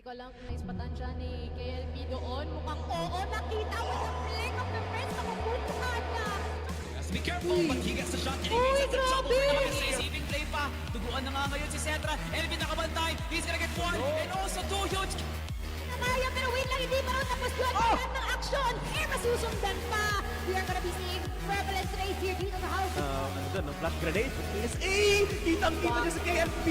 ko lang kung naispatan siya ni KLP doon. Mukhang oo, nakita mo yung flick of the wrist. Nakupuntuhan niya. Has to be careful, but he gets the shot and he Uy, makes it trouble. grabe! Naman sa saving play pa. Tuguan na nga ngayon si Cetra. Elvin nakabantay. He's gonna get one and also two huge. Nakaya, pero wait lang, hindi pa rin tapos yun. Lahat ng action. Masusundan pa. We are gonna be seeing prevalence rate here dito sa house. Ano doon, no? Flash grenade? PSA! Kitang-kita niya sa KFP!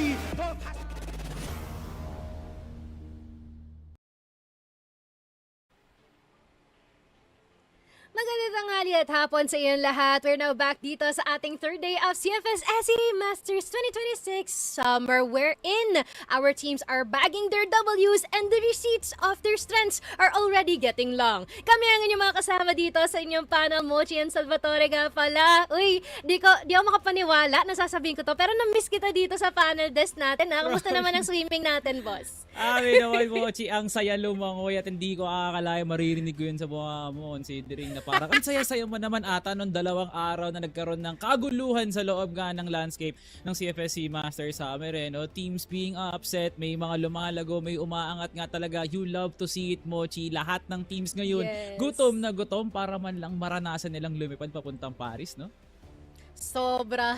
Magandang tanghali at hapon sa inyong lahat. We're now back dito sa ating third day of CFS SEA Masters 2026 Summer, wherein our teams are bagging their W's and the receipts of their strengths are already getting long. Kami ang inyong mga kasama dito sa inyong panel, Mochi and Salvatore nga pala. Uy, di ako makapaniwala, nasasabihin ko to, pero na-miss kita dito sa panel desk natin. Kamusta naman ang swimming natin, boss? Amin naman, Mochi, ang saya lumangoy at hindi ko akakalaya maririnig ko yun sa buha mo, considering na parang ang saya-saya mo naman ata nung 2 araw na nagkaroon ng kaguluhan sa loob nga ng landscape ng CFS SEA Masters Summer. No? Teams being upset, may mga lumalago, may umaangat nga talaga. You love to see it, Mochi. Lahat ng teams ngayon, Yes. gutom na gutom para man lang maranasan nilang lumipad papuntang Paris, no? Sobra.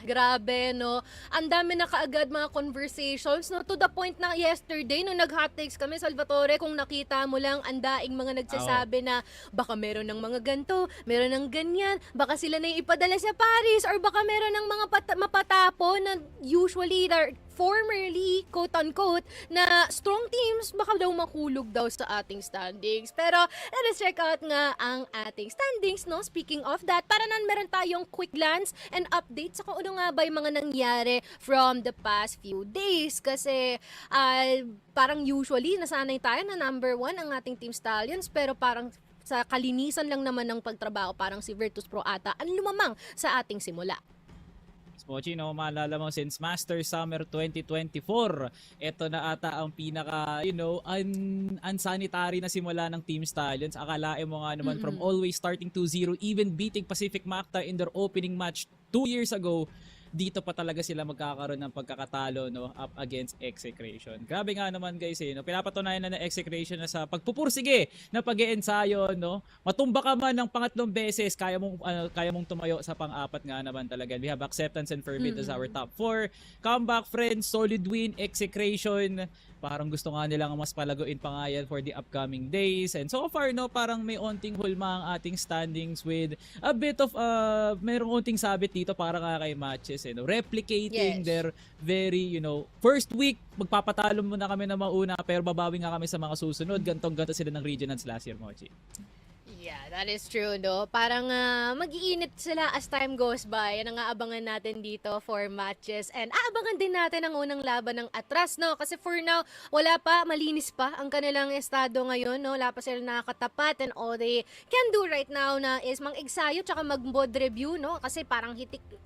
Grabe, no? Ang dami na kaagad mga conversations, no? To the point na yesterday, nung nag-hot takes kami, Salvatore, kung nakita mo lang, ang daing mga nagsasabi na baka meron ng mga ganto, meron ng ganyan, baka sila na yung ipadala sa Paris, or baka meron ng mga mapatapo na usually formerly, quote-unquote, na strong teams, baka daw makulog daw sa ating standings. Pero, let us check out nga ang ating standings, no? Speaking of that, para nan meron tayong quick glance and update sa kung ano nga ba yung mga nangyari from the past few days. Kasi, parang usually, nasanay tayo na number 1 ang ating Team Stallions, pero parang sa kalinisan lang naman ng pagtrabaho, parang si Virtus Pro ata ang lumamang sa ating simula. Mochi, no, maalala mo, since Masters Summer 2024, ito na ata ang pinaka, unsanitary na simula ng Team Stallions. Akalain mo nga naman, from always starting 2-0, even beating Pacific Macta in their opening match 2 years ago, dito pa talaga sila magkakaroon ng pagkakatalo, no, up against Execration. Grabe nga naman guys, no, pinapatunayan na ng Execration na sa pagpupursige na pag-iensayo, no, matumba ka man ng pangatlong beses, kaya mong tumayo sa pang-apat nga naman talaga. We have Acceptance and FERVID as our top 4. Comeback Friends, solid win, Execration. Parang gusto nga nilang mas palaguin pa nga yan for the upcoming days. And so far, no, parang may onting hulma ang ating standings with a bit of, merong onting sabit dito para nga kay Matches, no, replicating their very, first week, magpapatalo muna kami na mauna, pero babawi nga kami sa mga susunod. Gantong-ganto sila ng regionals last year, Mochi. Yeah, that is true, no? Parang mag-iinit sila as time goes by. Yan ang aabangan natin dito for matches. And aabangan din natin ang unang laban ng Atras, no? Kasi for now, wala pa, malinis pa ang kanilang estado ngayon, no? Wala pa sila nakakatapat, and all they can do right now na is mang-exayo tsaka mag-mod review, no? Kasi parang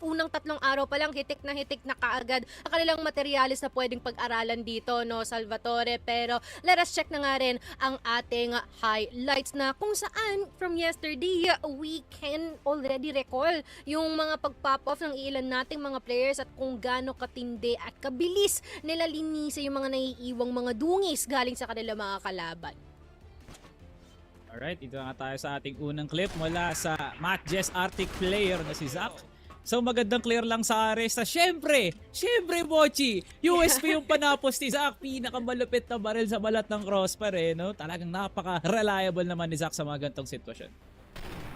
unang 3 araw pa lang, hitik na kaagad ang kanilang materialis na pwedeng pag-aralan dito, no, Salvatore? Pero let us check na nga rin ang ating highlights na kung saan from yesterday, we can already recall yung mga pag-pop off ng ilan nating mga players at kung gaano katindi at kabilis nila linisa yung mga naiiwang mga dungis galing sa kanila mga kalaban. Alright, ito nga tayo sa ating unang clip mula sa MATTJESS Arctic player na si Zach. So magandang clear lang sa Aresta. Syempre, Mochi, USP yung panapos ni Zach. Pinakamalupit na baril sa balat ng CROSSFIRE, no? Talagang napaka-reliable naman ni Zach sa mga gantong sitwasyon.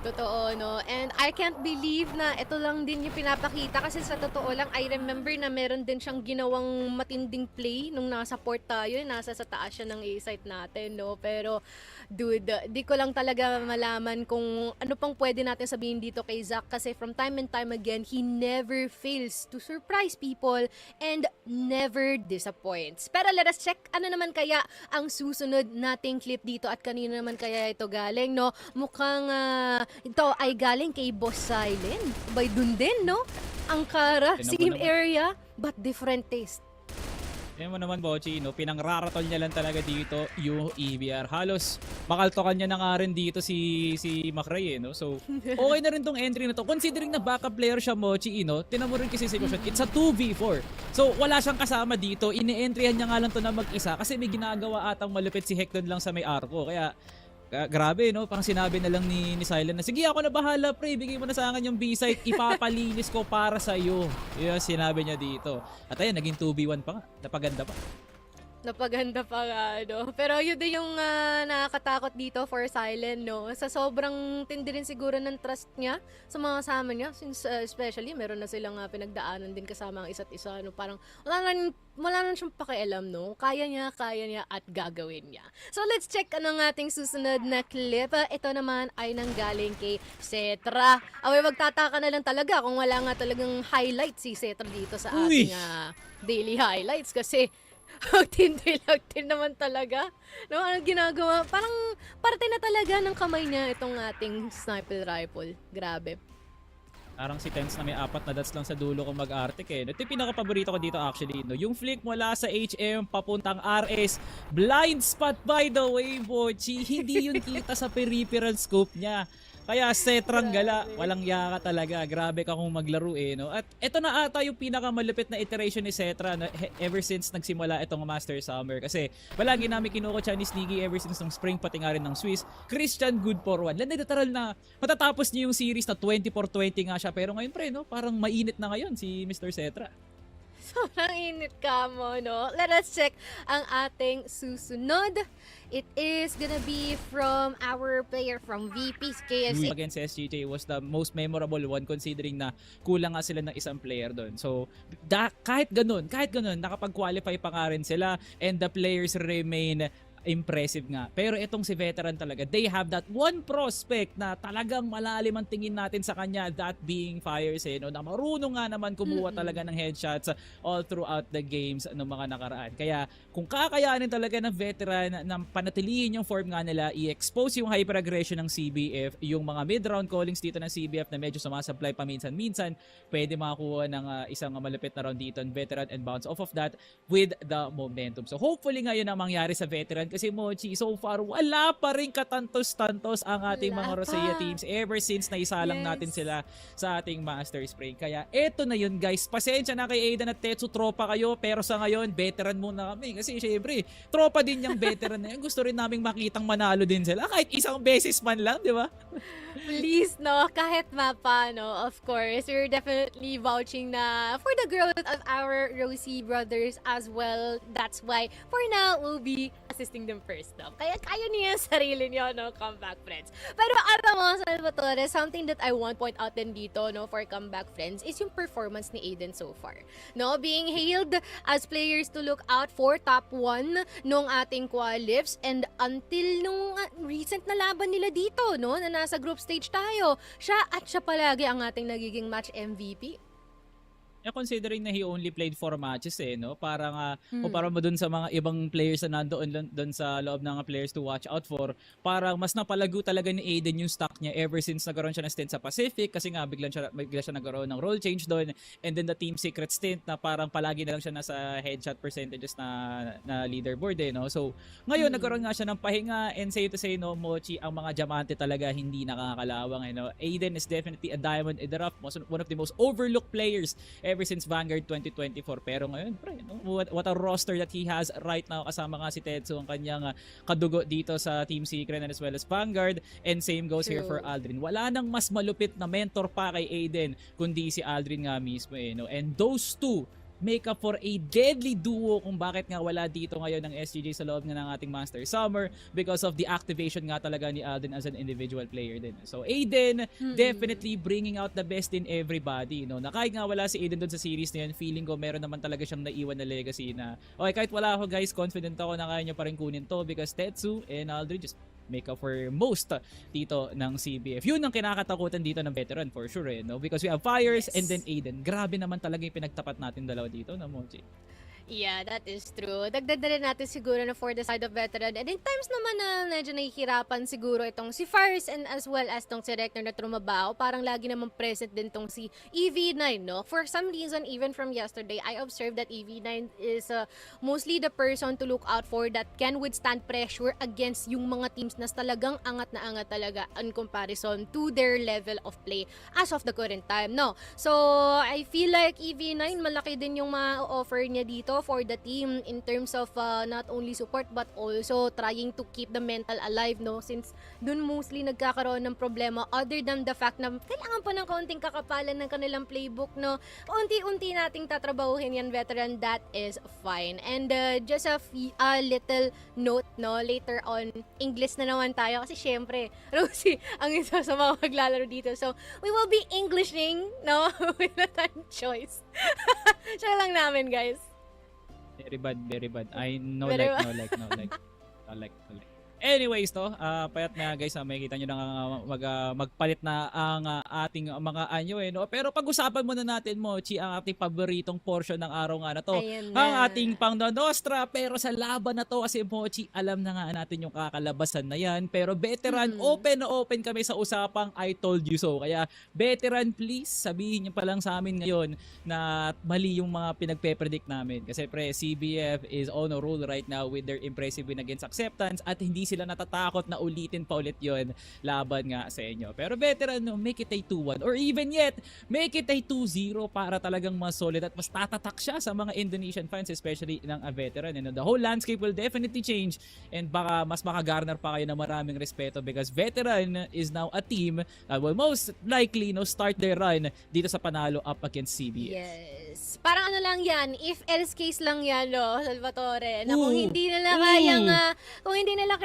Totoo, no? And I can't believe na ito lang din yung pinapakita kasi sa totoo lang, I remember na meron din siyang ginawang matinding play nung nasa port tayo, nasa sa taas siya ng A-site natin, no? Pero, dude, di ko lang talaga malaman kung ano pang pwede natin sabihin dito kay Zach kasi from time and time again, he never fails to surprise people and never disappoints. Pero let us check ano naman kaya ang susunod nating clip dito at kanino naman kaya ito galing, no? Mukhang ito ay galing kay Boss Silent. By dun din, no? Angkara, same area, but different taste. Yan mo naman, Bochi, no? Pinangraratol niya lang talaga dito yung EBR. Halos makaltokan niya na nga rin dito si McRae, no? So, okay na rin tong entry na to. Considering na backup player siya, Mochi, no? Tinan mo rin kasi sitwasyon. It's a 2v4. So, wala siyang kasama dito. Ini-entryhan niya nga lang to na mag-isa kasi may ginagawa atang malupit si Hecton lang sa may arko. Kaya, grabe, no? Parang sinabi na lang ni Silent na, sige, ako na bahala, pre. Bigay mo na sa akin yung B-site. Ipapalinis ko para sa'yo. Yun sinabi niya dito. At ayan, naging 2v1 pa nga. Napaganda pa. Napaganda pa nga, no? Pero yun din yung nakakatakot dito for Silent, no? Sa sobrang tindi rin siguro ng trust niya sa mga kasama niya, since especially meron na silang pinagdaanan din kasama ang isa't isa, no? Parang wala na siyang pakialam, no? Kaya niya at gagawin niya. So let's check ang ating susunod na clip. Ito naman ay nanggaling kay Cetra. Away, magtataka na lang talaga kung wala nga talagang highlight si Cetra dito sa ating daily highlights kasi Tindi-lagtin naman talaga. No, ano ginagawa? Parang parte na talaga ng kamay niya itong ating sniper rifle. Grabe. Parang si Tense na may 4 na dots lang sa dulo kung mag-artic eh. Ito yung pinaka-paborito ko dito actually. No? Yung flick mula sa HM papuntang RS. Blind spot by the way, Bochi. Hindi yun kita sa peripheral scope niya. Kaya Cetrang gala, walang yaka talaga. Grabe ka kung maglaro eh, no? At ito na ata yung pinakamalupit na iteration ni Cetra, no? Ever since nagsimula itong Master Summer. Kasi palagi namin kinukutsa ni Sneaky ever since nung spring, pati nga rin ng Swiss. Christian good for one. Literal na matatapos niya yung series na 24-20 nga siya. Pero ngayon pre, no? Parang mainit na ngayon si Mr. Cetra. Sobrang init ka mo, no? Let us check ang ating susunod. It is gonna be from our player from VP's KSA. Against SGJ was the most memorable one considering na kulang nga sila ng isang player doon. So, kahit ganun, nakapag-qualify pa nga rin sila and the players remain impressive nga. Pero itong si veteran talaga, they have that one prospect na talagang malalim ang tingin natin sa kanya, that being Fires, no? Na marunong nga naman kumuha talaga ng headshots all throughout the games ng mga nakaraan. Kaya kung kakayanin talaga ng veteran na panatilihin yung form nga nila, i-expose yung hyper-aggression ng CBF, yung mga mid-round callings dito ng CBF na medyo sumasablay paminsan-minsan, pwede makakuha ng isang malapit na round dito ng veteran and bounce off of that with the momentum. So hopefully ngayon ang mangyari sa veteran kasi Mochi, so far wala pa rin katantos-tantos ang ating mga Rosea teams ever since naisalang natin sila sa ating Masters break. Kaya eto na yun guys, pasensya na kay Aidan at Tetsu, tropa kayo, pero sa ngayon veteran muna kami kasi syempre tropa din yung veteran na yun. Gusto rin naming makitang manalo din sila kahit isang beses man lang, di ba? Please, no? Kahit mapa, no? Of course, we're definitely vouching na for the growth of our Rosie brothers as well. That's why, for now, we'll be assisting them first, no? Kaya kayo niya sarili niyo, no? Comeback Friends. Pero alam mo, Salvatore, something that I want to point out din dito, no? For Comeback Friends is yung performance ni Aiden so far. No? Being hailed as players to look out for top 1 nung ating qualifiers and until nung recent na laban nila dito, no? Na nasa group stage tayo. Siya palagi ang ating nagiging match MVP. Considering na he only played 4 matches no? Parang kumpara mo dun sa mga ibang players na nandoon dun sa loob ng players to watch out for, parang mas napalago talaga ni Aiden yung stock niya ever since nagkaroon siya ng stint sa Pacific kasi nga bigla siya nagkaroon ng role change doon, and then the team secret stint na parang palagi na lang siya nasa headshot percentages na leaderboard no? So ngayon nagkaroon nga siya ng pahinga, and say to say, no, Mochi, ang mga diamante talaga hindi nakakalawang no? Aiden is definitely a diamond in the rough, one of the most overlooked players ever since Vanguard 2024. Pero ngayon, pre, no? What a roster that he has right now. Kasama nga si Tetsu, ang kanyang kadugo dito sa Team Secret and as well as Vanguard. And same goes here for Aldrin. Wala nang mas malupit na mentor pa kay Aiden kundi si Aldrin nga mismo no? And those two make up for a deadly duo kung bakit nga wala dito ngayon ng SGJ sa loob nga ng ating Master Summer, because of the activation nga talaga ni Alden as an individual player din. So Aiden definitely bringing out the best in everybody, no? Na kahit nga wala si Aiden doon sa series na yun, feeling ko meron naman talaga siyang naiwan na legacy na okay, kahit wala ako guys, confident ako na kaya niya pa rin kunin to because Tetsu and Aldrin just make up for most dito ng CBF. Yun ang kinakatakutan dito ng veteran for sure no? Because we have Fires and then Aiden. Grabe naman talaga yung pinagtapat natin dalawa dito na Mochi. Yeah, that is true. Dagdag na rin natin siguro na for the side of veteran. And in times naman na medyo nahihirapan siguro itong si Fars and as well as tong si Rector na trumabaho, parang lagi naman present din tong si EV9, no? For some reason, even from yesterday, I observed that EV9 is mostly the person to look out for that can withstand pressure against yung mga teams na talagang angat na angat talaga in comparison to their level of play as of the current time, no? So, I feel like EV9, malaki din yung ma-offer niya dito for the team in terms of not only support but also trying to keep the mental alive, no, since dun mostly nagkakaroon ng problema other than the fact na kailangan pa ng kaunting kakapalan ng kanilang playbook, no. Unti-unti nating tatrabahuhin yan, veteran, that is fine. And just a little note, no, later on English na naman tayo kasi syempre Rosie ang isa sa mga maglalaro dito, so we will be Englishing, no, with a choice. Siya lang namin, guys. Very bad, very bad. I no Very like. Anyways, payat na guys, makikita nyo na magpalit na ang ating mga anyo no? Pero pag-usapan muna natin, Mochi, ang ating paboritong portion ng araw nga na to. Ayan Ang na. ating pang-nostra, pero sa laban na to, kasi Mochi, alam na nga natin yung kakalabasan na yan. Pero veteran, open na open kami sa usapang I told you so. Kaya veteran, please, sabihin nyo pa lang sa amin ngayon na mali yung mga pinagpe-predict namin. Kasi CBF is on a roll right now with their impressive win against Acceptance at hindi sila natatakot na ulitin pa ulit yon laban nga sa inyo. Pero veteran, no, make it a 2-1 or even yet, make it a 2-0 para talagang mas solid at mas tatatak siya sa mga Indonesian fans, especially ng veteran. And the whole landscape will definitely change and baka mas makagarner pa kayo ng maraming respeto because veteran is now a team that will most likely start their run dito sa panalo up against CBF. Yes. Parang ano lang yan, if else case lang yan, no, Salvatore. Na kung Ooh. hindi nila kayang, kung hindi nila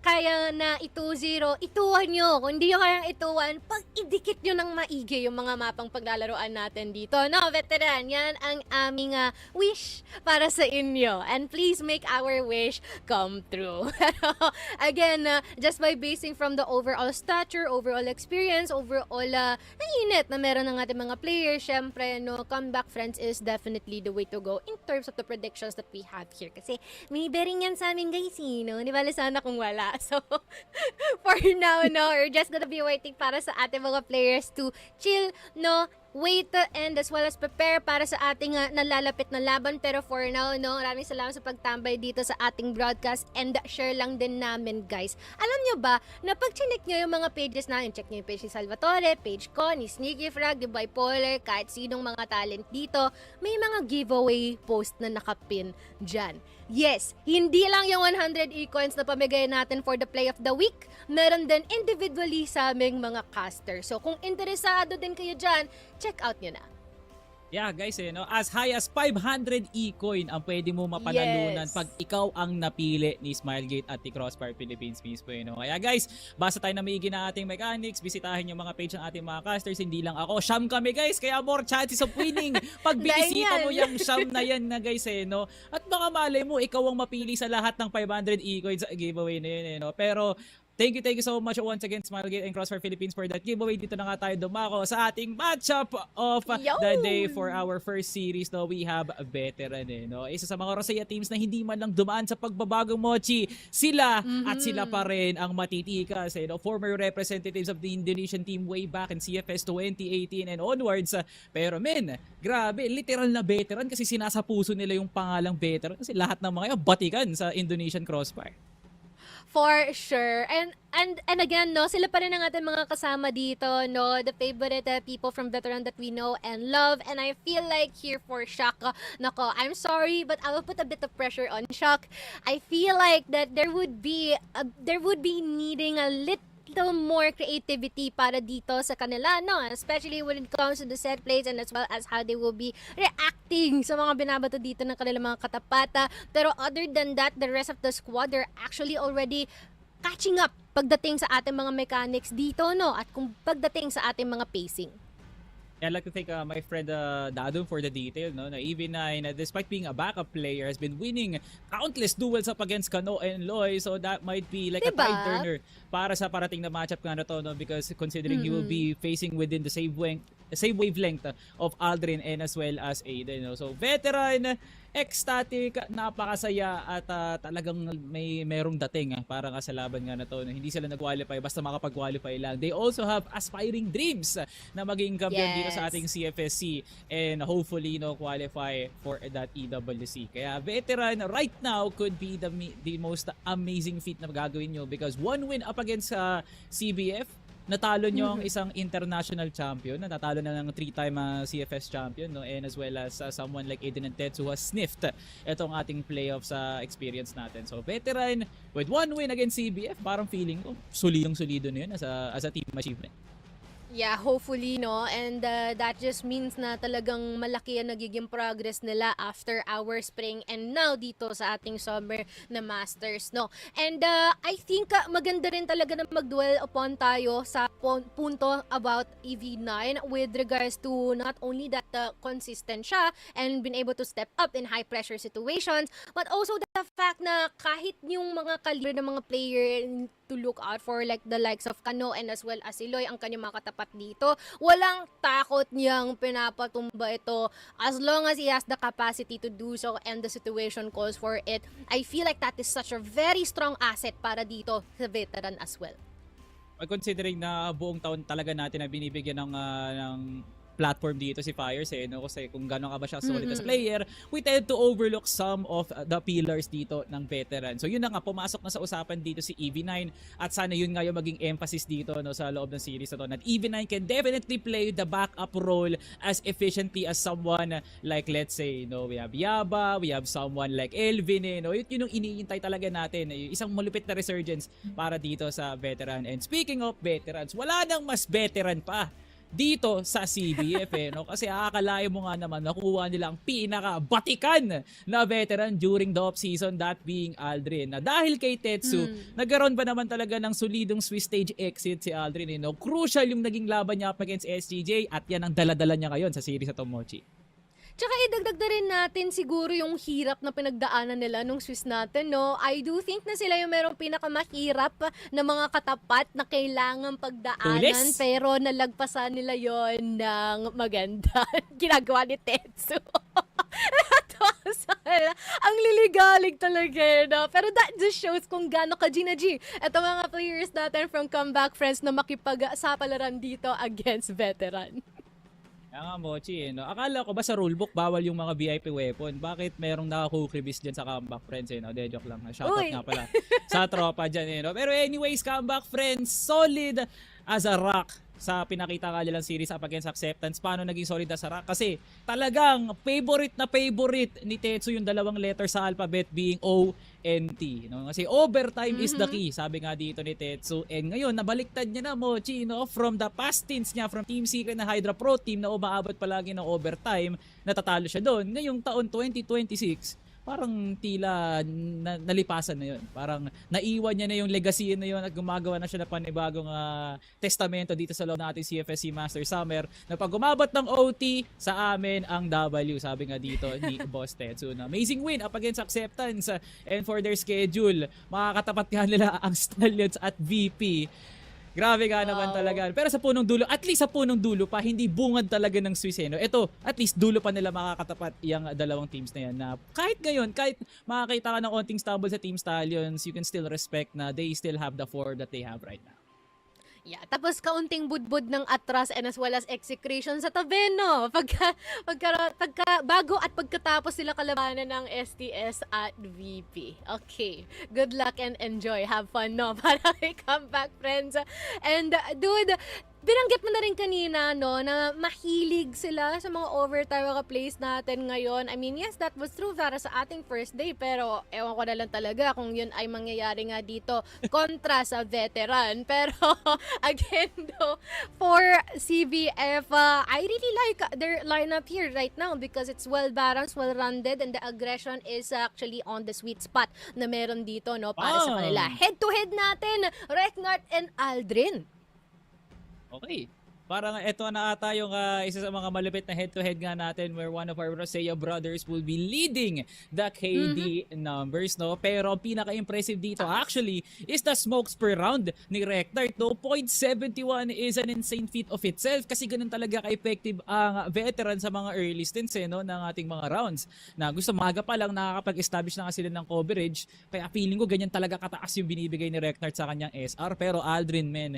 kaya na 2-0, ituwan nyo. Kung hindi nyo kayang ituwan, pag-idikit nyo ng maigi yung mga mapang paglalaroan natin dito. No, veteran, yan ang aming wish para sa inyo. And please make our wish come true. Again, just by basing from the overall stature, overall experience, overall nainit na meron ng ating mga players, syempre, no, Comeback Friends is definitely the way to go in terms of the predictions that we have here. Kasi may bearing yan sa amin, guys, no? Di bala sana kung wala. So, for now, no, we're just gonna be waiting para sa ating mga players to chill, no, wait and as well as prepare para sa ating nalalapit na laban. Pero for now, no, maraming salamat sa pagtambay dito sa ating broadcast and share lang din namin, guys. Alam nyo ba, na pag chinek nyo yung mga pages namin, check nyo yung page ni Salvatore, page ko, ni Sneaky Frog, ni Bipolar, kahit sinong mga talent dito, may mga giveaway post na nakapin dyan. Yes, hindi lang yung 100 e-coins na pamigay natin for the play of the week, meron din individually sa aming mga caster. So kung interesado din kayo dyan, check out nyo na. Yeah, guys, as high as 500 e-coin ang pwede mo mapanalunan Yes. pag ikaw ang napili ni Smilegate at ni CROSSFIRE Philippines mismo. Kaya guys, basta tayo na maigi na ating mechanics, bisitahin yung mga page ng ating mga casters, hindi lang ako. Siyam kami, guys, kaya more chances of winning pag binisita mo yung siyam na yan na, guys, At baka malay mo, ikaw ang mapili sa lahat ng 500 e-coins sa giveaway na yun, Pero thank you so much once again, Smilegate and CROSSFIRE Philippines, for that giveaway. Dito na nga tayo dumako sa ating matchup of the day for our first series. We have a veteran, Isa sa mga Rosaya teams na hindi man lang dumaan sa pagbabagong, Mochi. Sila at sila pa rin ang matitikas, Former representatives of the Indonesian team way back in CFS 2018 and onwards. Pero men, grabe, literal na veteran kasi sinasapuso nila yung pangalang veteran kasi lahat ng mga batikan sa Indonesian CROSSFIRE. For sure. And again, no, sila pa rin ang ating mga kasama dito, no, the favorite people from veteran that we know and love. And I feel like here for Shock, nako, I'm sorry, but I will put a bit of pressure on Shock. I feel like that there would be needing a little more creativity para dito sa kanila, no? Especially when it comes to the set plays and as well as how they will be reacting sa mga binabato dito ng kanilang mga katapata. Pero other than that, the rest of the squad, they're actually already catching up pagdating sa ating mga mechanics dito, no? At kung pagdating sa ating mga pacing. I'd like to thank my friend Dadon for the detail, na EV9, despite being a backup player, has been winning countless duels up against Kano and Loy, so that might be like a tide turner para sa parating na matchup nga na to, because considering he will be facing within the same same wavelength of Aldrin and as well as Aiden. No? So veteran, ecstatic, napakasaya at talagang merong dating para nga sa laban nga na to. No? Hindi sila nag-qualify basta makapag-qualify lang. They also have aspiring dreams na maging kampiyon dito sa ating CFSC and hopefully qualify for that EWC. Kaya veteran right now could be the most amazing feat na gagawin nyo because one win up against CBF, natalo nyo ang isang international champion, natatalo na ng 3-time CFS champion, no? And as well as someone like Aiden and Ted who has sniffed itong ating playoffs experience natin. So veteran with one win against CBF, parang feeling ko solidong-solido na yun as a team achievement. Yeah, hopefully, no? And that just means na talagang malaki ang nagiging progress nila after our spring and now dito sa ating summer na Masters, no? And I think maganda rin talaga na mag-dwell upon tayo sa punto about EV9 with regards to not only that consistent siya and been able to step up in high pressure situations, but also the fact na kahit yung mga caliber ng mga player to look out for like the likes of Kano and as well as Iloy, ang kanyang mga katapat dito, walang takot niyang pinapatumba ito as long as he has the capacity to do so and the situation calls for it. I feel like that is such a very strong asset para dito sa veteran as well. Considering na buong taon talaga natin na binibigyan ng platform dito si Fires no? Kasi kung gano'n ka ba siya solid as player, we tend to overlook some of the pillars dito ng veteran. So yun na nga, pumasok na sa usapan dito si EV9 at sana yun nga yung maging emphasis dito no, sa loob ng series na to, that EV9 can definitely play the backup role as efficiently as someone like, let's say, we have Yaba, we have someone like Elvin, yun yung iniintay talaga natin, isang malupit na resurgence para dito sa veteran. And speaking of veterans, wala nang mas veteran pa dito sa CBF no? Kasi akalain mo nga naman nakuha nila ang pinaka-batikan na veteran during the off-season, that being Aldrin. Na dahil kay Tetsu, nagkaroon ba naman talaga ng solidong Swiss stage exit si Aldrin. Crucial yung naging laban niya up against SGJ at yan ang daladala niya ngayon sa series na Tomochi. Tsaka idagdag na rin natin siguro yung hirap na pinagdaanan nila nung Swiss natin, no? I do think na sila yung merong pinakamahirap na mga katapat na kailangan pagdaanan, pero nalagpasan nila yon ng maganda. Ginagawa ni Tetsu. Ang liligalig talaga, no? Pero that just shows kung gaano ka G. Ito mga players natin from Comeback Friends na makipag-sapalaran dito against veteran. Kaya nga, Mochi, Akala ko ba sa rulebook bawal yung mga VIP weapon? Bakit merong naka-cookribis dyan sa Comeback Friends, De, joke lang. Shoutout nga pala sa tropa dyan, Pero anyways, Comeback Friends, solid as a rock sa pinakita nga nilang series up against Acceptance. Paano naging solid as a rock? Kasi talagang favorite ni Tetsu yung dalawang letter sa alphabet being O and T. Kasi overtime is the key, sabi nga dito ni Tetsu. And ngayon, nabaliktad niya na, Mochi, from the past tense niya, from Team Secret na Hydra Pro Team na umaabot palagi ng overtime, natatalo siya doon. Ngayong taon 2026, parang tila nalipasan na yun. Parang naiwan niya na yung legacy na yun at gumagawa na siya ng panibagong testamento dito sa loob natin CFS SEA Masters Summer na pag umabot ng OT, sa amin ang W, sabi nga dito ni Boss Tetsu. Amazing win up against Acceptance and for their schedule, makakatapat nga nila ang Stallions at VP. Grabe nga naman talaga. Pero sa punong dulo, at least sa punong dulo pa, hindi bungad talaga ng Swiss. Ito, at least dulo pa nila makakatapat yung dalawang teams na yan. Na kahit ngayon, kahit makakita ka ng konting stumble sa Team Stallions, you can still respect na they still have the form that they have right now. Yeah, tapos kaunting budbud ng atras and as well as execration sa tabi, no? Bago at pagkatapos sila kalabanan ng STS at VP. Okay, good luck and enjoy. Have fun, no? Para kay Comeback Friends. And dude, binanggit mo na rin kanina, no, na mahilig sila sa mga overtime plays natin ngayon. I mean, yes, that was true para sa ating first day, pero ewan ko na lang talaga kung yun ay mangyayari nga dito kontra sa veteran. Pero again, though, for CBF, I really like their lineup here right now because it's well-balanced, well-rounded, and the aggression is actually on the sweet spot na meron dito, no, para sa kanila. Head-to-head natin, Reknart and Aldrin. Okay. Parang ito na ata yung isa sa mga malupit na head-to-head nga natin where one of our Rosea brothers will be leading the KD numbers, no? Pero ang pinaka-impressive dito actually is the smokes per round ni Rectart, no? 0.71 is an insane feat of itself kasi ganun talaga ka-effective ang veteran sa mga early stints no, ng ating mga rounds. Na gusto maga pa lang nakakapag-establish na nga sila ng coverage, kaya feeling ko ganyan talaga kataas yung binibigay ni Rectart sa kanyang SR. Pero Aldrin, men,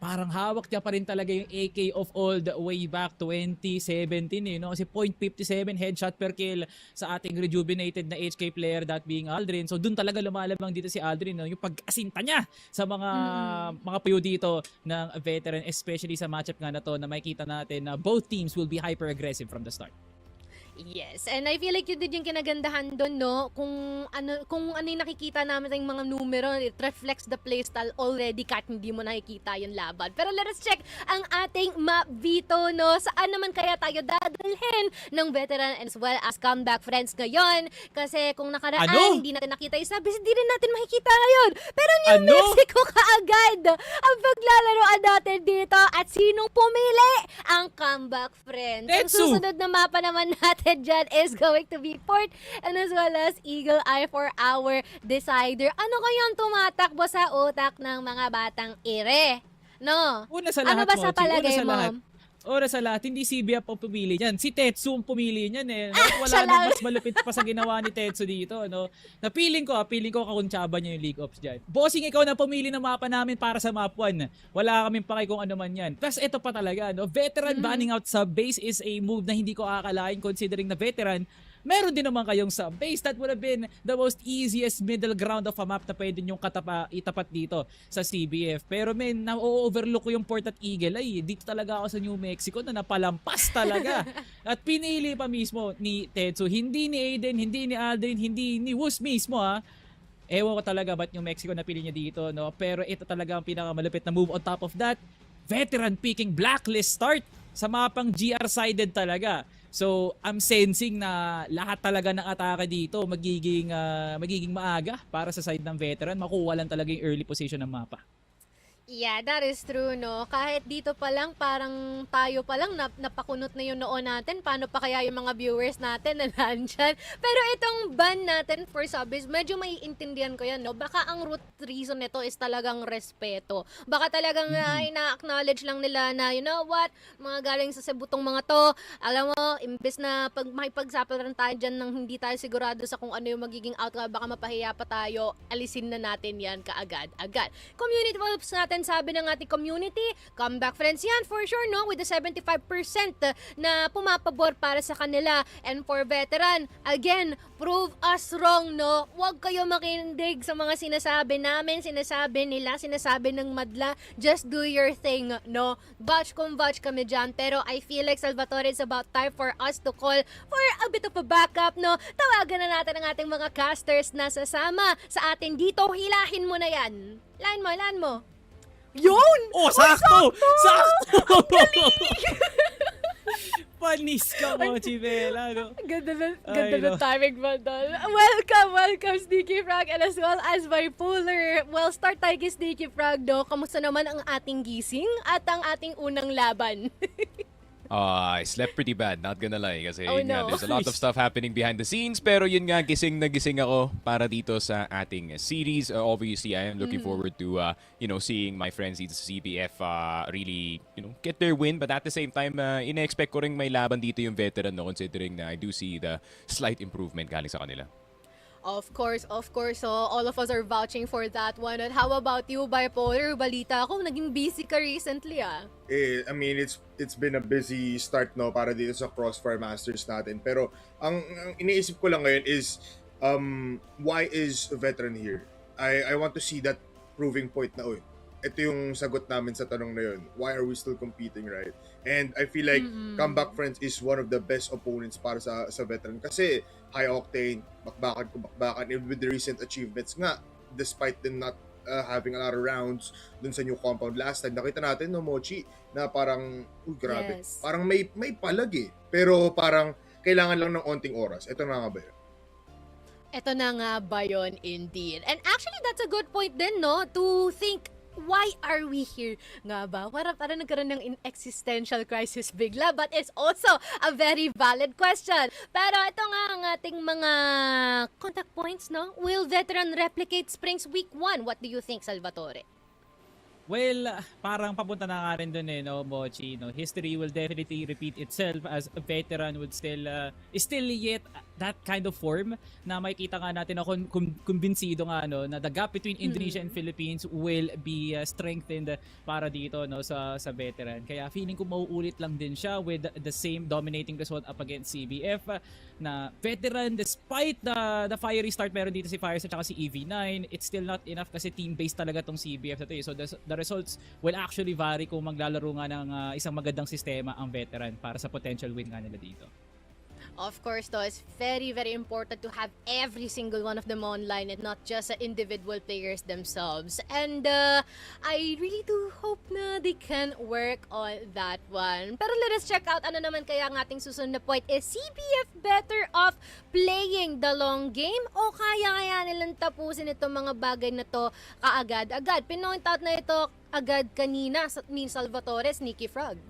parang hawak niya pa rin talaga yung AK of all the way back 2017 no? Kasi 0.57 headshot per kill sa ating rejuvenated na HK player, that being Aldrin. So dun talaga lumalabang dito si Aldrin, no? Yung pag-asinta niya sa mga puyo dito ng veteran, especially sa matchup nga na to na makikita natin na both teams will be hyper aggressive from the start. Yes, and I feel like yun din yung kinagandahan doon, no? Kung ano yung nakikita namin ng mga numero, it reflects the playstyle already kahit hindi mo nakikita yung laban. Pero let us check ang ating map Vito, no? Saan naman kaya tayo dadalhin ng veteran as well as comeback friends ngayon? Kasi kung nakaraan, hindi natin nakita yung sabi, hindi rin natin makikita ngayon. Pero New Mexico kaagad ang paglalaroan natin dito. At sinong pumili? Ang comeback friends. Ang susunod na mapa naman natin dyan is going to be Port and as well as Eagle Eye for our decider. Ano kayang tumatakbo sa utak ng mga batang ire? No? Una sa lahat, ano ba sa palagay mo? Una sa lahat, hindi CBF ang pumili niyan. Si Tetsu ang pumili niyan eh. Wala nang mas malupit pa sa ginawa ni Tetsu dito, no? Na feeling ko kakuntsaba niya yung League Ops dyan. Bossing, ikaw na pumili ng mapa namin para sa map 1. Wala kaming paki kung ano man yan. Plus, ito pa talaga, no? Veteran banning out sa base is a move na hindi ko akalain considering na veteran. Meron din naman kayong sa base. That would have been the most easiest middle ground of a map na pwede nyong itapat dito sa CBF. Pero men, na-overlook ko yung Port at Eagle. Ay, dito talaga ako sa New Mexico na napalampas talaga. At pinili pa mismo ni Tetsu. Hindi ni Aiden, hindi ni Aldrin, hindi ni Wus mismo ha. Ewan ko talaga ba't New Mexico napili niya dito, no? Pero ito talaga ang pinakamalupit na move. On top of that, veteran picking blacklist start sa mapang GR-sided talaga. So, I'm sensing na lahat talaga ng atake dito magiging maaga para sa side ng veteran. Makuha lang talaga yung early position ng mapa. Yeah, that is true, no? Kahit dito pa lang, parang tayo pa lang napakunot na yung noon natin. Paano pa kaya yung mga viewers natin na nandyan? Pero itong ban natin for subbies, medyo may intindihan ko yan, no? Baka ang root reason nito is talagang respeto. Baka talagang ina-acknowledge lang nila na, you know what, mga galing sa sebutong mga to, alam mo, imbes na makipagsapalan tayo dyan nang hindi tayo sigurado sa kung ano yung magiging outcome, baka mapahiya pa tayo, alisin na natin yan kaagad-agad. Community vibes natin, sabi ng ating community, comeback friends yan for sure, no? With the 75% na pumapabor para sa kanila. And for veteran, again, prove us wrong, no? Huwag kayo makinig sa mga sinasabi namin, sinasabi nila, sinasabi ng madla. Just do your thing, no? Batch kung batch kami dyan. Pero I feel like, Salvatore, it's about time for us to call for a bit of a backup, no? Tawagan na natin ang ating mga casters na sasama sa atin dito. Hilahin mo na yan. Laan mo. Yun! Oh, sakto! Sakto! Panis ka mo, Chibela, no? Ganda na timing mo, Dol. Welcome, Sneaky Frog, and as well as Bipolar. Well, start tayo kay Sneaky Frog, no? Kamusta naman ang ating gising at ang ating unang laban? I slept pretty bad, not gonna lie. Kasi there's a lot of stuff happening behind the scenes. Pero yun nga, gising na gising ako para dito sa ating series. Obviously, I am looking forward to, seeing my friends dito sa CBF really, get their win. But at the same time, ina-expect ko rin may laban dito yung veteran, no, considering na I do see the slight improvement galing sa kanila. Of course. So, all of us are vouching for that one. And how about you, Bipolar? Balita ako, naging busy ka recently, ah. I mean, it's been a busy start, no, para dito sa CrossFIRE Masters natin. Pero, ang iniisip ko lang ngayon is, why is a veteran here? I want to see that proving point na, ito yung sagot namin sa tanong na yun. Why are we still competing, right? And I feel like Comeback Friends is one of the best opponents para sa veteran. Kasi high octane, bakbakan, and with the recent achievements nga, despite them not having a lot of rounds dun sa new compound last time, nakita natin, no, Mochi, na parang, grabe. Yes. Parang may palag eh. Pero parang kailangan lang ng onting oras. Ito na nga ba yun? Ito na nga ba yun, indeed. And actually, that's a good point din, no? To think, why are we here nga ba? Para nagkaroon ng existential crisis bigla, but it's also a very valid question. Pero ito nga ang ating mga contact points, no? Will veteran replicate Springs Week 1? What do you think, Salvatore? Well, parang papunta na nga rin dun no, Mochi, no? History will definitely repeat itself as a veteran would still, is still yet that kind of form na makikita nga natin na kumbinsido nga, no, na the gap between Indonesia and Philippines will be strengthened para dito, no, sa veteran. Kaya feeling ko mauulit lang din siya with the same dominating result up against CBF na veteran despite the fiery start meron dito si Fires at saka si EV9, it's still not enough kasi team-based talaga tong CBF na to. So the results will actually vary kung maglalaro nga ng isang magandang sistema ang veteran para sa potential win nga nila dito. Of course, though, it's very, very important to have every single one of them online and not just individual players themselves. And I really do hope na they can work on that one. Pero let us check out ano naman kaya ang ating susunod na point. Is CBF better off playing the long game o kaya nilang tapusin itong mga bagay na to kaagad-agad? Pinoint out na ito agad kanina ni Salvatore, Sneaky Frog.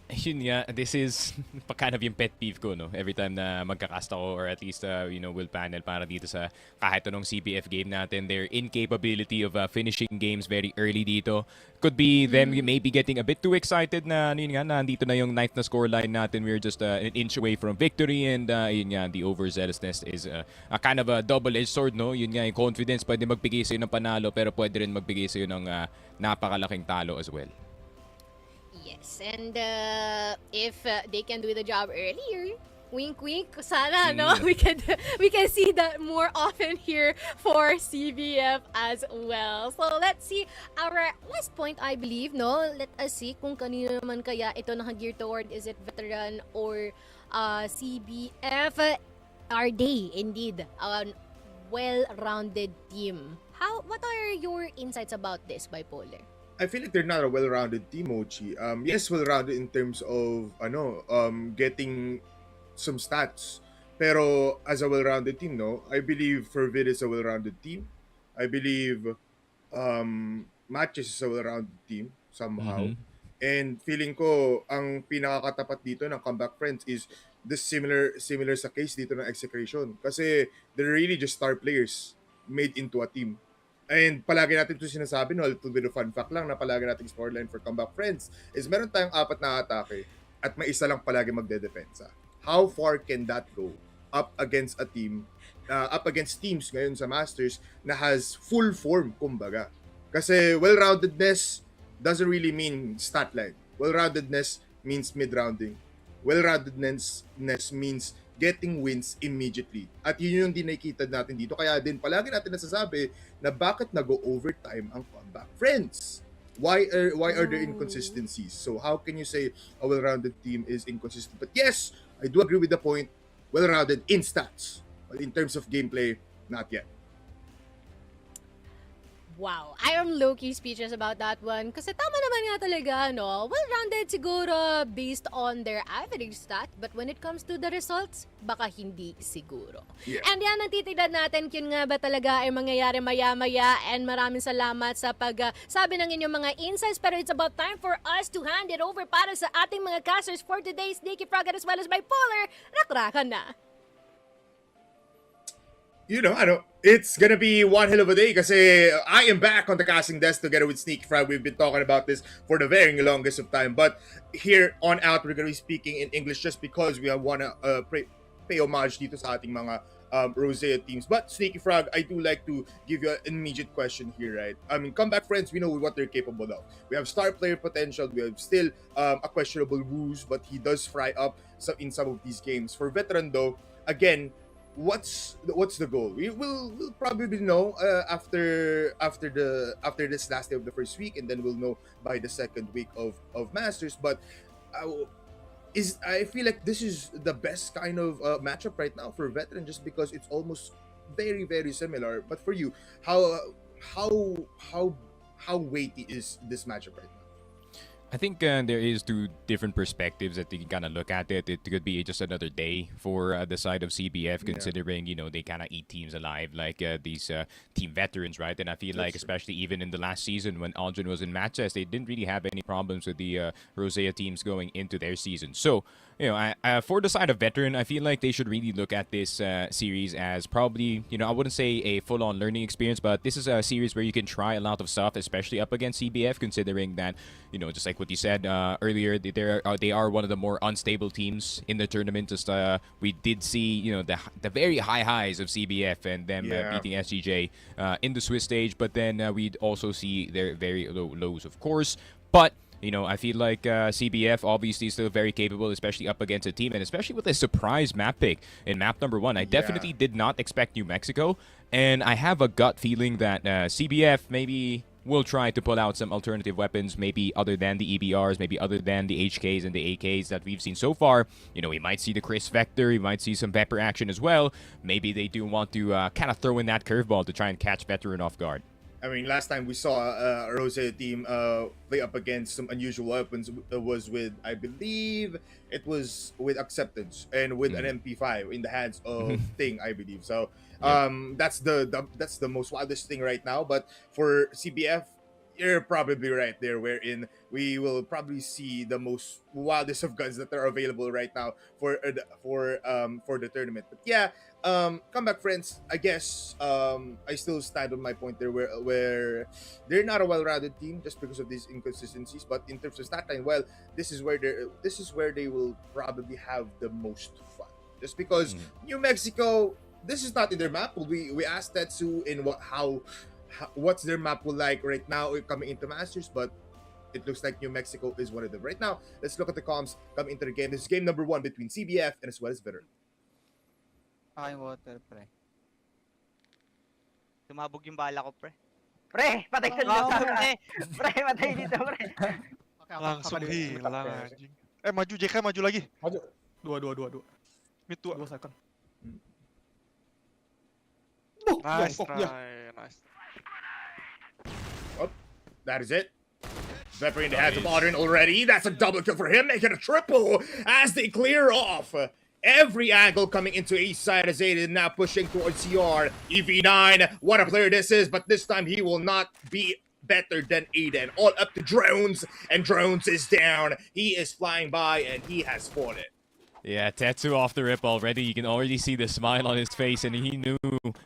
Yun nga, this is kind of yung pet peeve ko, no? Every time na magkakast ako or at least, will panel para dito sa kahit anong CBF game natin, their incapability of finishing games very early dito. Could be them maybe getting a bit too excited na, yun nga, nandito na yung ninth na scoreline natin. We're just an inch away from victory and yun nga, the overzealousness is a kind of a double-edged sword, no? Yun nga, yung confidence pwede magbigay sa'yo ng panalo pero pwede rin magbigay sa'yo ng napakalaking talo as well. Yes, and if they can do the job earlier, wink wink, sana no, we can see that more often here for CBF as well. So let's see our last point, I believe, no. Let us see kung kanino naman kaya ito naka-gear toward, is it veteran or CBF? Are they indeed a well-rounded team? What are your insights about this, Bipolar? I feel like they're not a well-rounded team, Mochi. Yes, well-rounded in terms of getting some stats. Pero as a well-rounded team, no, I believe FERVID is a well-rounded team. I believe MATTJESS is a well-rounded team somehow. And feeling ko ang pinakakatapat dito ng Comeback Friends is this similar sa case dito ng execution. Kasi they're really just star players made into a team. And palagi natin ito sinasabi, no, a little bit of fun fact lang na palagi nating scoreline for Comeback Friends is meron tayong 4 na atake at may isa lang palagi magdedepensa. How far can that go up against a team, up against teams ngayon sa Masters na has full form, kumbaga? Kasi well-roundedness doesn't really mean stat line. Well-roundedness means mid-rounding. Well-roundedness means getting wins immediately. At yun yung din nakikita natin dito. Kaya din palagi natin nasasabi na bakit nag-overtime ang Comeback Friends. Why are there inconsistencies? So how can you say a well-rounded team is inconsistent? But yes, I do agree with the point. Well-rounded in stats. But in terms of gameplay, not yet. Wow, I am low-key speechless about that one. Kasi tama naman nga talaga, no? Well-rounded siguro based on their average stat. But when it comes to the results, baka hindi siguro. Yeah. And yan ang titignan natin kung nga ba talaga ay mangyayari maya-maya. And maraming salamat sa sabi ng inyong mga insights. Pero it's about time for us to hand it over para sa ating mga casters for today's Sneaky Frog as well as Bipolar. Rakrakan na. You know, it's gonna be one hell of a day kasi I am back on the casting desk together with Sneaky Frog. We've been talking about this for the very longest of time, but here on out, we're gonna be speaking in English just because we wanna pay homage dito sa ating mga Rosea teams. But Sneaky Frog, I do like to give you an immediate question here, right? I mean, Comeback Friends, we know what they're capable of. We have star player potential. We have still a questionable Woos, but he does fry up in some of these games. For veteran though, again, what's the goal? We'll probably know after this last day of the first week, and then we'll know by the second week of Masters. But I feel like this is the best kind of matchup right now for veteran, just because it's almost very very similar. But for you, how weighty is this matchup right now? I think there is two different perspectives that you can kind of look at it. It could be just another day for the side of CBF, considering, you know, they kind of eat teams alive, like these team veterans, right? And I feel like, especially even in the last season when Aldrin was in MATTJESS, they didn't really have any problems with the Rosea teams going into their season. So, you know, for the side of veteran, I feel like they should really look at this series as probably, you know, I wouldn't say a full-on learning experience, but this is a series where you can try a lot of stuff, especially up against CBF, considering that, you know, just like what you said earlier, they are one of the more unstable teams in the tournament. Just we did see, you know, the very high highs of CBF and them beating SGJ in the Swiss stage, but then we'd also see their very low lows, of course. But you know, I feel like CBF obviously is still very capable, especially up against a team, and especially with a surprise map pick in map number 1. I definitely did not expect New Mexico, and I have a gut feeling that CBF maybe will try to pull out some alternative weapons, maybe other than the EBRs, maybe other than the HKs and the AKs that we've seen so far. You know, we might see the Chris Vector, we might see some Pepper action as well. Maybe they do want to kind of throw in that curveball to try and catch Veteran off guard. I mean, last time we saw a Rosea team play up against some unusual weapons was with, I believe, it was with Acceptance and with an MP5 in the hands of Ting, I believe. So that's the most wildest thing right now. But for CBF, you're probably right there, wherein we will probably see the most wildest of guns that are available right now for the tournament. But yeah, Comeback Friends, I guess I still stand on my point there, where they're not a well-rounded team just because of these inconsistencies. But in terms of stat line, well, this is where they will probably have the most fun, just because New Mexico, this is not in their map. We asked Tetsu in what's their map will like right now coming into Masters, but it looks like New Mexico is one of them. Right now, let's look at the comms coming into the game. This is game number 1 between CBF and as well as Veteran. Aking water, pre. Tumabog yung bala ko, pre. Pre, patay ka dito, pre. Pre, patay dito, pre. Langsung hilang anjing. Maju JK, maju lagi. Maju. Dua. Mid 2. 2 second. Nice Jongkok, try, nice. Oh, that is it. Veteran in the hands of Aldrin already. That's a double kill for him, making a triple as they clear off every angle coming into each side as Aiden now pushing towards CR. EV9, what a player this is, but this time he will not be better than Aiden. All up to Drones, and Drones is down. He is flying by, and he has fought it. Yeah, Tetsu off the rip already. You can already see the smile on his face, and he knew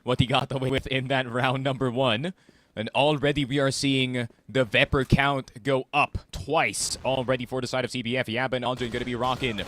what he got away with in that round number 1. And already we are seeing the Vepr count go up twice already for the side of CBF. Yaba and Aldrin going to be rocking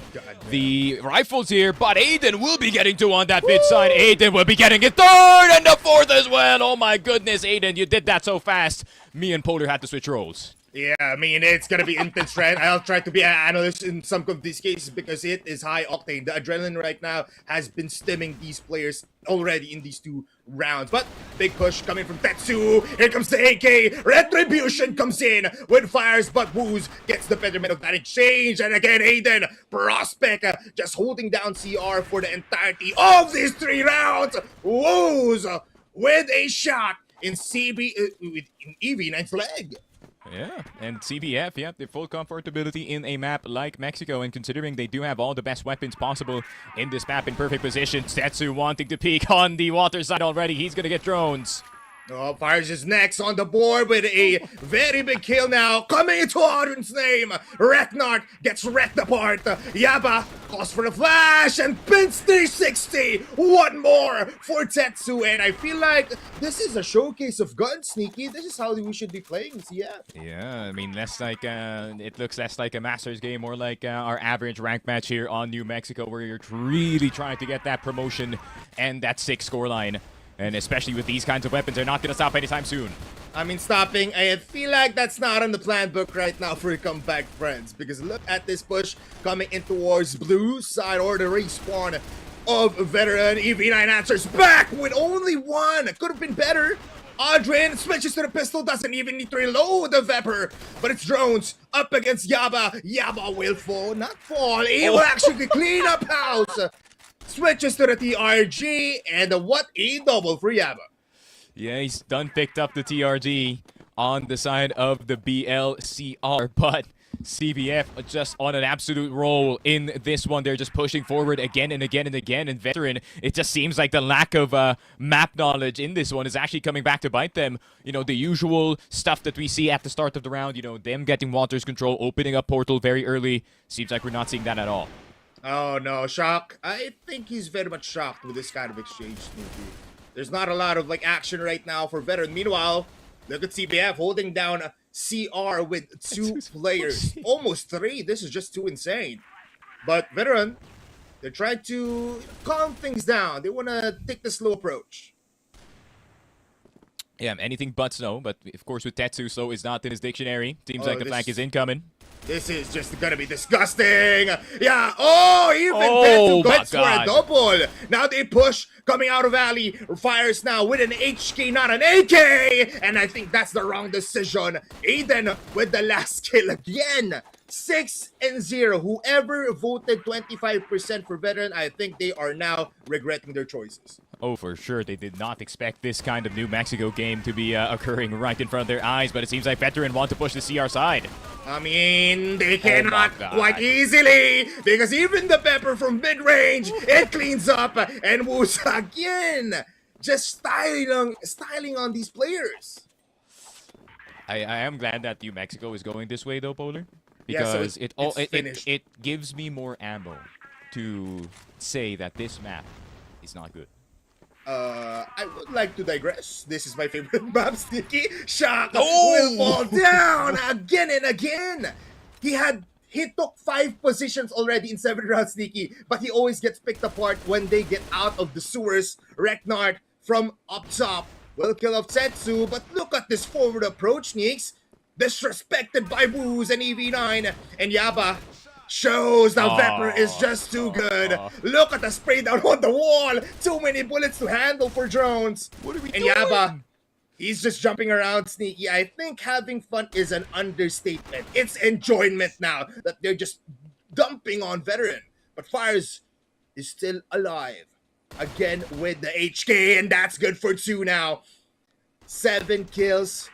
the rifles here, but Aiden will be getting 2 on that mid side. Aiden will be getting it 3rd and the 4th as well. Oh my goodness, Aiden, you did that so fast. Me and Polar had to switch roles. Yeah, I mean, it's gonna be intense, right? I'll try to be an analyst in some of these cases because it is high octane. The adrenaline right now has been stemming these players already in these 2 rounds. But big push coming from Tetsu. Here comes the AK. Retribution comes in with fires, but Woos gets the betterment of that exchange. And again, Aiden, Prospect, just holding down CR for the entirety of these 3 rounds. Woos with a shot in EV9's leg. Yeah, and CBF, yeah, the full comfortability in a map like Mexico, and considering they do have all the best weapons possible in this map in perfect position, Tetsu wanting to peek on the water side already. He's going to get drones. Oh, Fires is next on the board with a very big kill now. Coming into Audrin's name. Reknart gets wrecked apart. Yaba calls for the flash and pins 360. One more for Tetsu. And I feel like this is a showcase of gun sneaky. This is how we should be playing CF. Yeah, I mean, less like, it looks less like a Masters game, more like our average rank match here on New Mexico, where you're really trying to get that promotion and that 6 scoreline. And especially with these kinds of weapons, they're not going to stop anytime soon. I mean, stopping, I feel like that's not on the plan book right now for Comeback Friends. Because look at this push coming in towards blue side, or the respawn of Veteran. EV9 answers back with only 1. Could have been better. Aldrin switches to the pistol, doesn't even need to reload the Vepr. But it's Drones up against Yaba. Yaba will fall, not fall. He will actually clean up house. Switches to the TRG, and what a double for Yaba. Yeah, he's done picked up the TRG on the side of the BLCR, but CBF just on an absolute roll in this one. They're just pushing forward again and again and again. And Veteran, it just seems like the lack of map knowledge in this one is actually coming back to bite them. You know, the usual stuff that we see at the start of the round, you know, them getting Walter's control, opening up portal very early. Seems like we're not seeing that at all. Oh no, shock. I think he's very much shocked with this kind of exchange, Sneaky. There's not a lot of like action right now for Veteran. Meanwhile, look at CBF holding down CR with 2 players. Almost 3. This is just too insane. But Veteran, they're trying to calm things down. They want to take the slow approach. Yeah, anything but slow. But of course with Tetsu, slow is not in his dictionary. Seems like the flank is incoming. This is just gonna be disgusting. Yeah. Oh, even Tetsu goes for a double. Now they push coming out of alley. Fires now with an HK, not an AK. And I think that's the wrong decision. Aiden with the last kill again. 6-0. Whoever voted 25% for Veteran, I think they are now regretting their choices. Oh, for sure. They did not expect this kind of New Mexico game to be occurring right in front of their eyes, but it seems like Veteran want to push the CR side. I mean, they cannot quite easily, because even the pepper from mid-range, it cleans up, and Woos again, just styling on these players. I am glad that New Mexico is going this way, though, Polar. Because it gives me more ammo to say that this map is not good. I would like to digress. This is my favorite map, Sticky. Shock will fall down again and again. He took 5 positions already in 7 rounds, Sneaky, but he always gets picked apart when they get out of the sewers. Reknard from up top will kill off Tetsu, but look at this forward approach, Neeks. Disrespected by Woos and EV9, and Yaba shows that Vepper is just too good. Look at the spray down on the wall. Too many bullets to handle for drones. What are we and doing? Yaba, he's just jumping around, Sneaky. I think having fun is an understatement. It's enjoyment now that they're just dumping on Veteran. But Fires is still alive. Again with the HK, and that's good for 2 now. 7 kills.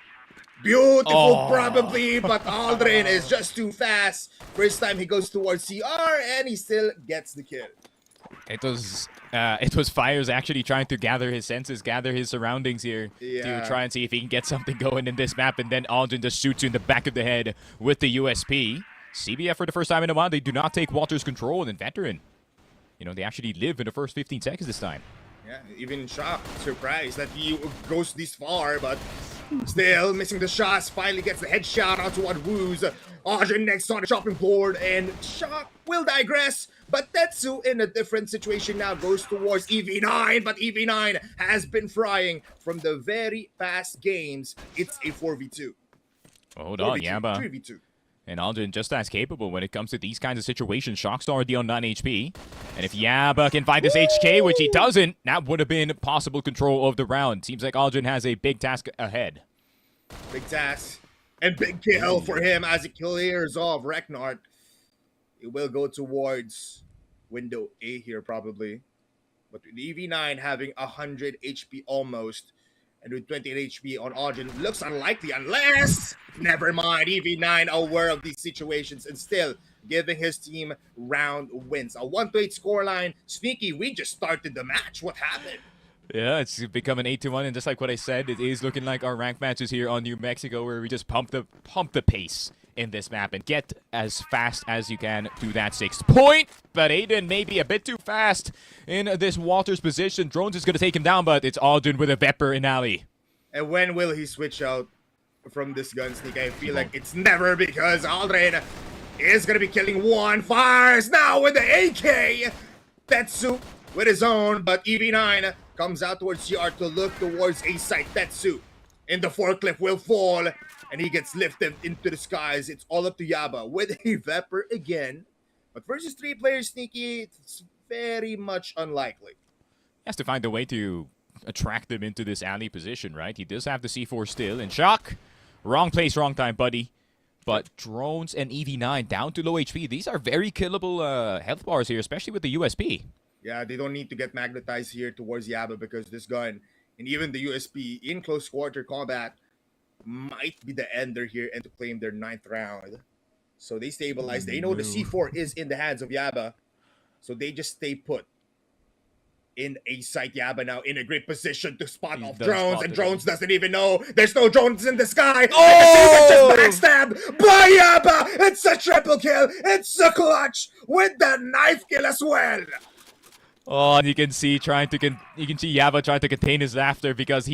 Beautiful, probably, but Aldrin is just too fast. First time he goes towards CR, and he still gets the kill. It was Fires actually trying to gather his senses, gather his surroundings here to try and see if he can get something going in this map, and then Aldrin just shoots you in the back of the head with the USP. CBF for the first time in a while, they do not take Walter's control, and then Veteran, you know, they actually live in the first 15 seconds this time. Yeah, even shocked, surprised that he goes this far, but still missing the shots. Finally gets the headshot onto what Woos. Ajin next on the chopping board, and Shock will digress. But Tetsu in a different situation now goes towards EV9, but EV9 has been frying from the very past games. It's a 4v2. Hold on, Yaba. 3v2. And Aldrin just as capable when it comes to these kinds of situations. Shock's already on 9 HP. And if Yaba can find this HK, which he doesn't, that would have been possible control of the round. Seems like Aldrin has a big task ahead. Big task. And big kill for him as he clears off Reknard. It will go towards window A here probably. But with EV9 having 100 HP almost, and with 28 HP on Ajin, looks unlikely unless, never mind, EV9 aware of these situations and still giving his team round wins. A 1-8 scoreline. Sneaky, we just started the match. What happened? Yeah, it's become an 8-1, and just like what I said, it is looking like our ranked matches here on New Mexico, where we just pump the pace in this map and get as fast as you can to that 6th point. But Aiden may be a bit too fast in this Walters position. Drones is going to take him down, but it's Aldrin with a Vepper in alley. And when will he switch out from this gun, Sneak? I feel like it's never, because Aldrin is going to be killing one. Fires now with the AK. Tetsu with his own, but EV9 comes out towards CR to look towards A site. Tetsu in the forklift will fall, and he gets lifted into the skies. It's all up to Yaba with a Vepper again. But versus 3 players, Sneaky, it's very much unlikely. He has to find a way to attract them into this alley position, right? He does have the C4 still. And Shock, wrong place, wrong time, buddy. But Drones and EV9 down to low HP. These are very killable health bars here, especially with the USP. Yeah, they don't need to get magnetized here towards Yaba, because this gun and even the USP in close quarter combat might be the ender here and to claim their 9th round. So they stabilize. They know the C4 is in the hands of Yaba. So they just stay put. In a site, Yaba now in a great position to spot off drones, and drones doesn't even know there's no drones in the sky. Oh! Just backstab by Yaba. It's a triple kill. It's a clutch with the knife kill as well. Oh, and you can see Yaba trying to contain his laughter because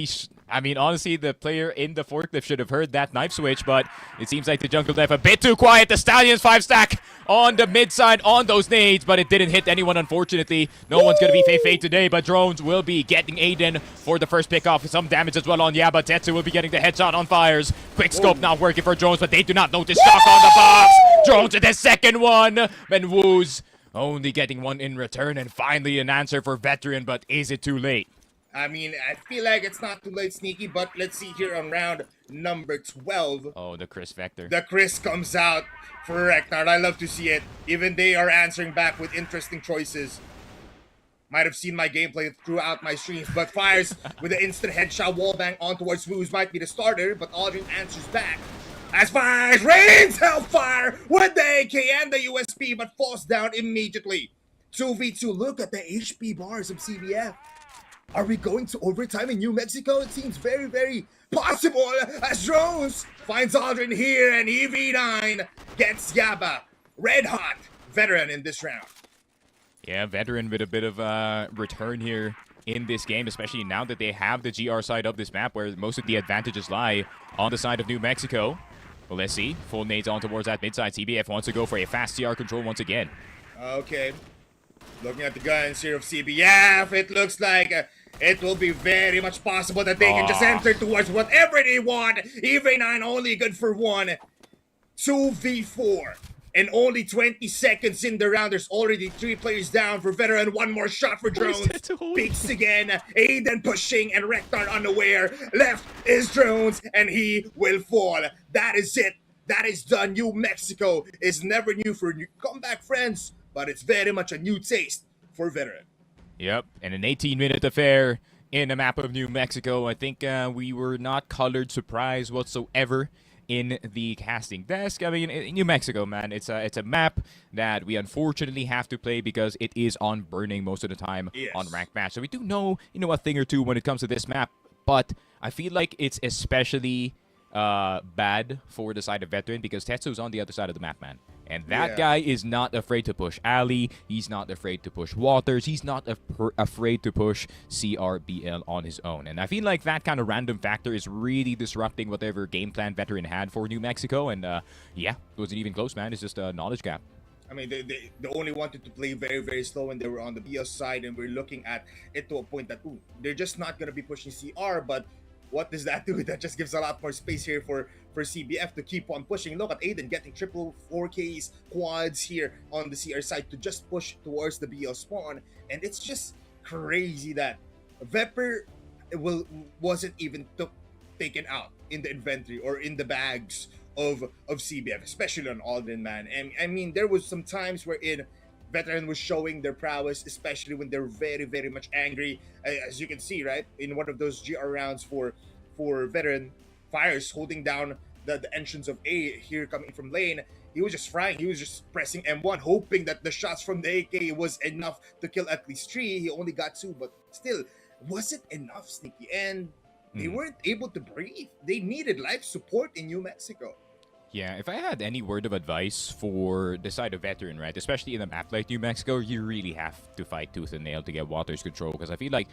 I mean, honestly, the player in the forklift should have heard that knife switch, but it seems like the jungle dive a bit too quiet. The Stallions 5-stack on the mid side on those nades, but it didn't hit anyone, unfortunately. No one's going to be Fei today, but drones will be getting Aiden for the first pick off. Some damage as well on Yaba. Tetsu will be getting the headshot on fires. Quick scope not working for drones, but they do not notice shock on the box. Drones with the second one. And Woo's only getting one in return, and finally an answer for Veteran, but is it too late? I mean, I feel like it's not too late, Sneaky, but let's see here on round number 12. Oh, the Chris Vector. The Chris comes out for Reknard. I love to see it. Even they are answering back with interesting choices. Might have seen my gameplay throughout my streams, but fires with the instant headshot wallbang on towards Woos might be the starter, but Aldrin answers back. As fires rains hellfire with the AK and the USP, but falls down immediately. 2v2, look at the HP bars of CBF. Are we going to overtime in New Mexico? It seems very, very possible as Drones finds Aldrin here, and EV9 gets Yaba. Red hot Veteran in this round. Yeah, Veteran with a bit of a return here in this game, especially now that they have the GR side of this map where most of the advantages lie on the side of New Mexico. Well, let's see. Full nades on towards that mid side. CBF wants to go for a fast CR control once again. Okay. Looking at the guns here of CBF, it looks like it will be very much possible that they can just enter towards whatever they want. EV9 only good for one. 2v4. And only 20 seconds in the round. There's already 3 players down for Veteran. One more shot for Drones. Peeks again. Aiden pushing and Rektar unaware. Left is Drones and he will fall. That is it. That is done. New Mexico is never new for new comeback friends, but it's very much a new taste for Veteran. Yep, and an 18-minute affair in the map of New Mexico. I think we were not colored surprise whatsoever in the casting desk. I mean, in New Mexico, man, it's a map that we unfortunately have to play because it is on burning most of the time on ranked match. So we do know, a thing or two when it comes to this map, but I feel like it's especially bad for the side of Veteran because Tetsu's on the other side of the map, man. And that guy is not afraid to push Ali. He's not afraid to push Waters. He's not afraid to push CRBL on his own. And I feel like that kind of random factor is really disrupting whatever game plan Veteran had for New Mexico. And yeah, it wasn't even close, man. It's just a knowledge gap. I mean, they only wanted to play very, very slow when they were on the BS side, and we're looking at it to a point that, ooh, they're just not going to be pushing CR, but what does that do? That just gives a lot more space here for CBF to keep on pushing. Look at Aiden getting triple 4Ks, quads here on the CR side to just push towards the BL spawn. And it's just crazy that Vepper wasn't even taken out in the inventory or in the bags of CBF, especially on Aldrin, man. And I mean, there was some times wherein Veteran was showing their prowess, especially when they're very, very much angry. As you can see, right, in one of those GR rounds for Veteran, Fires holding down the entrance of A here coming from lane. He was just frying. He was just pressing M1, hoping that the shots from the AK was enough to kill at least 3. He only got 2, but still, was it enough, Sneaky? And they weren't able to breathe. They needed life support in New Mexico. Yeah, if I had any word of advice for the side of Veteran, right, especially in a map like New Mexico, you really have to fight tooth and nail to get Waters control, because I feel like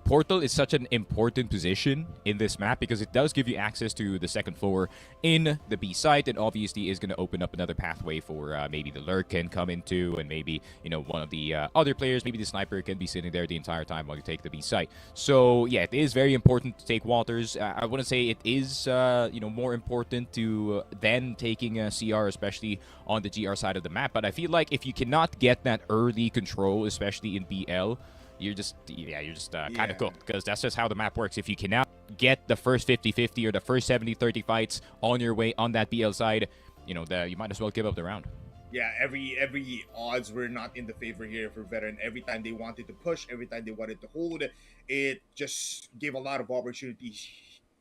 Portal is such an important position in this map because it does give you access to the second floor in the B site, and obviously is going to open up another pathway for maybe the Lurk can come into, and maybe, one of the other players, maybe the Sniper can be sitting there the entire time while you take the B site. So, yeah, it is very important to take Waters. I wouldn't say it is, more important to then taking a CR, especially on the GR side of the map, but I feel like if you cannot get that early control, especially in BL, you're just kind of cooked, because that's just how the map works. If you cannot get the first 50-50 or the first 70-30 fights on your way on that BL side, you might as well give up the round. Yeah, every odds were not in the favor here for Veteran. Every time they wanted to push, every time they wanted to hold, it just gave a lot of opportunities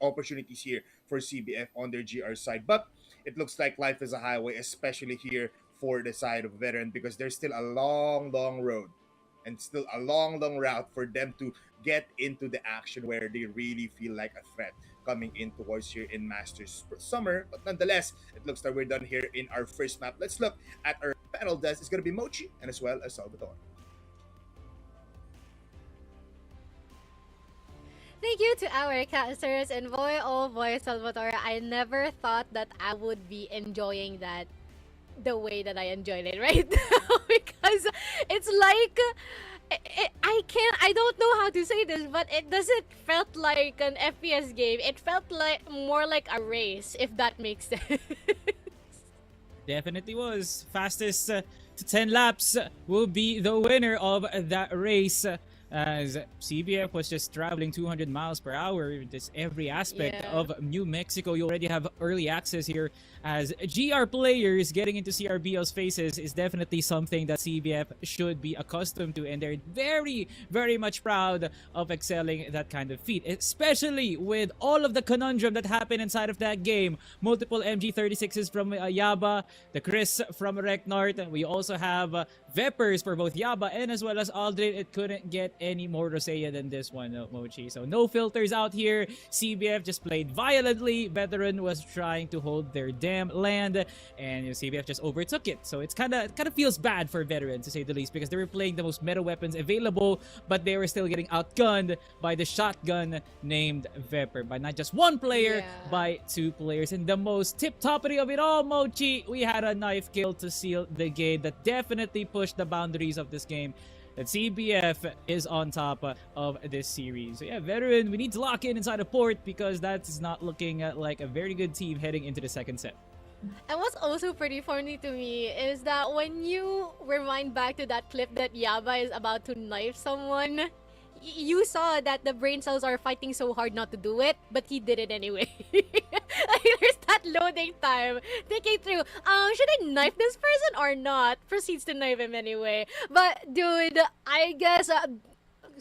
here for CBF on their GR side. But it looks like life is a highway, especially here for the side of veteran, because there's still a long, long road and still a long, long route for them to get into the action where they really feel like a threat coming in towards here in Masters Summer. But nonetheless, it looks like we're done here in our first map. Let's look at our panel desk. It's going to be Mochi and as well as Salvatore. Thank you to our casters, and boy, oh boy, Salvatore, I never thought that I would be enjoying that the way that I enjoyed it right now, because it's like I don't know how to say this, but it doesn't felt like an FPS game. It felt like more like a race, if that makes sense. Definitely was. Fastest to 10 laps will be the winner of that race. As CBF was just traveling 200 miles per hour, just every aspect of New Mexico. You already have early access here, as GR players getting into CRBL's faces is definitely something that CBF should be accustomed to, and they're very, very much proud of excelling that kind of feat, especially with all of the conundrum that happened inside of that game. Multiple MG36s from Yaba, the Chris from Reknart. We also have Vepers for both Yaba and as well as Aldrin. It couldn't get any more Rosea than this one, Mochi. So no filters out here. CBF just played violently. Veteran was trying to hold their damn land, and CBF just overtook it. So it's kind of feels bad for Veteran, to say the least, because they were playing the most meta weapons available, but they were still getting outgunned by the shotgun named Vepper, by not just one player, by two players. And the most tip-toppity of it all, Mochi, we had a knife kill to seal the game that definitely pushed the boundaries of this game. That CBF is on top of this series. So yeah, Veteran, we need to lock in inside a port, because that's not looking like a very good team heading into the second set. And what's also pretty funny to me is that when you rewind back to that clip that Yaba is about to knife someone, you saw that the brain cells are fighting so hard not to do it, but he did it anyway. There's that loading time, thinking through, should I knife this person or not? Proceeds to knife him anyway. But dude, I guess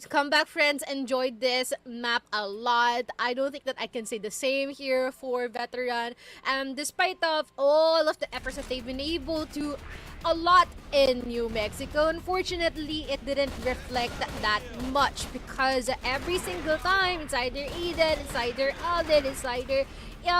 Comeback Friends enjoyed this map a lot. I don't think that I can say the same here for Veteran. And despite of all of the efforts that they've been able to a lot in New Mexico, unfortunately, it didn't reflect that much, because every single time it's either Eden, it's either Alden, it's either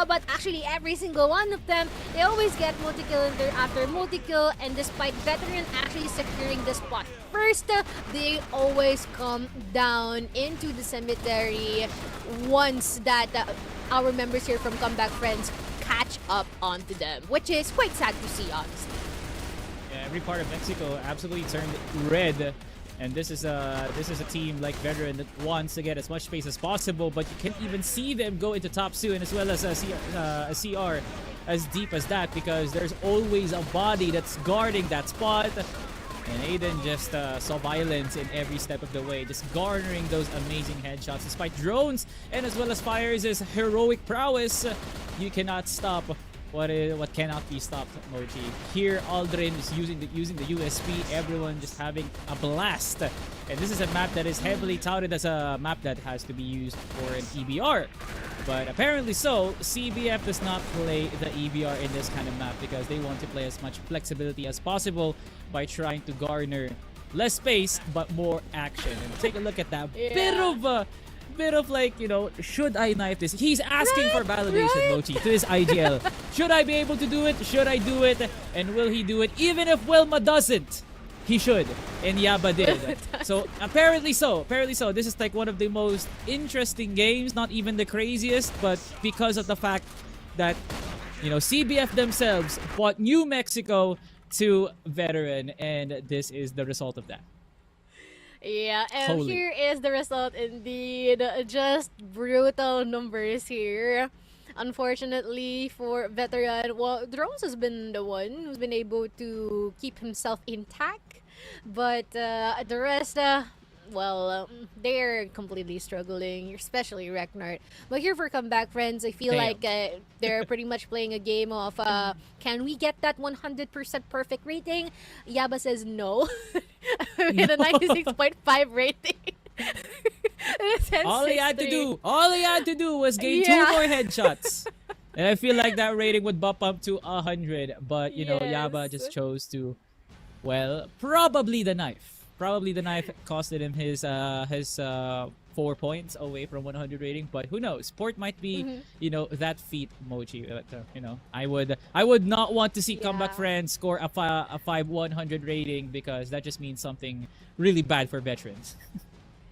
but actually every single one of them, they always get multi-kill after multi-kill, and despite Veteran actually securing the spot first, they always come down into the cemetery once that our members here from Comeback Friends catch up onto them, which is quite sad to see, honestly. Yeah, every part of Mexico absolutely turned red. And this is a team like Veteran that wants to get as much space as possible, but you can't even see them go into top 2 and as well as a CR as deep as that, because there's always a body that's guarding that spot. And Aiden just saw violence in every step of the way, just garnering those amazing headshots despite drones and as well as Fires' heroic prowess. You cannot stop what cannot be stopped, Mochi. Here, Aldrin is using the USP. Everyone just having a blast. And this is a map that is heavily touted as a map that has to be used for an EBR. But apparently so, CBF does not play the EBR in this kind of map, because they want to play as much flexibility as possible by trying to garner less space but more action. And take a look at that bit of like, should I knife this? He's asking for validation, Mochi, to his IGL. Should I be able to do it? Should I do it? And will he do it? Even if Wilma doesn't, he should. And Yaba did. So apparently so. This is like one of the most interesting games, not even the craziest, but because of the fact that, CBF themselves bought New Mexico to Veteran, and this is the result of that. Yeah, and here is the result indeed. Just brutal numbers here. Unfortunately for Veteran, well, Drones has been the one who's been able to keep himself intact. But the rest, they're completely struggling, especially Reknart. But here for Comeback Friends, I feel like they're pretty much playing a game of, can we get that 100% perfect rating? Yaba says no. With a 96.5 rating. All he had to do was gain 2 more headshots. And I feel like that rating would bump up to 100, but you know, Yaba Yes. just chose to, well, probably the knife. Probably the knife costed him his 4 points away from 100 rating, but who knows? Port might be, you know, that feat, Mochi. You know, I would not want to see Comeback Yeah. Friends score a 100 rating, because that just means something really bad for veterans.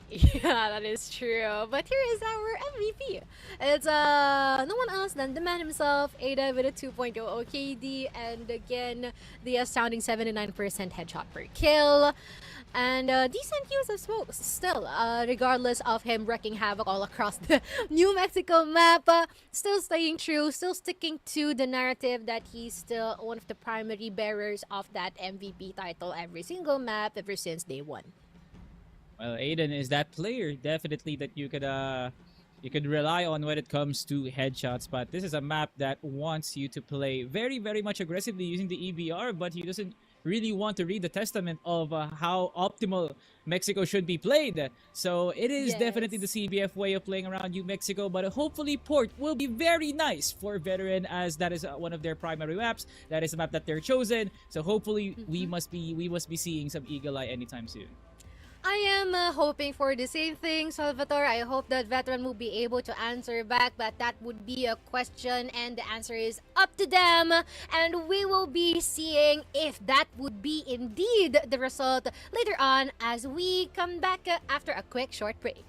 Yeah, that is true. But here is our MVP. It's no one else than the man himself, Ada, with a 2.0 OKD, and again the astounding 79% headshot per kill. And decent use of smoke still, regardless of him wreaking havoc all across the New Mexico map. Still staying true, still sticking to the narrative that he's still one of the primary bearers of that MVP title every single map ever since day one. Well, Aiden is that player, definitely, that you could rely on when it comes to headshots. But this is a map that wants you to play very, very much aggressively using the EBR, but he doesn't really want to read the testament of how optimal Mexico should be played. So it is definitely the CBF way of playing around New Mexico, but hopefully Port will be very nice for veteran, as that is one of their primary maps. That is a map that they're chosen. So hopefully we must be seeing some eagle eye anytime soon. I am hoping for the same thing, Salvatore. I hope that veteran will be able to answer back, but that would be a question, and the answer is up to them. And we will be seeing if that would be indeed the result later on as we come back after a quick short break.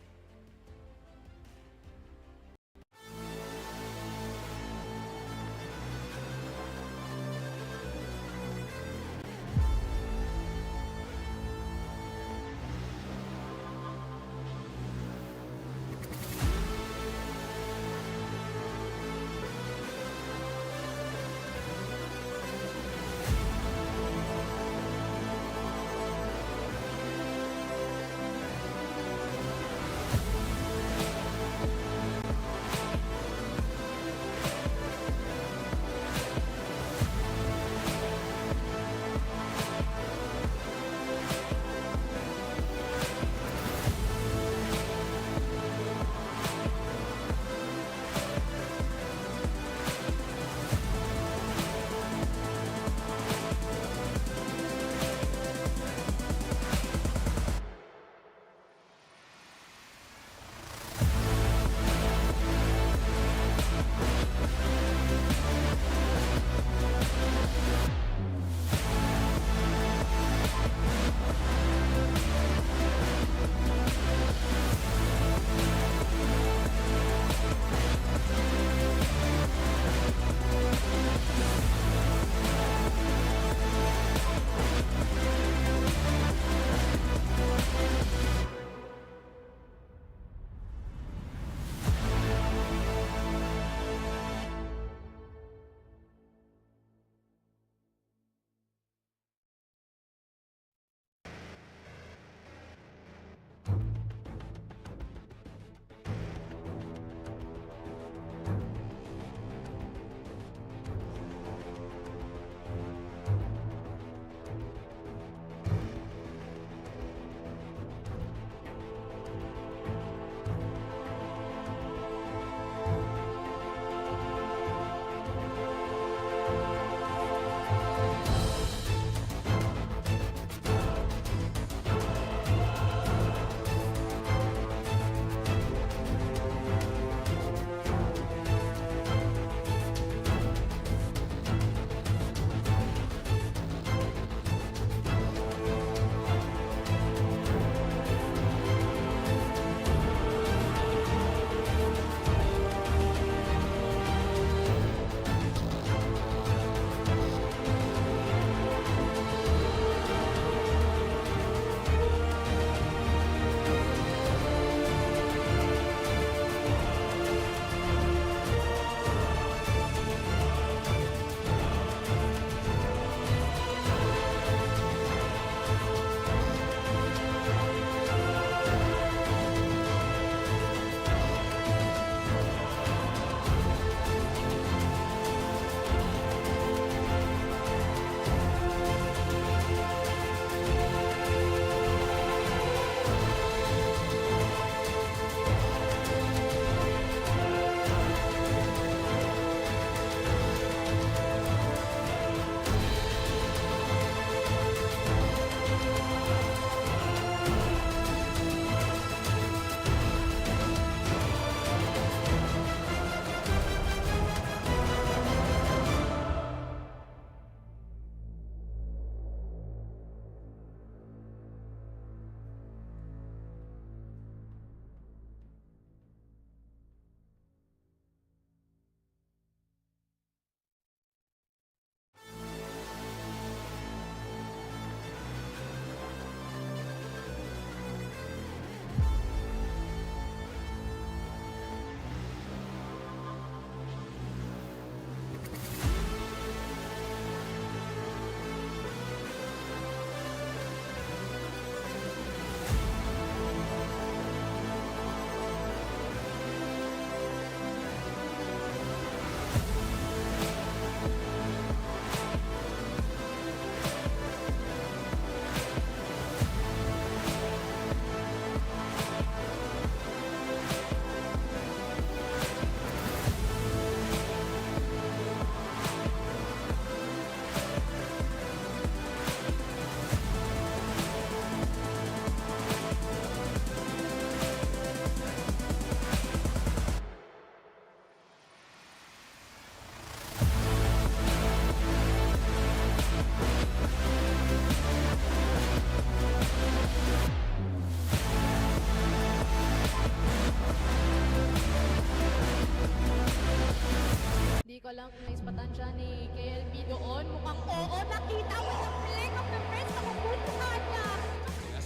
lang kung naispatan siya ni KLB doon. Mukhang oo, nakita with the flick of the wrist. Nakupuntuhan niya.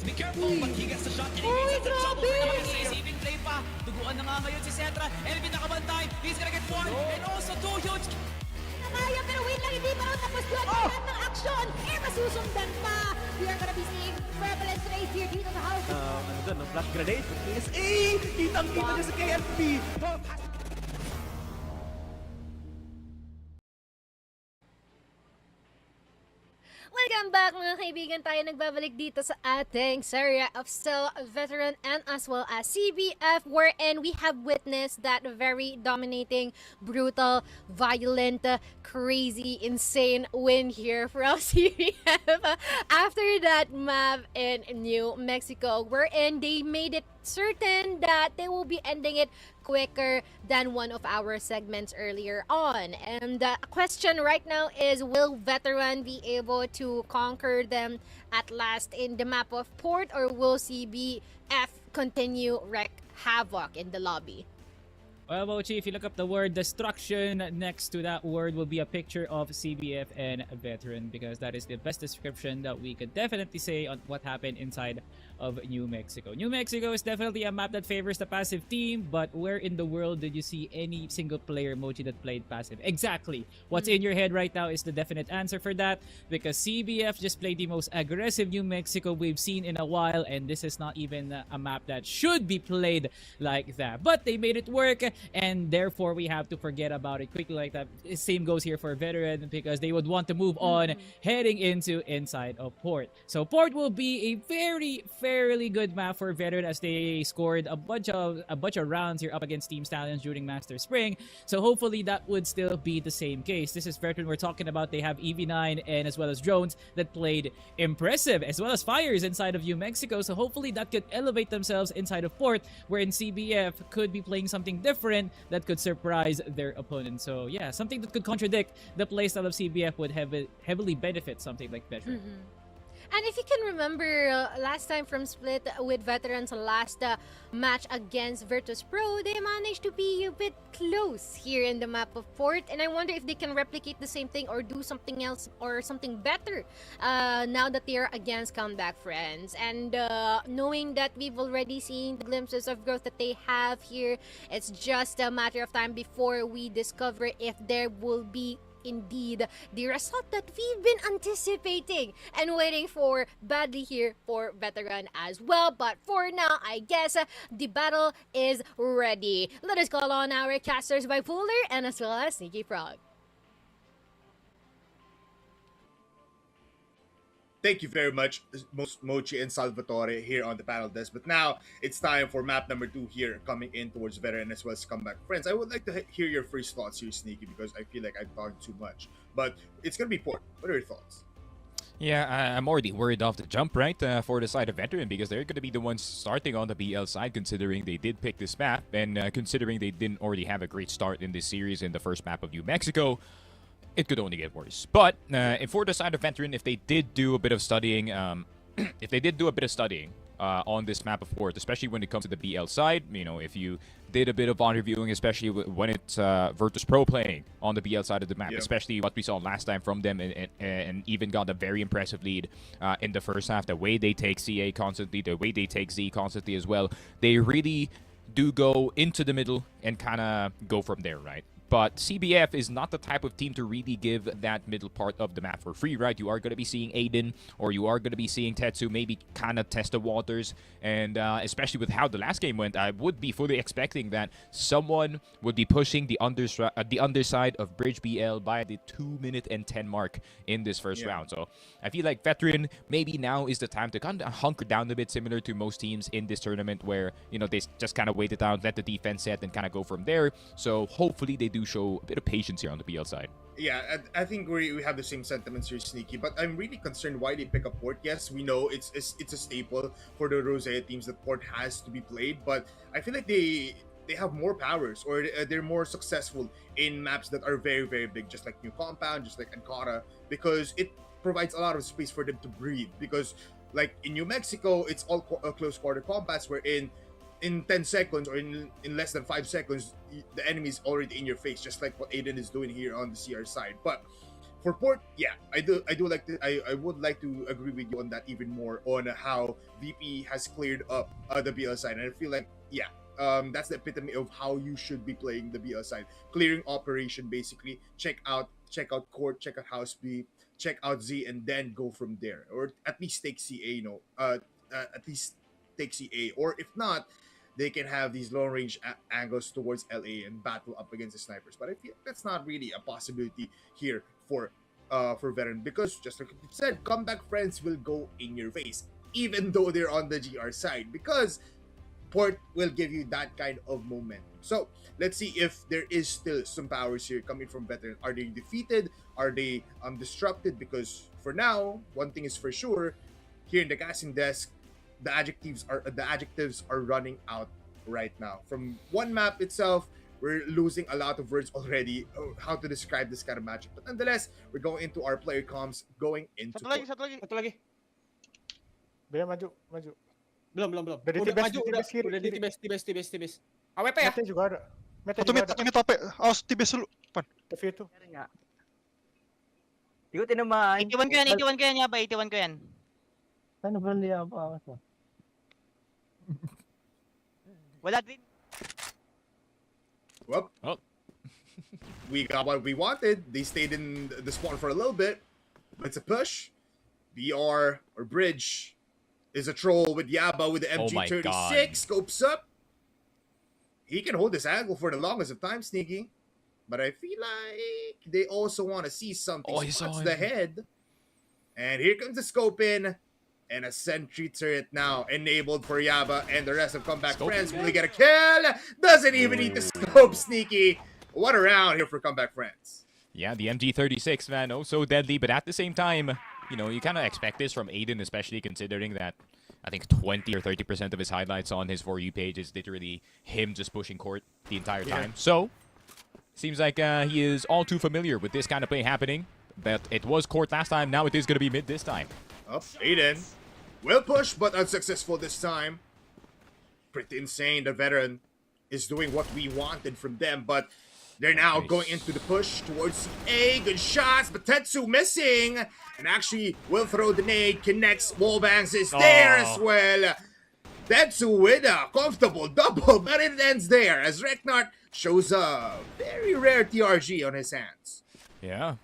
Be careful, but he gets the shot. And he gets the double. Receiving play pa. Tuguan na nga ngayon si Cetra. Elvin nakabantay. He's gonna get one. And also two huge. Nakaya, pero wait lang, hindi pa rin tapos yun. Lahat ng action, masusundan pa. We are gonna be seeing prevalence race here dito sa house. Ano dun, no? Flash grenade. PSA! Kitang-kita niya sa KLP. Welcome back mga kaibigan, tayo nagbabalik dito sa ating Serie of Still Veteran and as well as CBF, wherein we have witnessed that very dominating, brutal, violent, crazy, insane win here from CBF after that map in New Mexico, wherein they made it certain that they will be ending it quicker than one of our segments earlier on. And the question right now is, will Veteran be able to conquer them at last in the map of Port, or will CBF continue wreak havoc in the lobby? Well, Mochi, if you look up the word destruction, next to that word will be a picture of CBF and a Veteran, because that is the best description that we could definitely say on what happened inside of New Mexico. New Mexico is definitely a map that favors the passive team, but where in the world did you see any single player, Mochi, that played passive? Exactly. What's in your head right now is the definite answer for that, because CBF just played the most aggressive New Mexico we've seen in a while, and this is not even a map that should be played like that. But they made it work, and therefore we have to forget about it quickly like that. Same goes here for Veteran, because they would want to move on heading into inside of Port. So Port will be a very fairly good map for Veteran, as they scored a bunch of rounds here up against Team Stallions during Master Spring. So hopefully that would still be the same case. This is Veteran we're talking about. They have EV9 and as well as drones that played impressive, as well as fires inside of New Mexico. So hopefully that could elevate themselves inside of Port, wherein CBF could be playing something different that could surprise their opponent. So yeah, something that could contradict the playstyle of CBF would heavily benefit something like Veteran. And if you can remember, last time from Split with Veterans' last match against Virtus Pro, they managed to be a bit close here in the map of Port. And I wonder if they can replicate the same thing or do something else or something better now that they're against Comeback Friends. And knowing that we've already seen the glimpses of growth that they have here, it's just a matter of time before we discover if there will be indeed the result that we've been anticipating and waiting for badly here for Veteran as well. But for now, I guess the battle is ready. Let us call on our casters by Fuller and as well as Sneaky Frog. Thank you very much, Mochi and Salvatore here on the panel desk. But now it's time for map number 2 here, coming in towards Veteran as well as Comeback Friends. I would like to hear your first thoughts here, Sneaky, because I feel like I've talked too much. But it's going to be Port. What are your thoughts? Yeah, I'm already worried off the jump, right, for the side of Veteran, because they're going to be the ones starting on the BL side, considering they did pick this map, and considering they didn't already have a great start in this series in the first map of New Mexico. It could only get worse. But for the side of Veteran, if they did do a bit of studying, on this map of Port, especially when it comes to the BL side, you know, if you did a bit of interviewing, especially when it's Virtus Pro playing on the BL side of the map, especially what we saw last time from them, and even got a very impressive lead in the first half. The way they take CA constantly, the way they take Z constantly as well, they really do go into the middle and kind of go from there, right? But CBF is not the type of team to really give that middle part of the map for free, right? You are going to be seeing Aiden, or you are going to be seeing Tetsu maybe kind of test the waters. And especially with how the last game went, I would be fully expecting that someone would be pushing the underside of Bridge BL by the 2-minute and 10 mark in this first round. So I feel like Veteran, maybe now is the time to kind of hunker down a bit, similar to most teams in this tournament, where, you know, they just kind of wait it out, let the defense set, and kind of go from there. So hopefully they do show a bit of patience here on the BL side. Yeah, I think we have the same sentiments here, Sneaky, but I'm really concerned why they pick up Port. Yes, we know it's a staple for the Rosea teams that Port has to be played, but I feel like they have more powers, or they're more successful in maps that are very, very big, just like New Compound, just like Ankara, because it provides a lot of space for them to breathe. Because like in New Mexico, it's all close quarter combats, wherein in 10 seconds or in less than 5 seconds, the enemy is already in your face, just like what Aiden is doing here on the CR side. But for Port, yeah, I would like to agree with you on that even more, on how VP has cleared up the BL side. And I feel like, yeah, that's the epitome of how you should be playing the BL side. Clearing operation, basically. Check out Court, check out House B, check out Z, and then go from there. Or at least take CA, at least take CA. Or if not, they can have these long range angles towards LA and battle up against the snipers. But I feel that's not really a possibility here for Veteran, because just like you said, Comeback Friends will go in your face, even though they're on the GR side, because Port will give you that kind of momentum. So let's see if there is still some powers here coming from Veteran. Are they defeated? Are they disrupted? Because for now, one thing is for sure, here in the casting desk, the adjectives are running out right now. From one map itself, we're losing a lot of words already how to describe this kind of matchup. But nonetheless, we're going into our player comms, going into Satu lagi, Port. satu lagi. Biar maju. Belum. Dari Udah Tibes, maju, Tibes kiri, udah di kiri. Tibes. AWP ya? Mete juga ada. Mete Satu juga mid, ada. satu mid tape. Awas Tibes dulu. Pan. TV itu. Nga. Di ko tinamaan. 81 ko yan, Yaba. 81 ko yan. Ano ba niya pa? Wala din. Well, Oh. we got what we wanted. They stayed in the spawn for a little bit. But it's a push. BR or Bridge is a troll with Yaba with the Oh my MG36. God. Scopes up. He can hold this angle for the longest of time, Sneaky. But I feel like they also want to see something. Oh, he saw Spots him. the head. And here comes the scope in. And a sentry turret now enabled for Yaba, and the rest of Comeback Scope Friends. in Will they get a kill? Doesn't even need the scope, Sneaky. What a round here for Comeback Friends. Yeah, the MG36, man, oh so deadly, but at the same time, you know, you kind of expect this from Aiden, especially considering that I think 20 or 30% of his highlights on his For You page is literally him just pushing court the entire time. So, seems like he is all too familiar with this kind of play happening. But it was court last time, now it is going to be mid this time. Up, Aiden. Will push, but unsuccessful this time. Pretty insane. The Veteran is doing what we wanted from them, but they're now going into the push towards A. Good shots, but Tetsu missing. And actually will throw the nade, connects, wallbangs is there as well. Tetsu with a comfortable double, but it ends there as Reknart shows a very rare TRG on his hands. Yeah,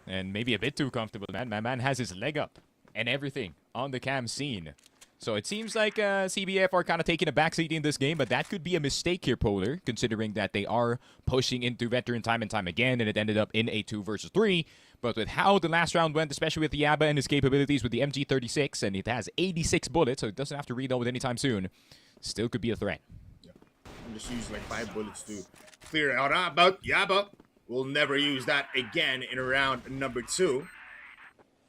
and maybe a bit too comfortable, man. My man has his leg up and everything on the cam scene. So it seems like CBF are kind of taking a backseat in this game, but that could be a mistake here, Polar, considering that they are pushing into Veteran time and time again, and it ended up in a 2 versus 3. But with how the last round went, especially with Yaba and his capabilities with the MG36, and it has 86 bullets, so it doesn't have to reload anytime soon, still could be a threat. I'm just using like 5 bullets to clear it out. But Yaba will never use that again in round number 2.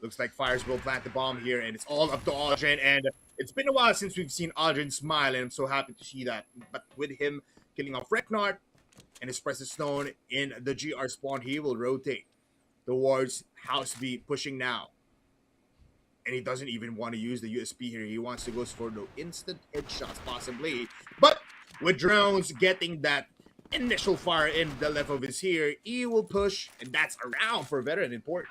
Looks like Fires will plant the bomb here, and it's all up to Aldrin. And it's been a while since we've seen Aldrin smile, and I'm so happy to see that. But with him killing off Reknart and his Precious Stone in the GR spawn, he will rotate towards House B, pushing now. And he doesn't even want to use the USP here. He wants to go for the instant headshots, possibly. But with drones getting that initial fire in the left of his here, he will push, and that's a round for Veteran in Port.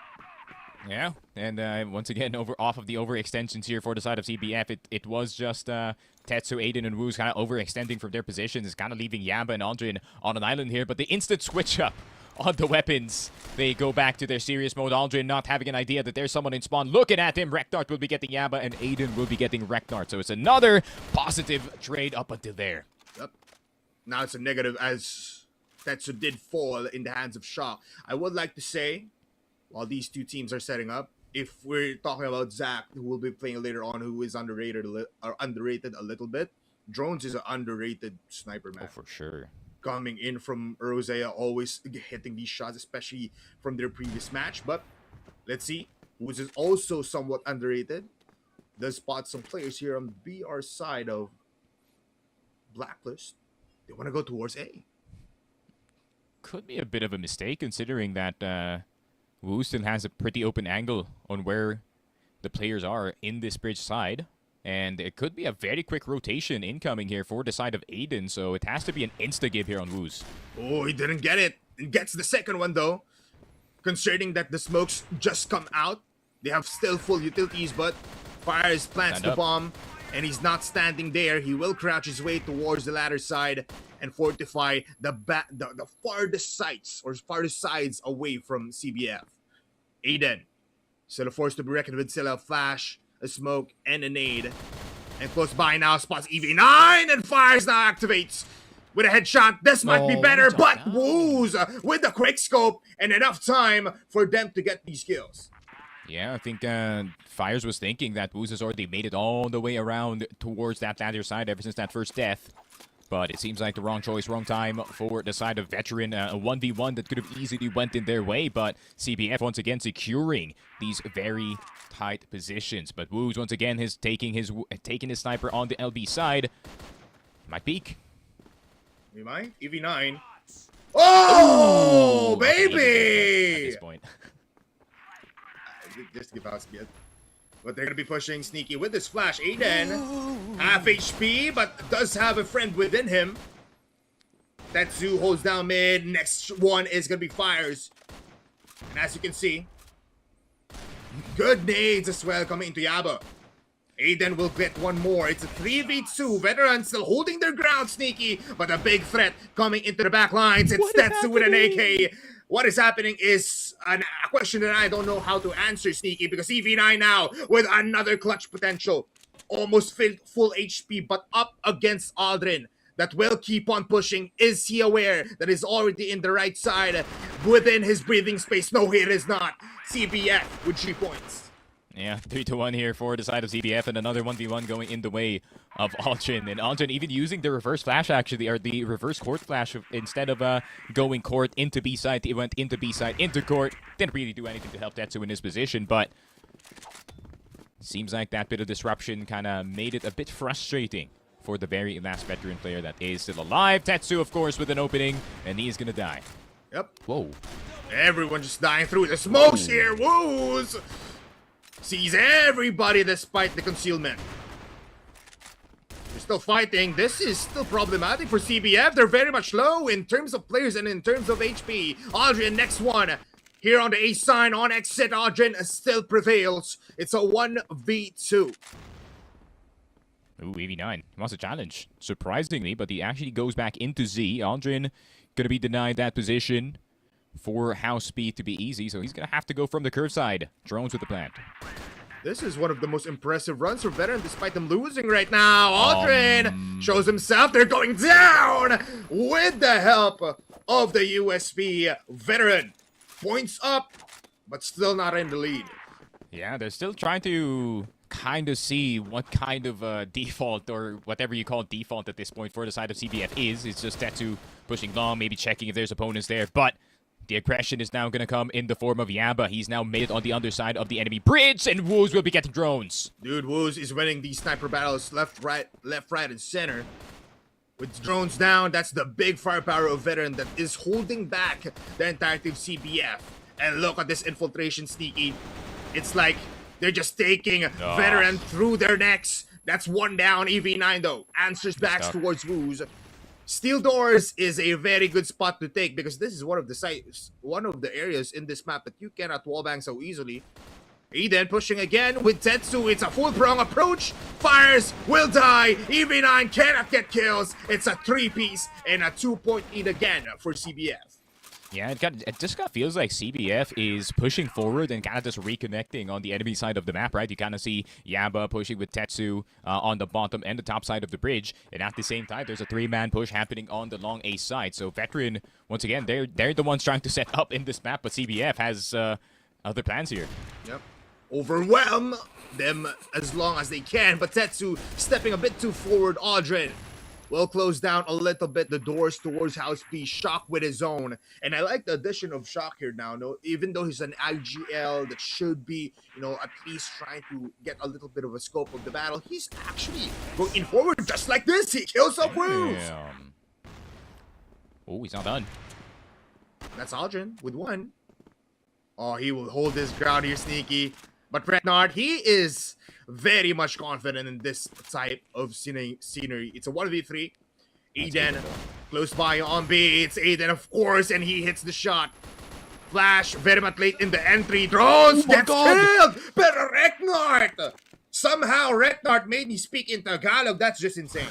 Yeah, and once again, off of the overextensions here for the side of CBF, it was just Tetsu, Aiden, and Woos kind of overextending from their positions. It's kind of leaving Yamba and Aldrin on an island here, but the instant switch up on the weapons, they go back to their serious mode. Aldrin not having an idea that there's someone in spawn looking at him. Reknart will be getting Yamba, and Aiden will be getting Reknart. So it's another positive trade up until there. Yep. Now it's a negative as Tetsu did fall in the hands of Shaw. I would like to say, while these two teams are setting up, if we're talking about Zach, who will be playing later on, who is underrated a little bit, Drones is an underrated sniper, man. Oh, for sure. Coming in from Rosea, always hitting these shots, especially from their previous match. But let's see, Woods is also somewhat underrated. Does spot some players here on the BR side of Blacklist. They want to go towards A. Could be a bit of a mistake, considering that Wu still has a pretty open angle on where the players are in this bridge side. And it could be a very quick rotation incoming here for the side of Aiden, so it has to be an insta-give here on Woos. Oh, he didn't get it. He gets the second one, though. Concerning that the smokes just come out. They have still full utilities, but Fires plants the bomb, and he's not standing there. He will crouch his way towards the ladder side and fortify the farthest sides away from CBF. Aiden, still a force to be reckoned with. Still a flash, a smoke, and a nade. And close by now spots EV9, and Fires now activates with a headshot. This might be better, but Woos with the quick scope and enough time for them to get these kills. Yeah, I think Fires was thinking that Woos has already made it all the way around towards that ladder side ever since that first death. But it seems like the wrong choice, wrong time for the side of Veteran. A 1v1 that could have easily went in their way, but CBF once again securing these very tight positions. But Woos once again is taking his sniper on the LB side. Might peek. We might. EV9. Oh, baby! At this point. Just give out speed. But they're going to be pushing sneaky with this flash. Aiden, half HP, but does have a friend within him. Tetsu holds down mid. Next one is going to be Fires. And as you can see, good nades as well coming into Yaba. Aiden will get one more. It's a 3v2. Veterans still holding their ground, sneaky, but a big threat coming into the back lines. It's Tetsu with an AK. What is happening is a question that I don't know how to answer, sneaky, because EV9 now with another clutch potential. Almost full HP, but up against Aldrin. That will keep on pushing. Is he aware that he's already in the right side within his breathing space? No, he is not. CBF with 3 points. Yeah, 3-1 here for the side of CBF, and another 1v1 going in the way of Aldrin. And Aldrin even using the reverse flash, actually, or the reverse court flash. Instead of going court into B-side, he went into B-side, into court. Didn't really do anything to help Tetsu in his position, but seems like that bit of disruption kind of made it a bit frustrating for the very last Veteran player that is still alive. Tetsu, of course, with an opening, and he is going to die. Yep. Whoa. Everyone just dying through the smokes here. Woos! Sees everybody despite the concealment. They're still fighting. This is still problematic for CBF. They're very much low in terms of players and in terms of HP. Aldrin, next one. Here on the A sign, on exit, Aldrin still prevails. It's a 1v2. Ooh, EV9. He wants a challenge, surprisingly, but he actually goes back into Z. Aldrin going to be denied that position for house speed to be easy, so he's going to have to go from the curve side. Drones with the plant. This is one of the most impressive runs for Veteran despite them losing right now. Aldrin shows himself. They're going down with the help of the USP Veteran. Points up, but still not in the lead. Yeah, they're still trying to kind of see what kind of default or whatever you call default at this point for the side of CBF is. It's just Tetsu pushing long, maybe checking if there's opponents there, but the aggression is now going to come in the form of Yaba. He's now made it on the underside of the enemy bridge, and Woos will be getting drones. Dude, Woos is winning these sniper battles left, right, and center. With drones down, that's the big firepower of Veteran that is holding back the entirety of CBF. And look at this infiltration, sneaky. It's like they're just taking Veteran through their necks. That's one down. EV9, though, answers back towards Woos. Steel doors is a very good spot to take because this is one of the areas in this map that you cannot wallbang so easily. Eden pushing again with Tetsu. It's a full prong approach. Fires will die. EV9 cannot get kills. It's a 3-piece and a 2-point lead again for CBF. Yeah, it just kind of feels like CBF is pushing forward and kind of just reconnecting on the enemy side of the map, right? You kind of see Yaba pushing with Tetsu on the bottom and the top side of the bridge. And at the same time, there's a 3-man push happening on the long A side. So Veteran, once again, they're the ones trying to set up in this map, but CBF has other plans here. Yep. Overwhelm them as long as they can, but Tetsu stepping a bit too forward. Aldrin will close down a little bit the doors towards House B. Shock with his own. And I like the addition of Shock here now. No, even though he's an IGL that should be, at least trying to get a little bit of a scope of the battle, he's actually going forward just like this. He kills up Woos. Oh, he's not done. That's Aldrin with one. Oh, he will hold his ground here, sneaky. But Retnard, he is very much confident in this type of scenery. It's a 1v3. Eden close by on B. It's Aiden, of course, and he hits the shot. Flash very much late in the entry. Drones gets killed. But Retnard, somehow Retnard made me speak in Tagalog. That's just insane.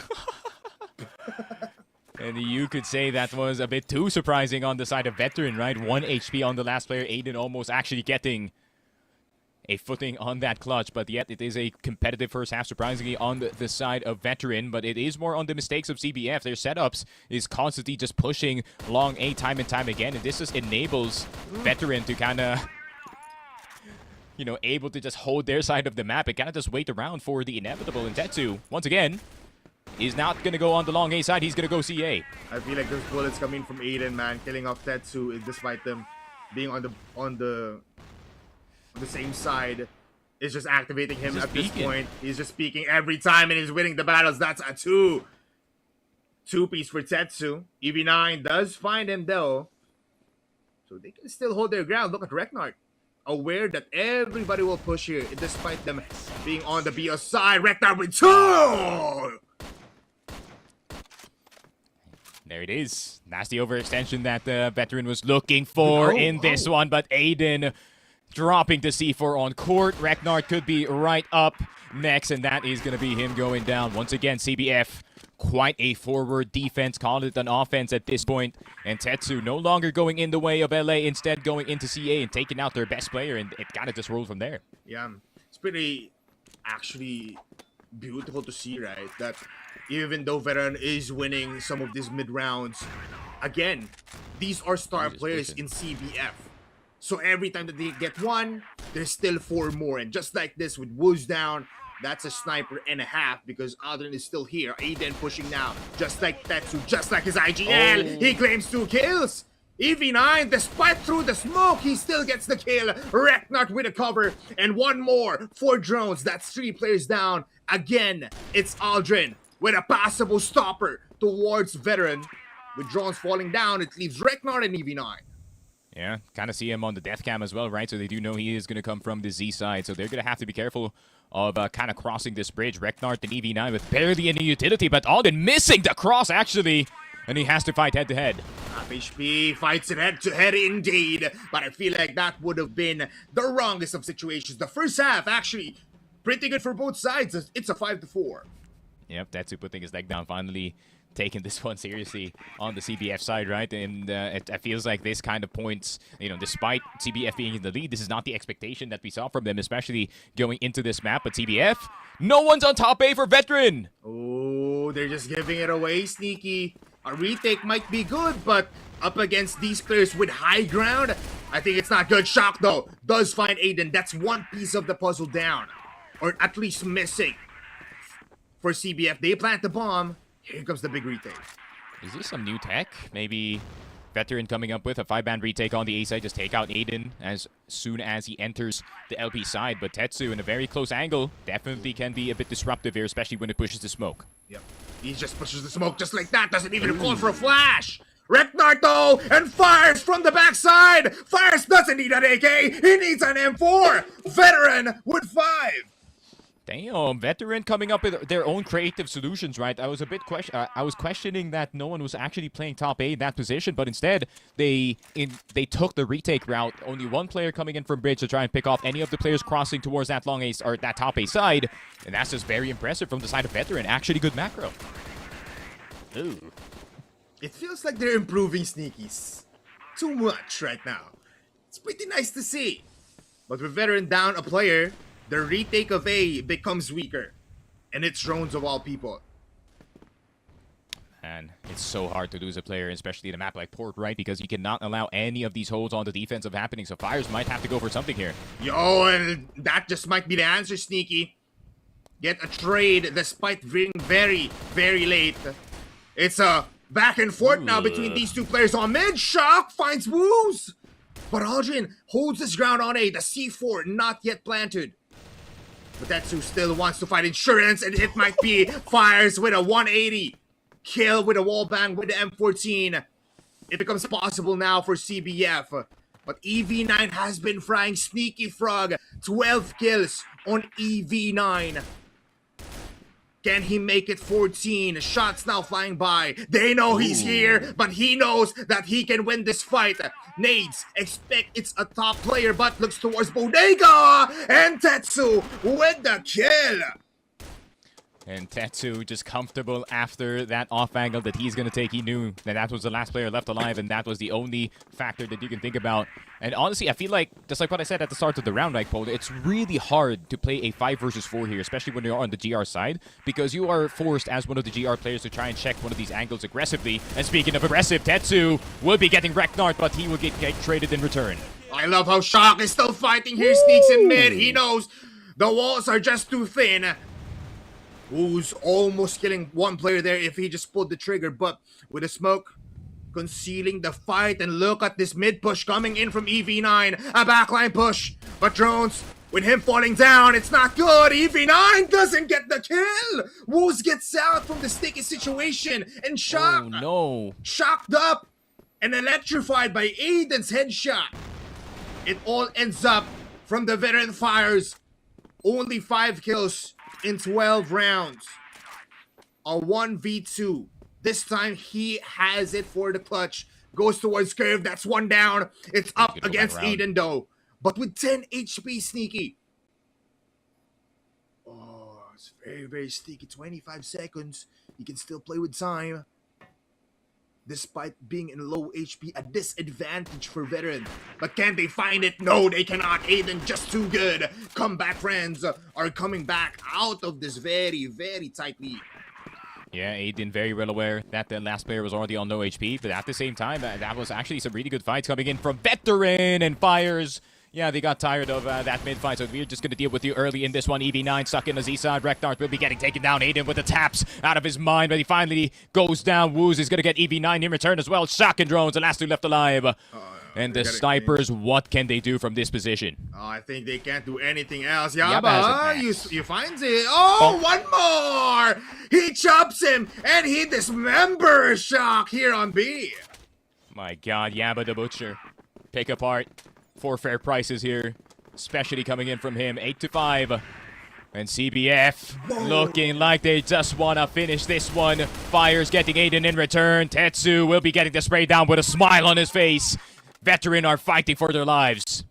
And you could say that was a bit too surprising on the side of Veteran, right? 1 HP on the last player. Aiden almost actually getting a footing on that clutch, but yet it is a competitive first half, surprisingly, on the side of Veteran, but it is more on the mistakes of CBF. Their setups is constantly just pushing long A time and time again, and this just enables Veteran to kind of, you know, able to just hold their side of the map and kind of just wait around for the inevitable. And Tetsu, once again, is not going to go on the long A side. He's going to go CA. I feel like those bullets coming from Aiden, man, killing off Tetsu, despite them being on the same side, is just activating him at this point. He's just speaking every time and he's winning the battles. That's a two-piece for Tetsu. EV9 does find him though, so they can still hold their ground. Look at Retnard, aware that everybody will push here despite them being on the BO side. Retnard with 2! There it is. Nasty overextension that the Veteran was looking for in this one, but Aiden dropping to C4 on court. Retnard could be right up next, and that is going to be him going down. Once again, CBF, quite a forward defense, call it an offense at this point. And Tetsu no longer going in the way of LA, instead going into CA and taking out their best player, and it kind of just rolled from there. Yeah, it's pretty actually beautiful to see, right? That even though Veteran is winning some of these mid-rounds, again, these are star players in CBF. So every time that they get one, there's still 4 more. And just like this with Woo's down, that's a sniper and a half because Adrian is still here. Aiden pushing now, just like Tetsu, just like his IGL. He claims 2 kills. EV9, despite through the smoke, he still gets the kill. Retnard with a cover. And 1 more. 4 drones. That's 3 players down. Again, it's Aldrin with a passable stopper towards Veteran. With drones falling down, it leaves Retnard and EV9. Yeah, kind of see him on the death cam as well, right? So they do know he is going to come from the Z side. So they're going to have to be careful of kind of crossing this bridge. Retnard and EV9 with barely any utility, but Alden missing the cross, actually. And he has to fight head-to-head. HP fights it head-to-head indeed. But I feel like that would have been the wrongest of situations. The first half, actually, pretty good for both sides. It's a 5-4. Yep, Tetsu putting his leg down, finally taking this one seriously on the CBF side, right? And it feels like this kind of points, you know, despite CBF being in the lead, this is not the expectation that we saw from them, especially going into this map. But CBF, no one's on top A for Veteran. Oh, they're just giving it away, sneaky. A retake might be good, but up against these players with high ground, I think it's not good. Shock, though, does find Aiden. That's 1 piece of the puzzle down, or at least missing for CBF. They plant the bomb. Here comes the big retake. Is this some new tech? Maybe Veteran coming up with a 5-band retake on the A side. Just take out Aiden as soon as he enters the LP side. But Tetsu in a very close angle definitely can be a bit disruptive here, especially when it pushes the smoke. Yep. He just pushes the smoke just like that. Doesn't even call for a flash. Retnard though, and fires from the backside. Fires doesn't need an AK. He needs an M4. Veteran with 5. Damn, Veteran coming up with their own creative solutions, right? I was a bit questioning that no one was actually playing top A in that position, but instead they took the retake route. Only 1 player coming in from bridge to try and pick off any of the players crossing towards that long A or that top A side, and that's just very impressive from the side of Veteran. Actually, good macro. Ooh. It feels like they're improving sneakies too much right now. It's pretty nice to see, but with Veteran down a player, the retake of A becomes weaker. And it's drones of all people. And it's so hard to lose a player, especially in a map like Port, right? Because you cannot allow any of these holds on the defensive happening. So Fires might have to go for something here. Yo, and that just might be the answer, Sneaky. Get a trade despite being very, very late. It's a back and forth now between these 2 players on mid. Shock finds Woos. But Aldrin holds his ground on A. The C4 not yet planted. But Tetsu still wants to fight insurance, and it might be. Fires with a 180. Kill with a wall bang with the M14. It becomes possible now for CBF. But EV9 has been frying Sneaky Frog. 12 kills on EV9. Can he make it 14? Shots now flying by. They know he's here, but he knows that he can win this fight. Nades expect it's a top player, but looks towards Bodega. And Tetsu with the kill. And Tetsu just comfortable after that off angle that he's going to take. He knew that that was the last player left alive, and that was the only factor that you can think about. And honestly, I feel like, just like what I said at the start of the round, like, Paul, it's really hard to play a 5 versus 4 here, especially when you're on the GR side, because you are forced as one of the GR players to try and check one of these angles aggressively. And speaking of aggressive, Tetsu will be getting Reknart, but he will get traded in return. I love how Shock is still fighting here. Sneaks in mid. He knows the walls are just too thin. Who's almost killing one player there if he just pulled the trigger, but with a smoke concealing the fight. And look at this mid push coming in from EV9, a backline push, but Drones with him falling down, it's not good. EV9 doesn't get the kill. Woos gets out from the sticky situation, and Shock, Oh no. shocked up and electrified by Aiden's headshot. It all ends up from the veteran fires. Only 5 kills in 12 rounds. A 1v2. This time he has it for the clutch. Goes towards Curve. That's one down. It's up against Aiden though. But with 10 HP Sneaky. Oh, it's very, very sneaky. 25 seconds. You can still play with time. Despite being in low HP, a disadvantage for veteran. But can they find it? No, they cannot. Aiden just too good. Comeback Friends are coming back out of this very, very tight lead. Yeah, Aiden very well aware that the last player was already on no HP, but at the same time, that was actually some really good fights coming in from Veteran and Fires. Yeah, they got tired of that mid-fight, so we're just going to deal with you early in this one. EV9 stuck in the Z-side. Reknart will be getting taken down. Aiden with the taps out of his mind, but he finally goes down. Woos is going to get EV9 in return as well. Shock and Drones, the last 2 left alive. And the snipers, what can they do from this position? I think they can't do anything else. Yaba, you find it. Oh, one more! He chops him, and he dismembers Shock here on B. My God, Yaba the Butcher. Pick apart. 4 fair prices here, especially coming in from him. 8-5. And CBF looking like they just want to finish this one. Fires getting Aiden in return. Tetsu will be getting the spray down with a smile on his face. Veteran are fighting for their lives.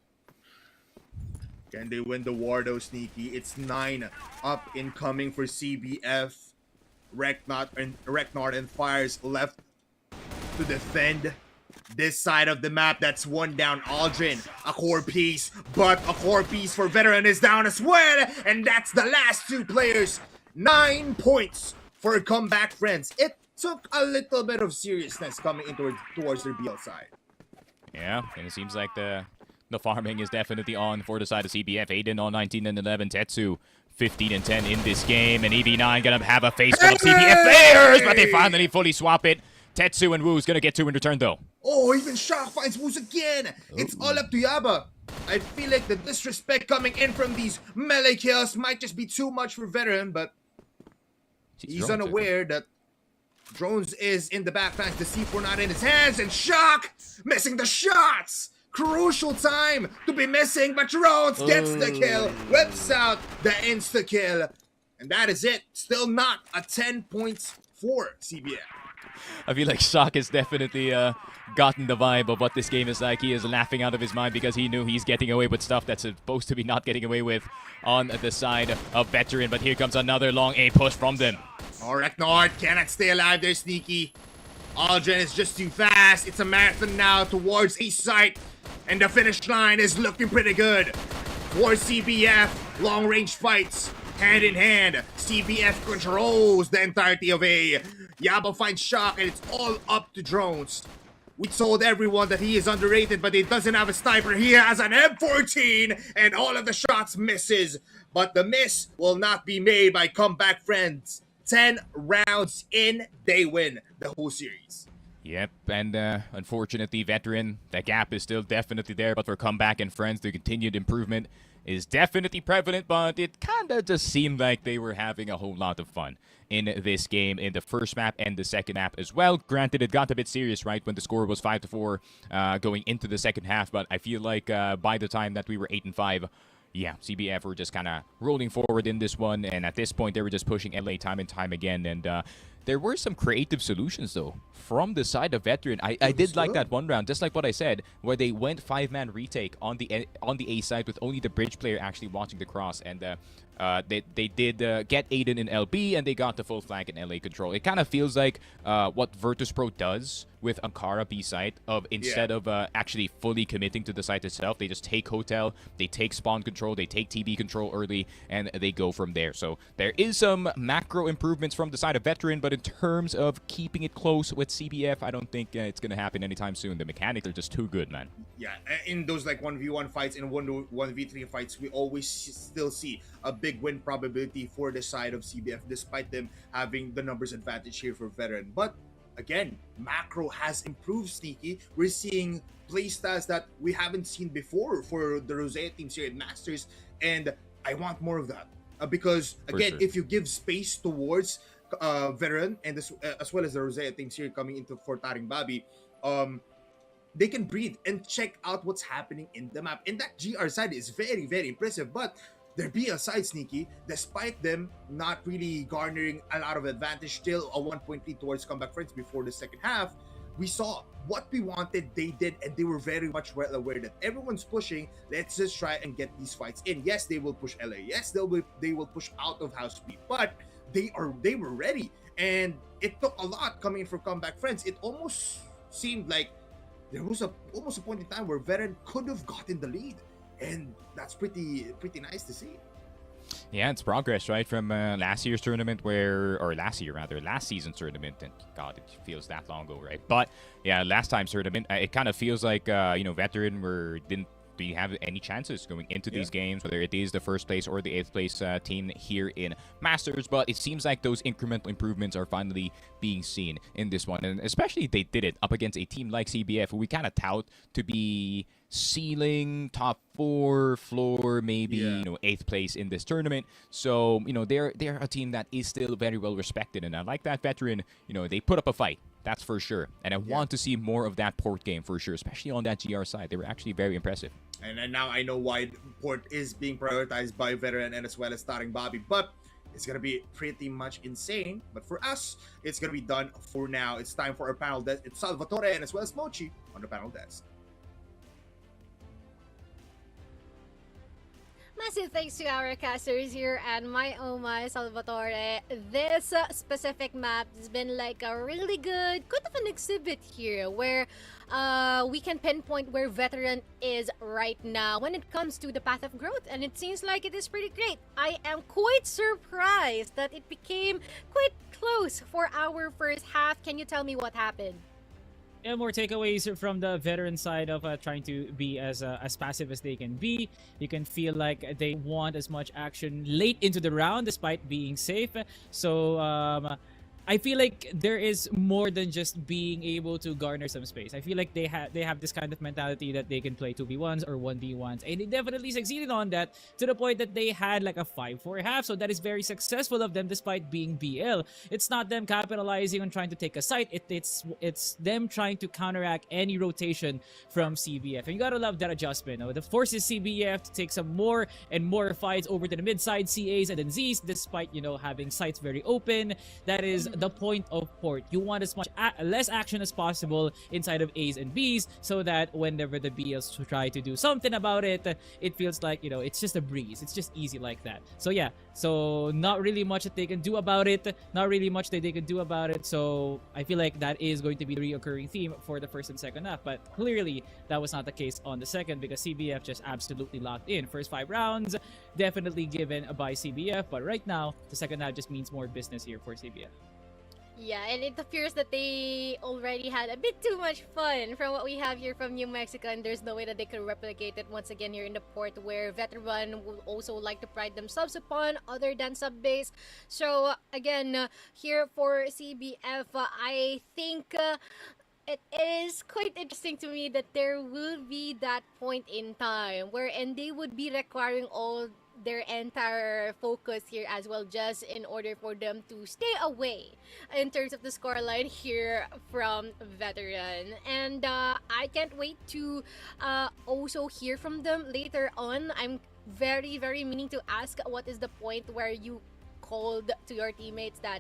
Can they win the war though, Sneaky? It's 9 up incoming for CBF. Reknart and Fires left to defend this side of the map. That's one down. Aldrin, a core piece, but a core piece for Veteran is down as well. And that's the last 2 players. 9 points for Comeback Friends. It took a little bit of seriousness coming in towards their BL side. Yeah, and it seems like the farming is definitely on for the side of CBF. Aiden on 19 and 11. Tetsu 15 and 10 in this game. And EV9 gonna have a face full of CBF players, but they finally fully swap it. Tetsu and Woo's gonna get 2 in return though. Oh, even Shock finds Woos again. It's all up to Yaba. I feel like the disrespect coming in from these melee kills might just be too much for Veteran, but he's unaware that Drones is in the back flanks. The C4 not in his hands, and Shock missing the shots. Crucial time to be missing, but Drones gets the kill, whips out the insta kill, and that is it. Still not a 10 points for CBF. I feel like Shock has definitely gotten the vibe of what this game is like. He is laughing out of his mind because he knew he's getting away with stuff that's supposed to be not getting away with on the side of Veteran. But here comes another long A push from them. Oh, Reknart cannot stay alive there, Sneaky. Aldrin is just too fast. It's a marathon now towards east side. And the finish line is looking pretty good. Towards CBF, long-range fights, hand in hand. CBF controls the entirety of A. Yaba finds Shock, and it's all up to Drones. We told everyone that he is underrated, but he doesn't have a sniper. He has an M14, and all of the shots misses. But the miss will not be made by Comeback Friends. 10 rounds in, they win the whole series. Yep, and unfortunately, Veteran, the gap is still definitely there, but for Comeback and Friends, the continued improvement is definitely prevalent, but it kind of just seemed like they were having a whole lot of fun in this game, in the first map and the second map as well. Granted, it got a bit serious, right, when the score was 5-4 going into the second half, but I feel like by the time that we were 8-5, yeah, CBF were just kind of rolling forward in this one, and at this point, they were just pushing LA time and time again, and there were some creative solutions, though, from the side of Veteran. I did like that one round, just like what I said, where they went 5-man retake on the A side with only the bridge player actually watching the cross, and they did get Aiden in LB, and they got the full flank in LA control. It kind of feels like what Virtus.Pro does with Ankara B site, of instead of actually fully committing to the site itself, they just take hotel, they take spawn control, they take TB control early, and they go from there. So there is some macro improvements from the side of Veteran, but in terms of keeping it close with CBF, I don't think it's going to happen anytime soon. The mechanics are just too good, man. Yeah, in those like 1v1 fights and 1v3 fights, we always still see a big win probability for the side of CBF, despite them having the numbers advantage here for Veteran. But again, macro has improved, Sneaky. We're seeing playstyles that we haven't seen before for the Rosea teams here at Masters, and I want more of that. Because, again, if you give space towards Veteran, and as well as the Rosea teams here coming into for TARINGBABI, they can breathe and check out what's happening in the map. And that GR side is very, very impressive. But their BL side, Sneaky, despite them not really garnering a lot of advantage, still a 1-point lead towards Comeback Friends before the second half, we saw what we wanted, they did, and they were very much well aware that everyone's pushing. Let's just try and get these fights in. Yes, they will push LA. Yes, they will push out of House B, but they were ready. And it took a lot coming in for Comeback Friends. It almost seemed like there was almost a point in time where Veteran could have gotten the lead, and that's pretty nice to see. Yeah, it's progress, right, from last year's tournament last season's tournament, and God, it feels that long ago, right? But yeah, last time's tournament, it kind of feels like Veteran didn't really have any chances going into these games, whether it is the first place or the 8th place team here in Masters. But it seems like those incremental improvements are finally being seen in this one, and especially they did it up against a team like CBF, who we kind of tout to be ceiling top 4 floor, maybe 8th place in this tournament. So they're a team that is still very well respected, and I like that Veteran. They put up a fight, that's for sure, and I want to see more of that port game for sure, especially on that GR side. They were actually very impressive. And now I know why port is being prioritized by Veteran and as well as TARINGBABI, but it's gonna be pretty much insane. But for us, it's gonna be done for now. It's time for our panel desk. It's Salvatore and as well as Mochi on the panel desk. Massive thanks to our casters here and my Salvatore. This specific map has been like a really good of an exhibit here, where we can pinpoint where Veteran is right now when it comes to the path of growth, and it seems like it is pretty great. I am quite surprised that it became quite close for our first half. Can you tell me what happened? Yeah, more takeaways from the Veteran side of trying to be as passive as they can be. You can feel like they want as much action late into the round despite being safe. So I feel like there is more than just being able to garner some space. I feel like they have this kind of mentality that they can play 2v1s or 1v1s, and they definitely succeeded on that to the point that they had like a 5-4 half. So that is very successful of them despite being BL. It's not them capitalizing on trying to take a site. It's them trying to counteract any rotation from CBF. And you gotta love that adjustment. It forces CBF to take some more and more fights over to the mid side, CAs and then Zs, despite having sites very open. That is the point of port. You want as much less action as possible inside of A's and B's, so that whenever the BLs try to do something about it, it feels like it's just a breeze. It's just easy like that. So yeah, so not really much that they can do about it. Not really much that they can do about it. So I feel like that is going to be the reoccurring theme for the first and second half. But clearly that was not the case on the second, because CBF just absolutely locked in. First 5 rounds definitely given by CBF, but right now the second half just means more business here for CBF. Yeah, and it appears that they already had a bit too much fun from what we have here from New Mexico, and there's no way that they could replicate it once again here in the port, where Veteran would also like to pride themselves upon other than sub-base. So again, here for CBF, I think it is quite interesting to me that there will be that point in time wherein they would be requiring all their entire focus here as well, just in order for them to stay away in terms of the scoreline here from Veteran. And I can't wait to also hear from them later on. I'm very, very meaning to ask what is the point where you called to your teammates that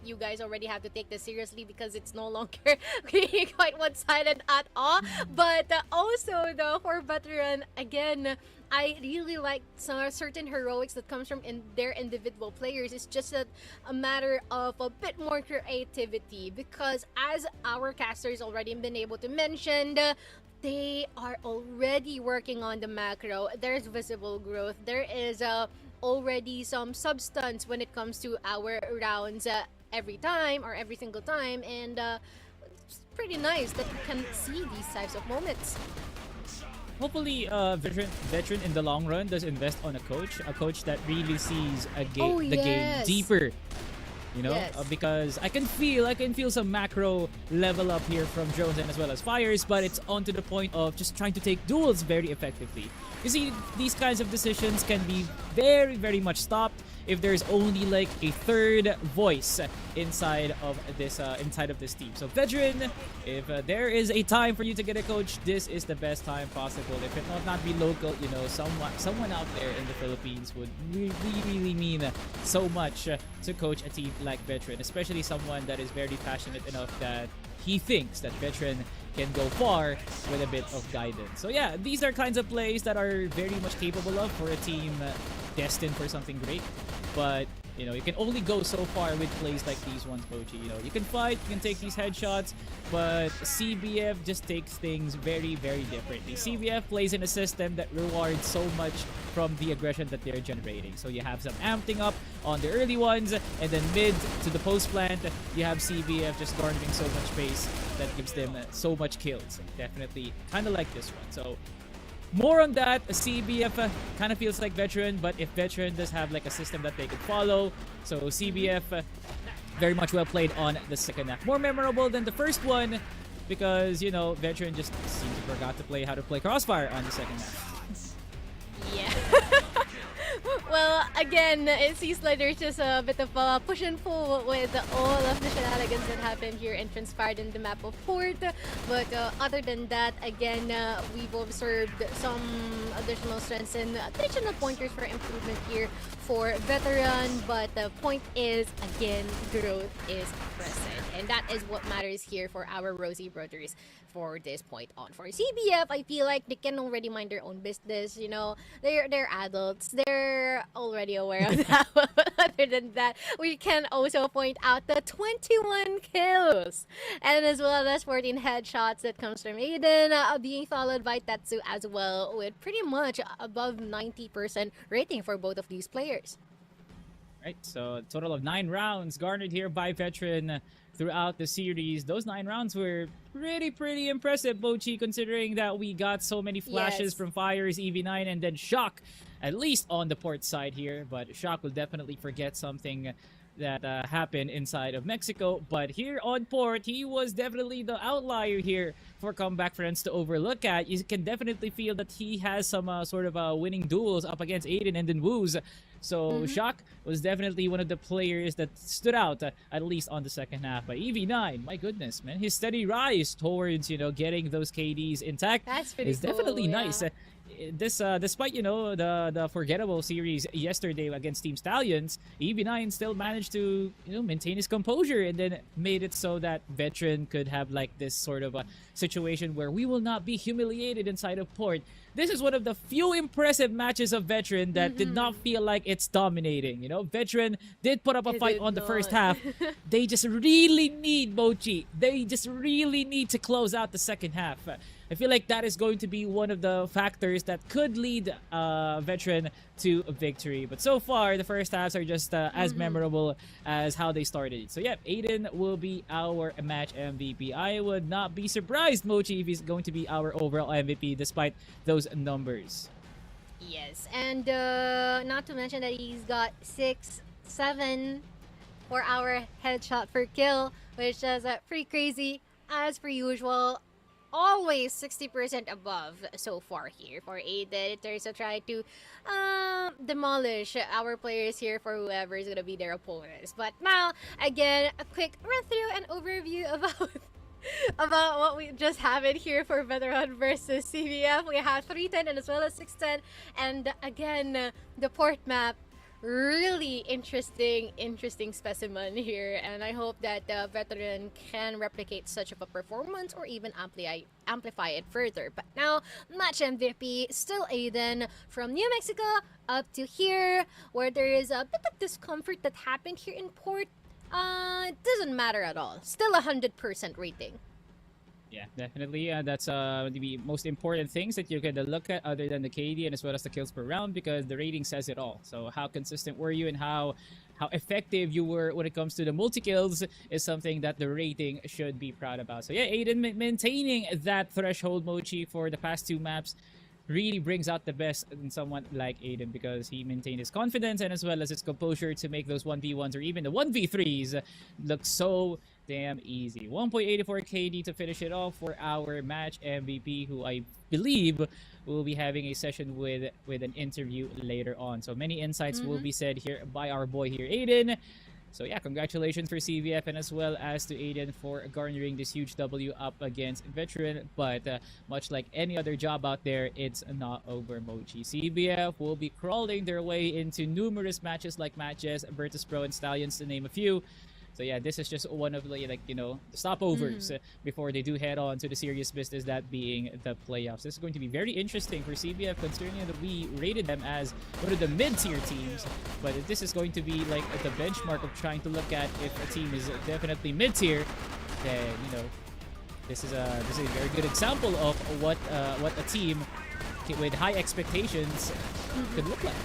you guys already have to take this seriously, because it's no longer being quite one-sided at all. But also, though, for Veteran, again, I really like some certain heroics that comes from their individual players. It's just a matter of a bit more creativity, because as our casters already been able to mention, they are already working on the macro. There's visible growth. There is already some substance when it comes to our rounds every time or every single time, and it's pretty nice that we can see these types of moments. Hopefully, veteran in the long run does invest on a coach that really sees the game deeper. You know, because I can feel some macro level up here from drones and as well as fires, but it's on to the point of just trying to take duels very effectively. You see, these kinds of decisions can be very, very much stopped if there's only like a third voice inside of this team. So Veteran, if there is a time for you to get a coach, this is the best time possible. If it not be local, you know, someone out there in the Philippines would really mean so much to coach a team like Veteran, especially someone that is very passionate enough that he thinks that Veteran can go far with a bit of guidance. So yeah, these are kinds of plays that are very much capable of for a team destined for something great. But you know, you can only go so far with plays like these ones, Pochi. You know, you can fight, you can take these headshots, but CBF just takes things very, very differently. CBF plays in a system that rewards so much from the aggression that they're generating. So you have some amping up on the early ones, and then mid to the post plant, you have CBF just garnering so much space that gives them so much kills. Definitely kind of like this one. So more on that. CBF kind of feels like Veteran, but if Veteran does have like a system that they could follow, so CBF very much well played on the second half. More memorable than the first one, because, you know, Veteran just seems to forgot to play how to play Crossfire on the second half. Yeah. Well, again, it seems like there's just a bit of a push and pull with all of the shenanigans that happened here and transpired in the map of Port. But other than that, again, we've observed some additional strengths and additional pointers for improvement here for Veteran. But the point is, again, growth is present. And that is what matters here for our Rosie brothers for this point on. For CBF, I feel like they can already mind their own business. You know, they're adults. They're already aware of that. But other than that, we can also point out the 21 kills and as well as 14 headshots that comes from Aiden, being followed by Tetsu as well, with pretty much above 90% rating for both of these players. Right, so a total of 9 rounds garnered here by Veteran throughout the series. Those 9 rounds were pretty impressive, Bochi, considering that we got so many flashes from Fires, EV9, and then Shock, at least on the port side here. But Shock will definitely forget something that happened inside of Mexico. But here on port, he was definitely the outlier here for Comeback Friends to overlook at. You can definitely feel that he has some sort of winning duels up against Aiden and then Woos. So Shock was definitely one of the players that stood out, at least on the second half. But EV9, my goodness, man, his steady rise towards, you know, getting those KDs intact is definitely nice. This despite, you know, the forgettable series yesterday against Team Stallions, EV9 still managed to, you know, maintain his composure and then made it so that Veteran could have like this sort of a situation where we will not be humiliated inside of port. This is one of the few impressive matches of Veteran that did not feel like it's dominating. You know, Veteran did put up a fight on the first half. They just really need Mochi. They just really need to close out the second half. I feel like that is going to be one of the factors that could lead Veteran to a victory. But so far, the first halves are just as memorable as how they started. So yeah, Aiden will be our match MVP. I would not be surprised, Mochi, if he's going to be our overall MVP despite those numbers. Yes, and not to mention that he's got 6-7 for our headshot per kill, which is pretty crazy. as per usual, always 60% above so far here for Aiden in terms of trying to demolish our players here for whoever is going to be their opponents. But now, again, a quick run through and overview about what we just have it here for Veteran versus CBF. We have 310 and as well as 610. And again, the port map, really interesting specimen here, and I hope that the Veteran can replicate such of a performance or even amplify it further. But now, match MVP still Aiden from New Mexico up to here, where there is a bit of discomfort that happened here in port. It doesn't matter at all. Still 100% rating. Yeah, definitely. That's the most important things that you could look at other than the KD and as well as the kills per round, because the rating says it all. So how consistent were you and how effective you were when it comes to the multi-kills is something that the rating should be proud about. So yeah, Aiden maintaining that threshold, Mochi, for the past 2 maps really brings out the best in someone like Aiden, because he maintained his confidence and as well as his composure to make those 1v1s or even the 1v3s look so damn easy. 1.84 KD to finish it off for our match MVP, who I believe will be having a session with an interview later on. So many insights will be said here by our boy here, Aiden. So yeah, congratulations for CBF and as well as to Aiden for garnering this huge W up against Veteran. But much like any other job out there, it's not over, Mochi. CBF will be crawling their way into numerous matches like MATTJESS, Virtus.Pro, and Stallions, to name a few. So yeah, this is just one of the, like, you know, stopovers before they do head on to the serious business, that being the playoffs. This is going to be very interesting for CBF, considering that we rated them as one of the mid-tier teams. But this is going to be like the benchmark of trying to look at if a team is definitely mid-tier, then, you know, this is a very good example of what a team with high expectations could look like.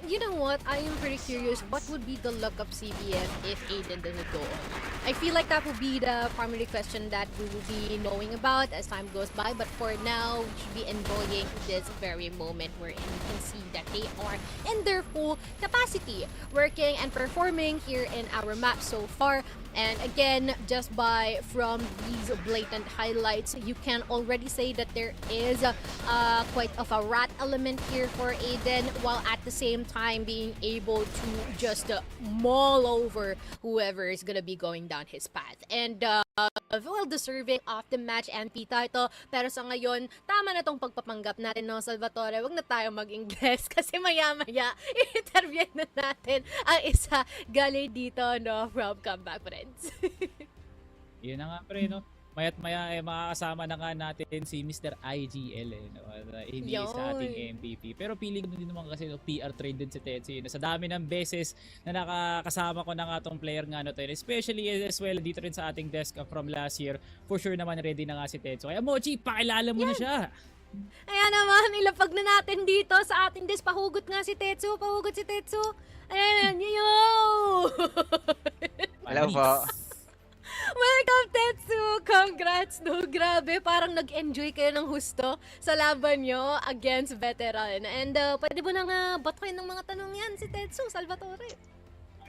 You know what? I am pretty curious. What would be the luck of CBF if Aiden doesn't go on? I feel like that will be the primary question that we will be knowing about as time goes by. But for now, we should be enjoying this very moment wherein we can see that they are in their full capacity, working and performing here in our map so far. And again, just from these blatant highlights, you can already say that there is quite of a rat element here for Aiden, while at the same time being able to just maul over whoever is gonna be going down his path. And well deserving of the match MVP title. Pero sa ngayon, tama na tong pagpapanggap natin, no, Salvatore? Wag na tayo mag-Ingles kasi maya-maya i-interview na natin ang isa galing dito, no, from Comeback Friends. Yun na nga, pre, no? Maya't maya makakasama na nga natin si Mr. IGL, no? Hindi sa ating MVP. Pero piling ko din naman kasi, no, PR trade din si Tetsu. Yun. Sa dami ng beses na nakakasama ko na nga tong player nga, no, especially as well dito rin sa ating desk from last year. For sure naman ready na nga si Tetsu. Kaya Mochi, pakilala mo na siya. Ayan naman, ilapag na natin dito sa ating desk. Pahugot nga si Tetsu. Pahugot si Tetsu. Ayan, yo! Hello po. Welcome, Tetsu! Congrats, no? Grabe, parang nag-enjoy kayo ng husto sa laban nyo against Veteran. And pwede mo nang batuhin ng mga tanong yan si Tetsu, Salvatore.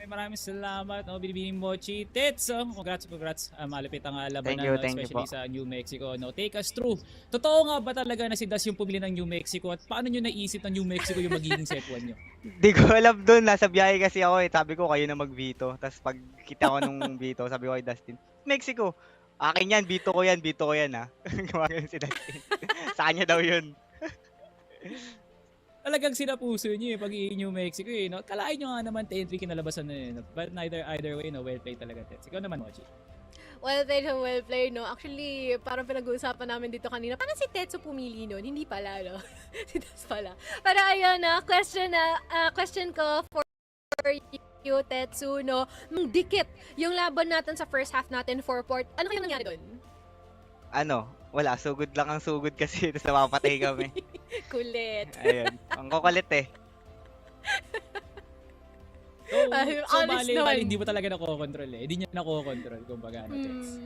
Maraming salamat, no, Binibining Mochi. Tetsu, congrats. Malapit ang laban na, no, especially sa New Mexico. No, take us through. Totoo nga ba talaga na si Das yung pumili ng New Mexico? At paano nyo naisip na New Mexico yung magiging set 1 nyo? Di ko alam dun. Nasa biyahe kasi ako eh. Sabi ko kayo na mag-veto. Tapos pag kita ko nung veto, sabi ko kay Dustin, Mexico. Akin yan, veto ko yan ha. Gumagano si Dustin. Sa kanya daw yun. Talagang sinapuso nyo pag i-New Mexico, eh, no? Kalain nyo nga naman 10-3 kinalabasan na yun. But either way, no, well played talaga, Tets. Ikaw naman, Mochi. Well played, no? Actually, parang pinag-uusapan namin dito kanina. Parang si Tetsu pumili nun. Hindi pala, no? Si Das pala. Pero ayun, question ko for you, Tetsu, no? Dikit yung laban natin sa first half natin for port. Ano kayong nangyari doon? Wala. Sugod lang ang sugod kasi. Tapos napapatay kami. Kulit. Ayun. Ang kukulit eh. So bali, hindi mo talaga nakokontrol eh. Hindi niya nakokontrol, kumbaga, Tets.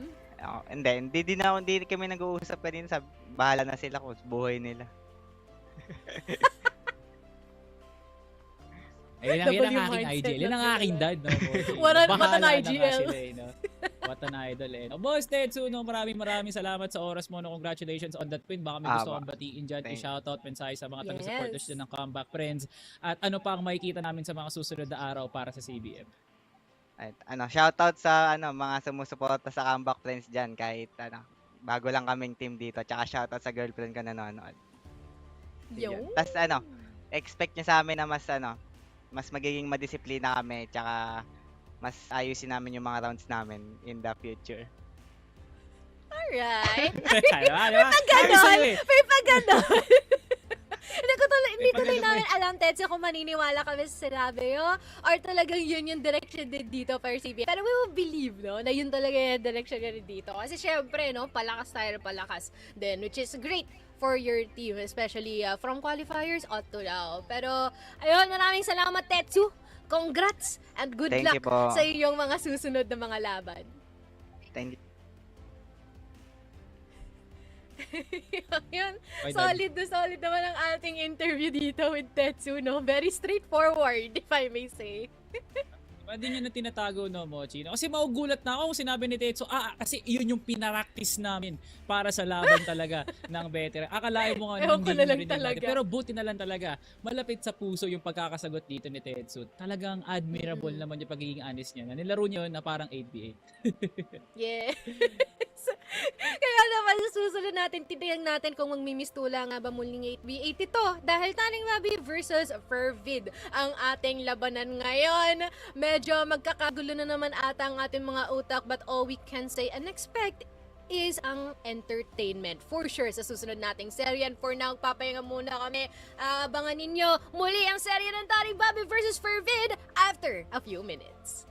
Hindi kami nag-uusap kanina. Bahala na sila kung buhay nila. Ayun ang aking IGL. Yun ang aking dad, no? What an IGL. What What an idol eh. No? Boss Tetsu, no, maraming salamat sa oras mo. No? Congratulations on that win. Baka may gusto kong batiin dyan. I-shoutout, mensahe sa mga taga-supporters dyan ng Comeback Friends. At ano pa ang makikita namin sa mga susunod na araw para sa CBF? At, shoutout sa mga sumusuporta sa Comeback Friends dyan kahit bago lang kaming team dito. Tsaka shoutout sa girlfriend ko na nanonood. Tapos expect nyo sa amin na mas magiging madisiplina kami tsaka mas ayusin namin yung mga rounds namin in the future. Alright. May pagganon. Hindi tuloy namin alam, Tetsu, kung maniniwala kami sa sinabi yun or talagang yun yung direction din dito for CBF. Pero we will believe, no, na yun talaga yung direction din dito. Kasi syempre, no, palakas tayo, palakas din, which is great for your team, especially from qualifiers up to now. Pero, ayun, maraming salamat, Tetsu. Congrats and good luck sa iyong mga susunod na mga laban. Thank you. Yun, solid naman ang ating interview dito with Tetsu, no? Very straightforward, if I may say. Pwede nyo na tinatago, no, Mochi? No? Kasi maugulat na ako kung sinabi ni Tetsu, kasi yun yung pinaraktis namin para sa laban talaga ng veteran. Akalain mo nga hindi rin natin. Pero buti na lang talaga. Malapit sa puso yung pagkakasagot dito ni Tetsu. Talagang admirable naman yung pagiging honest niya. Nilaro niya yun na parang 8v8. Yes. Kaya naman sa susunod natin, titignan natin kung magmimistula nga ba muling 8v8 ito. Dahil TARINGBABI versus FERVID ang ating labanan ngayon. Medyo magkakagulo na naman ata ang ating mga utak, but all we can say and expect is ang entertainment for sure sa susunod nating serye. And for now, papahinga muna kami. Abangan ninyo muli ang serye ng TARINGBABI versus FERVID after a few minutes.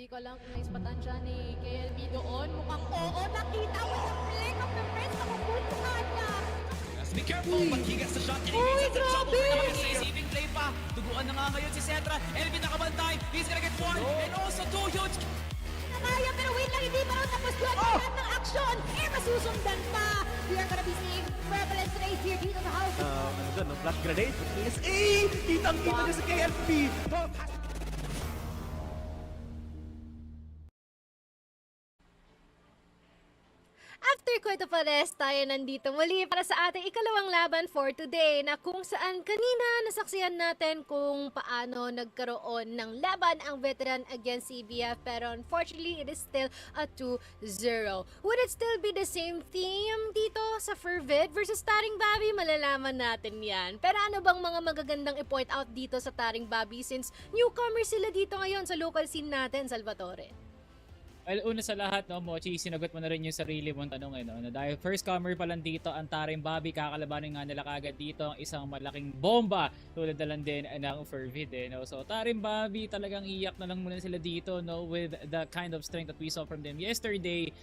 Hindi ko lang kung naispatan siya ni KLB doon. Mukhang oo, nakita mo sa flick of the wrist. Nakupuntuhan niya. Be careful, but he gets the shot. And he Uy, makes it to trouble for grabe! MATTJESS. Receiving play pa. Tuguan na nga ngayon si Cetra. Elvin nakabantay. He's gonna get one. And also two huge. Nakaya, pero wait lang, hindi pa raw tapos yun. Lahat ng action. Eh, masusundan pa. We are gonna be seeing prevalence race here dito sa house. Ano doon, no? Flash grenade. PSA! Kitang-kita niya sa KLB. After Kwento Pares, tayo nandito muli para sa ating ikalawang laban for today na kung saan kanina nasaksihan natin kung paano nagkaroon ng laban ang veteran against CBF pero unfortunately it is still a 2-0. Would it still be the same theme dito sa FERVID versus TARINGBABI? Malalaman natin yan. Pero ano bang mga magagandang i-point out dito sa TARINGBABI since newcomer sila dito ngayon sa local scene natin, Salvatore? Well, una sa lahat, no, Mochi, sinagot mo na rin yung sarili mong tanong, no, na dahil first comer pa lang dito ang TARINGBABI, kakalabanin nga nila kagad dito ang isang malaking bomba tulad na lang din ng FERVID, no. So TARINGBABI talagang iyak na lang muna sila dito, no, with the kind of strength that we saw from them yesterday.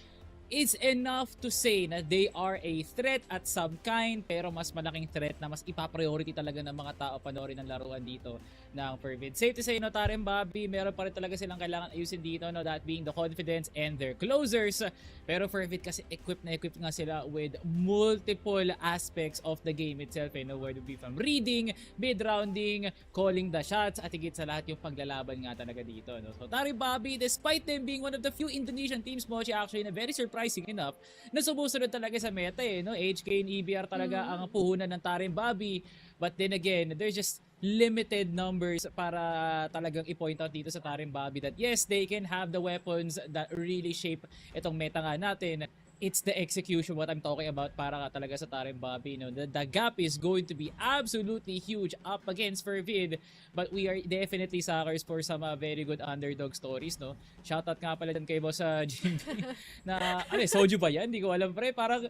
It's enough to say na they are a threat at some kind, pero mas malaking threat na mas ipapriority talaga ng mga tao panoorin ng laruan dito ng FERVID. Safe to say, no, TARINGBABI, meron pa rin talaga silang kailangan ayusin dito, no, that being the confidence and their closers. Pero FERVID kasi equipped nga sila with multiple aspects of the game itself, no, where to be from reading, mid-rounding, calling the shots, at higit sa lahat yung paglalaban nga talaga dito, no. So TARINGBABI, despite them being one of the few Indonesian teams, Mochi, actually na very surprising enough na sumusunod talaga sa meta, no. HK and EBR talaga ang puhunan ng TARINGBABI, but then again, there's just limited numbers para talagang i-point out dito sa TARINGBABI that yes, they can have the weapons that really shape itong meta nga natin. It's the execution what I'm talking about para talaga sa TARINGBABI, no. The gap is going to be absolutely huge up against FERVID, but we are definitely suckers for some very good underdog stories, no. Shoutout nga pala dyan kay boss sa GMP na soju ba yan? Hindi ko alam, pre. Parang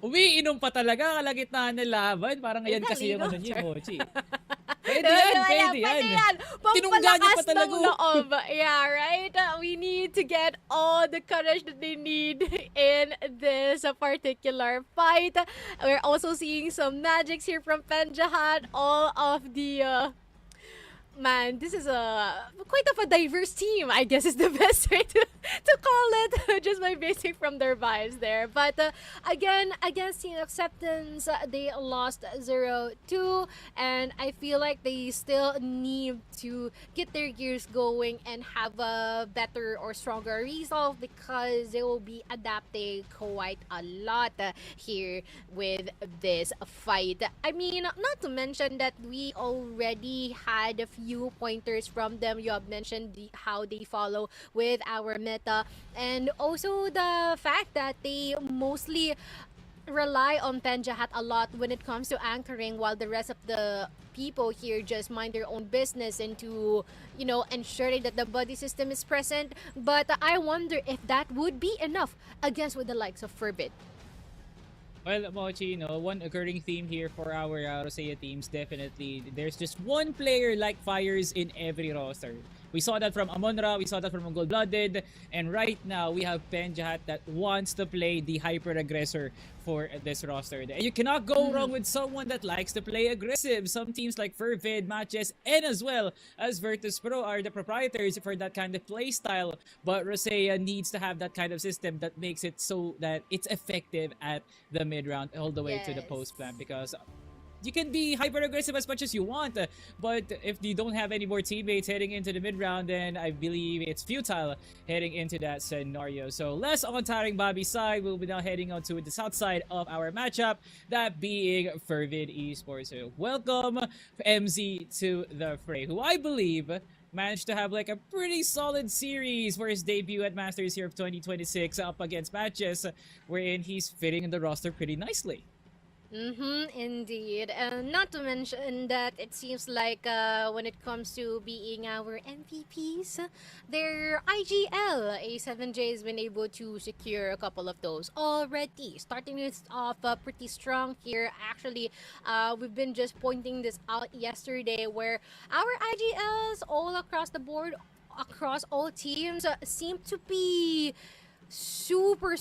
umiinom pa talaga kalagitnaan ng laban. Parang ngayon kasi yung ano niya, Mochi. Pwede yan. Tinungga niya pa talaga. Loob. Yeah, right? We need to get all the courage that they need in this particular fight. We're also seeing some magics here from Penjahat. All of the... Man, this is quite of a diverse team, I guess is the best way to call it, just by basing from their vibes there. But again, against Team Acceptance, they lost 0-2, and I feel like they still need to get their gears going and have a better or stronger resolve because they will be adapting quite a lot here with this fight. I mean, not to mention that we already had a few pointers from them. You have mentioned how they follow with our meta, and also the fact that they mostly rely on Penjahat a lot when it comes to anchoring, while the rest of the people here just mind their own business into, you know, ensuring that the body system is present. But I wonder if that would be enough against with the likes of FERVID. Well, Mochi, one occurring theme here for our Rosea teams, definitely, there's just one player like fires in every roster. We saw that from Amonra, we saw that from Gold Blooded, and right now we have Penjahat that wants to play the hyper aggressor for this roster. And you cannot go wrong with someone that likes to play aggressive. Some teams like FERVID, MATTJESS, and as well as Virtus Pro are the proprietors for that kind of play style. But Rosea needs to have that kind of system that makes it so that it's effective at the mid round all the way to the post plan, because you can be hyper aggressive as much as you want, but if you don't have any more teammates heading into the mid round, then I believe it's futile heading into that scenario. So less on TARINGBABI's side, we'll be now heading on to the south side of our matchup, that being Fervid Esports. So welcome MZ to the fray, who I believe managed to have like a pretty solid series for his debut at Masters here of 2026 up against MATTJESS, wherein he's fitting in the roster pretty nicely. Indeed. And not to mention that it seems like when it comes to being our MVPs, their IGL A7J has been able to secure a couple of those already. Starting this off pretty strong here. Actually, we've been just pointing this out yesterday where our IGLs all across the board, across all teams, seem to be super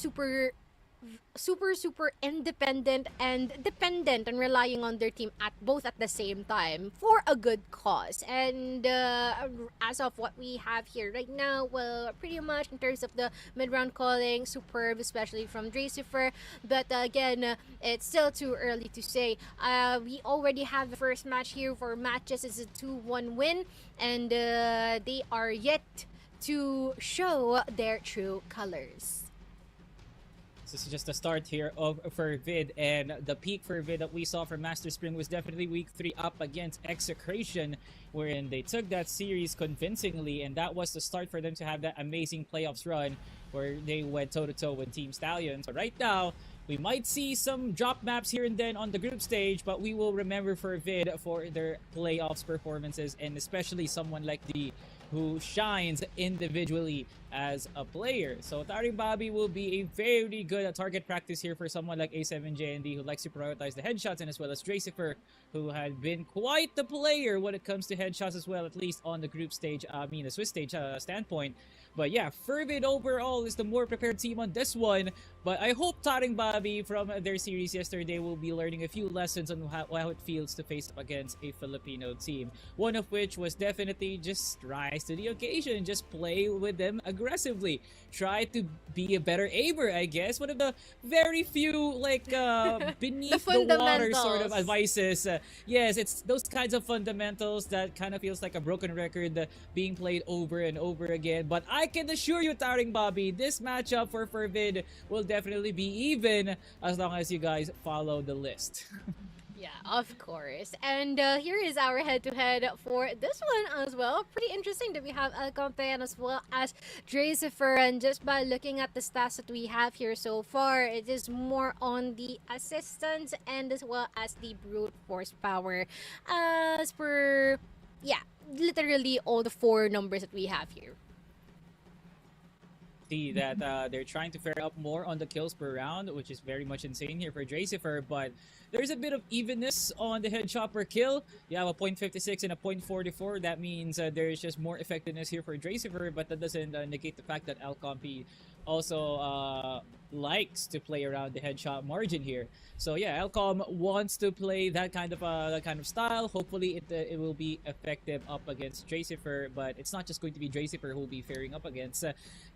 independent and dependent on relying on their team at both at the same time for a good cause. And as of what we have here right now, well, pretty much in terms of the mid-round calling, superb, especially from ̍Match. But again, it's still too early to say. We already have the first match here for MATTJESS. It's a 2-1 win, and they are yet to show their true colors. This is just the start here of Fervid, and the peak Fervid that we saw from Master Spring was definitely week 3 up against Execration, wherein they took that series convincingly, and that was the start for them to have that amazing playoffs run where they went toe-to-toe with Team Stallions. So right now, we might see some drop maps here and then on the group stage, but we will remember Fervid for their playoffs performances, and especially someone like D, who shines individually as a player. So TARINGBABI will be a very good target practice here for someone like A7J and D, who likes to prioritize the headshots, and as well as ̍Match, who had been quite the player when it comes to headshots as well, at least on the group stage, the Swiss stage standpoint. But yeah, Fervid overall is the more prepared team on this one. But I hope TARINGBABI from their series yesterday will be learning a few lessons on how it feels to face up against a Filipino team. One of which was definitely just rise to the occasion, just play with them aggressively. Try to be a better aimer, I guess. One of the very few like beneath the water sort of advices. Yes, it's those kinds of fundamentals that kind of feels like a broken record being played over and over again. But I can assure you, TARINGBABI, this matchup for Fervid will definitely be even as long as you guys follow the list. Yeah, of course. And here is our head-to-head for this one as well. Pretty interesting that we have Alcompean as well as ̍Match. And just by looking at the stats that we have here so far, it is more on the assistance and as well as the brute force power. As per, yeah, literally all the 4 numbers that we have here. See that they're trying to fare up more on the kills per round, which is very much insane here for ̍Match, but there's a bit of evenness on the headshot per kill. You have a 0.56 and a 0.44. That means there's just more effectiveness here for ̍Match, but that doesn't negate the fact that Alcompe also likes to play around the headshot margin here. So yeah, Alcom wants to play that kind of style. Hopefully it will be effective up against ̍Match, but it's not just going to be ̍Match who will be faring up against.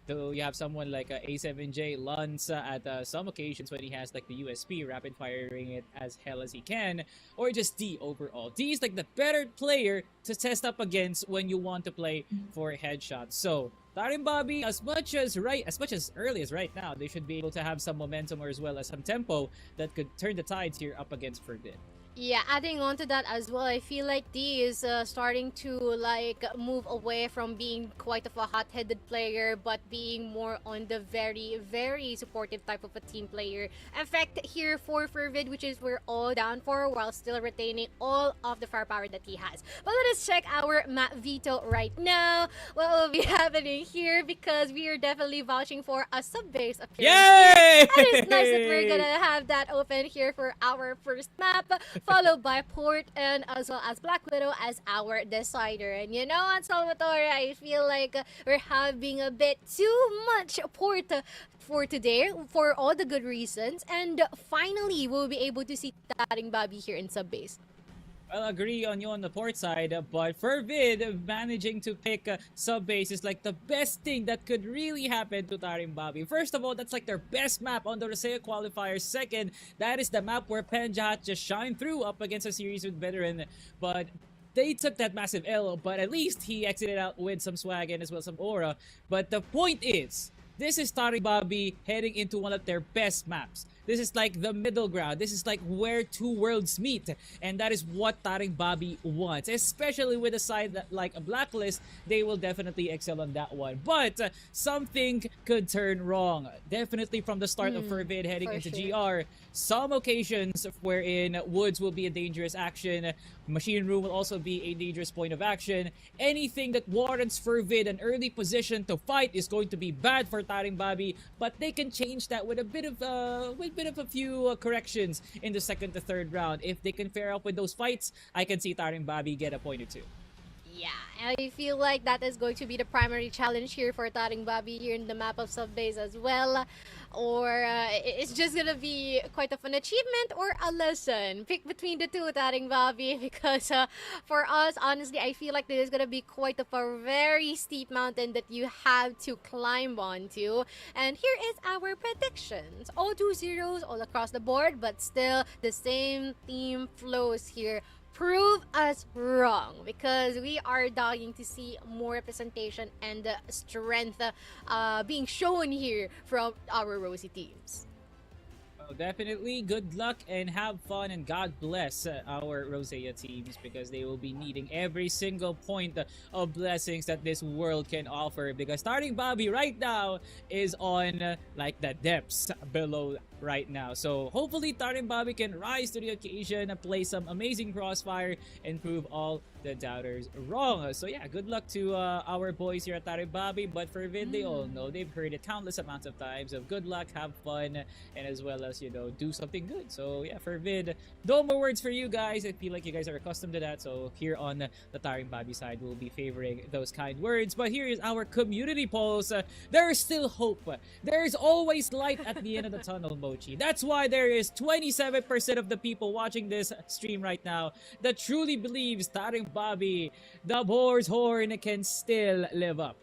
Though you have someone like A7J Luns at some occasions when he has like the USP, rapid firing it as hell as he can, or just D overall. D is like the better player to test up against when you want to play for headshots. So TARINGBABI, as much as early as right now, they should be able to have some momentum or as well as some tempo that could turn the tides here up against Fervid. Yeah, adding on to that as well, I feel like D is starting to like move away from being quite of a hot-headed player, but being more on the very, very supportive type of a team player. Effect here for Fervid, which is we're all down for, while still retaining all of the firepower that he has. But let us check our map veto right now. What will be happening here? Because we are definitely vouching for a sub-base appearance. Yay! And it's nice that we're gonna have that open here for our first map, followed by Port and as well as Black Widow as our decider. And you know what, Salvatore, I feel like we're having a bit too much Port for today for all the good reasons. And finally, we'll be able to see TARINGBABI here in sub-base. I'll agree on you on the port side, but Fervid managing to pick sub-base is like the best thing that could really happen to TARINGBABI. First of all, that's like their best map on the Rosea qualifiers. Second, that is the map where Penjahat just shined through up against a series with Veteran, but they took that massive L, but at least he exited out with some swag and as well some aura. But the point is, this is TARINGBABI heading into one of their best maps. This is like the middle ground. This is like where two worlds meet. And that is what TARINGBABI wants. Especially with a side that like a Blacklist, they will definitely excel on that one. But something could turn wrong. Definitely from the start of Fervid heading into GR. Some occasions wherein Woods will be a dangerous action. Machine Room will also be a dangerous point of action. Anything that warrants Fervid an early position to fight is going to be bad for TARINGBABI. But they can change that with a bit of a few corrections in the second to third round. If they can fare up with those fights, I can see TARINGBABI get a point or two. Yeah, I feel like that is going to be the primary challenge here for TARINGBABI here in the map of sub-base as well. Or it's just gonna be quite of an achievement or a lesson. Pick between the two, TARINGBABI, because for us, honestly, I feel like this is gonna be quite of a very steep mountain that you have to climb onto. And here is our predictions. All 2-0s all across the board, but still the same theme flows here. Prove us wrong, because we are dying to see more representation and strength being shown here from our Rosy teams. Well, definitely good luck and have fun, and God bless our Rosea teams, because they will be needing every single point of blessings that this world can offer, because TARINGBABI right now is on like the depths below right now. So hopefully TARINGBABI can rise to the occasion, play some amazing Crossfire, and prove all the doubters wrong. So yeah, good luck to our boys here at TARINGBABI. But for Vid, they all know, they've heard it countless amounts of times of good luck, have fun, and as well as, you know, do something good. So yeah, for Vid, no more words for you guys. I feel like you guys are accustomed to that. So here on the TARINGBABI side, we'll be favoring those kind words. But here is our community polls. There is still hope. There is always light at the end of the tunnel, Mochi. That's why there is 27% of the people watching this stream right now that truly believes TARINGBABI, the Boar's Horn, can still live up.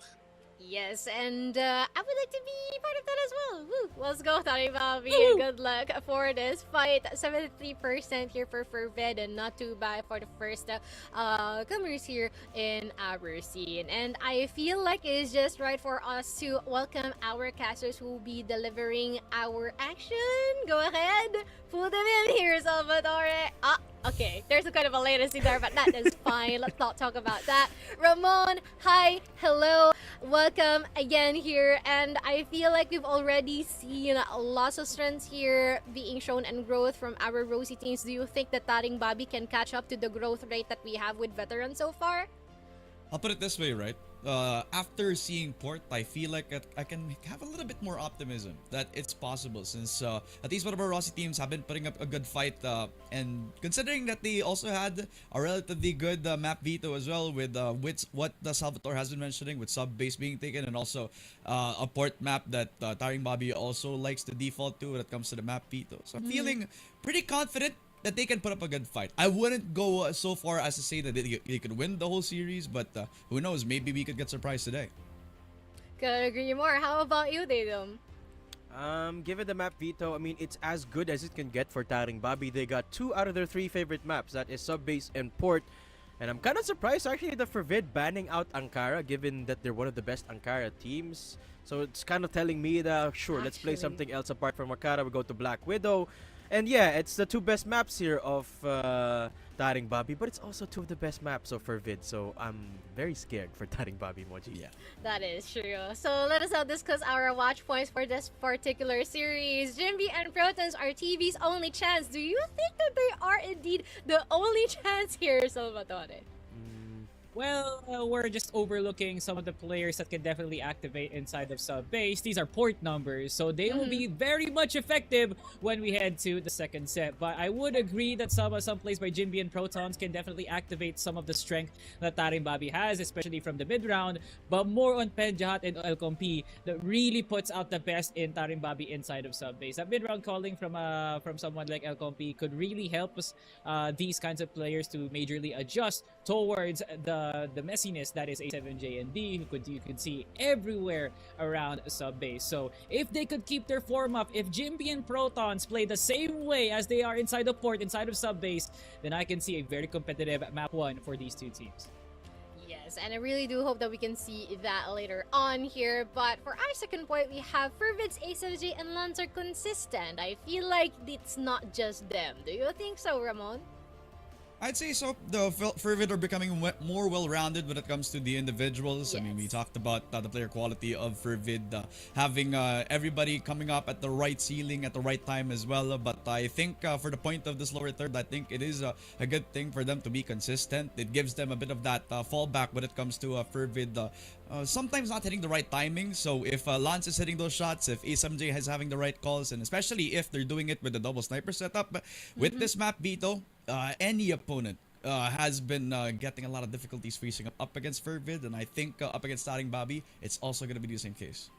Yes, and I would like to be part of that as well. Woo! Let's go, TARINGBABI. Good luck for this fight. 73% here for Fervid, and not too bad for the first comers here in our scene. And I feel like it's just right for us to welcome our casters who will be delivering our action. Go ahead, pull them in here, Salvatore. Okay, there's a kind of a latency there, but that is fine. Let's not talk about that. Ramon, hi, hello, welcome again here. And I feel like we've already seen lots of strengths here being shown and growth from our Rosy teams. Do you think that TARINGBABI can catch up to the growth rate that we have with veterans so far? I'll put it this way, right? After seeing Port, I feel like I can have a little bit more optimism that it's possible, since at least one of our Rossi teams have been putting up a good fight, and considering that they also had a relatively good map veto as well, with what Salvatore has been mentioning, with sub base being taken, and also a Port map that TARINGBABI also likes to default to when it comes to the map veto. So I'm feeling pretty confident that they can put up a good fight. I wouldn't go so far as to say that they could win the whole series, but who knows, maybe we could get surprised today. Couldn't agree more. How about you, Datum? Given the map veto, I mean, it's as good as it can get for TARINGBABI. They got 2 out of their 3 favorite maps, that is sub-base and port. And I'm kind of surprised actually that Fervid banning out Ankara, given that they're one of the best Ankara teams. So it's kind of telling me that, sure, let's play something else apart from Ankara. We go to Black Widow. And yeah, it's the 2 best maps here of TARINGBABI, but it's also 2 of the best maps of Fervid. So I'm very scared for TARINGBABI, Moji. Yeah. That is true. So let us now discuss our watch points for this particular series. ㍬MB and Protons are TV's only chance. Do you think that they are indeed the only chance here, Salvatore? Well, we're just overlooking some of the players that can definitely activate inside of sub base. These are port numbers, so they will be very much effective when we head to the second set. But I would agree that some plays by Jinbi and Protons can definitely activate some of the strength that TARINGBABI has, especially from the mid round. But more on Penjahat and Elcomp that really puts out the best in TARINGBABI inside of sub base. That mid round calling from someone like Elcomp could really help us these kinds of players to majorly adjust towards the messiness that is A7J and D, who you could see everywhere around sub base. So if they could keep their form up, if Jinbi and Protons play the same way as they are inside of port, inside of sub base, then I can see a very competitive map 1 for these two teams. Yes, and I really do hope that we can see that later on here. But for our second point, we have Fervid's A7J and Lance are consistent. I feel like it's not just them. Do you think so, Ramon? I'd say so. The Fervid are becoming more well-rounded when it comes to the individuals. Yes. I mean, we talked about the player quality of Fervid having everybody coming up at the right ceiling at the right time as well. But I think for the point of this lower third, I think it is a good thing for them to be consistent. It gives them a bit of that fallback when it comes to Fervid. Sometimes not hitting the right timing. So if Lance is hitting those shots, if A7J is having the right calls, and especially if they're doing it with the double sniper setup, with this map, Vito, any opponent has been getting a lot of difficulties facing up against Fervid, and I think up against TARINGBABI, it's also going to be the same case.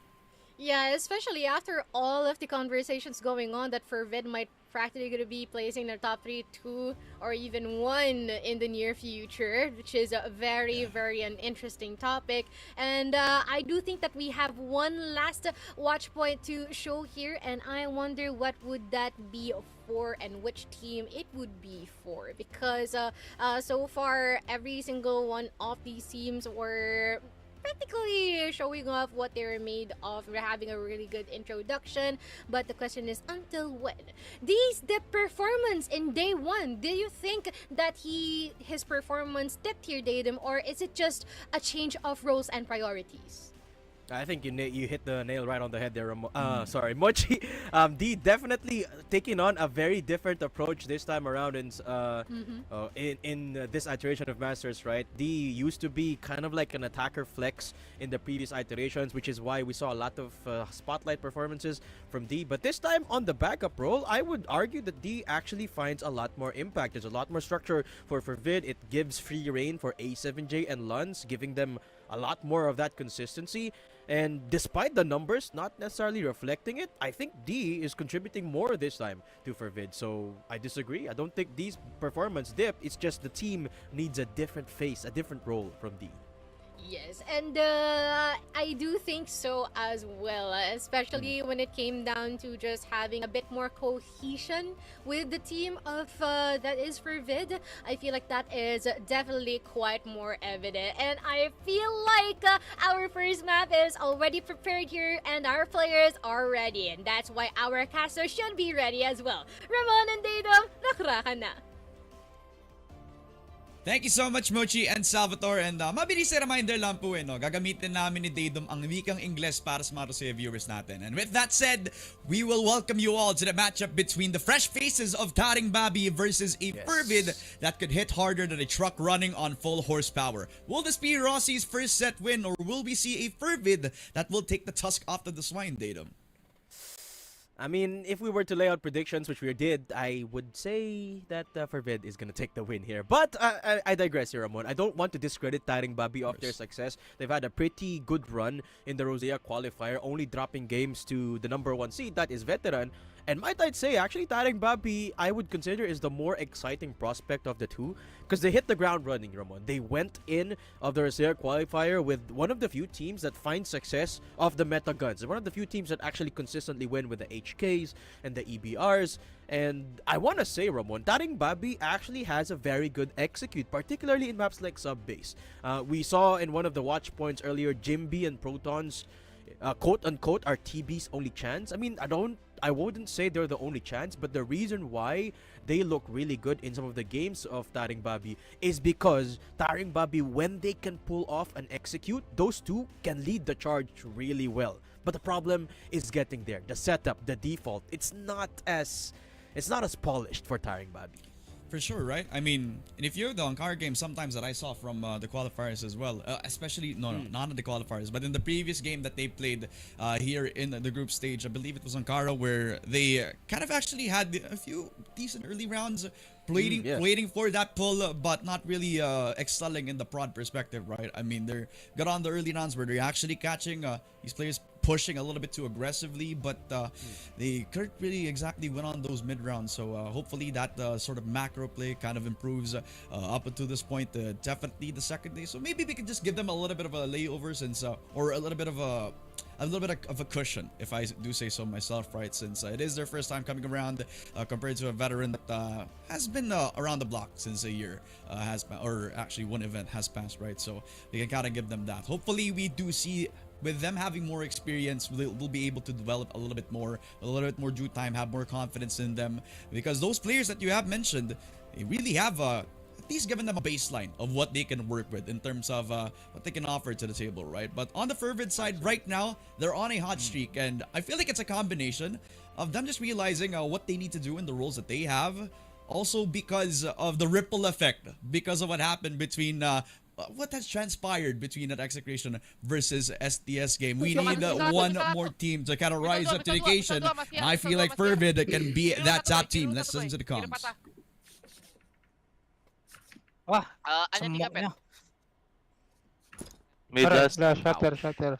Yeah, especially after all of the conversations going on that Fervid might practically going to be placing their top 3, 2, or even 1 in the near future, which is a very, very an interesting topic. And I do think that we have one last watch point to show here, and I wonder what would that be for and which team it would be for, because so far every single one of these teams were practically showing off what they're made of. We're having a really good introduction, but the question is, until when? The performance in day 1, do you think that his performance dipped here, Datum, or is it just a change of roles and priorities? I think you hit the nail right on the head there, sorry, Mochi. D definitely taking on a very different approach this time around in this iteration of Masters, right? D used to be kind of like an attacker flex in the previous iterations, which is why we saw a lot of spotlight performances from D. But this time on the backup role, I would argue that D actually finds a lot more impact. There's a lot more structure for Vid. It gives free reign for A7J and Luns, giving them a lot more of that consistency. And despite the numbers not necessarily reflecting it, I think D is contributing more this time to Fervid. So I disagree. I don't think D's performance dipped. It's just the team needs a different face, a different role from D. Yes, and I do think so as well, especially when it came down to just having a bit more cohesion with the team of that is Fervid. I feel like that is definitely quite more evident, and I feel like our first map is already prepared here and our players are ready, and that's why our casters should be ready as well. Ramon and Datum, nakraka na! Thank you so much, Mochi and Salvatore. And mabilis na reminder lang po no, gagamitin namin ni Datum ang wikang Ingles para sa mga viewers natin. And with that said, we will welcome you all to the matchup between the fresh faces of TARINGBABI versus a Fervid that could hit harder than a truck running on full horsepower. Will this be Rossi's first set win, or will we see a Fervid that will take the tusk off of the swine, Datum? I mean, if we were to lay out predictions, which we did, I would say that Fervid is going to take the win here. But I digress here, Ramon. I don't want to discredit TARINGBABI of their success. They've had a pretty good run in the Rosea qualifier, only dropping games to the #1 seed, that is Veteran. And might I say, actually, TARINGBABI, I would consider is the more exciting prospect of the two, because they hit the ground running, Ramon. They went in of the Rosea qualifier with one of the few teams that find success of the meta guns. One of the few teams that actually consistently win with the HKs and the EBRs. And I want to say, Ramon, TARINGBABI actually has a very good execute, particularly in maps like Sub-Base. We saw in one of the watch points earlier, Jinbi and Protons, quote-unquote, are TB's only chance. I mean, I wouldn't say they're the only chance, but the reason why they look really good in some of the games of TARINGBABI is because TARINGBABI, when they can pull off and execute, those two can lead the charge really well. But the problem is getting there. The setup, the default, it's not as polished for TARINGBABI. For sure, right? I mean, and if you're the Ankara game, sometimes that I saw from the qualifiers as well, especially no, not in the qualifiers, but in the previous game that they played here in the group stage, I believe it was Ankara, where they kind of actually had a few decent early rounds, waiting for that pull, but not really excelling in the prod perspective, right? I mean, they're good on the early rounds where they're actually catching these players pushing a little bit too aggressively, but they couldn't really exactly win on those mid rounds. So hopefully that sort of macro play kind of improves up until this point. Definitely the second day. So maybe we could just give them a little bit of a layover since, or a little bit of a cushion, if I do say so myself, right? Since it is their first time coming around compared to a veteran that has been around the block since a year or actually one event has passed, right? So we can kind of give them that. Hopefully we do see, with them having more experience, we'll be able to develop a little bit more due time, have more confidence in them, because those players that you have mentioned, they really have at least given them a baseline of what they can work with in terms of what they can offer to the table, right? But on the Fervid side right now, they're on a hot streak, and I feel like it's a combination of them just realizing what they need to do in the roles that they have, also because of the ripple effect, because of what happened between what has transpired between that Execration versus STS game. We need one more team to kind of rise up to the occasion. I feel like Fervid can be that top team. Let's listen to the comms. Ano ni Kapit? Mid last. Shutter.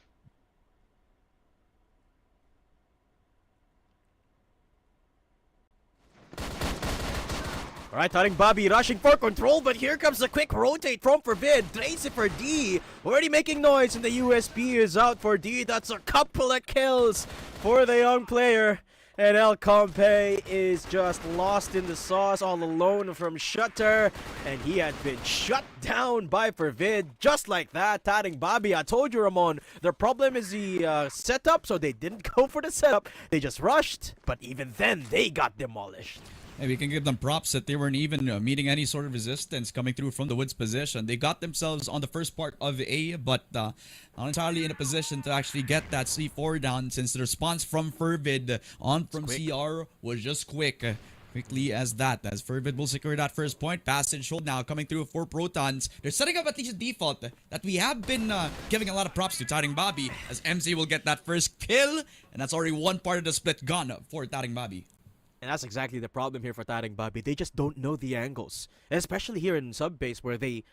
Alright, TARINGBABI rushing for control, but here comes a quick rotate from FERVID. Tracy for D, already making noise, and the USP is out for D. That's a couple of kills for the young player. And El Compe is just lost in the sauce, all alone from Shutter. And he had been shut down by FERVID, just like that. TARINGBABI, I told you, Ramon, their problem is the setup, so they didn't go for the setup. They just rushed, but even then, they got demolished. And we can give them props that they weren't even meeting any sort of resistance coming through from the woods position. They got themselves on the first part of A, but not entirely in a position to actually get that C4 down, since the response from FERVID on from CR was just quickly as that, as FERVID will secure that first point. Passage hold now coming through for Protons. They're setting up at least a default that we have been giving a lot of props to TARINGBABI, as MC will get that first kill, and that's already one part of the split gone for TARINGBABI. And that's exactly the problem here for TARINGBABI. They just don't know the angles. And especially here in sub-base, where they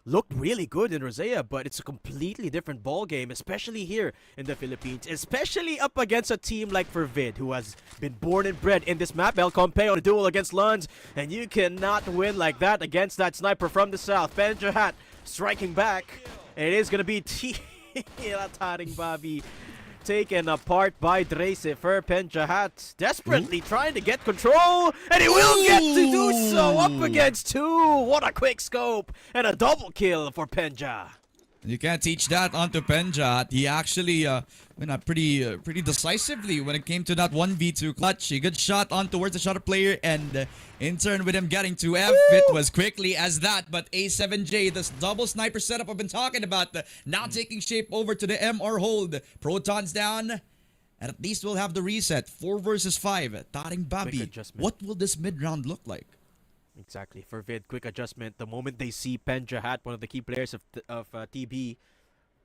looked really good in Rosea, but it's a completely different ball game, especially here in the Philippines, especially up against a team like FERVID, who has been born and bred in this map. El Compe on a duel against Lunds, and you cannot win like that against that sniper from the south. ㅍMatch striking back, and it is going to be TARINGBABI taken apart by Tracy. ㅍMatch desperately trying to get control, and he will get to do so up against two. What a quick scope, and a double kill for ㅍMatch. You can't teach that onto ㅍMatch. He actually went up pretty decisively when it came to that 1v2 clutch. A good shot on towards the Shutter player, and in turn with him getting to F, it was quickly as that. But A7J, this double sniper setup I've been talking about, now taking shape over to the MR hold. Protons down, and at least we'll have the reset. 4 versus 5. TARINGBABI, what will this mid-round look like? Exactly. FERVID, quick adjustment. The moment they see ㅍMatch, one of the key players of TB,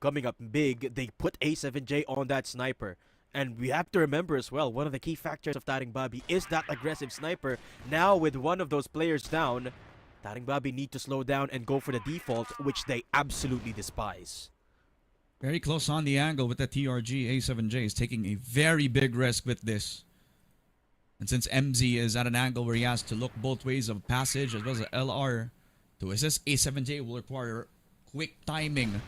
coming up big, they put A7J on that sniper. And we have to remember as well, one of the key factors of TARINGBABI is that aggressive sniper. Now with one of those players down, TARINGBABI need to slow down and go for the default, which they absolutely despise. Very close on the angle with the TRG. A7J is taking a very big risk with this. And since MZ is at an angle where he has to look both ways of passage as well as LR to assist, A7J will require quick timing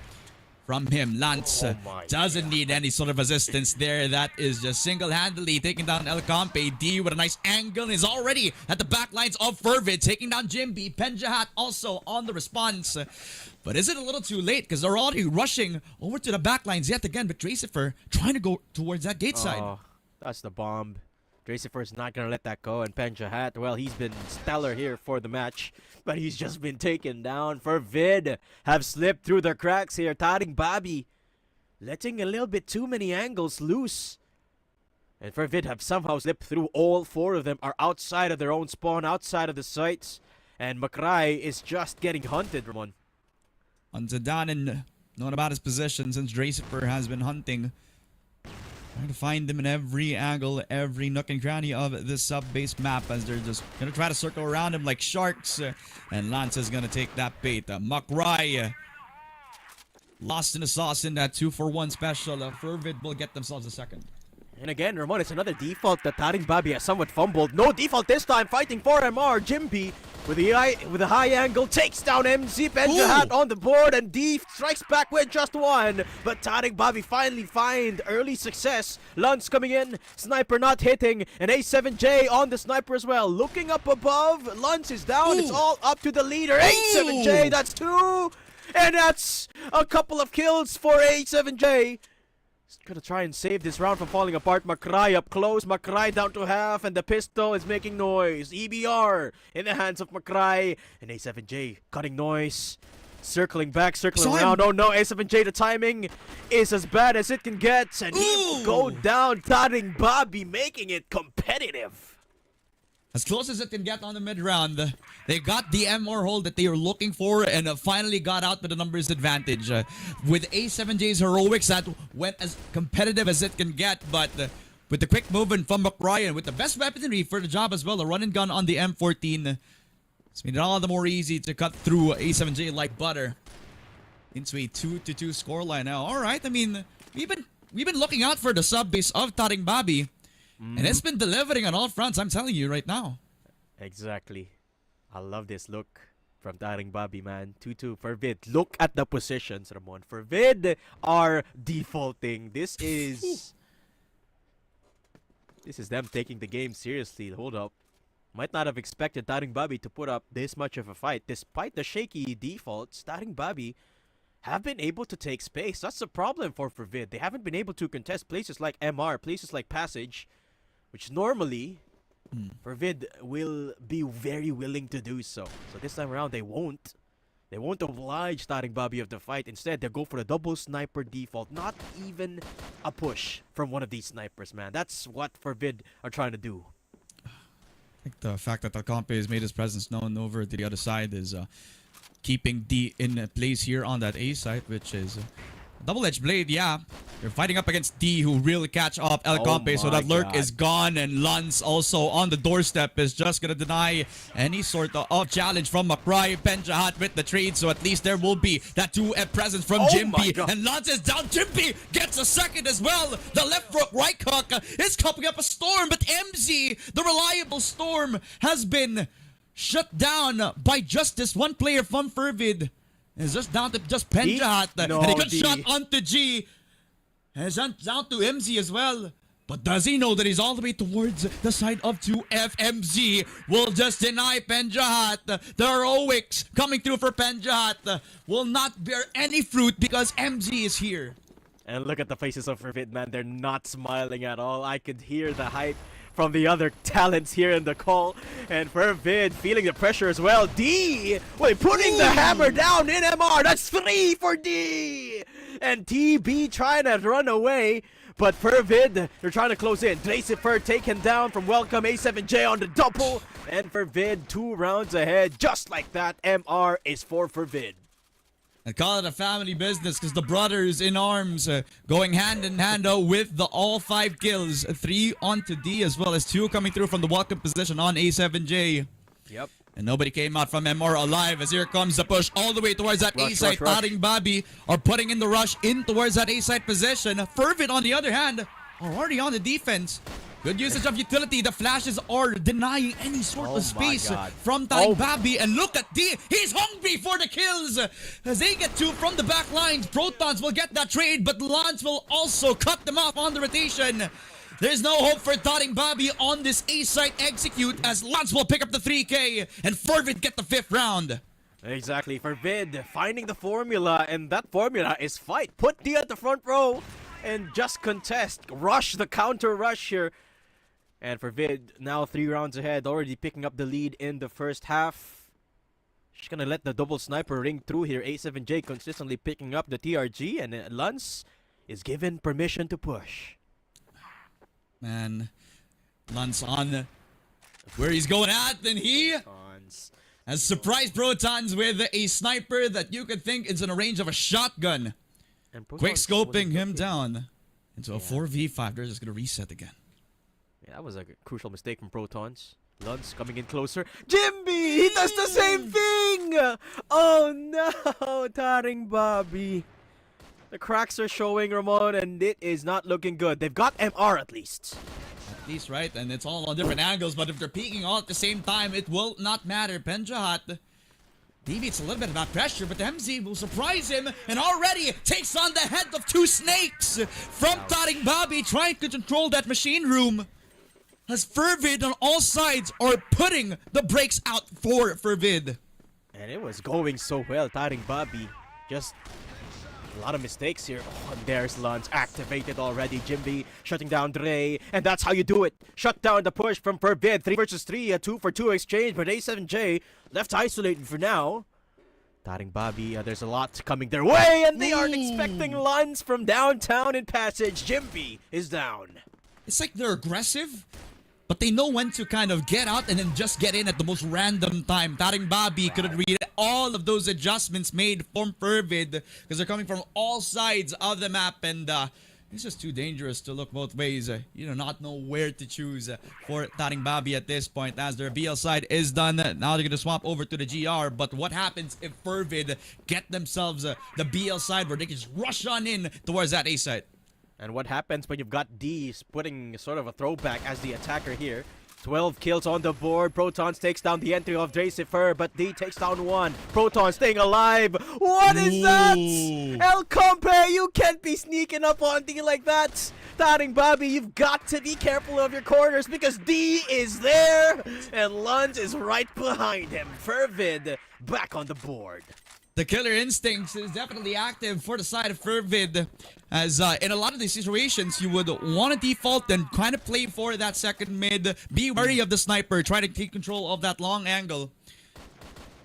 from him. Lance doesn't need any sort of assistance there. That is just single-handedly taking down El Compe. D with a nice angle and is already at the back lines of FERVID, taking down ㅍMBI. ㅍMatch also on the response. But is it a little too late? Because they're already rushing over to the back lines yet again. But Tracifer trying to go towards that gate side. Oh, that's the bomb. Tracifer's not going to let that go, and ㅍMatch, well, he's been stellar here for the match, but he's just been taken down. FERVID have slipped through the cracks here. TARINGBABI letting a little bit too many angles loose. And FERVID have somehow slipped through. All 4 of them are outside of their own spawn, outside of the sites. And Makrai is just getting hunted, Ramon. On Zidane and knowing about his position since Dracifer has been hunting. Trying to find them in every angle, every nook and cranny of this sub-base map as they're just going to try to circle around him like sharks. And Lance is going to take that bait. Makrai lost in the sauce in that 2-for-1 special. Fervid will get themselves a second. And again, Ramon, it's another default that TARINGBABI has somewhat fumbled. No default this time, fighting for MR. J.B. with the high angle takes down MZ. Penjahat on the board, and D strikes back with just one. But TARINGBABI finally find early success. Lance coming in, sniper not hitting, and A7J on the sniper as well. Looking up above, Lance is down. It's all up to the leader. A7J, that's two. And that's a couple of kills for A7J. Gonna try and save this round from falling apart. Makrai up close. Makrai down to half, and the pistol is making noise. EBR in the hands of Makrai, and A7J cutting noise. Circling back, circling around. Oh no, A7J, the timing is as bad as it can get, and he will go down. TARINGBABI making it competitive. As close as it can get on the mid-round. They got the MR hold that they were looking for and finally got out with a numbers advantage. With A7J's heroics, that went as competitive as it can get, but with the quick movement from Makrai and with the best weaponry for the job as well, a run and gun on the M14, it's made it all the more easy to cut through A7J like butter. Into a 2-2 scoreline now. Alright, I mean, we've been looking out for the sub-base of TARINGBABI. And it's been delivering on all fronts, I'm telling you right now. Exactly. I love this look from TARINGBABI, man. 2-2 Fervid. Look at the positions, Ramon. Fervid are defaulting. This is them taking the game seriously. Hold up. Might not have expected TARINGBABI to put up this much of a fight. Despite the shaky defaults, TARINGBABI have been able to take space. That's the problem for Fervid. They haven't been able to contest places like MR, places like Passage, which normally Fervid will be very willing to do so. So this time around, they won't. They won't oblige TARINGBABI of the fight. Instead, they'll go for a double sniper default. Not even a push from one of these snipers, man. That's what Fervid are trying to do. I think the fact that Alcampe has made his presence known over to the other side is keeping D in place here on that A site, which is double-edged blade. Yeah, you're fighting up against D, who really catch up El Campe, so that lurk is gone, and Lance also on the doorstep is just gonna deny any sort of challenge from Makrai. Penjahat with the trade, so at least there will be that 2F presence from J.B. And Lance is down. J.B. gets a second as well. The left hook, right hook is copying up a storm, but MZ, the reliable storm, has been shut down by just this one player from Fervid. It's just down to just Penjahat. And he got shot onto G. And it's down to MZ as well. But does he know that he's all the way towards the side of 2F? MZ will just deny Penjahat. The heroics coming through for Penjahat will not bear any fruit because MZ is here. And look at the faces of Fervid, man. They're not smiling at all. I could hear the hype from the other talents here in the call. And Fervid feeling the pressure as well. D, wait, putting the hammer down in MR. That's 3 for D. And TB trying to run away. But Fervid, they're trying to close in. Dracifer taken down from Welcome. A7J on the double. And Fervid 2 rounds ahead. Just like that, MR is for Fervid. And call it a family business because the brothers in arms going hand in hand with the all 5 kills. 3 onto D as well as 2 coming through from the welcome position on A7J. Yep. And nobody came out from MR alive as here comes the push all the way towards that A-site. TARINGBABI are putting in the rush in towards that A-site position. Fervid on the other hand are already on the defense. Good usage of utility. The flashes are denying any sort of space from TARINGBABI. And look at D. He's hungry for the kills. As they get 2 from the back lines. Protons will get that trade, but Lance will also cut them off on the rotation. There's no hope for TARINGBABI on this A-site execute as Lance will pick up the 3K and Fervid get the 5th round. Exactly. Fervid finding the formula, and that formula is fight. Put D at the front row and just contest. Rush the counter rush here. And Fervid now 3 rounds ahead, already picking up the lead in the first half. Just gonna let the double sniper ring through here. A7J consistently picking up the TRG, and Lance is given permission to push. Man, Lance on where he's going at, and he As surprise Protons with a sniper that you could think is in a range of a shotgun. And Protons Quick scoping wasn't him looking. down into a 4v5. They're just going to reset again. Yeah, that was a crucial mistake from Protons. Luns coming in closer. ㍍MB! He does the same thing! Oh no! TARINGBABI. The cracks are showing, Ramon, and it is not looking good. They've got MR at least. At least, right? And it's all on different angles, but if they're peeking all at the same time, it will not matter. ㍍MJ deviates a little bit of that pressure, but MZ will surprise him and already takes on the head of two snakes from TARINGBABI, trying to control that machine room. As FERVID on all sides are putting the brakes out for FERVID. And it was going so well. TARINGBABI just a lot of mistakes here. Oh, and there's Luns activated already. ㍍MB shutting down Dre. And that's how you do it. Shut down the push from FERVID. 3 versus 3, a 2-for-2 exchange. But A7J left isolated for now. TARINGBABI, there's a lot coming their way. And they aren't expecting Luns from downtown in Passage. ㍍MB is down. It's like they're aggressive, but they know when to kind of get out and then just get in at the most random time. TARINGBABI couldn't read all of those adjustments made from FERVID because they're coming from all sides of the map, and it's just too dangerous to look both ways. You do not know where to choose for TARINGBABI at this point, as their BL side is done. Now they're going to swap over to the GR, but what happens if FERVID get themselves the BL side where they can just rush on in towards that A side? And what happens when you've got D putting sort of a throwback as the attacker here? 12 kills on the board. Protons takes down the entry of ̍Match, but D takes down 1. Proton staying alive. What is that? El Compe, you can't be sneaking up on D like that. TARINGBABI, you've got to be careful of your corners because D is there and Luns is right behind him. FERVID back on the board. The killer instincts is definitely active for the side of FERVID, as in a lot of these situations, you would want to default and kind of play for that second mid. Be wary of the sniper, try to take control of that long angle.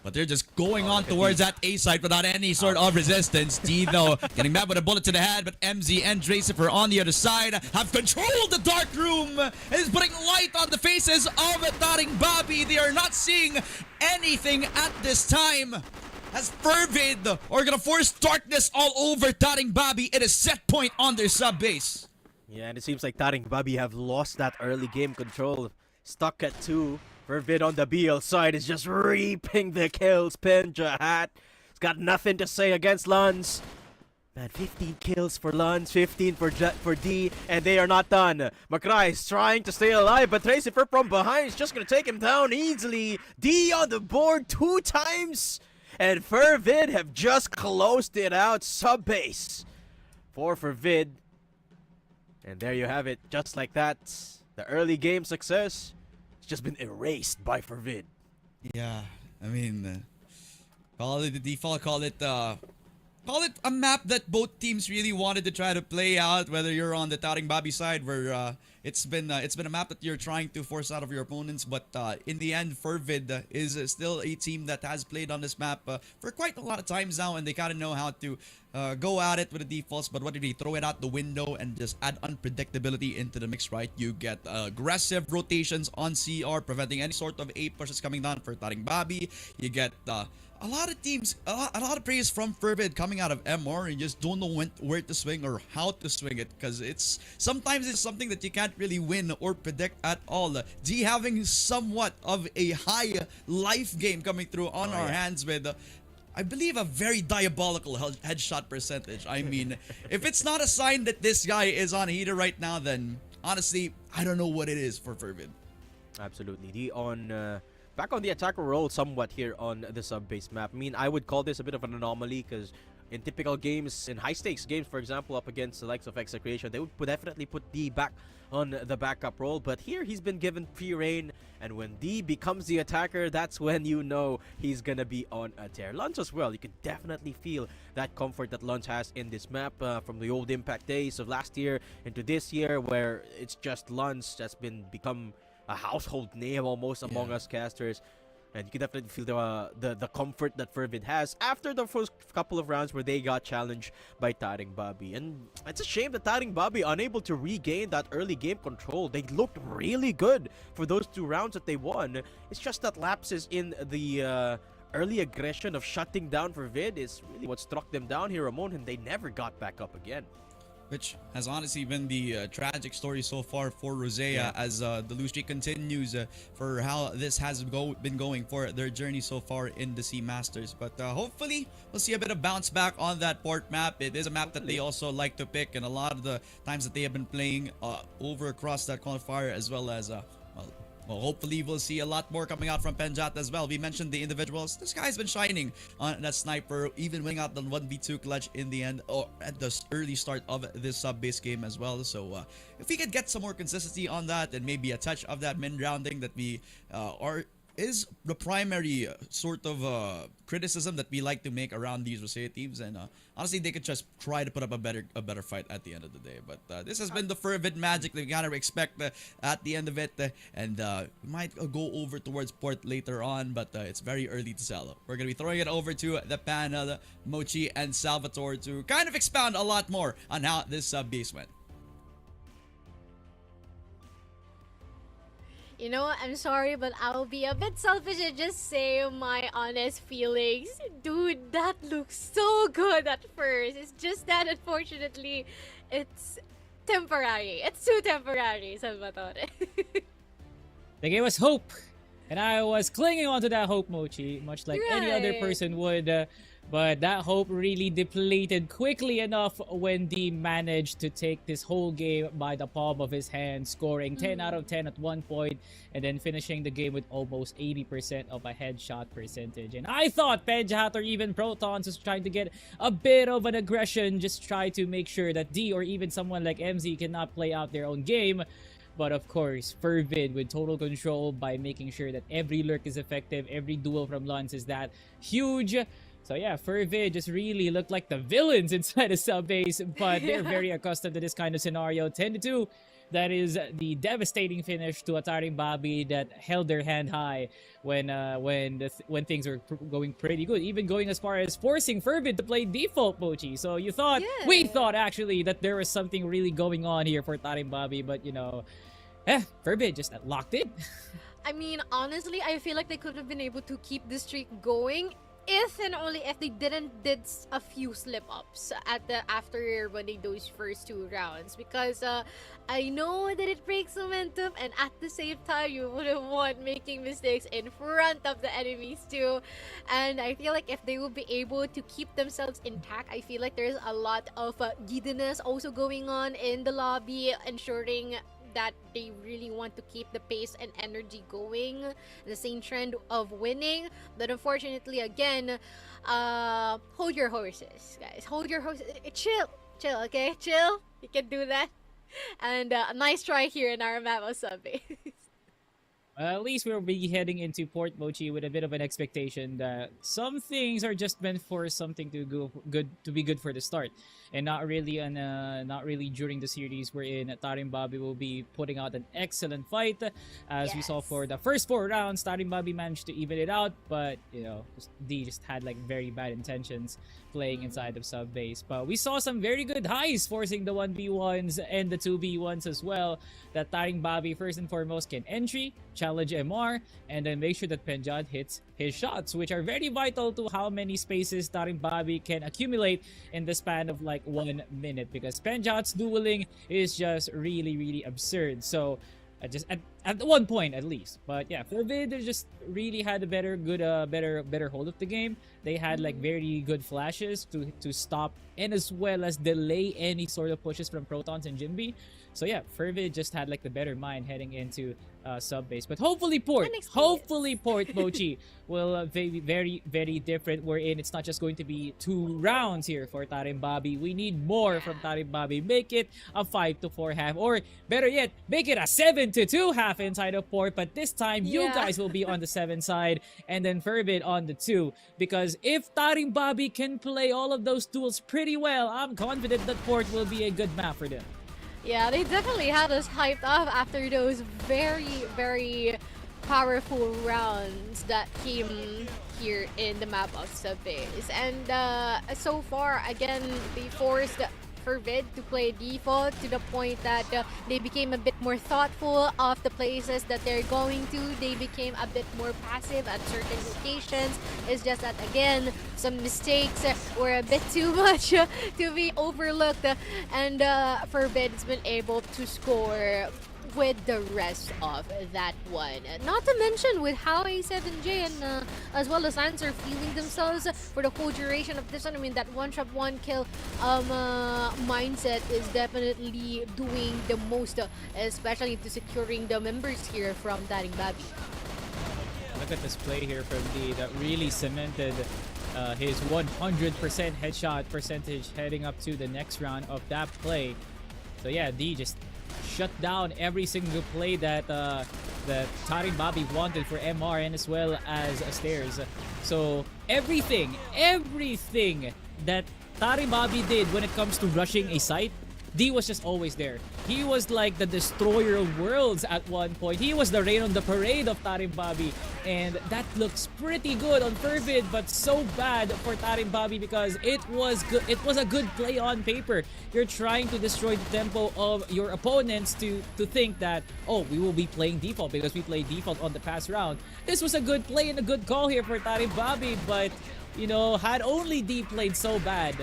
But they're just going on towards that A side without any sort of resistance. D, though, getting back with a bullet to the head, but MZ and ̍Match on the other side have controlled the dark room and is putting light on the faces of TARINGBABI. They are not seeing anything at this time, as FERVID are gonna force darkness all over TARINGBABI at a set point on their sub base. Yeah, and it seems like TARINGBABI have lost that early game control. Stuck at 2. FERVID on the BL side is just reaping the kills. ㍍MJ has got nothing to say against Luns. Man, 15 kills for Luns, 15 for D, and they are not done. Macray is trying to stay alive, but ̍TRACYFER from behind is just gonna take him down easily. D on the board 2 times. And FERVID have just closed it out. Sub base for FERVID. And there you have it. Just like that, the early game success has just been erased by FERVID. Yeah, I mean, call it the default, call it a map that both teams really wanted to try to play out, whether you're on the TARINGBABI side where it's been a map that you're trying to force out of your opponents, but in the end, FERVID is still a team that has played on this map for quite a lot of times now, and they kind of know how to go at it with the defaults. But what do they throw it out the window and just add unpredictability into the mix, right? You get aggressive rotations on CR, preventing any sort of A pushes coming down for TARINGBABI. You get a lot of teams, a lot of praise from FERVID coming out of MR, and just don't know where to swing or how to swing it, because sometimes it's something that you can't really win or predict at all. D having somewhat of a high life game coming through on our hands with I believe a very diabolical headshot percentage. I mean, if it's not a sign that this guy is on a heater right now, then honestly, I don't know what it is for FERVID. Absolutely. D on back on the attacker role somewhat here on the sub-base map. I mean, I would call this a bit of an anomaly because in typical games, in high-stakes games, for example, up against the likes of Execration, they would definitely put D back on the backup role. But here, he's been given free reign, and when D becomes the attacker, that's when you know he's gonna be on a tear. Luns as well, you can definitely feel that comfort that Luns has in this map from the old Impact days of last year into this year, where it's just Luns that's become a household name almost among us casters. And you can definitely feel the comfort that Fervid has after the first couple of rounds where they got challenged by TARINGBABI. And it's a shame that TARINGBABI unable to regain that early game control. They looked really good for those 2 rounds that they won. It's just that lapses in the early aggression of shutting down Fervid is really what struck them down here, Ramon, and they never got back up again. Which has honestly been the tragic story so far for Rosea as the lose streak continues for how this has been going for their journey so far in the SEA Masters. But hopefully we'll see a bit of bounce back on that port map. It is a map that they also like to pick, and a lot of the times that they have been playing over across that qualifier, as well as well, hopefully we'll see a lot more coming out from Penjat as well. We mentioned the individuals. This guy's been shining on that sniper, even winning out the 1v2 clutch in the end, or at the early start of this sub-base game as well. So if we could get some more consistency on that, and maybe a touch of that min rounding that we is the primary sort of criticism that we like to make around these Rosea teams, and honestly they could just try to put up a better fight at the end of the day. But this has been the Fervid magic that we kind of expect at the end of it, and we might go over towards port later on, but it's very early to tell. We're gonna be throwing it over to the panel, Mochi and Salvatore, to kind of expound a lot more on how this sub-base went. You know what? I'm sorry, but I'll be a bit selfish and just say my honest feelings. Dude, that looks so good at first. It's just that, unfortunately, it's temporary. It's too temporary, Salvatore. They gave us hope, and I was clinging onto that hope, Mochi, much like any other person would. But that hope really depleted quickly enough when D managed to take this whole game by the palm of his hand, scoring 10 out of 10 at one point, and then finishing the game with almost 80% of a headshot percentage. And I thought Penjat or even Protons was trying to get a bit of an aggression, just try to make sure that D or even someone like MZ cannot play out their own game. But of course, Fervid with total control by making sure that every lurk is effective, every duel from Lance is that huge. So yeah, Fervid just really looked like the villains inside a sub-base, but they're very accustomed to this kind of scenario. 10-2, that is the devastating finish to a TARINGBABI that held their hand high when things were going pretty good, even going as far as forcing Fervid to play default Mochi. So you thought, we thought actually that there was something really going on here for TARINGBABI, but you know, Fervid just locked it. I mean, honestly, I feel like they could have been able to keep the streak going if and only if they did a few slip-ups after winning those first 2 rounds, because I know that it breaks momentum, and at the same time you wouldn't want making mistakes in front of the enemies too. And I feel like if they will be able to keep themselves intact, I feel like there's a lot of giddiness also going on in the lobby, ensuring that they really want to keep the pace and energy going, the same trend of winning. But unfortunately, again, hold your horses, guys. Hold your horses. Chill, okay? Chill. You can do that. And a nice try here in our map of sub-base. At least we'll be heading into Port Mochi with a bit of an expectation that some things are just meant for something to be good for the start, and not really during the series wherein TARINGBABI will be putting out an excellent fight. As we saw for the first 4 rounds, TARINGBABI managed to even it out, but you know, D just had like very bad intentions playing inside of sub base. But we saw some very good highs, forcing the 1v1s and the 2v1s as well, that TARINGBABI first and foremost can entry, challenge MR, and then make sure that Penjat hits his shots, which are very vital to how many spaces TARINGBABI can accumulate in the span of like 1 minute, because Penjat's dueling is just really absurd. So just at one point at least. But yeah, Fervid just really had a better hold of the game. They had like very good flashes to stop and as well as delay any sort of pushes from Protons and Jinbi. So yeah, Fervid just had like the better mind heading into sub base. But hopefully Port Mochi will be very different, wherein it's not just going to be 2 rounds here for TARINGBABI. We need more from TARINGBABI. Make it a 5-4 half, or better yet, make it a 7-2 half inside of Port. But this time you guys will be on the 7 side and then Fervid on the 2, because if TARINGBABI can play all of those duels pretty well, I'm confident that Port will be a good map for them. Yeah, they definitely had us hyped up after those very powerful rounds that came here in the map of Subbase. And so far, again, they forced FERVID to play default to the point that they became a bit more thoughtful of the places that they're going to. They became a bit more passive at certain locations. It's just that, again, some mistakes were a bit too much to be overlooked. And FERVID has been able to score with the rest of that one. Not to mention with how A7J and as well as Lance are feeling themselves for the whole duration of this one. I mean, that one shot, one kill mindset is definitely doing the most, especially to securing the members here from TARINGBABI. Look at this play here from D that really cemented his 100% headshot percentage heading up to the next round of that play. So yeah, D just shut down every single play that that TARINGBABI wanted for MR and as well as Stairs. So everything that TARINGBABI did when it comes to rushing a site, D was just always there. He was like the destroyer of worlds at one point. He was the rain on the parade of TARINGBABI, and that looks pretty good on FERVID, but so bad for TARINGBABI because it was good. It was a good play on paper. You're trying to destroy the tempo of your opponents to think that, oh, we will be playing default because we played default on the past round. This was a good play and a good call here for TARINGBABI, but you know, had only D played so bad,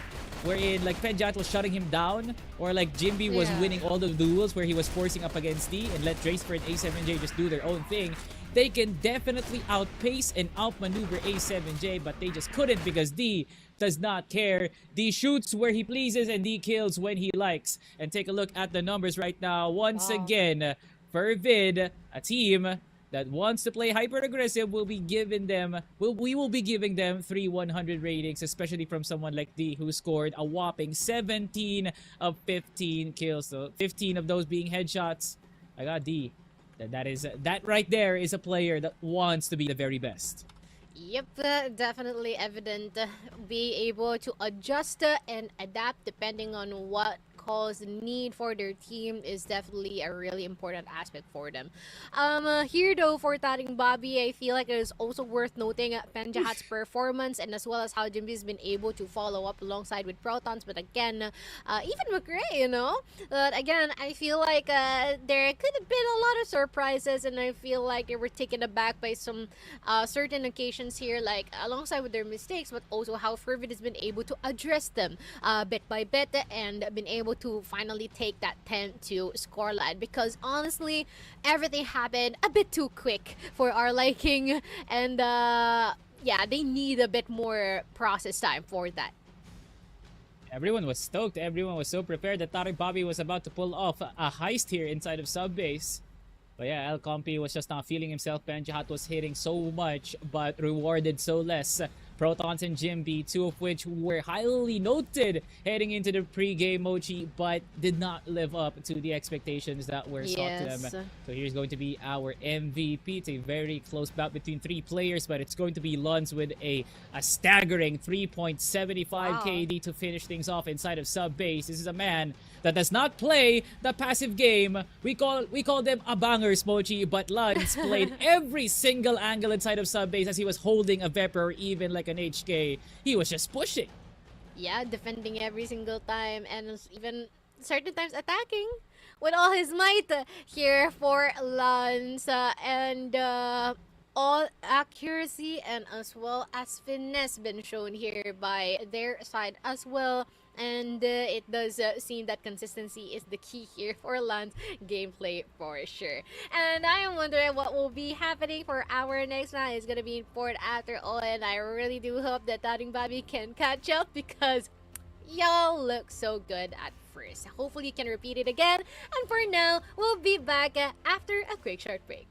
wherein like Penjat was shutting him down, or like Jimby was winning all the duels where he was forcing up against D and let Dracer and A7J just do their own thing, they can definitely outpace and outmaneuver A7J, but they just couldn't because D does not care. D shoots where he pleases and D kills when he likes. And take a look at the numbers right now. Once again, FERVID, a team that wants to play hyper aggressive, will be giving them we will be giving them 3-100 ratings, especially from someone like D who scored a whopping 17 of 15 kills. So 15 of those being headshots. I got D. That right there is a player that wants to be the very best. Yep, definitely evident. Be able to adjust and adapt depending on what calls need for their team is definitely a really important aspect for them. Here though, for TARINGBABI, I feel like it is also worth noting Penjahat's performance and as well as how Jimby has been able to follow up alongside with Protons. But again, even McRae, you know, but again, I feel like there could have been a lot of surprises, and I feel like they were taken aback by some certain occasions here, like alongside with their mistakes, but also how FERVID has been able to address them bit by bit and been able to finally take that 10-2 scoreline, because honestly everything happened a bit too quick for our liking, and yeah, they need a bit more process time for that. Everyone was stoked. Everyone was so prepared that TARINGBABI was about to pull off a heist here inside of Subbase. But yeah, El Compi was just not feeling himself. Penjahat was hitting so much but rewarded so less. Protons and Jimby, two of which were highly noted heading into the pre-game mochi, but did not live up to the expectations that were sought to them. So here's going to be our MVP. It's a very close bout between three players, but it's going to be Luns with a staggering 3.75 KD to finish things off inside of Subbase. This is a man that does not play the passive game. We call them a bangers mochi, but Luns played every single angle inside of Subbase as he was holding a Vepr or even like an HK. He was just pushing. Yeah, defending every single time and even certain times attacking with all his might here for Lance, and all accuracy and as well as finesse been shown here by their side as well. And it does seem that consistency is the key here for Lance gameplay for sure. And I am wondering what will be happening for our next round. It's going to be in port after all, and I really do hope that TARINGBABI can catch up because y'all look so good at first. Hopefully you can repeat it again. And for now, we'll be back after a quick short break.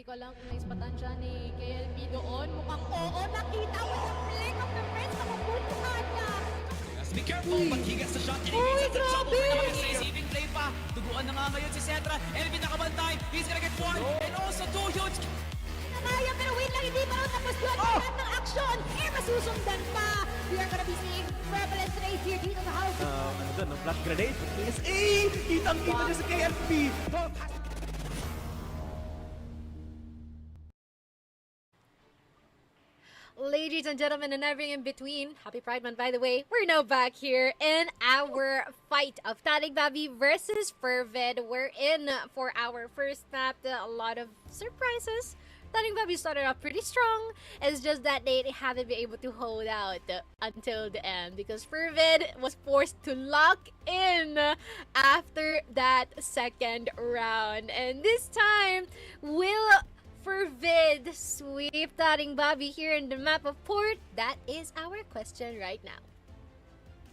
ko lang kung naispatan siya ni KLP doon. Mukhang oo, nakita mo yung flick of the wrist na mabutuhan niya. Be careful, but he gets the shot and he gets the trouble. Even play pa. Tuguan na nga ngayon si Cetra. Elvin nakabantay. He's gonna get one and also two huge. Nakaya, pero wait lang, hindi pa rin tapos yun. Lahat ng action, masusundan pa. We are gonna be seeing prevalence race here dito sa house. Ano doon, flash grenade? PSA! Kitang-kita niya sa KLP! Ladies and gentlemen and everything in between, happy Pride Month by the way. We're now back here in our fight of TARINGBABI versus FERVID. We're in for our first map. A lot of surprises. TARINGBABI started off pretty strong. It's just that they haven't been able to hold out until the end because FERVID was forced to lock in after that second round. And this time, will FERVID sweep TARINGBABI here in the map of Port? That is our question right now.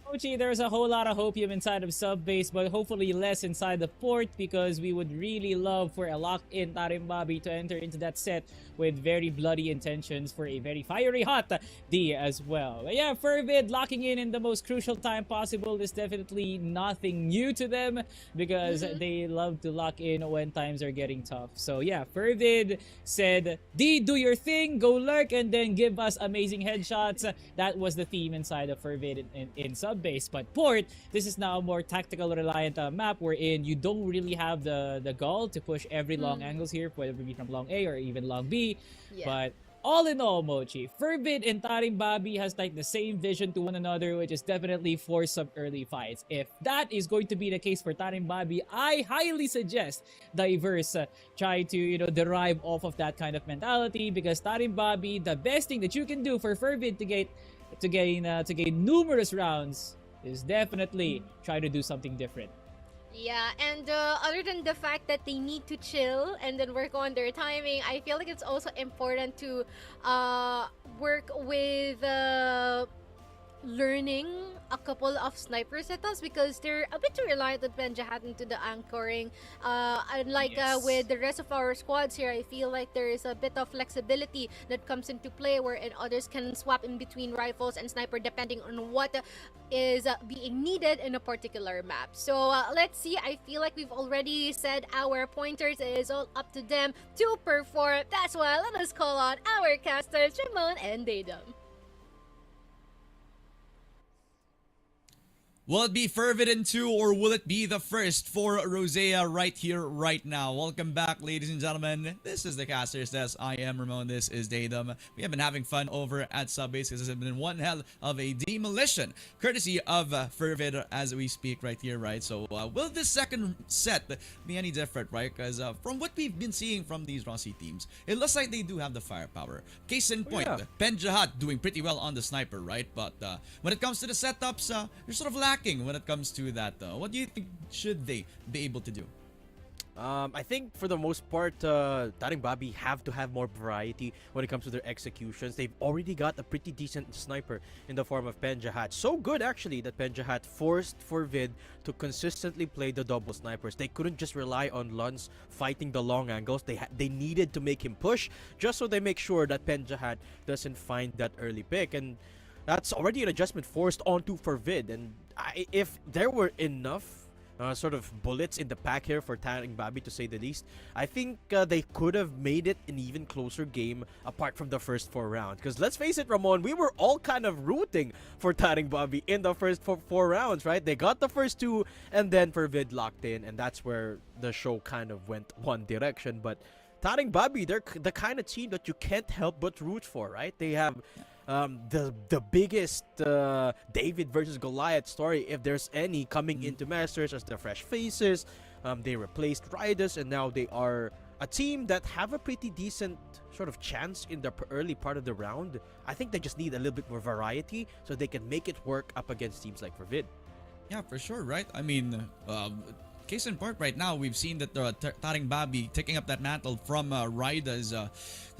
Mochi, there's a whole lot of hopium inside of sub-base, but hopefully less inside the port because we would really love for a locked-in TARINGBABI to enter into that set with very bloody intentions for a very fiery hot D as well. But yeah, FERVID locking in the most crucial time possible is definitely nothing new to them because they love to lock in when times are getting tough. So yeah, FERVID said, D, do your thing, go lurk, and then give us amazing headshots. That was the theme inside of FERVID in sub sub-base. But Port, this is now a more tactical reliant map wherein you don't really have the goal to push every long angles here, whether it be from long A or even long B. Yeah. But all in all, Mochi, Fervid and TARINGBABI has like the same vision to one another, which is definitely for some early fights. If that is going to be the case for TARINGBABI, I highly suggest Diverse try to, derive off of that kind of mentality, because TARINGBABI, the best thing that you can do for Fervid to gain numerous rounds is definitely try to do something different. Yeah, and other than the fact that they need to chill and then work on their timing, I feel like it's also important to work with learning a couple of sniper setups, because they're a bit too reliant on Benjahat into the anchoring. Unlike with the rest of our squads here, I feel like there is a bit of flexibility that comes into play, wherein others can swap in between rifles and sniper depending on what is being needed in a particular map. So let's see. I feel like we've already said our pointers. It is all up to them to perform. That's why let us call on our casters, Ramon and Datum. Will it be Fervid in 2, or will it be the first for Rosea right here, right now? Welcome back, ladies and gentlemen. This is the Casters Desk. I am Ramon. This is Datum. We have been having fun over at Subbase, because this has been one hell of a demolition, courtesy of Fervid as we speak right here, right? So will this second set be any different, right? Because from what we've been seeing from these Rossi teams, it looks like they do have the firepower. Case in point, Benjahat doing pretty well on the sniper, right? But when it comes to the setups, you're sort of lacking when it comes to that. What do you think should they be able to do? I think for the most part, TARINGBABI have to have more variety when it comes to their executions. They've already got a pretty decent sniper in the form of Benjahat. So good, actually, that Benjahat forced Fervid to consistently play the double snipers. They couldn't just rely on Luns fighting the long angles. They needed to make him push, just so they make sure that Benjahat doesn't find that early pick. And that's already an adjustment forced onto Fervid. And if there were enough sort of bullets in the pack here for TARINGBABI, to say the least, I think they could have made it an even closer game apart from the first 4 rounds. Because let's face it, Ramon, we were all kind of rooting for TARINGBABI in the first 4 rounds, right? They got the first 2, and then Fervid locked in, and that's where the show kind of went one direction. But TARINGBABI, they're the kind of team that you can't help but root for, right? They have the biggest David versus Goliath story, if there's any, coming into Masters as the fresh faces. They replaced Riders, and now they are a team that have a pretty decent sort of chance in the early part of the round. I think they just need a little bit more variety so they can make it work up against teams like Fervid. Yeah, for sure, right? I mean, case in point, right now, we've seen that TARINGBABI taking up that mantle from Riders. The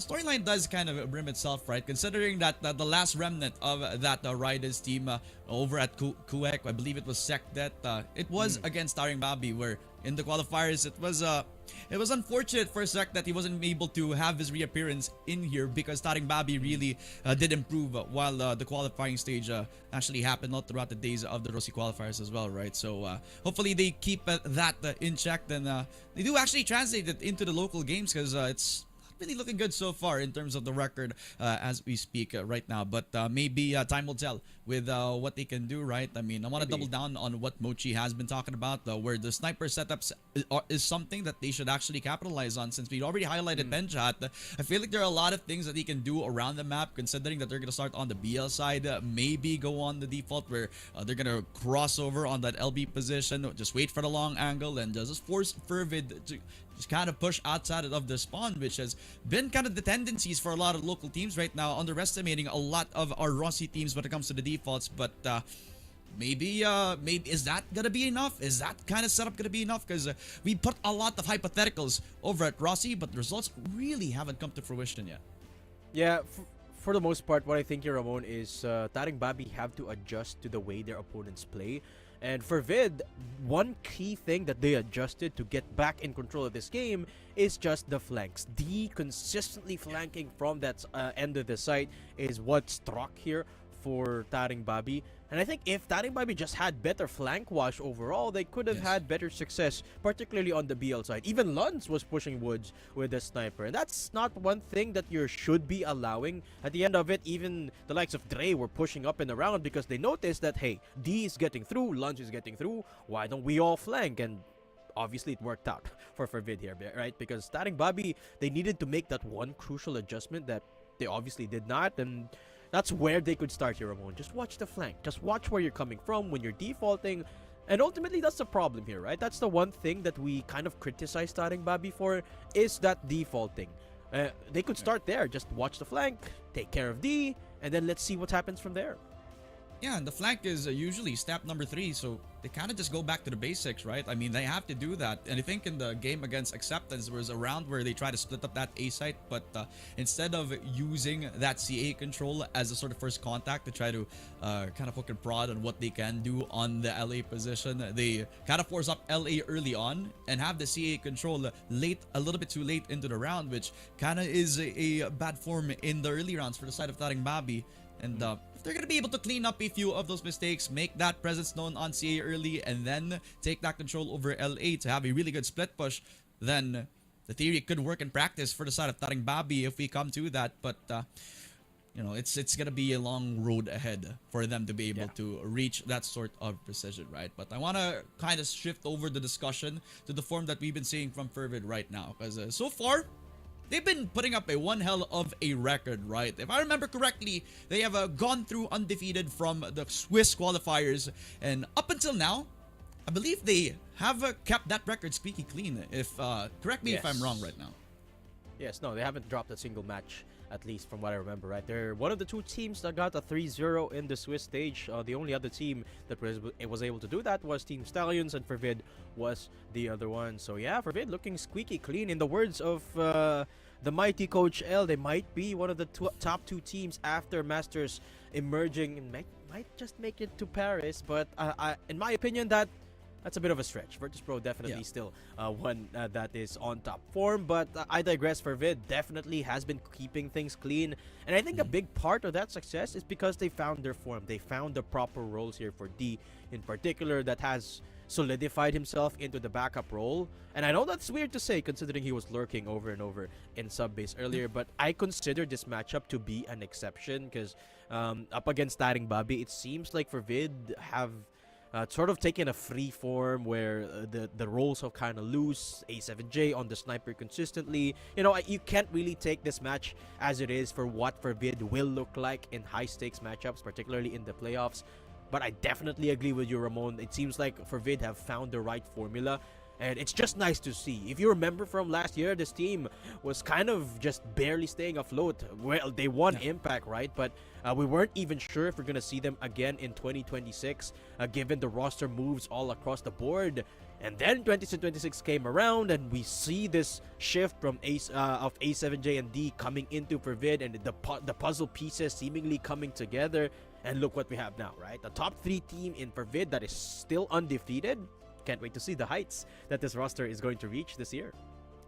storyline does kind of brim itself, right? Considering that the last remnant of that Riders team over at Kuek, I believe it was Sekdet, it was against TARINGBABI, where in the qualifiers it was unfortunate for Sek that he wasn't able to have his reappearance in here, because TARINGBABI really did improve while the qualifying stage actually happened all throughout the days of the Rossi qualifiers as well, right? So hopefully they keep that in check, and they do actually translate it into the local games, because it's really looking good so far in terms of the record as we speak right now. But maybe time will tell with what they can do, right? I mean, I want to double down on what Mochi has been talking about, where the sniper setups is something that they should actually capitalize on, since we already highlighted Benjahat. I feel like there are a lot of things that he can do around the map, considering that they're going to start on the BL side, maybe go on the default, where they're going to cross over on that LB position, just wait for the long angle, and just force Fervid to just kind of push outside of the spawn, which has been kind of the tendencies for a lot of local teams right now, underestimating a lot of our Rossi teams when it comes to the defaults. But maybe is that gonna be enough? Is that kind of setup gonna be enough? Because we put a lot of hypotheticals over at Rossi, but the results really haven't come to fruition yet. Yeah, for the most part, what I think here, Ramon, is TARINGBABI have to adjust to the way their opponents play. And for Vid, one key thing that they adjusted to get back in control of this game is just the flanks. The consistently flanking from that end of the site is what struck here for TARINGBABI. And I think if TARINGBABI just had better flank wash overall, they could have had better success, particularly on the BL side. Even Luns was pushing Woods with the sniper. And that's not one thing that you should be allowing. At the end of it, even the likes of Dre were pushing up and around because they noticed that, hey, D is getting through, Luns is getting through, why don't we all flank? And obviously it worked out for FERVID here, right? Because TARINGBABI, they needed to make that one crucial adjustment that they obviously did not. And that's where they could start here, Ramon. Just watch the flank. Just watch where you're coming from when you're defaulting. And ultimately, that's the problem here, right? That's the one thing that we kind of criticize TARINGBABI for, is that defaulting. They could start there. Just watch the flank, take care of D, and then let's see what happens from there. Yeah, and the flank is usually step number 3, so they kind of just go back to the basics, right? I mean, they have to do that. And I think in the game against Acceptance, there was a round where they tried to split up that A site, but instead of using that CA control as a sort of first contact to try to kind of hook and prod on what they can do on the LA position, they kind of force up LA early on and have the CA control late, a little bit too late into the round, which kind of is a bad form in the early rounds for the side of TARINGBABI. And if they're going to be able to clean up a few of those mistakes, make that presence known on CA early, and then take that control over LA to have a really good split push, then the theory could work in practice for the side of TARINGBABI if we come to that. But, you know, it's going to be a long road ahead for them to be able to reach that sort of precision, right? But I want to kind of shift over the discussion to the form that we've been seeing from FERVID right now. Because so far, they've been putting up a one hell of a record, right? If I remember correctly, they have gone through undefeated from the Swiss qualifiers. And up until now, I believe they have kept that record squeaky clean. If correct me if I'm wrong right now. Yes, no, they haven't dropped a single match, at least from what I remember, right? They're one of the 2 teams that got a 3-0 in the Swiss stage. The only other team that was able to do that was Team Stallions, and FERVID was the other one. So yeah, FERVID looking squeaky clean. In the words of the mighty Coach L, they might be one of the top 2 teams after Masters emerging and might just make it to Paris. But in my opinion, that's a bit of a stretch. Virtus.Pro definitely still one that is on top form, but I digress. FERVID definitely has been keeping things clean, and I think a big part of that success is because they found their form. They found the proper roles here for D in particular that has solidified himself into the backup role. And I know that's weird to say considering he was lurking over and over in sub base earlier, but I consider this matchup to be an exception because up against TARINGBABI, it seems like FERVID have sort of taken a free form where the roles are kind of loose. A7J on the sniper consistently. You know, you can't really take this match as it is for what FERVID will look like in high stakes matchups, particularly in the playoffs. But I definitely agree with you, Ramon. It seems like FERVID have found the right formula. And it's just nice to see. If you remember from last year, this team was kind of just barely staying afloat. Well, they won Impact, right? But we weren't even sure if we're going to see them again in 2026, given the roster moves all across the board. And then 2026 came around, and we see this shift from of A7J and D coming into FERVID, and the puzzle pieces seemingly coming together. And look what we have now, right? The top 3 team in FERVID that is still undefeated. Can't wait to see the heights that this roster is going to reach this year.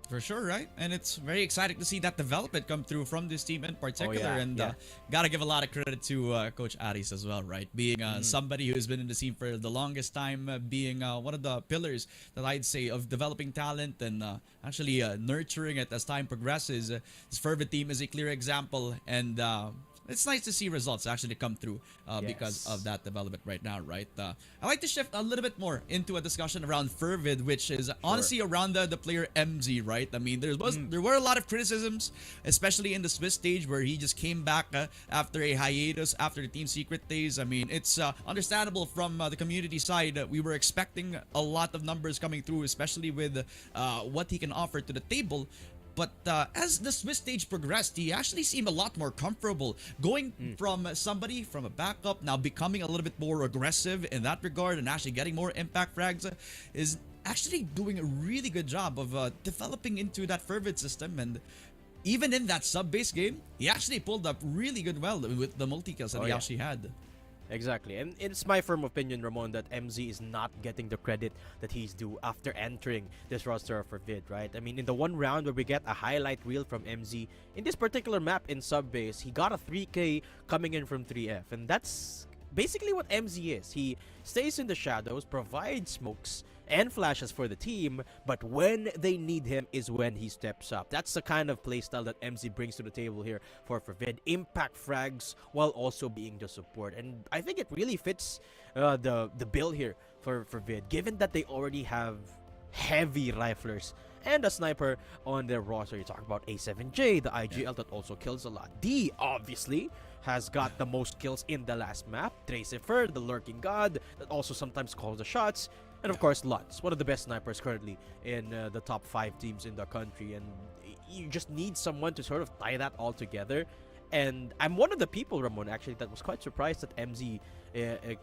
For sure, right? And it's very exciting to see that development come through from this team in particular. Gotta give a lot of credit to Coach Aris as well, right? Being somebody who's been in the team for the longest time, being one of the pillars that I'd say of developing talent and actually nurturing it as time progresses. This FERVID team is a clear example, and it's nice to see results actually come through because of that development right now, right? I like to shift a little bit more into a discussion around FERVID, which is honestly around the player MZ, right? I mean, there were a lot of criticisms, especially in the Swiss stage where he just came back after a hiatus after the Team Secret days. I mean, it's understandable from the community side. We were expecting a lot of numbers coming through, especially with what he can offer to the table. But as the Swiss stage progressed, he actually seemed a lot more comfortable going from somebody from a backup, now becoming a little bit more aggressive in that regard and actually getting more impact frags, is actually doing a really good job of developing into that FERVID system. And even in that sub-base game, he actually pulled up really good well with the multi-kills that he actually had. Exactly, and it's my firm opinion, Ramon, that MZ is not getting the credit that he's due after entering this roster for VID, right? I mean, in the one round where we get a highlight reel from MZ, in this particular map in sub base, he got a 3K coming in from 3F, and that's basically what MZ is. He stays in the shadows, provides smokes and flashes for the team, but when they need him is when he steps up. That's the kind of playstyle that MZ brings to the table here for FERVID. Impact frags while also being the support. And I think it really fits the build here for FERVID, given that they already have heavy riflers and a sniper on their roster. You talk about A7J, the IGL that also kills a lot. D, obviously, has got the most kills in the last map. ㅍMatch, the lurking god, that also sometimes calls the shots. And of course, Lutz, one of the best snipers currently in the top 5 teams in the country. And you just need someone to sort of tie that all together. And I'm one of the people, Ramon, actually, that was quite surprised that MZ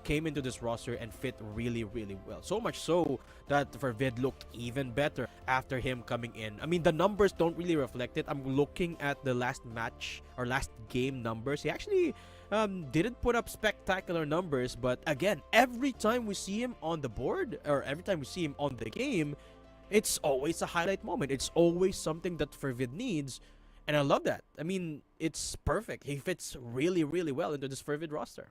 came into this roster and fit really, really well. So much so that FERVID looked even better after him coming in. I mean, the numbers don't really reflect it. I'm looking at the last match or last game numbers. He actually didn't put up spectacular numbers, but again, every time we see him on the board or every time we see him on the game, it's always a highlight moment. It's always something that FERVID needs. And I love that. I mean, it's perfect. He fits really, really well into this FERVID roster.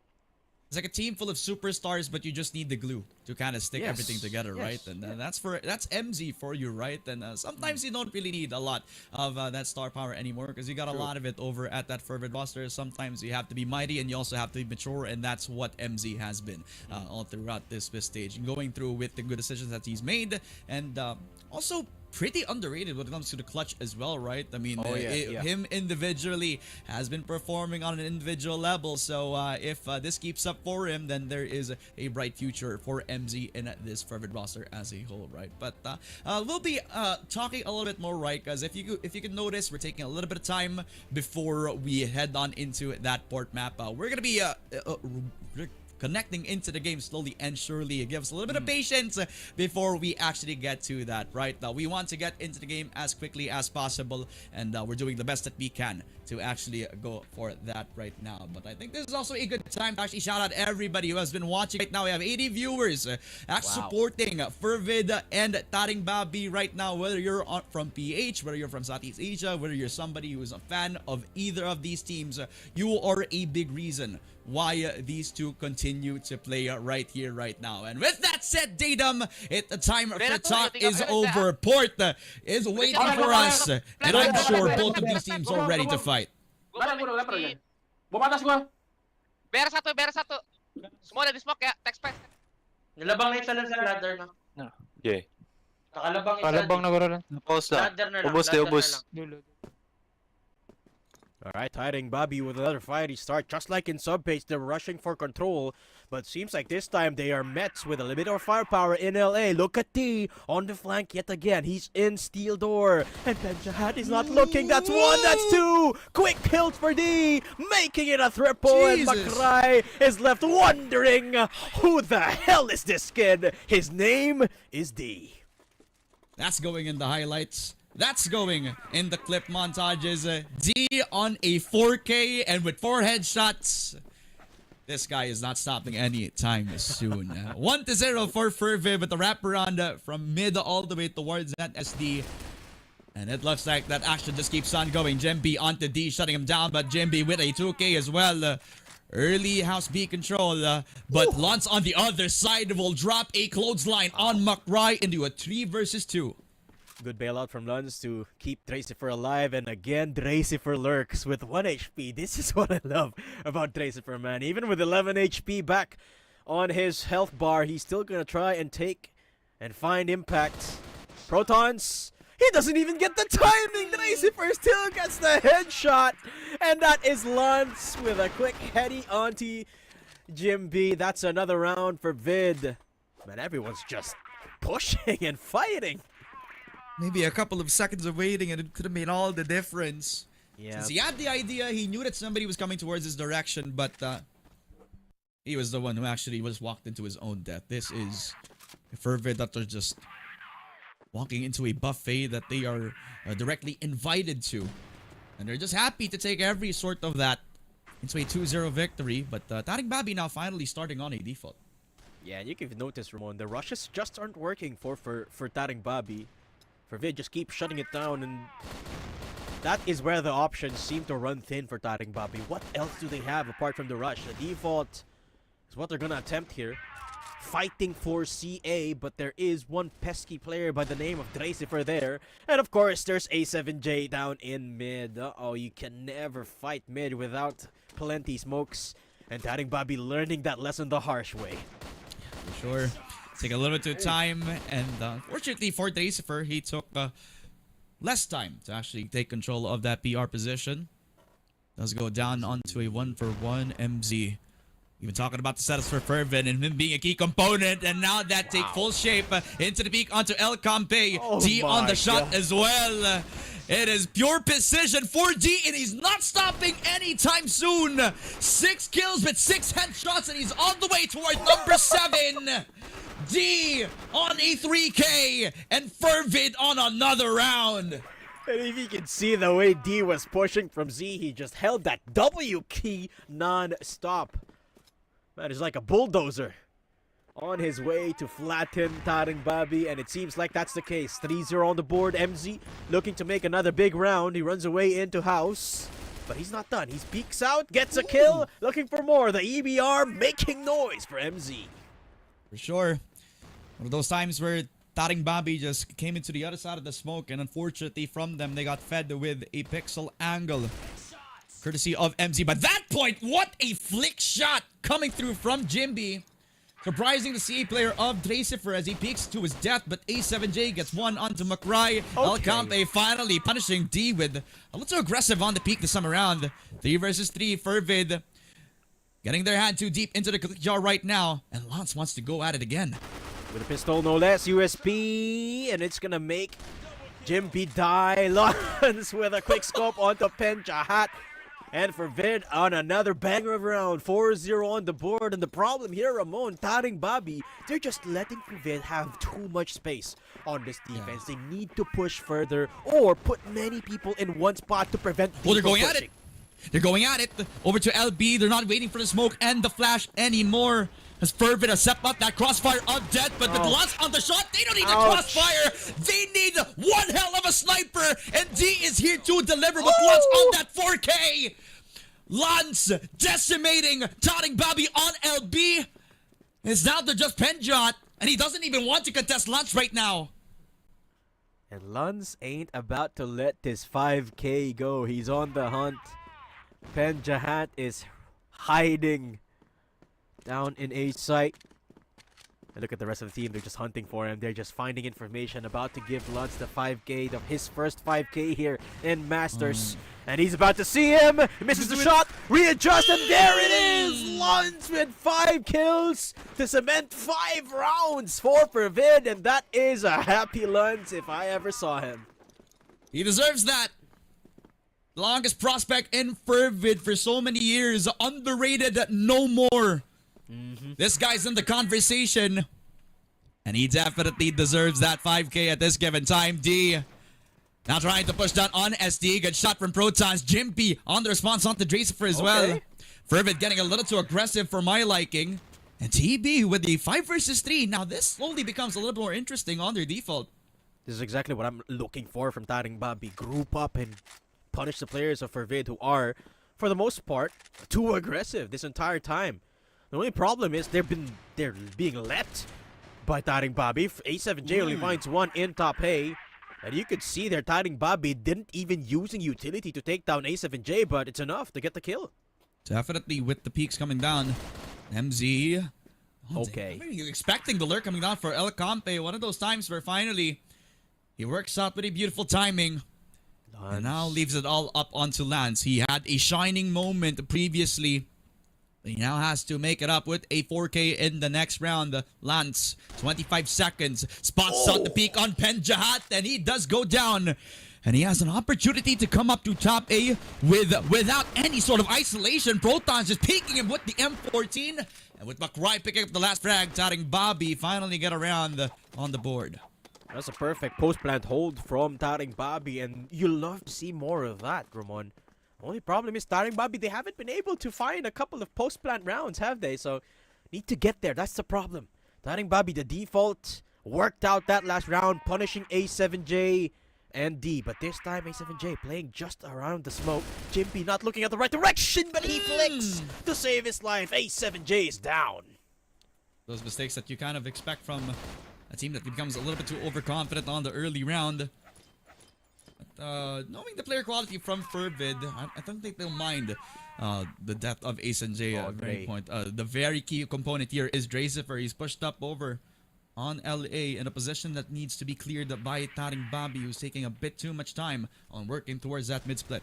It's like a team full of superstars, but you just need the glue to kind of stick everything together, right? And that's MZ for you, right? And sometimes you don't really need a lot of that star power anymore because you got a lot of it over at that FERVID roster. Sometimes you have to be mighty and you also have to be mature, and that's what MZ has been all throughout this stage, going through with the good decisions that he's made, and also pretty underrated when it comes to the clutch as well, right? I mean, him individually has been performing on an individual level. So if this keeps up for him, then there is a bright future for MZ in this FERVID roster as a whole, right? But we'll be talking a little bit more, right? Because if you can notice, we're taking a little bit of time before we head on into that port map. We're gonna be connecting into the game slowly and surely. Give us a little bit of patience before we actually get to that, right? We want to get into the game as quickly as possible, and we're doing the best that we can to actually go for that right now. But I think this is also a good time to actually shout out everybody who has been watching right now. We have 80 viewers supporting FERVID and TARINGBABI right now, whether you're from PH, whether you're from Southeast Asia, whether you're somebody who is a fan of either of these teams, you are a big reason why these two continue to play right here, right now. And with that said, Datum, the time for talk is over. Port is waiting for us, and I'm sure both of these teams are ready to fight. BR satu. Semua udah di smoke ya, text pass. Nilabang na isa lang sa ladder na. Yeah. Nakalabang na garo lang. Pause lang. Ladder na lang. Ubus. Alright, TARINGBABI with another fiery start. Just like in sub-page, they're rushing for control. But seems like this time they are met with a little bit of firepower in LA. Look at D on the flank yet again. He's in steel door. And Benjahat is not looking. That's one, that's two. Quick kills for D. Making it a triple. Jesus. And Makrai is left wondering, who the hell is this kid? His name is D. That's going in the highlights. That's going in the clip montages. D on a 4K and with 4 headshots. This guy is not stopping anytime soon. 1-0 for FERVID with the wraparound from mid all the way towards that SD. And it looks like that action just keeps on going. ㅍMATch onto D, shutting him down, but ㅍMATch with a 2K as well. Early house B control, but Lance on the other side will drop a clothesline on Makrai into a 3 versus 2. Good bailout from Luns to keep ㅍMATch alive, and again ㅍMATch lurks with 1 HP. This is what I love about ㅍMATch, man. Even with 11 HP back on his health bar, he's still gonna try and take and find impact. Protons, he doesn't even get the timing. ㅍMATch still gets the headshot, and that is Luns with a quick heady onto ㅍMATch. That's another round for Vid. Man, everyone's just pushing and fighting. Maybe a couple of seconds of waiting and it could have made all the difference. Yeah. Since he had the idea, he knew that somebody was coming towards his direction, but he was the one who actually was walked into his own death. This is FERVID that are just walking into a buffet that they are directly invited to. And they're just happy to take every sort of that into a 2-0 victory. But TARINGBABI now finally starting on a default. Yeah, you can notice, Ramon, the rushes just aren't working for TARINGBABI. FERVID just keeps shutting it down, and that is where the options seem to run thin for TARINGBABI. What else do they have apart from the rush? The default It's what they're gonna attempt here. Fighting for CA, but there is one pesky player by the name of ㍍MATCH there. And of course, there's A7J down in mid. Uh-oh, you can never fight mid without plenty smokes. And TARINGBABI learning that lesson the harsh way. For sure. Take a little bit of time, and fortunately for ㍍MATCH, he took less time to actually take control of that PR position. Does go down onto a 1-for-1 MZ. We've been talking about the setups for FERVID and him being a key component, and now that take full shape into the peak onto ㅠMATTJESS. D on the shot as well. It is pure precision for D, and he's not stopping anytime soon. 6 kills with 6 headshots, and he's on the way toward number 7. D on a 3K, and FERVID on another round. And if you can see the way D was pushing from Z, he just held that W key non-stop. Man, he's like a bulldozer on his way to flatten TARINGBABI, and it seems like that's the case. 3-0 on the board. MZ looking to make another big round. He runs away into house, but he's not done. He peeks out, gets a kill, looking for more. The EBR making noise for MZ. For sure. One of those times where TARINGBABI just came into the other side of the smoke, and unfortunately from them, they got fed with a pixel angle. Courtesy of MZ. But that point, what a flick shot coming through from Jimby. Surprising the CA player of ㍍MATCH as he peeks to his death, but A7J gets one onto McRae. ㅠMATTJESS finally punishing D with a little aggressive on the peak this time around. 3 versus 3, FERVID getting their hand too deep into the click jar right now, and Lance wants to go at it again. With a pistol, no less, USP, and it's gonna make Jimby die. Lance with a quick scope onto ㅍMATCH. And FERVID on another banger of round. 4-0 on the board. And the problem here, Ramon, TARINGBABI, they're just letting FERVID have too much space on this defense. They need to push further or put many people in one spot to prevent D they're from going pushing. at it. They're going at it. Over to LB. They're not waiting for the smoke and the flash anymore. As FERVID has set up that crossfire of death, but with Lance on the shot, they don't need the crossfire. They need one hell of a sniper, and D is here to deliver with Lance on that 4K. Lance decimating TARINGBABI on LB. It's down to just ㅍMATCH, and he doesn't even want to contest Lance right now. And Lance ain't about to let this 5K go. He's on the hunt. ㅍMATCH is hiding down in A site. And look at the rest of the team. They're just hunting for him. They're just finding information. About to give Lance the 5K, his first 5K here in Masters. And he's about to see him. He misses the shot. Readjust, and there it is. Lance with 5 kills to cement 5 rounds for FERVID. And that is a happy Lance if I ever saw him. He deserves that. Longest prospect in FERVID for so many years. Underrated no more. This guy's in the conversation, and he definitely deserves that 5K at this given time. D now trying to push down on SD. Good shot from Protons. Jimby on the response onto ㍍MATCH as well. FERVID getting a little too aggressive for my liking. And TB with the 5 versus 3. Now this slowly becomes a little more interesting on their default. This is exactly what I'm looking for from TARINGBABI. Group up and punish the players of FERVID who are, for the most part, too aggressive this entire time. The only problem is they're being let by TARINGBABI. A7J only finds one in top A. And you could see there TARINGBABI didn't even using utility to take down A7J, but it's enough to get the kill. Definitely with the peaks coming down. MZ. Okay. You're expecting the lurk coming down for ㅠMATTJESS. One of those times where finally he works out pretty beautiful timing. Lance. And now leaves it all up onto Lance. He had a shining moment previously. He now has to make it up with a 4K in the next round. Lance, 25 seconds. Spots out the peak on ㅍMATCH, and he does go down. And he has an opportunity to come up to top A without any sort of isolation. Protons just peeking him with the M14. And with McRae picking up the last frag, TARINGBABI finally get around on the board. That's a perfect post-plant hold from TARINGBABI, and you love to see more of that, Ramon. Only problem is TARINGBABI, they haven't been able to find a couple of post-plant rounds, have they? So, need to get there. That's the problem. TARINGBABI, the default, worked out that last round, punishing A7J. and D, but this time A7J playing just around the smoke. ㍍MaTJ not looking at the right direction, but he flicks to save his life. A7J is down. Those mistakes that you kind of expect from a team that becomes a little bit too overconfident on the early round. But, knowing the player quality from Fervid, I don't think they'll mind the death of A7J at any point. The very key component here is ㍍MaTJESS. He's pushed up over on LA in a position that needs to be cleared by TARINGBABI, who's taking a bit too much time on working towards that mid-split.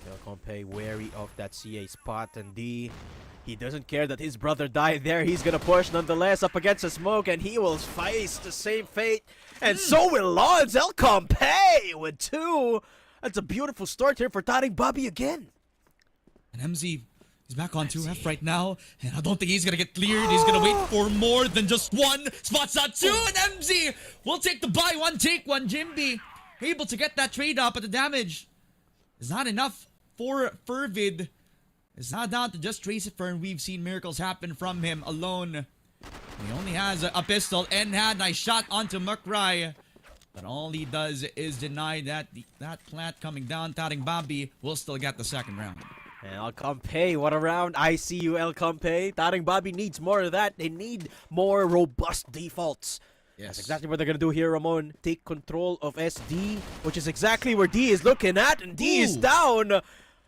Elcompay wary of that CA spot, and D, he doesn't care that his brother died there. He's gonna push nonetheless up against the smoke, and he will face the same fate. And so will Lons. Elcompay with 2. That's a beautiful start here for TARINGBABI again. And MZ is back on 2F right now, and I don't think he's gonna get cleared. He's gonna wait for more than just 1. Spots out 2, and MZ will take the buy one, take one. ㍍MaTJ able to get that trade up, but the damage is not enough for Fervid. It's not down to just ㍍MaTJESS, and we've seen miracles happen from him alone. He only has a pistol and had a nice shot onto Mukrai. But all he does is deny that plant coming down. TARINGBABI will still get the second round. And Elcompay, what a round. I see you, Elcompay. TARINGBABI needs more of that. They need more robust defaults. Yes. That's exactly what they're going to do here, Ramon. Take control of SD, which is exactly where D is looking at. And D is down.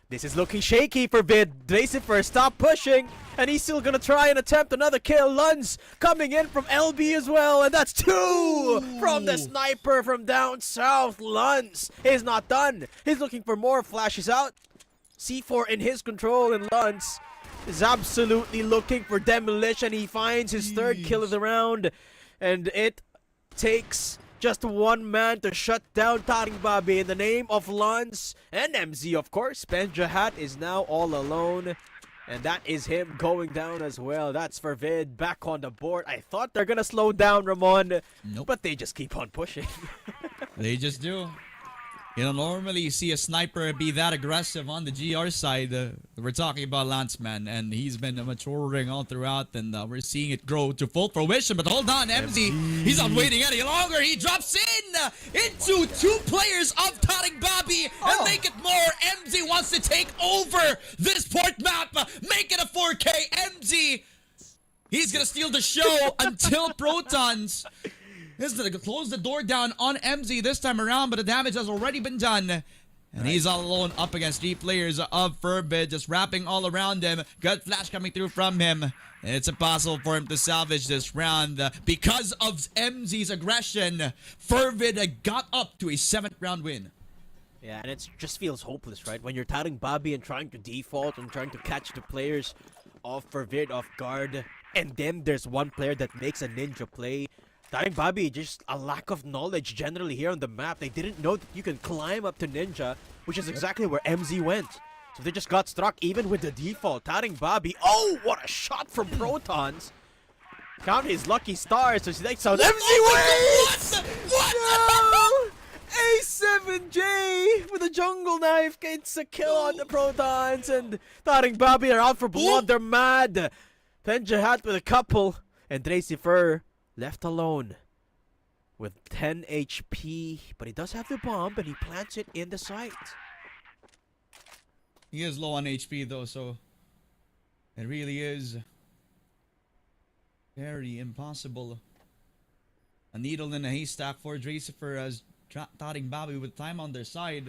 This is looking shaky for Vid. ㍍MaTJESS, stop pushing. And he's still going to try and attempt another kill. Luns coming in from LB as well. And that's 2 from the sniper from down south. Luns is not done. He's looking for more. Flashes out. C4 in his control, and Luns is absolutely looking for demolition. He finds his 3rd kill of the round. And it takes just 1 man to shut down TARINGBABI in the name of Luns and MZ, of course. ㍍MaTJESS is now all alone, and that is him going down as well. That's Fervid back on the board. I thought they're gonna slow down, Ramon. Nope. But they just keep on pushing. They just do. You don't normally see a sniper be that aggressive on the GR side. We're talking about Lanceman, and he's been maturing all throughout, and we're seeing it grow to full fruition. But hold on, MZ, he's not waiting any longer. He drops into 2 players of TARINGBABI and make it more. MZ wants to take over this port map, make it a 4K. MZ, he's gonna steal the show until Protons. This is going to close the door down on MZ this time around, but the damage has already been done. And he's all alone up against 3 players of Fervid, just wrapping all around him. Good flash coming through from him. And it's impossible for him to salvage this round. Because of MZ's aggression, Fervid got up to a 7th round win. Yeah, and it just feels hopeless, right? When you're TARINGBABI and trying to default and trying to catch the players of Fervid off guard. And then there's one player that makes a ninja play. TARINGBABI, just a lack of knowledge generally here on the map. They didn't know that you can climb up to Ninja, which is exactly where MZ went. So they just got struck even with the default. TARINGBABI, oh, what a shot from Protons. Count his lucky stars. So next out, MZ wins! What? No! A7J with a jungle knife gets a kill on the Protons, and TARINGBABI are out for blood. They're mad. ㍍MaTJESS with a couple, and ㍍MaTJESS left alone with 10 HP, but he does have the bomb, and he plants it in the site. He is low on HP though, so it really is very impossible. A needle in a haystack for ㍍MaTJESS, as TARINGBABI with time on their side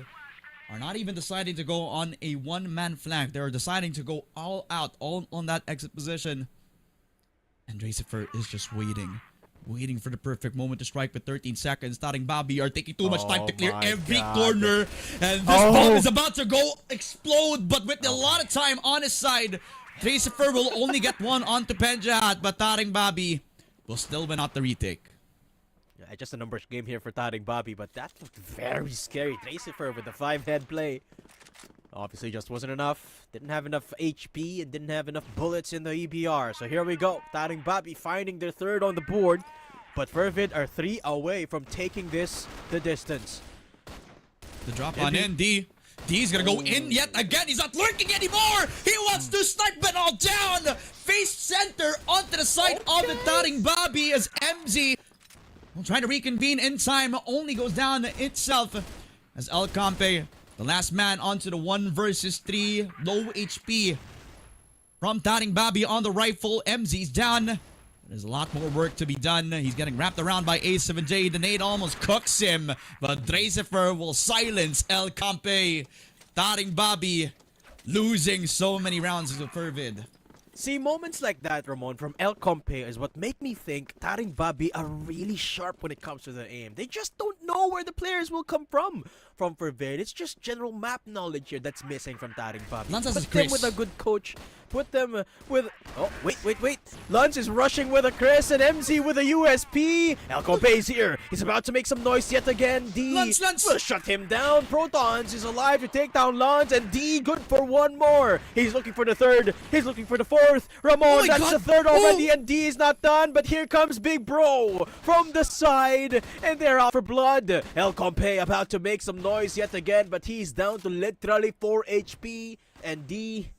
are not even deciding to go on a 1-man flank. They're deciding to go all out, all on that exit position. And ㍍MaTJESS is just waiting for the perfect moment to strike with 13 seconds. TARINGBABI are taking too much time to clear every corner. And this bomb is about to go explode, but with a lot of time on his side, ㍍MaTJESS will only get 1 onto ㍍MaTJESS, but TARINGBABI will still win out the retake. Yeah, just a numbers game here for TARINGBABI, but that looked very scary. ㍍MaTJESS with the 5-head play. Obviously just wasn't enough. Didn't have enough HP and didn't have enough bullets in the EBR. So here we go. TARINGBABI finding their 3rd on the board. But Fervid are 3 away from taking this the distance. The drop on in, D. D's gonna go in yet again. He's not lurking anymore. He wants to snipe it all down. Face center onto the side of the TARINGBABI as MZ will try to reconvene in time. Only goes down itself. as El Campe, the last man onto the 1 versus 3, low HP from TARINGBABI on the rifle. MZ's down. There's a lot more work to be done. He's getting wrapped around by A7J. The nade almost cooks him, but Dracifer will silence El Campe. TARINGBABI losing so many rounds to FERVID. See, moments like that, Ramon, from El Compe is what make me think TARINGBABI are really sharp when it comes to the aim. They just don't know where the players will come from FERVID. It's just general map knowledge here that's missing from TARINGBABI. Lance has Put his them Chris. with a good coach. Put them with... Oh, wait. Lance is rushing with a Chris and MZ with a USP. El Compe is here. He's about to make some noise yet again. D Lance. will shut him down. Protons is alive to take down Lance, and D good for one more. He's looking for the third. He's looking for the fourth. Ramon, that's the third already, and D is not done, but here comes Big Bro from the side, and they're out for blood. El Compe about to make some noise yet again, but he's down to literally 4 HP, and D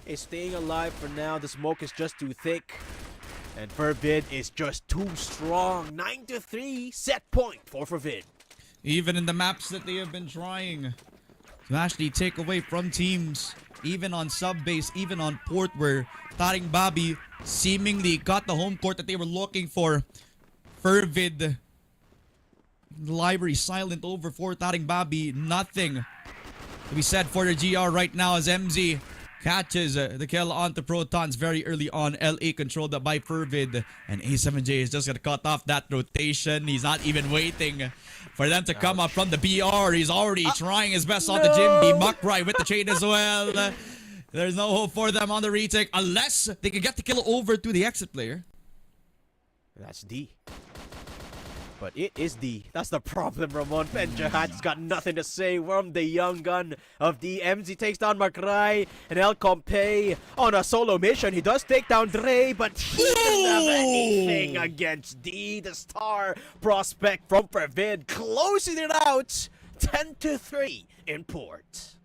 is staying alive for now. The smoke is just too thick, and FERVID is just too strong. 9-3, set point for FERVID. Even in the maps that they have been trying to actually take away from teams, even on sub-base, even on port, where TARINGBABI seemingly got the home court that they were looking for. FERVID, the library silent over for TARINGBABI. Nothing to be said for the GR right now as MZ catches the kill onto Protons very early on. LA controlled by FERVID, and A7J is just gonna cut off that rotation. He's not even waiting for them to come up from the BR. He's already trying his best on the Jimby. Muckrai with the chain as well. There's no hope for them on the retake unless they can get the kill over to the exit player. That's D. But it is D. That's the problem, Ramon. Penjahat's got nothing to say from the young gun of D. MZ takes down Muckrai, and El Compe on a solo mission. He does take down Dre, but he doesn't have anything against D. The star prospect from FERVID closing it out 10-3 in port.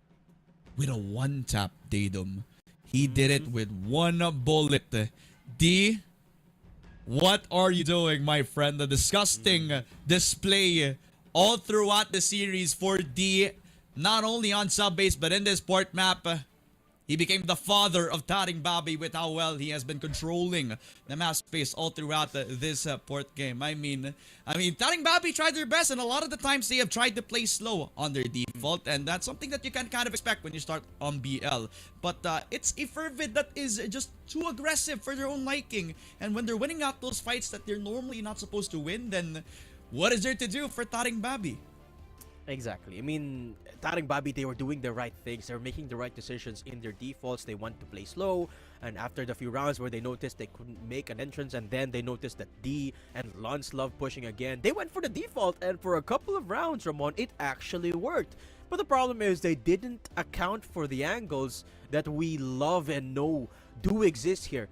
With a one-tap Datum. He did it with one bullet. D, what are you doing, my friend? The disgusting display all throughout the series for D. Not only on sub-base, but in this port map. He became the father of TARINGBABI with how well he has been controlling the map space all throughout this port game. I mean, TARINGBABI tried their best, and a lot of the times they have tried to play slow on their default, and that's something that you can kind of expect when you start on BL. But it's a FERVID that is just too aggressive for their own liking, and when they're winning out those fights that they're normally not supposed to win, then what is there to do for TARINGBABI? Exactly. I mean, TARINGBABI, they were doing the right things. They were making the right decisions in their defaults. They wanted to play slow. And after the few rounds where they noticed they couldn't make an entrance, and then they noticed that D and Lance love pushing again, they went for the default. And for a couple of rounds, Ramon, it actually worked. But the problem is they didn't account for the angles that we love and know do exist here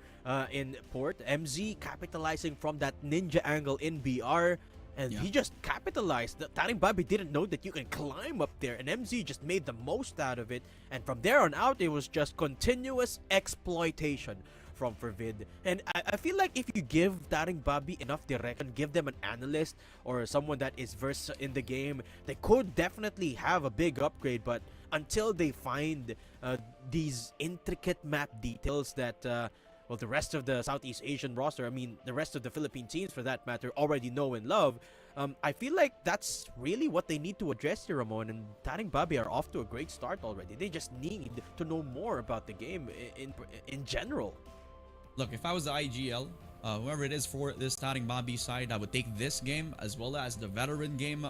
in port. MZ capitalizing from that ninja angle in BR. And he just capitalized. TARINGBABI didn't know that you can climb up there, and MZ just made the most out of it. And from there on out, it was just continuous exploitation from FERVID. And I feel like if you give TARINGBABI enough direction, give them an analyst or someone that is versed in the game, they could definitely have a big upgrade. But until they find these intricate map details that well, the rest of the Southeast Asian roster, I mean, the rest of the Philippine teams for that matter, already know and love. I feel like that's really what they need to address here, Ramon. And TARINGBABI are off to a great start already. They just need to know more about the game in general. Look, if I was the IGL, whoever it is for this TARINGBABI side, I would take this game as well as the veteran game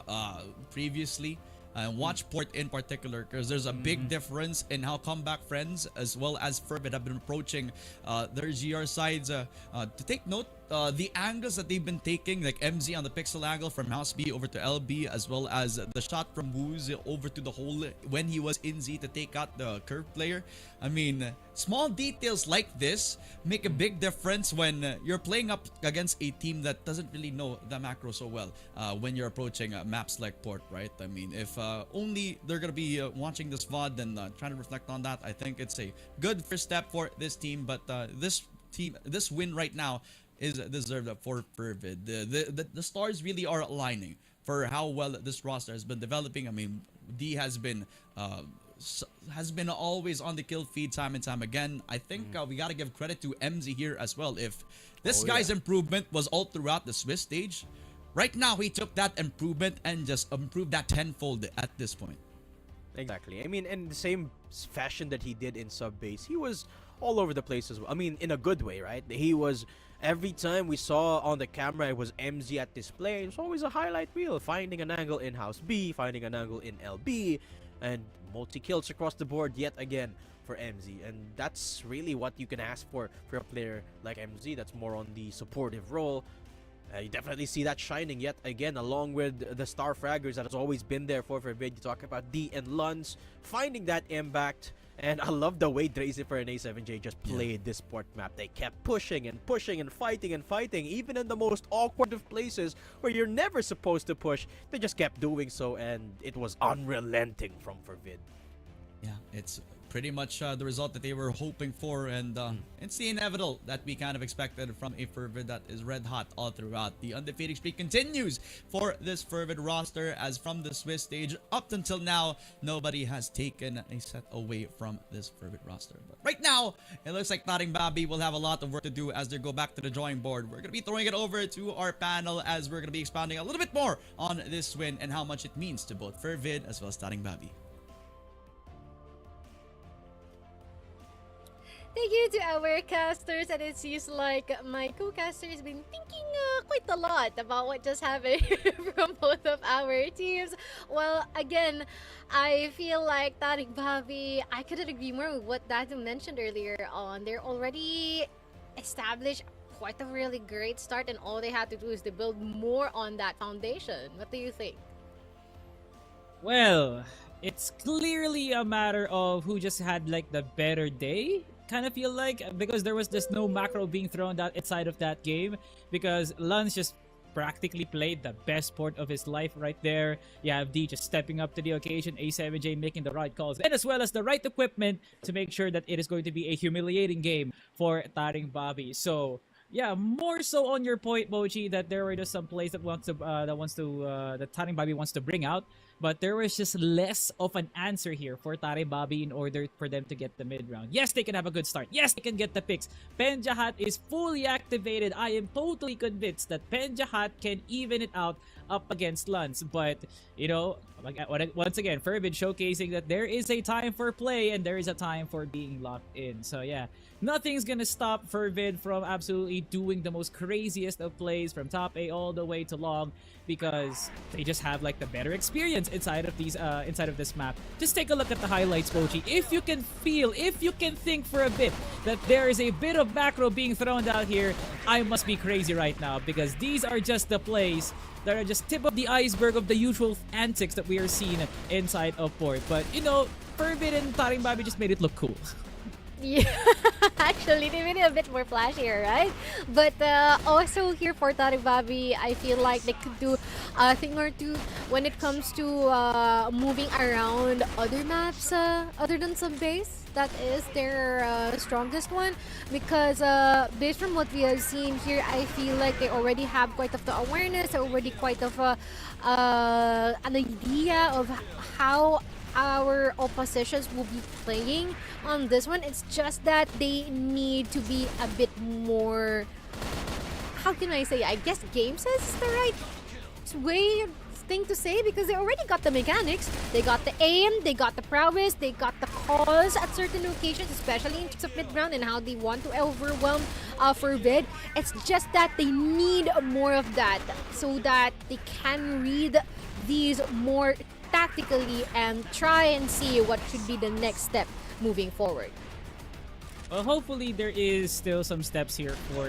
previously. And watch port in particular, because there's a big difference in how Comeback Friends as well as FERVID have been approaching their GR sides. To take note, the angles that they've been taking, like MZ on the pixel angle from House B over to LB, as well as the shot from Wooz over to the hole when he was in Z to take out the curve player. I mean, small details like this make a big difference when you're playing up against a team that doesn't really know the macro so well when you're approaching maps like port, right? I mean, if only they're gonna be watching this VOD and trying to reflect on that, I think it's a good first step for this team. But this win right now is deserved for FERVID. The stars really are aligning for how well this roster has been developing. I mean, D has been always on the kill feed time and time again. I think we gotta give credit to MZ here as well. If this guy's improvement was all throughout the Swiss stage, right now he took that improvement and just improved that tenfold at this point. Exactly. I mean, in the same fashion that he did in sub base, he was all over the place as well. I mean, in a good way, right? He was, every time we saw on the camera, it was MZ at display. It was always a highlight reel, finding an angle in House B, finding an angle in LB, and multi-kills across the board yet again for MZ. And that's really what you can ask for a player like MZ that's more on the supportive role. You definitely see that shining yet again, along with the star fraggers that has always been there for FERVID. You talk about D and Luns finding that impact, and I love the way Drazifer and A7J just played this port map. They kept pushing and pushing and fighting, even in the most awkward of places where you're never supposed to push. They just kept doing so, and it was unrelenting from FERVID. Yeah, it's pretty much the result that they were hoping for, and it's the inevitable that we kind of expected from a FERVID that is red hot all throughout. The undefeated streak continues for this FERVID roster, as from the Swiss stage up until now, nobody has taken a set away from this FERVID roster. But right now, it looks like TARINGBABI will have a lot of work to do as they go back to the drawing board. We're going to be throwing it over to our panel as we're going to be expounding a little bit more on this win and how much it means to both FERVID as well as TARINGBABI. Thank you to our casters, and it seems like my co-caster has been thinking quite a lot about what just happened from both of our teams. Well, again, I feel like TARINGBABI, I couldn't agree more with what Dadu mentioned earlier on. They're already established quite a really great start, and all they had to do is to build more on that foundation. What do you think? Well, it's clearly a matter of who just had like the better day, kind of feel like, because there was just no macro being thrown out inside of that game, because Lance just practically played the best port of his life right there. You have D just stepping up to the occasion, A7J making the right calls, and as well as the right equipment to make sure that it is going to be a humiliating game for TARINGBABI. So yeah, more so on your point, Mochi, that there were just some plays that that TARINGBABI wants to bring out, but there was just less of an answer here for TARINGBABI in order for them to get the mid round. Yes, they can have a good start. Yes, they can get the picks. Penjahat is fully activated. I am totally convinced that Penjahat can even it out up against Luns. But, you know, once again, FERVID showcasing that there is a time for play and there is a time for being locked in. So yeah, nothing's gonna stop FERVID from absolutely doing the most craziest of plays from top A all the way to long, because they just have like the better experience inside of this map. Just take a look at the highlights, Mochi. If you can think for a bit that there is a bit of macro being thrown out here, I must be crazy right now, because these are just the plays that are just tip of the iceberg of the usual antics that we are seeing inside of port. But you know, FERVID and TARINGBABI just made it look cool. Yeah, actually, they made it a bit more flashier, right? But also here for TARINGBABI, I feel like they could do a thing or two when it comes to moving around other maps other than sub-base. That is their strongest one, because based from what we have seen here, I feel like they already have quite of the awareness, already quite of an idea of how our oppositions will be playing on this one. It's just that they need to be a bit more, how can I say, I guess game sense is the right thing to say, because they already got the mechanics, they got the aim, they got the prowess, they got the calls at certain occasions, especially in submit round, and how they want to overwhelm FERVID. It's just that they need more of that so that they can read these more tactically and try and see what should be the next step moving forward. Well, hopefully there is still some steps here for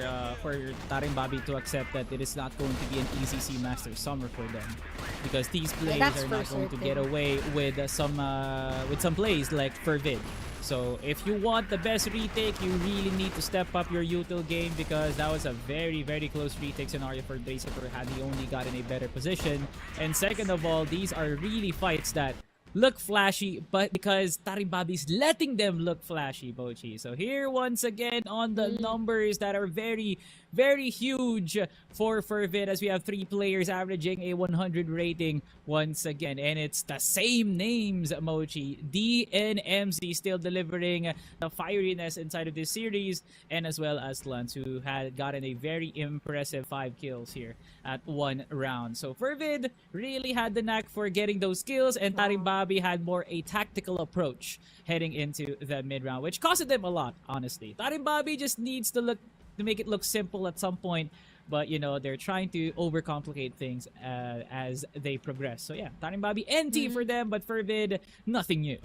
TARINGBABI to accept that it is not going to be an easy SEA Masters summer for them, because these plays are not going to get away with some plays like FERVID. So if you want the best retake, you really need to step up your util game, because that was a very, very close retake scenario for Drazifer had he only gotten a better position. And second of all, these are really fights that look flashy, but because TARINGBABI is letting them look flashy, Bochi. So here once again on the numbers that are very, very huge for Fervid, as we have 3 players averaging a 100 rating once again. And it's the same names, Mochi. D and MZ still delivering the fieriness inside of this series, and as well as Lance, who had gotten a very impressive 5 kills here at 1 round. So Fervid really had the knack for getting those kills, and TARINGBABI had more a tactical approach heading into the mid round, which costed them a lot, honestly. TARINGBABI just needs to make it look simple at some point, but you know, they're trying to overcomplicate things as they progress. So yeah, TARINGBABI NT for them, but Fervid, nothing new.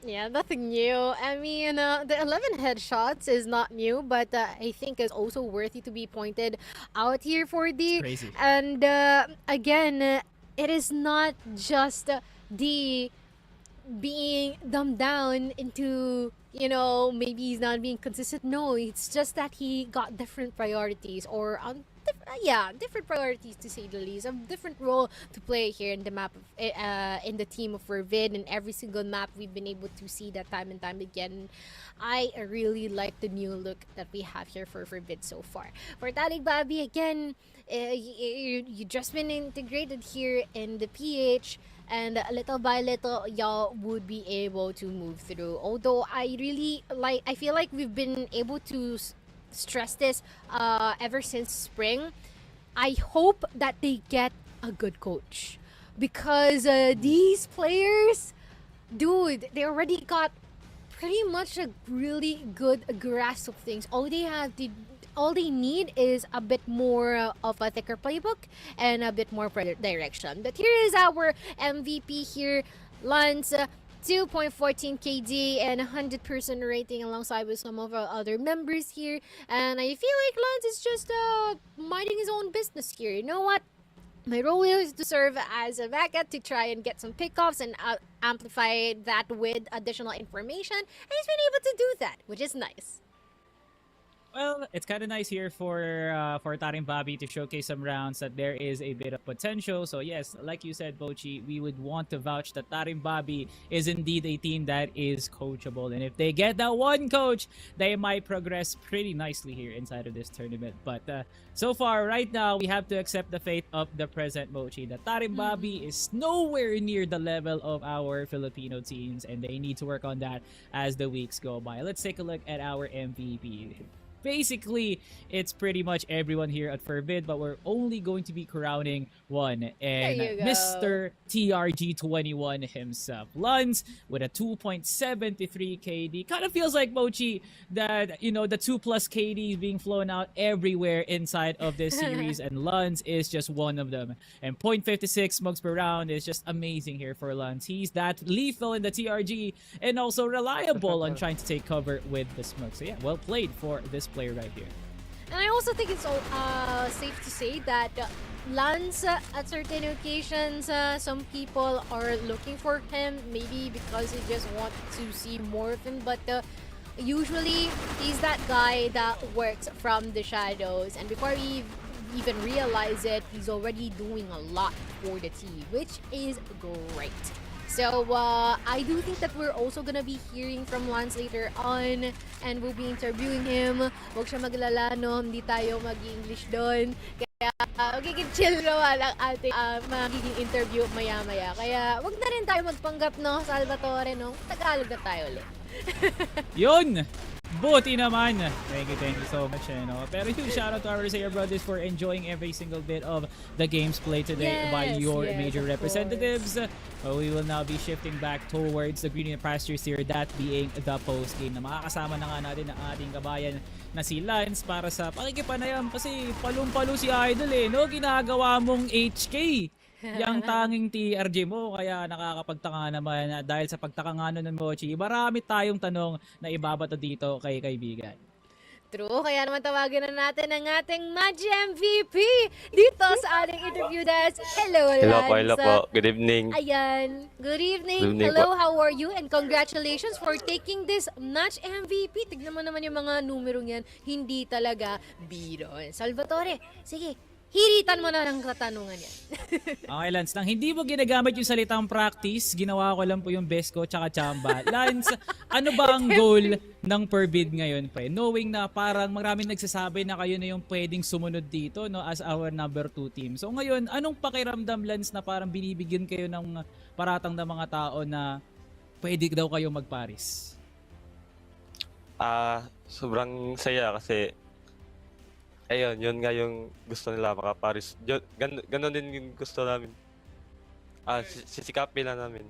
Yeah, nothing new. I mean, the 11 headshots is not new, but I think is also worthy to be pointed out here for the... Crazy. And again, it is not just the being dumbed down into, you know, maybe he's not being consistent. No, it's just that he got different priorities, or different priorities, to say the least. A different role to play here in the map of, in the team of Fervid. In every single map, we've been able to see that time and time again. I really like the new look that we have here for Fervid so far. For TARINGBABI, again, you just been integrated here in the PH, and little by little y'all would be able to move through. Although I feel like we've been able to stress this ever since spring. I hope that they get a good coach, because these players, dude, they already got pretty much a really good grasp of things. All they need is a bit more of a thicker playbook and a bit more direction. But here is our MVP here, Lance. 2.14 KD and 100% rating alongside with some of our other members here. And I feel like Lance is just minding his own business here. You know what? My role is to serve as a backup to try and get some pickoffs and amplify that with additional information. And he's been able to do that, which is nice. Well, it's kind of nice here for TARINGBABI to showcase some rounds that there is a bit of potential. So yes, like you said, Bochi, we would want to vouch that TARINGBABI is indeed a team that is coachable. And if they get that one coach, they might progress pretty nicely here inside of this tournament. But so far, right now, we have to accept the fate of the present, Bochi. That TARINGBABI is nowhere near the level of our Filipino teams, and they need to work on that as the weeks go by. Let's take a look at our MVP. Basically, it's pretty much everyone here at Fervid, but we're only going to be crowning one, and Mr. TRG21 himself. Lance with a 2.73 KD. Kind of feels like, Mochi, that, you know, the 2+ KD is being flown out everywhere inside of this series, and Lance is just one of them. And 0.56 smokes per round is just amazing here for Lance. He's that lethal in the TRG and also reliable on trying to take cover with the smoke. So yeah, well played for this player right here. And I also think it's safe to say that Lance, at certain occasions, some people are looking for him, maybe because they just want to see more of him, but usually he's that guy that works from the shadows, and before we even realize it, he's already doing a lot for the team, which is great. So, I do think that we're also gonna be hearing from Lance later on, and we'll be interviewing him. Huwag siya maglala, no? Hindi tayo mag-English doon. Kaya, magiging chill naman ang ating magiging interview maya-maya. Kaya, wag na rin tayo magpanggap, no, Salvatore, no? Tagalog na tayo ulit. Yun! Buti naman! Thank you so much. Pero huge shout out to our Sayer brothers for enjoying every single bit of the games played today by your major representatives. We will now be shifting back towards the green pastures here, that being the post game, na makakasama na nga natin ang ating kabayan na si Lance para sa pakikipanayam, kasi palong-palo si Idol no? Ginagawa mong HK yang tanging TRG mo, kaya nakakapagtaka naman dahil sa pagtaka nga nun ng Mochi, marami tayong tanong na ibabato dito kay kaibigan. True, kaya naman tawagan na natin ang ating Match MVP dito sa ating interview desk. Hello, Lance. Hello po. Good evening. Ayan. Good evening. Good evening Hello, po. how are you? And congratulations for taking this Match MVP. Tignan mo naman yung mga numerong yan. Hindi talaga biro. Salvatore, sige, hiritan mo na ng katanungan yan. Okay, Lance, nang hindi mo ginagamit yung salitang practice, ginawa ko lang po yung best ko tsaka chamba. Lance, ano ba ang goal ng FERVID ngayon, pre? Knowing na parang maraming nagsasabi na kayo na yung pwedeng sumunod dito, no, as our number 2 team. So ngayon, anong pakiramdam, Lance, na parang binibigyan kayo ng paratang ng mga tao na pwede daw kayo magparis? Sobrang saya kasi ayun, yun nga yung gusto nila makaparis. Ganon din yung gusto namin. Sisikapin na namin.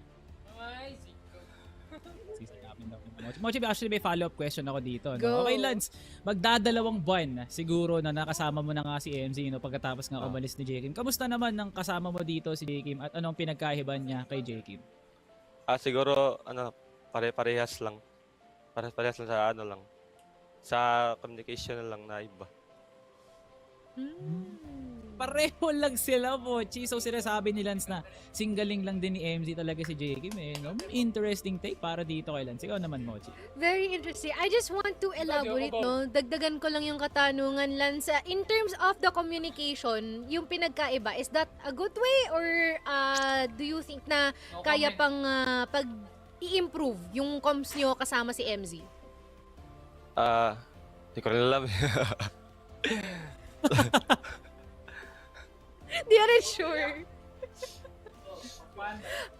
Mochi, actually may follow-up question ako dito. Go. No? Okay, Lance, magdadalawang buwan siguro na nakasama mo na nga si MZ, no, pagkatapos nga umalis ni J-Kim. Kamusta naman ng kasama mo dito si J-Kim at anong pinagkahiban niya kay J-Kim? Siguro, pare-parehas lang. Pare-parehas lang sa sa communication na lang na iba. Pareho lang sila, Mochi. So sinasabi ni Lance na singgaling lang din ni MZ talaga si J-Kim. No? Interesting take para dito kay Lance. Ikaw naman, Mochi. Very interesting. I just want to elaborate, no? Dagdagan ko lang yung katanungan, Lance. In terms of the communication, yung pinagkaiba, is that a good way or do you think na kaya pang pag i-improve yung comms nyo kasama si MZ? Di ko rin alam. Di rin sure.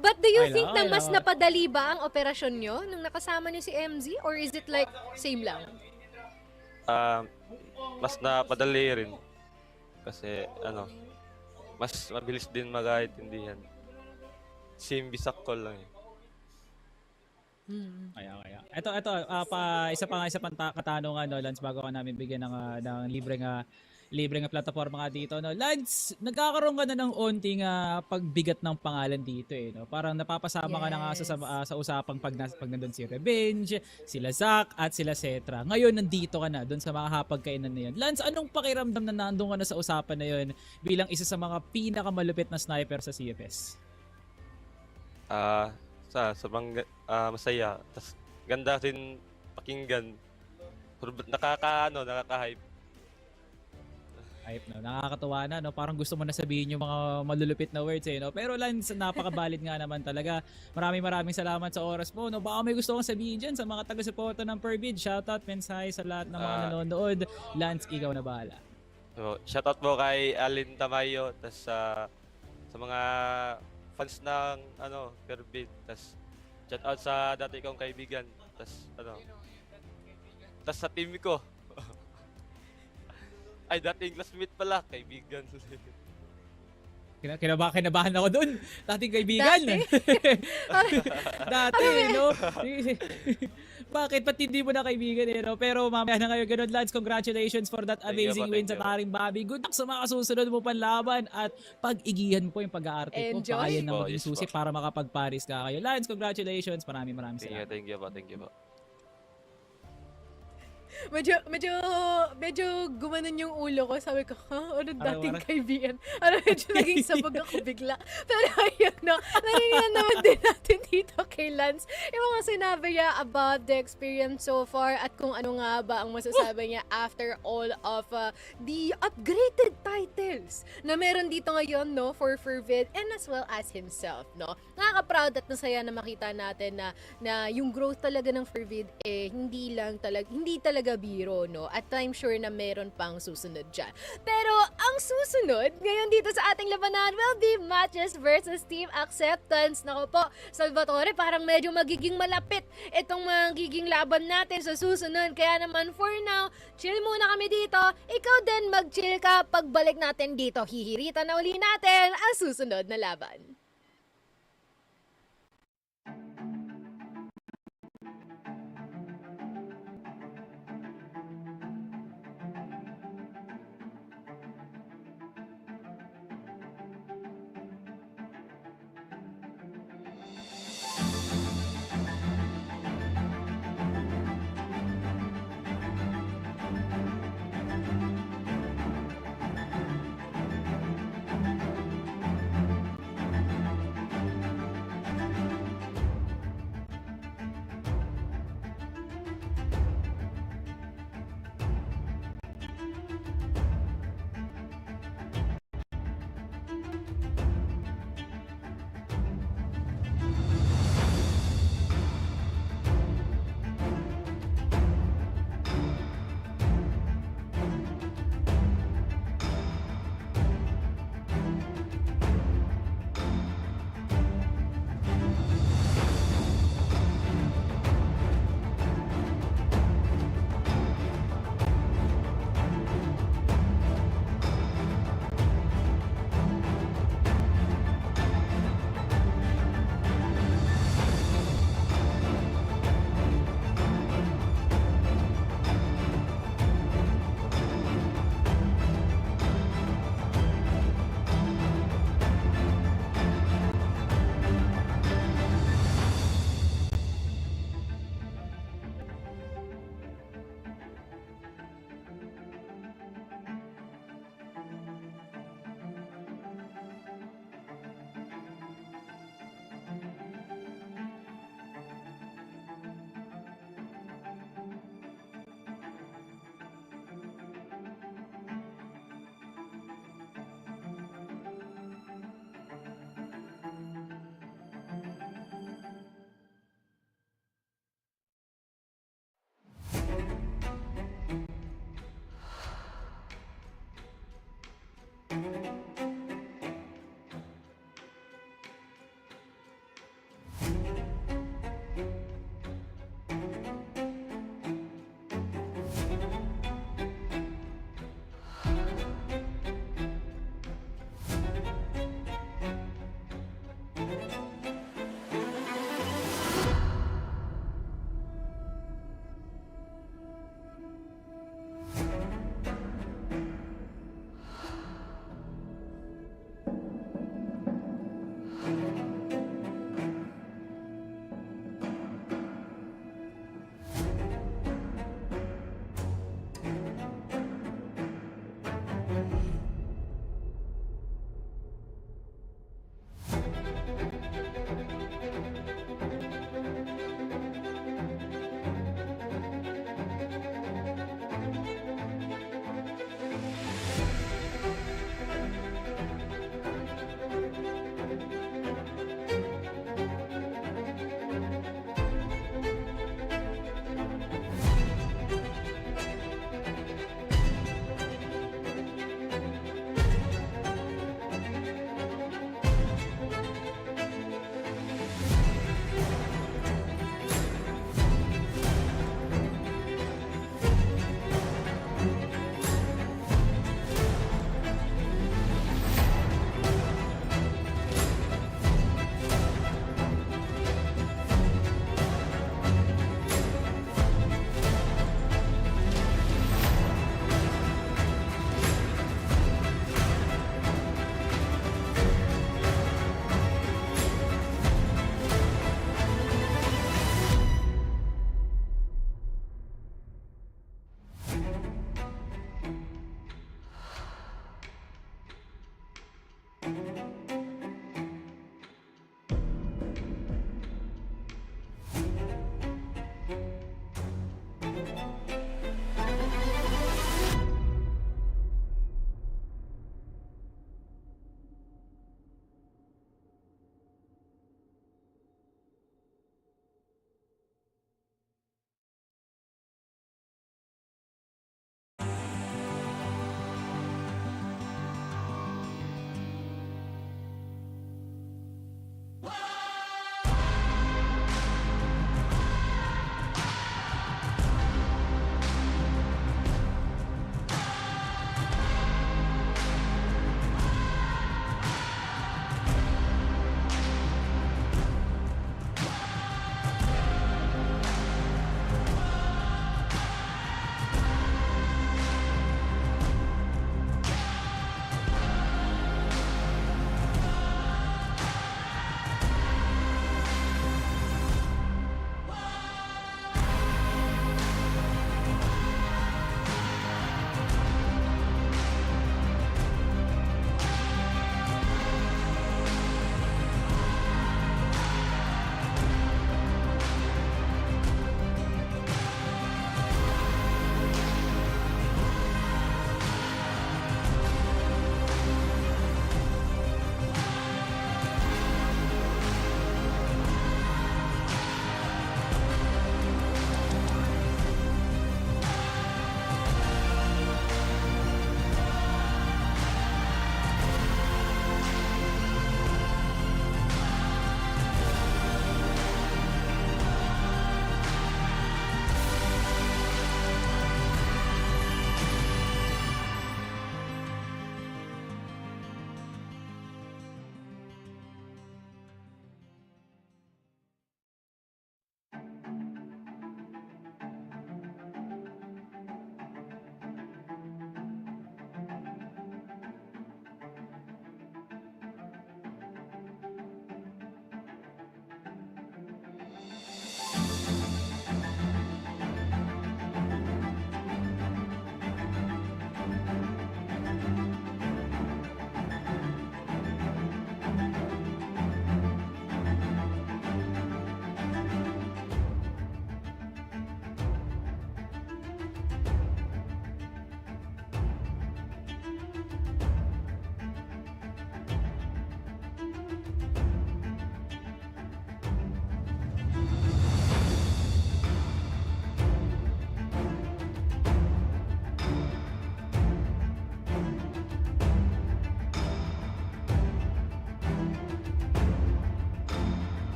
But do you think na mas napadali ba ang operasyon nyo nung nakasama niyo si MZ? Or is it like same lang? Mas napadali rin. Kasi mas mabilis din mag-intindihan. Same bisak ko lang eh. Kaya. Ito, isa pang katanungan, no, Lance, bago ka namin bigyan ng libreng plataforma nga dito, no. Lance, nagkakaroon ka na ng onting pagbigat ng pangalan dito, eh, no. Parang napapasama ka na nga sa usapang pag nandun si Revenge, sila Zack, at sila Cetra. Ngayon, nandito ka na, dun sa mga hapagkainan na yun. Lance, anong pakiramdam na nandun ka na sa usapan na yun bilang isa sa mga pinakamalupit na sniper sa CFS? Sobrang masaya. Tas ganda rin pakinggan. Nakaka-hype. Hype, no? Nakakatuwa na, no? Parang gusto mo na sabihin yung mga malulupit na words, eh, no? Pero Lance, napakabalid nga naman talaga. Maraming salamat sa oras mo, no? Baka may gusto kong sabihin dyan sa mga taga-suporta ng FERVID. Shoutout, mensahe sa lahat ng mga nanonood. Lance, ikaw na bahala. So, shoutout po kay Alin Tamayo, tas sa mga fans ng FERVID, tas shoutout sa dati kong kaibigan, tas sa team ko. Ay, dating classmate pala, kaibigan. Kinabahan ako dun. Dating kaibigan. Dati, no? Bakit? Ba't hindi mo na kaibigan, eh, no? Pero mamaya na ngayon, ganun, Lance. Congratulations for that amazing win sa TARINGBABI. Good luck sa mga susunod mo panlaban at pag-igihan po yung pag-aarte ko. Baka yan na maging susi para makapag-Paris ka kayo. Lance, congratulations. Maraming salamat. Thank you po. Medyo gumanon yung ulo ko. Sabi ko, ano dating kaibigan? Medyo naging sabag ako bigla. Pero ayun, no, narinig naman din natin dito kay Lance yung mga sinabi niya about the experience so far at kung ano nga ba ang masasabi niya after all of the upgraded titles na meron dito ngayon, no, for FERVID and as well as himself, no. Nakaka-proud at nasaya na makita natin na yung growth talaga ng FERVID hindi talaga biro, no? At I'm sure na meron pang susunod dyan. Pero ang susunod ngayon dito sa ating labanan will be MATTJESS versus Team Acceptance. Nako po, Salvatore, parang medyo magiging malapit itong magiging laban natin sa susunod. Kaya naman for now, chill muna kami dito. Ikaw din mag-chill ka. Pagbalik natin dito, hihiritan na uli natin ang susunod na laban.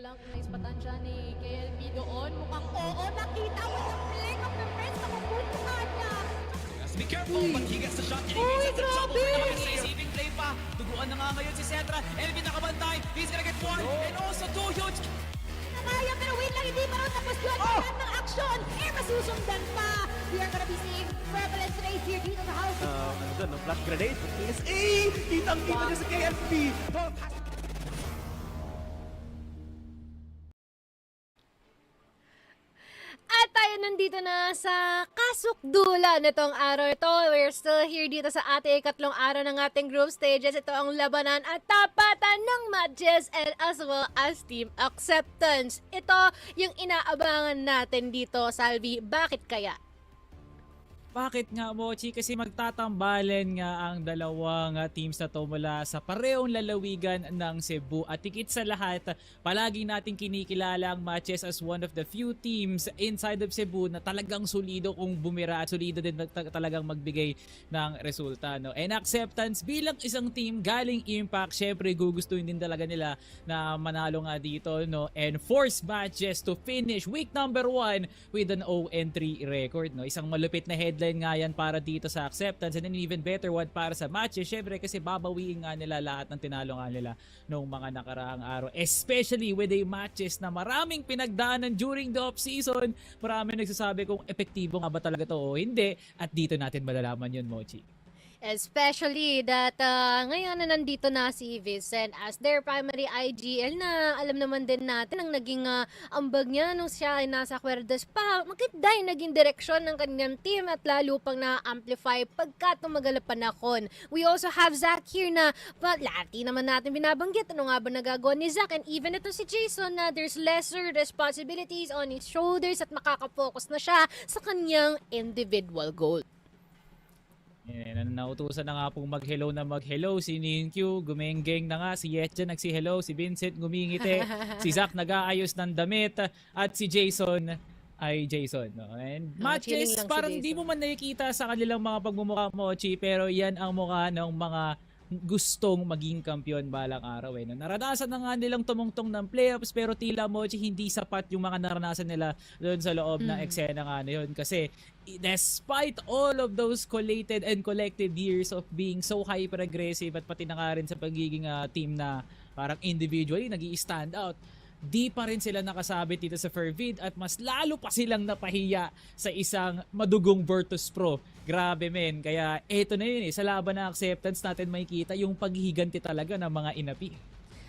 lang kung naispatan siya ni KLP doon. Mukhang oo, nakita mo yung flick of the wrist na mapuntuhan niya. Be careful, but he gets the shot. And he gets the trouble. Receiving play pa. Duguan na nga ngayon si Cetra. Elvin nakabantay. He's gonna get one. And also two huge. Nakaya, pero wait lang, hindi pa rin tapos yun. Lahat ng action, masusundan pa. We are gonna be seeing prevalence race here dito sa house. Ano doon, no? Flash grenade. PSA! Kitang-kita niya sa KFP. At tayo nandito na sa kasukdulan nitong araw ito. We're still here dito sa ating ikatlong araw ng ating group stages. Ito ang labanan at tapatan ng MATTJESS and as well as Team Acceptance. Ito yung inaabangan natin dito, Salvi. Bakit kaya? Bakit nga, Mochi? Kasi magtatambalan nga ang dalawang teams na to mula sa parehong lalawigan ng Cebu. At higit sa lahat, palagi natin kinikilala ang MATTJESS as one of the few teams inside of Cebu na talagang solido kung bumira at solido din talagang magbigay ng resulta. No? And Acceptance bilang isang team galing Impact, syempre gugustuhin din talaga nila na manalo nga dito. No? And force MATTJESS to finish week number 1 with an 0-3 record. No? Isang malupit na headline nga yan para dito sa Acceptance and an even better one para sa MATTJESS. Syempre kasi babawiin nga nila lahat ng tinalo nga nila noong mga nakaraang araw. Especially with a MATTJESS na maraming pinagdaanan during the off-season. Marami nagsasabi kung epektibo nga ba talaga to o hindi. At dito natin malalaman yun, Mochi. Especially that ngayon na nandito na si Vincent as their primary IGL na alam naman din natin ang naging ambag niya nung siya ay nasa kwerdas pa. Maganda yung naging direksyon ng kanyang team at lalo pang na-amplify pagka tumagal ang panahon. We also have Zach here na lati naman natin binabanggit ano nga ba nagagawa ni Zach, and even ito si Jason na there's lesser responsibilities on his shoulders at makakapokus na siya sa kanyang individual goal. Nautusan na nga pong mag-hello si Ninkyu, gumenggeng na nga, si Yetja nagsi-hello, si Vincent ngumingiti, si Zach nag-aayos ng damit, at si Jason ay Jason. No? And MATTJESS, parang di mo man nakikita sa kanilang mga pagmumukha, Mochi, pero yan ang mukha ng mga gustong maging kampiyon balang araw. No? Naranasan na nga nilang tumungtong ng playoffs pero tila, Mochi, hindi sapat yung mga naranasan nila doon sa loob ng eksena nga na yun. Kasi despite all of those collated and collected years of being so hyper-aggressive at pati na nga rin sa pagiging team na parang individually nag-i-stand out, di pa rin sila nakasabit dito sa FERVID at mas lalo pa silang napahiya sa isang madugong Virtus Pro. Grabe, men. Kaya eto na yun sa laban ng Acceptance natin makikita yung paghihiganti talaga ng mga inapi.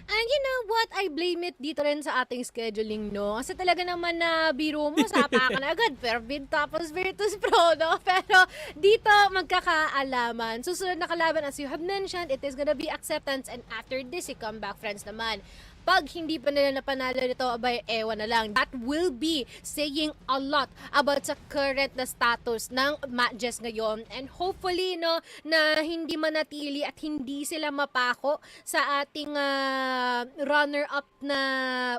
And you know what? I blame it dito rin sa ating scheduling, no? Kasi talaga naman na biro mo, sapa ka na agad. FERVID tapos Virtus Pro, no? Pero dito magkakaalaman. Susunod na kalaban, as you have mentioned, it is gonna be Acceptance, and after this, si Comeback Friends naman. Pag hindi pa nila napanalo nito, abay, ewan na lang. That will be saying a lot about sa current na status ng MATTJESS ngayon. And hopefully, no, na hindi manatili at hindi sila mapako sa ating runner-up na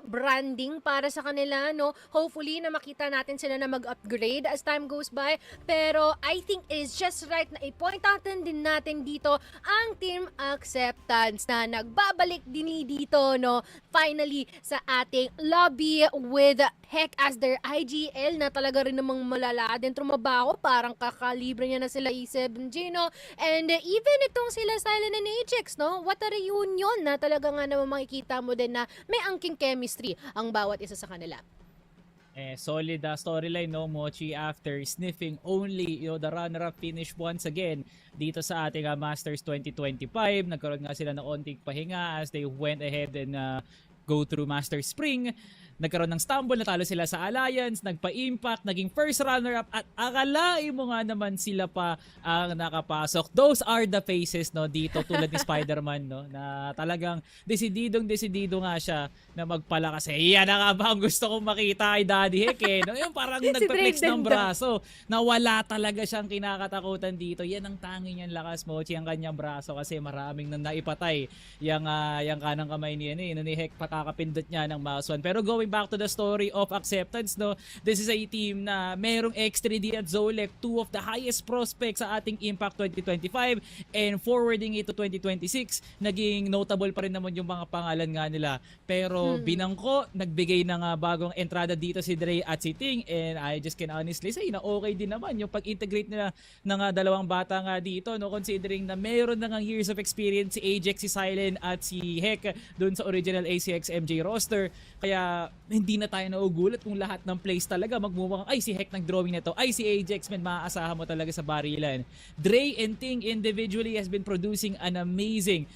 branding para sa kanila, no. Hopefully, na makita natin sila na mag-upgrade as time goes by. Pero I think it is just right na i-point out din natin dito ang Team Acceptance na nagbabalik din dito, no, finally sa ating lobby with Heck as their IGL na talaga rin namang malala din trumabaho. Parang kakalibre niya na sila E7J, no? And even itong sila Silent and Ajax, no? What a reunion na talaga nga naman makikita mo din na may angking chemistry ang bawat isa sa kanila. Solid storyline, no, Mochi, after sniffing only the runner-up finish once again dito sa ating Masters 2025. Nagkaroon nga sila ng onting pahinga as they went ahead and go through Masters Spring. Nagkaroon ng stumble, natalo sila sa Alliance, nagpa-impact, naging first runner-up at akalain mo nga naman sila pa ang nakapasok. Those are the faces, no, dito tulad ni Spider-Man, no, na talagang desidido nga siya na magpalakas. Yan na nga ba ang gusto kong makita kay Daddy Heck, no? Yung parang nagpa-flex ng braso na wala talaga siyang kinakatakutan dito. Yan ang tangi niyang lakas, Mochi, ang kanyang braso kasi maraming nang naipatay yung kanang kamay niya, ni Heck, pakakapindot niya ng mouse one. Pero going going back to the story of Acceptance, no, this is a team na merong X3D at Zolek, two of the highest prospects sa ating Impact 2025, and forwarding it to 2026, naging notable pa rin naman yung mga pangalan nga nila. Pero binangko, nagbigay ng bagong entrada dito si Dre at si Ting, and I just can honestly say na okay din naman yung pag-integrate nila ng dalawang bata nga dito, no, considering na meron na nga years of experience si Ajax, si Silent at si Heck dun sa original ACX MJ roster. Kaya hindi na tayo naugulat kung lahat ng plays talaga magmumukhang ay si Heck nag-drawing nito, ay si Ajax, man, maaasahan mo talaga sa barilan. Dre and Ting individually has been producing an amazing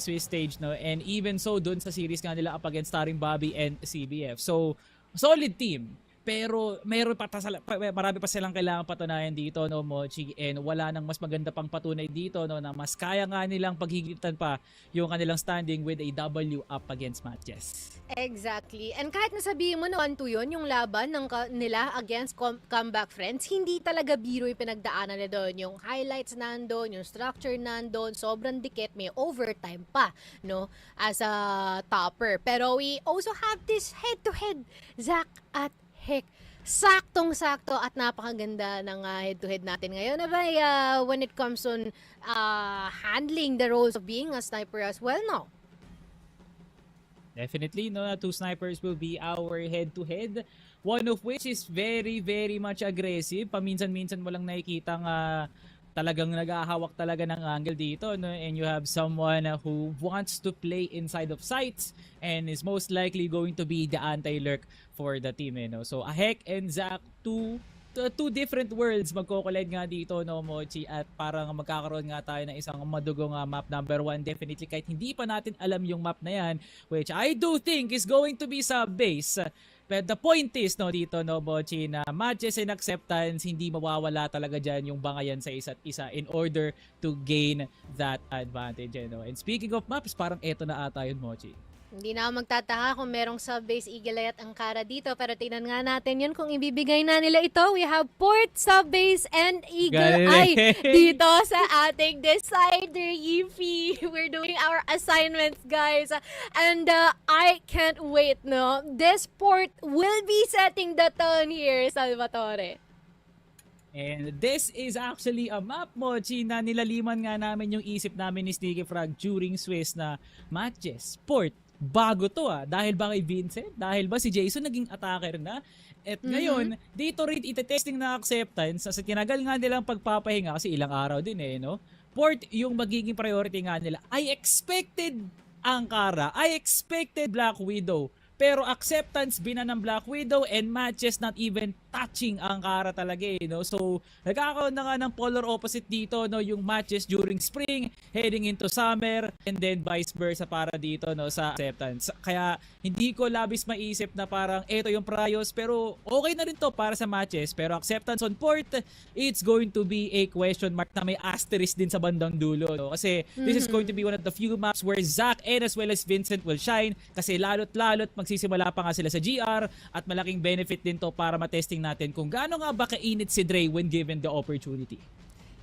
Swiss stage, no, and even so dun sa series nga nila up against TARINGBABI and CBF. So solid team. Pero marami pa silang kailangan patunayan dito, no, Mochi, and wala nang mas maganda pang patunay dito, no, na mas kaya nga nilang paghigitan pa yung kanilang standing with a W up against MATTJESS. Exactly. And kahit nasabihin mo na 1-2 yun, yung laban ng nila against Comeback Friends, hindi talaga biro yung pinagdaanan nila doon. Yung highlights nandun, yung structure nandun, sobrang dikit, may overtime pa, no, as a topper. Pero we also have this head-to-head, Zach at Heck. Saktong-sakto at napakaganda ng head-to-head natin ngayon. When it comes on handling the roles of being a sniper as well, no? Definitely, no, two snipers will be our head-to-head. One of which is very, very much aggressive. Paminsan-minsan mo lang nakikita talagang naghahawak talaga ng angle dito, no? And you have someone who wants to play inside of sights and is most likely going to be the anti-lurk for the team, no? So Heck and Zach, two different worlds magko-collide nga dito, no, Mochi, at parang magkakaroon nga tayo ng isang madugong map number 1. Definitely kahit hindi pa natin alam yung map na yan, which I do think is going to be sub-base. But the point is, no, dito, no, Mochi, na matches and acceptance, hindi mawawala talaga dyan yung bangayan sa isa't isa in order to gain that advantage, no? And speaking of maps, parang eto na ata yun, Mochi. Hindi na ako magtataka kung merong sub-base Eagle Eye at Ankara dito, pero tingnan nga natin yun kung ibibigay na nila ito. We have Port, sub-base, and Eagle Eye dito sa ating decider, Yiffy. We're doing our assignments, guys. And I can't wait, no? This Port will be setting the tone here, Salvatore. And this is actually a map, Mochi, na nilaliman nga namin yung isip namin ni Sticky Frog during Swiss na MATTJESS, Port. Bago to dahil ba kay Vincent? Dahil ba si Jason naging attacker na? At ngayon, dito rin ite-testing na acceptance sa tinagal nga nilang pagpapahinga kasi ilang araw din no? Port yung magiging priority nga nila. I expected Ankara, I expected Black Widow, pero acceptance bina ng Black Widow and MATTJESS not even touching Ankara talaga, no? So, nagkakaroon na nga ng polar opposite dito, no? Yung MATTJESS during spring, heading into summer, and then vice versa para dito, no, sa acceptance. Kaya, hindi ko labis maisip na parang eto yung prios, pero okay na rin to para sa MATTJESS. Pero acceptance on Port, it's going to be a question mark na may asterisk din sa bandang dulo, no? Kasi, this is going to be one of the few maps where Zach and as well as Vincent will shine, kasi lalo't magsisimula pa nga sila sa GR, at malaking benefit din to para matesting natin kung gaano nga ba kainit si Dre when given the opportunity.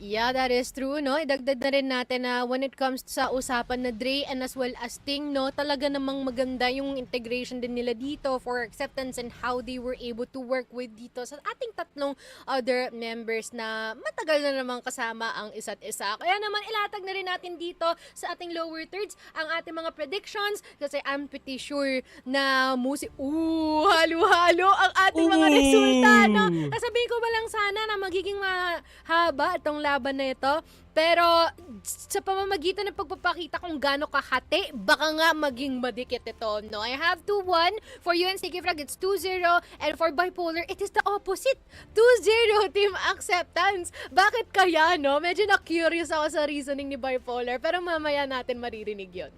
Yeah, that is true, no? Idagdag na rin natin na when it comes sa usapan na Dre and as well as Ting, no? Talaga namang maganda yung integration din nila dito for acceptance and how they were able to work with dito sa ating tatlong other members na matagal na namang kasama ang isa't isa. Kaya naman ilatag na rin natin dito sa ating lower thirds ang ating mga predictions kasi I'm pretty sure na halo-halo ang ating mga resulta, no? Sasabihin ko ba lang sana na magiging mahaba itong laban na ito. Pero sa pamamagitan ng pagpapakita kung gaano kahati, baka nga maging madikit ito, no? I have 2-1 for you and Sticky Frog, it's 2-0, and for Bipolar, it is the opposite. 2-0 Team Acceptance. Bakit kaya, no? Medyo na-curious ako sa reasoning ni Bipolar, pero mamaya natin maririnig yon.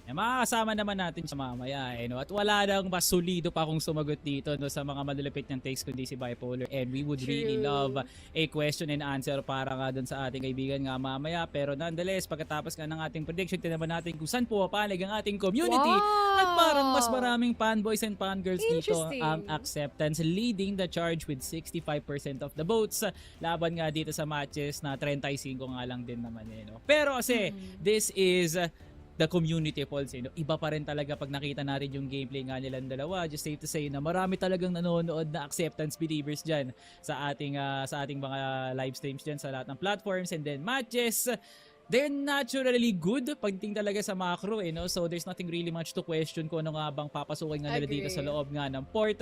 Makakasama naman natin sa mamaya, no? At wala nang mas solido pa kung sumagot dito, no, sa mga malulupit ng takes kundi si Bipolar. And we would really love a question and answer para nga dun sa ating kaibigan nga mamaya. Pero nonetheless, pagkatapos nga ng ating prediction, tinaman natin kung saan pumapanig ang ating community. At parang mas maraming fanboys and fangirls dito ang acceptance, leading the charge with 65% of the votes. Laban nga dito sa matches na 35 nga lang din naman, no? Pero kasi, this is the community polls, iba pa rin talaga pag nakita natin yung gameplay nga nilang dalawa. Just safe to say na marami talagang nanonood na acceptance believers dyan sa ating mga live streams dyan sa lahat ng platforms. And then matches, they're naturally good pagdating talaga sa macro, no? So there's nothing really much to question kung ano nga bang papasukin nga nila dito sa loob nga ng port.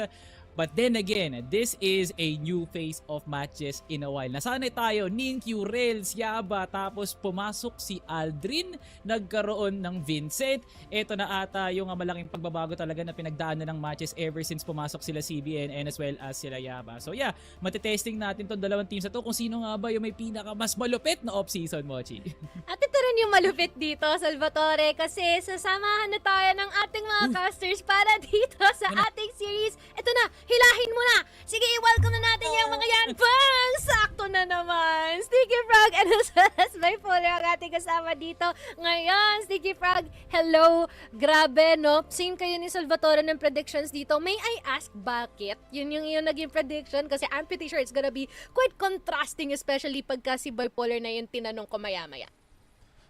But then again, this is a new phase of matches in a while. Nasanay tayo, Ninkyu, Rails, Yaba, tapos pumasok si Aldrin, nagkaroon ng Vincent. Ito na ata yung malaking pagbabago talaga na pinagdaanan ng matches ever since pumasok sila CBN and as well as sila Yaba. So yeah, matitesting natin tong dalawang teams na to kung sino nga ba yung may pinaka mas malupit na off-season, Mochi. At ito rin yung malupit dito, Salvatore, kasi sasamahan na tayo ng ating mga casters para dito sa ating series. Ito na, hilahin mo na! Sige, i-welcome na natin yung mga yan. Bang! Sakto na naman! Sticky Frog and as well as Bipolar ang ating kasama dito. Ngayon, Sticky Frog, hello! Grabe, no? Same kayo ni Salvatore ng predictions dito. May I ask bakit? Yun yung naging prediction kasi I'm pretty sure it's gonna be quite contrasting, especially pagka si Bipolar na yung tinanong ko maya-maya.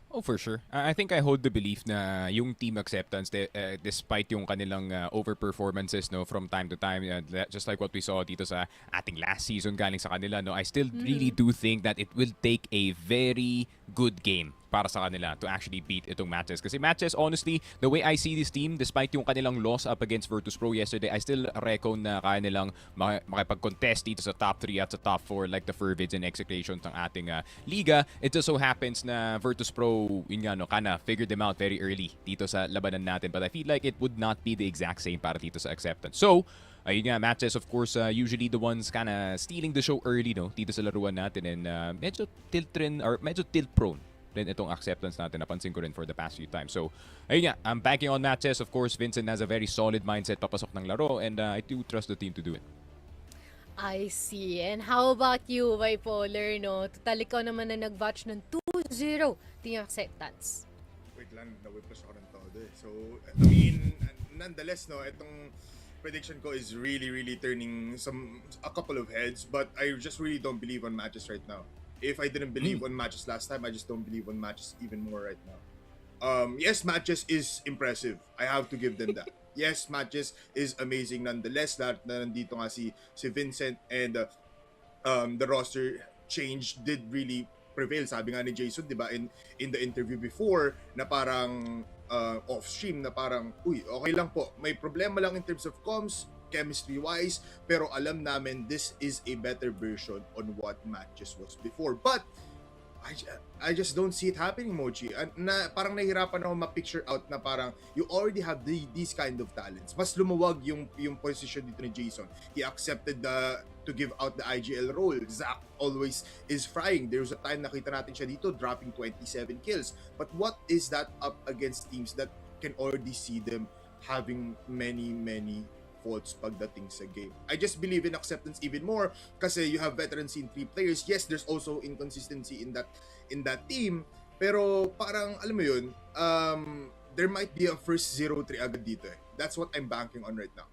Oh, for sure. I think I hold the belief na yung team acceptance, despite yung kanilang overperformances, no, from time to time, just like what we saw dito sa ating last season galing sa kanila, no, I still really do think that it will take a very good game para sa kanila to actually beat itong matches. Kasi matches, honestly, the way I see this team, despite yung kanilang loss up against Virtus.Pro yesterday, I still reckon na kaya nilang makipag-contest dito sa top 3 at sa top 4 like the Fervids and Execrations ng ating liga. It just so happens na Virtus.Pro, yun nga, no, kinda figured them out very early dito sa labanan natin. But I feel like it would not be the exact same para dito sa Acceptance. So, ayun nga, matches, of course, usually the ones kinda stealing the show early, no, dito sa laruan natin, and medyo tilt-prone rin itong Acceptance natin, napansin ko rin for the past few times. So, ayun nga, I'm banking on matches. Of course, Vincent has a very solid mindset papasok ng laro, and I do trust the team to do it. I see. And how about you, Bipolar, no? Total, ikaw naman na nag-watch ng 2-0 Team Acceptance. Wait lang, nawipos ako ng todo eh. So, I mean, nonetheless, no, itong prediction ko is really turning a couple of heads, but I just really don't believe on matches right now. If I didn't believe on matches last time, I just don't believe on matches even more right now. Yes, matches is impressive. I have to give them that. Yes, matches is amazing nonetheless. That nandito nga si Vincent and the roster change did really prevail. Sabi nga ni Jason, 'di ba, in the interview before na parang off stream na parang, uy, okay lang po. May problema lang in terms of comms, chemistry-wise, pero alam namin this is a better version on what matches was before. But I just don't see it happening, Mochi. Na parang nahihirapan ako ma-picture out na parang you already have these kind of talents. Mas lumuwag yung position dito ni Jason. He accepted to give out the IGL role. Zach always is frying. There was a time nakita natin siya dito dropping 27 kills. But what is that up against teams that can already see them having many faults pagdating sa game? I just believe in Acceptance even more kasi you have veterans in 3 players. Yes, there's also inconsistency in that team, pero parang alam mo yun, there might be a first 0-3 agad dito eh. That's what I'm banking on right now.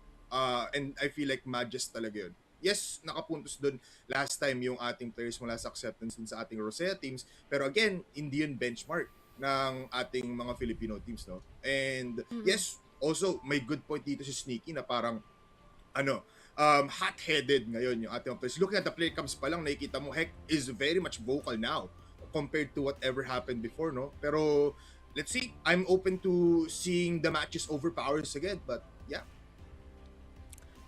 And I feel like MATTJESS talaga yun. Yes, nakapuntos doon last time yung ating players mula sa Acceptance dun sa ating Rosea teams, pero again, hindi yun benchmark ng ating mga Filipino teams, no? And yes, also, may good point dito si Sneaky na parang, hot-headed ngayon yung ating players. Looking at the player cams pa lang, nakikita mo, Heck is very much vocal now compared to whatever happened before, no? Pero, let's see. I'm open to seeing the matches overpower us again, but yeah.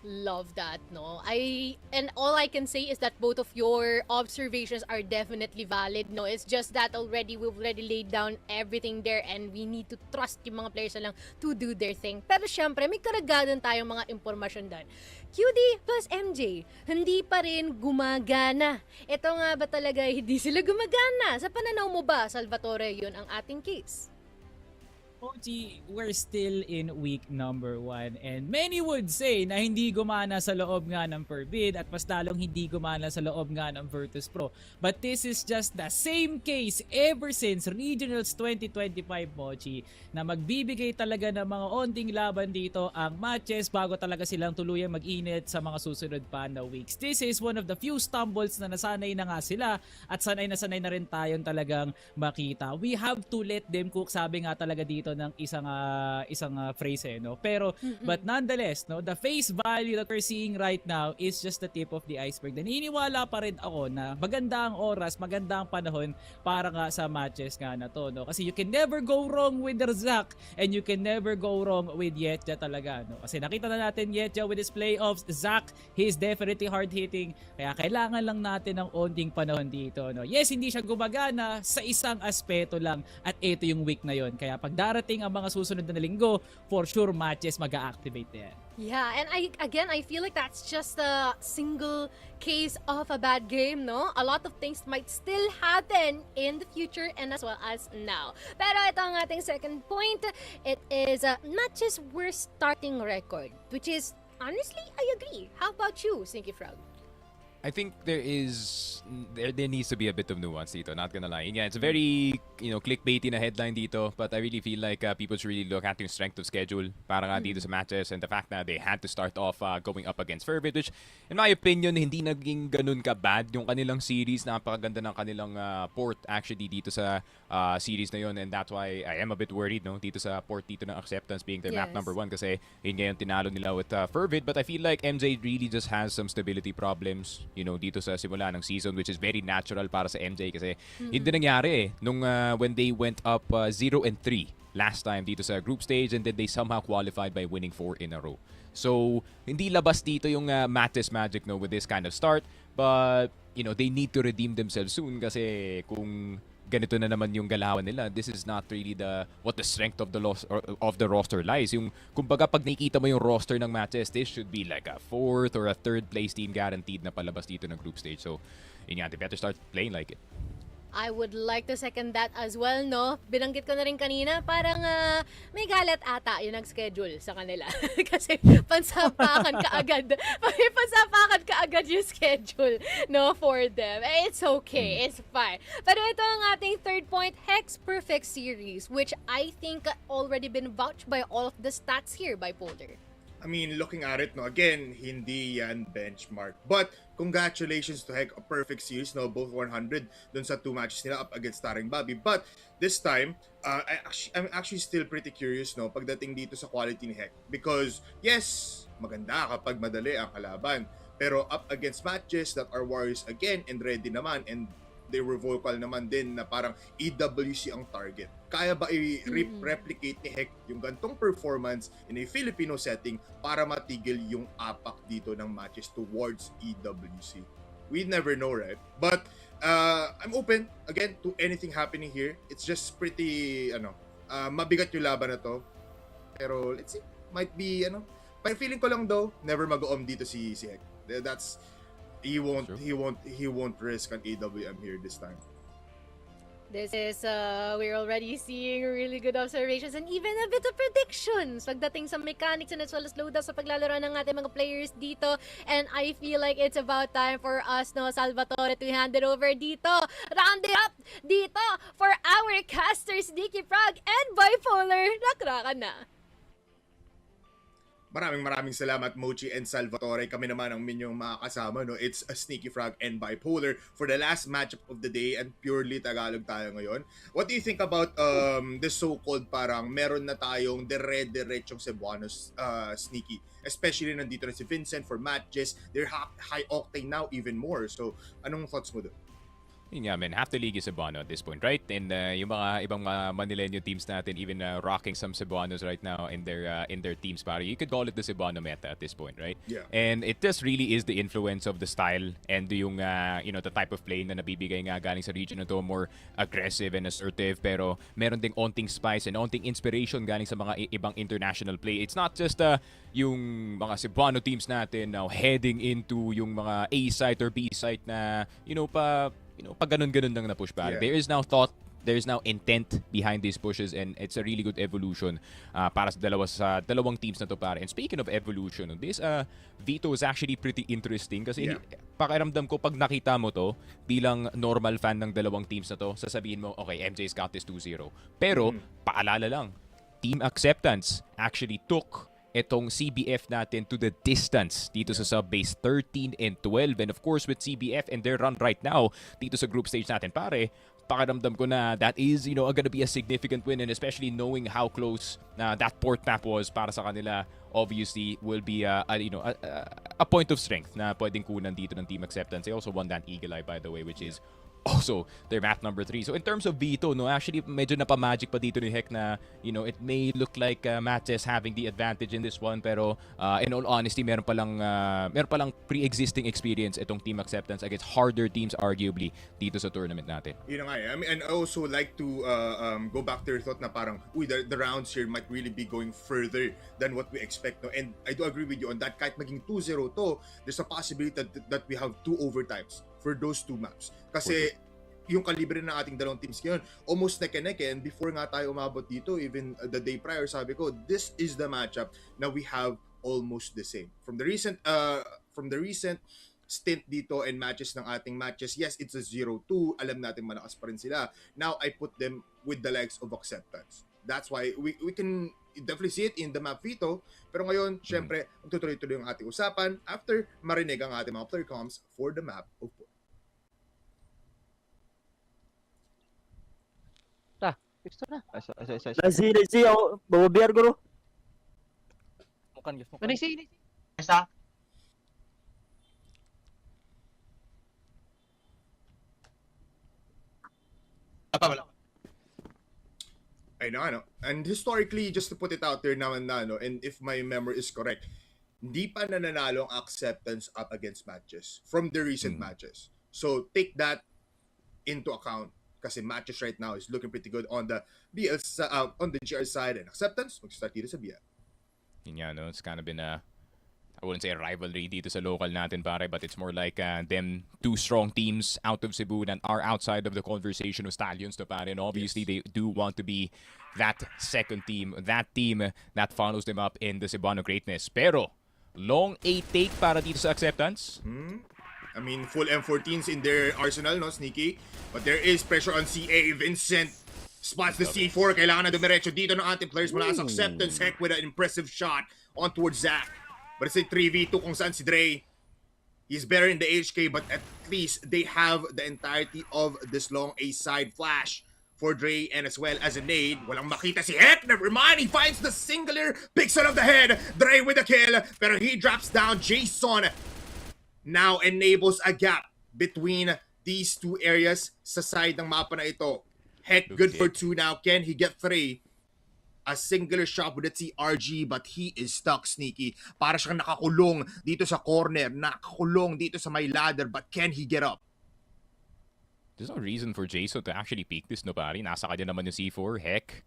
Love that, no? And all I can say is that both of your observations are definitely valid, no? It's just that we've already laid down everything there and we need to trust yung mga players na lang to do their thing. Pero syempre, may karagadan tayong mga impormasyon doon. QD plus MJ, hindi pa rin gumagana. Ito nga ba talaga hindi sila gumagana? Sa pananaw mo ba, Salvatore, yun ang ating case? Mochi, we're still in week number 1 and many would say na hindi gumana sa loob nga ng Fervid at mas lalong hindi gumana sa loob nga ng Virtus.Pro. But this is just the same case ever since Regionals 2025, Mochi, na magbibigay talaga ng mga onting laban dito ang matches bago talaga silang tuluyang mag-init sa mga susunod pa na weeks. This is one of the few stumbles na nasanay na nga sila at sanay na rin tayong talagang makita. We have to let them cook, sabi nga talaga dito ng isang phrase no. Pero but nonetheless, no, the face value that we're seeing right now is just the tip of the iceberg. Naniniwala pa rin ako na maganda ang oras, maganda ang panahon para nga sa matches nga na to, no. Kasi you can never go wrong with Zach and you can never go wrong with Yetja talaga, no. Kasi nakita na natin Yetja with his playoffs, Zach, he is definitely hard hitting. Kaya kailangan lang natin ng onting panahon dito, no. Yes, hindi siya gumagana sa isang aspeto lang at ito yung week na yon. Kaya pag darating ang mga susunod na linggo, for sure matches mag-a-activate na yan. Yeah, and I feel like that's just a single case of a bad game, no? A lot of things might still happen in the future and as well as now. Pero ito ang ating second point. It is matches worst starting record, which is, honestly, I agree. How about you, Stinky Frog? I think there needs to be a bit of nuance dito, not gonna lie. Yeah, it's a very, clickbaity na headline dito, but I really feel like people should really look at yung strength of schedule para nga dito sa matches and the fact that they had to start off going up against FERVID, which in my opinion, hindi naging ganun ka-bad yung kanilang series. Napakaganda ng kanilang port actually dito sa series na yun, and that's why I am a bit worried, no, dito sa port dito ng Acceptance being their map number 1 kasi yun ngayon tinalo nila with FERVID, but I feel like MJ really just has some stability problems dito sa simula ng season, which is very natural para sa MJ kasi hindi nangyari nung when they went up 0-3 last time dito sa group stage, and then they somehow qualified by winning 4 in a row. So, hindi labas dito yung MATTJESS magic with this kind of start, but they need to redeem themselves soon kasi kung ganito na naman yung galawan nila, this is not really what the strength of the roster lies. Yung kumbaga pag nakikita mo yung roster ng matches, this should be like a 4th or a 3rd place team guaranteed na palabas dito ng group stage. So, yun nga, they better start playing like it. I would like to second that as well, no? Binanggit ko na rin kanina, parang may galat ata yung nag-schedule sa kanila. Kasi pansapakan ka agad. Pansapakan ka agad yung schedule, no, for them. It's okay. It's fine. Pero ito ang ating third point, Hex Perfect Series, which I think already been vouched by all of the stats here by Polder. I mean, looking at it, again, hindi yan benchmark. But congratulations to Heck, a perfect series, both 100 dun sa 2 matches nila up against TARINGBABI. But this time, I'm actually still pretty curious, pagdating dito sa quality ni Heck. Because, yes, maganda kapag madali ang kalaban. Pero up against matches that are warriors again and ready naman, and they were vocal naman din na parang EWC ang target. Kaya ba i-replicate ni Heck yung gantong performance in a Filipino setting para matigil yung apak dito ng matches towards EWC? We never know, right? But I'm open, again, to anything happening here. It's just pretty, mabigat yung laban na to. Pero let's see, might be, parang feeling ko lang though, never mag-om dito si Heck. That's He won't risk an AWM here this time. This is, we're already seeing really good observations and even a bit of predictions pagdating sa mechanics and as well as loadout sa paglalaro ng ating mga players dito. And I feel like it's about time for us, Salvatore, to hand it over dito. Round it up dito for our casters, Stinky Frog and Bipolar. Nakrakan na. Maraming salamat, Mochi and Salvatore. Kami naman ang minyong mga kasama, It's a Stinky Frog and Bipolar for the last matchup of the day, and purely Tagalog tayo ngayon. What do you think about the so-called parang meron na tayong dire-diretsong Cebuanos Sneaky? Especially nandito na si Vincent for MATTJESS. They're high octane now even more. So, anong thoughts mo doon? Yun nga, man, half the league is Cebuano at this point, right? And yung mga ibang mga Manileño teams natin, even rocking some Cebuanos right now in their teams, pare. You could call it the Cebuano meta at this point, right? Yeah. And it just really is the influence of the style and yung the type of play na nabibigay nga galing sa region na to, more aggressive and assertive, pero meron ding onting spice and onting inspiration galing sa mga ibang international play. It's not just yung mga Cebuano teams natin now heading into yung mga A site or B site na pag ganun-ganun lang na push back. Yeah. There is now thought, there is now intent behind these pushes, and it's a really good evolution para sa dalawang teams na to, pare. And speaking of evolution, this Vito is actually pretty interesting kasi pakiramdam ko pag nakita mo to bilang normal fan ng dalawang teams na to, sasabihin mo, okay, MJ's got this 2-0. Pero paalala lang, Team Acceptance actually took itong CBF natin to the distance dito sa sub-base 13-12. And of course, with CBF and their run right now dito sa group stage natin, pare, pakiramdam ko na that is, gonna be a significant win, and especially knowing how close that port map was para sa kanila, obviously will be a point of strength na pwedeng kunan dito ng Team Acceptance. They also won that Eagle Eye, by the way, which is also their map number 3. So in terms of Vito, actually medyo napamagic pa dito ni Hek na, it may look like MATTJESS having the advantage in this one, pero in all honesty, meron palang pre-existing experience itong Team Acceptance against harder teams arguably dito sa tournament natin. Yun nga I mean, and I also like to go back to your thought na parang, the rounds here might really be going further than what we expect, no? And I do agree with you on that. Kahit maging 2-0 to, there's a possibility that we have 2 overtimes for those 2 maps. Kasi yung kalibre ng ating dalawang teams ngayon, almost neck and neck. And before nga tayo umabot dito, even the day prior, sabi ko, this is the matchup na we have almost the same. From the recent stint dito and matches ng ating matches, yes, it's a 0-2. Alam natin malakas pa rin sila. Now, I put them with the likes of Acceptance. That's why we can definitely see it in the map Vito. Pero ngayon, syempre, magtutuloy-tuloy yung ating usapan after marinig ang ating mga player comms for the map of Port. Gusto na. Nasi ako, bababiyar ko. Mukan. Nisi. Isa. Wala. I know. And historically, just to put it out there naman na, no, and if my memory is correct, hindi pa nananalo ang Acceptance up against MATTJESS from the recent matches. So take that into account. Kasi MATTJESS right now is looking pretty good on the BL on the GR side, and Acceptance mag-start dito sa BL. Yun nga, no? It's kind of been I wouldn't say a rivalry dito sa local natin, pare, but it's more like them 2 strong teams out of Cebu that are outside of the conversation of Stallions, to pare. And obviously, they do want to be that second team, that team that follows them up in the Cebuano greatness. Pero, long 8 take para dito sa Acceptance. I mean, full M14s in their arsenal, no, Sneaky? But there is pressure on CA. Vincent spots the C4. Kailangan na dumiretso dito ng ating players mula sa Acceptance. Heck with an impressive shot on towards Zach. But it's a 3v2 kung saan si Dre. He's better in the HK, but at least they have the entirety of this long A side flash for Dre, and as well as a nade. Walang makita si Heck. Never mind. He finds the singular pixel of the head. Dre with a kill, pero he drops down. Jason now enables a gap between these 2 areas sa side ng mapa na ito. Heck, good for 2 now. Can he get 3? A singular shot with a TRG, but he is stuck, Sneaky. Para siyang nakakulong dito sa corner, nakakulong dito sa may ladder, but can he get up? There's no reason for Jason to actually peek this, no, pare. Nasa kanya naman yung C4. Heck,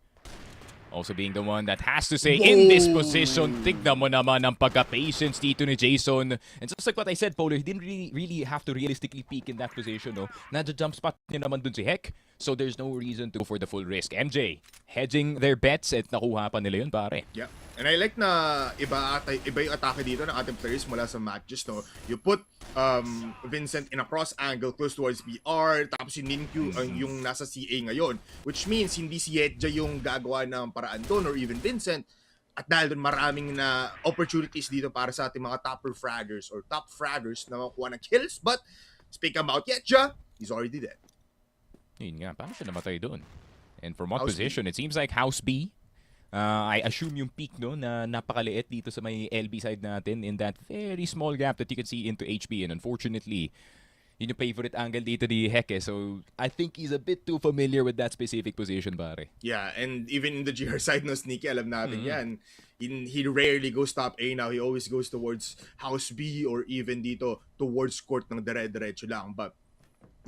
also being the one that has to say, in this position, tignan mo naman ang pagka-patience dito ni Jason. And just like what I said, Polo, he didn't really have to realistically peak in that position, no? Nada-jump spot niya naman dun si Heck. So there's no reason to go for the full risk. MJ, hedging their bets at nakuha pa nila yun, pare. Yeah. And I like na iba yung atake dito ng ating players mula sa MATTJESS, no? You put Vincent in a cross angle close towards BR, tapos si Ninkyu yung nasa CA ngayon, which means hindi si Yetja yung gagawa ng paraan doon or even Vincent. At dahil doon maraming na opportunities dito para sa ating mga top fraggers na makuha ng kills. But speaking about Yetja, he's already dead. Yun nga, paano siya namatay doon? And from what House position? B. It seems like House B. I assume yung peak, no, na napakaliit dito sa may LB side natin in that very small gap that you can see into HB. And unfortunately, yun yung favorite angle dito ni Heke. So I think he's a bit too familiar with that specific position, pare. Yeah, and even in the GR side, no, Sneaky, alam natin yan. He rarely goes top A now. He always goes towards House B or even dito towards court ng dire-diretso lang. But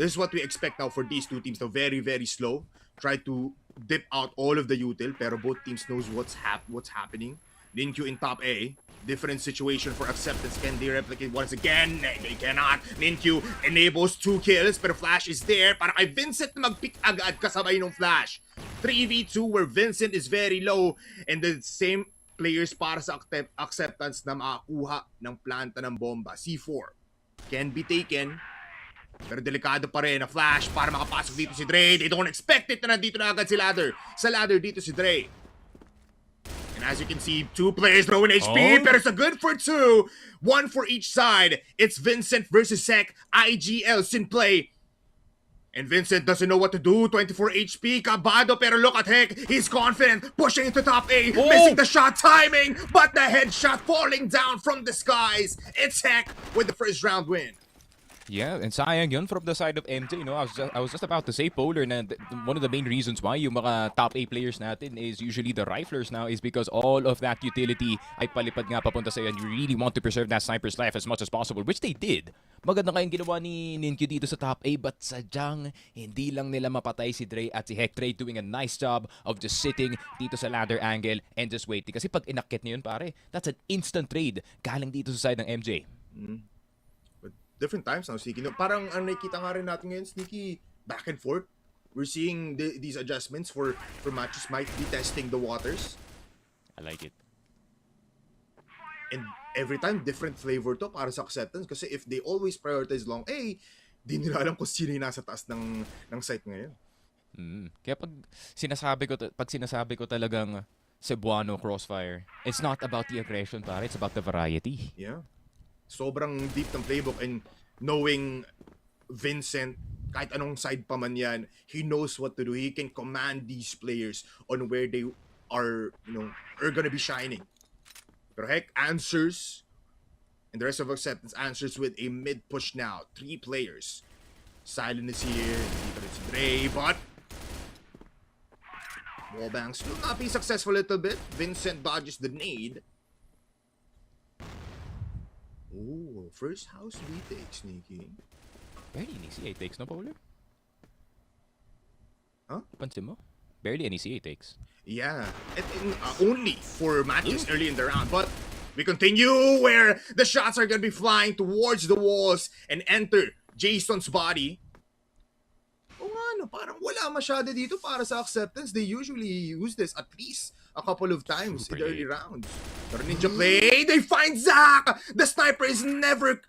this is what we expect now for these 2 teams. Now, very, very slow. Try to dip out all of the util, pero both teams knows what's happening. Ninkyu in top A. Different situation for Acceptance. Can they replicate once again? They cannot. Ninkyu enables 2 kills, pero Flash is there para kay Vincent na mag-pick agad kasabay ng Flash. 3v2 where Vincent is very low, and the same players para sa Acceptance na makakuha ng planta ng bomba. C4 can be taken, pero delikado pa rin na Flash para makapasok dito si Dre. They don't expect it na nandito na agad si Ladder. Sa Ladder dito si Dre. And as you can see, 2 players throwing HP, pero it's a good for 2. 1 for each side. It's Vincent versus Sek. IGL in play. And Vincent doesn't know what to do. 24 HP, kabado, pero look at Heck. He's confident, pushing into top A, missing the shot timing, but the headshot falling down from the skies. It's Heck with the first round win. Yeah, and sayang yun from the side of MJ, no? I was just about to say, Polar, na one of the main reasons why yung mga top A players natin is usually the riflers now is because all of that utility ay palipad nga papunta sa'yo and you really want to preserve that sniper's life as much as possible, which they did. Maganda kayong ginawa ni Ninkyu dito sa top A, but sadyang hindi lang nila mapatay si Dre at si Heck. Dre doing a nice job of just sitting dito sa ladder angle and just waiting. Kasi pag inakit niyo yun, pare, that's an instant trade galing dito sa side ng MJ. Different times now, Sneaky. No, parang ang nakikita nga rin natin ngayon, Sneaky, back and forth. We're seeing these adjustments for matches might be testing the waters. I like it. And every time, different flavor to para sa Acceptance. Kasi if they always prioritize long A, di nila alam kung sino yung nasa taas ng site ngayon. Kaya pag sinasabi ko talagang Cebuano Crossfire, it's not about the aggression, pare. It's about the variety. Yeah. Sobrang deep ng playbook and knowing Vincent, kahit anong side pa man yan, he knows what to do. He can command these players on where they are, are gonna be shining. Pero Heck answers, and the rest of Acceptance answers with a mid push now. 3 players. Silent is here, hindi pa rin si Dre, but wallbangs will not be successful a little bit. Vincent dodges the nade. Oh, first house retake, Sneaky. Barely any CA takes, no, Polar? Huh? Pansin mo? Barely any CA takes. Yeah, and only for matches early in the round. But we continue where the shots are going to be flying towards the walls and enter Jason's body. Oh nga, no, parang wala masyado dito para sa Acceptance. They usually use this at least a couple of times in the early rounds. Pero Ninja play, they find Zach! The sniper is never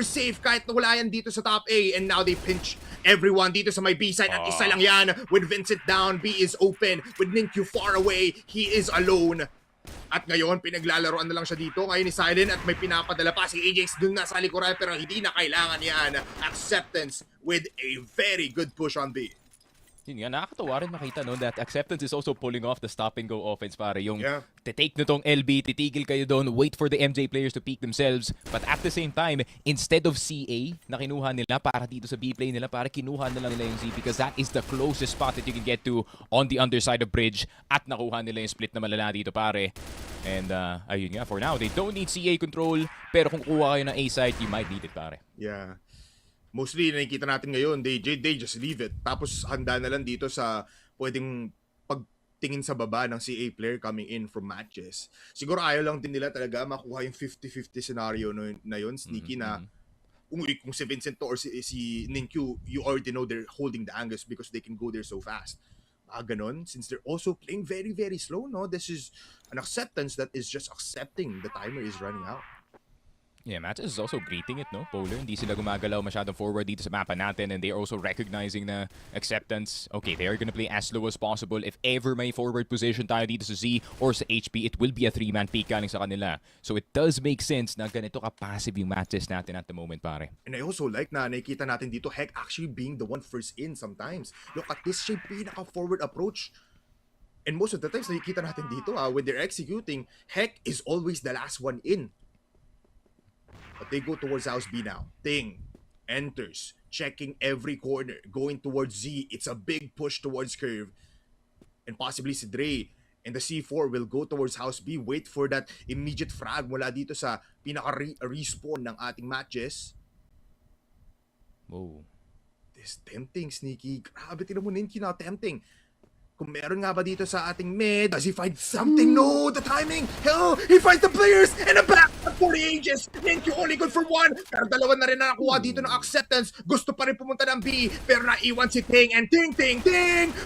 safe kahit wala yan dito sa top A. And now they pinch everyone dito sa may B side at isa lang yan. With Vincent down, B is open. With Ninkyu far away, he is alone. At ngayon, pinaglalaroan na lang siya dito. Ngayon ni Silent at may pinapadala pa si Ajax dun na sa likuran pero hindi na kailangan yan. Acceptance with a very good push on B. Yun nga, nakakatawa rin makita no, that Acceptance is also pulling off the stop-and-go offense, pare. Yung titake na tong LB, titigil kayo doon, wait for the MJ players to peek themselves. But at the same time, instead of CA na kinuha nila para dito sa B play nila, para kinuha na lang nila yung Z because that is the closest spot that you can get to on the underside of bridge. At nakuha nila yung split na malala dito, pare. And ayun nga, for now, they don't need CA control. Pero kung kuha kayo ng A side, you might need it, pare. Yeah. Mostly, nakikita natin ngayon, they just leave it. Tapos, handa na lang dito sa pwedeng pagtingin sa baba ng CA player coming in from matches. Siguro ayaw lang din nila talaga makuha yung 50-50 scenario na yun, Sneaky, na kung si Vincent to or si Ninkyu, you already know they're holding the angles because they can go there so fast. Ganon, since they're also playing very, very slow, no? This is an Acceptance that is just accepting the timer is running out. Yeah, MATTJESS is also greeting it, no? Polar, hindi sila gumagalaw masyadong forward dito sa mapa natin and they are also recognizing na Acceptance, okay, they are gonna play as slow as possible. If ever may forward position tayo dito sa Z or sa HP, it will be a 3-man peak galing sa kanila. So it does make sense na ganito ka-passive yung MATTJESS natin at the moment, pare. And I also like na nakikita natin dito, Heck actually being the one first in sometimes. Look at this, siya pinaka-forward approach. And most of the times nakikita natin dito, when they're executing, Heck is always the last one in. But they go towards house B now. Ting enters, checking every corner, going towards Z. It's a big push towards curve. And possibly si Dre and the C4 will go towards house B. Wait for that immediate frag mula dito sa pinaka-respawn ng ating MATTJESS. Whoa. This tempting, Sneaky. Grabe, tinan mo Ninkyu na tempting. Kung meron nga ba dito sa ating mid, does he find something? No, the timing! Hell, he finds the players and a back for the ages. Ninkyu only good for one. Pero dalawa na rin na nakuha dito ng Acceptance. Gusto pa rin pumunta ng B, pero naiwan si Ting. And Ting!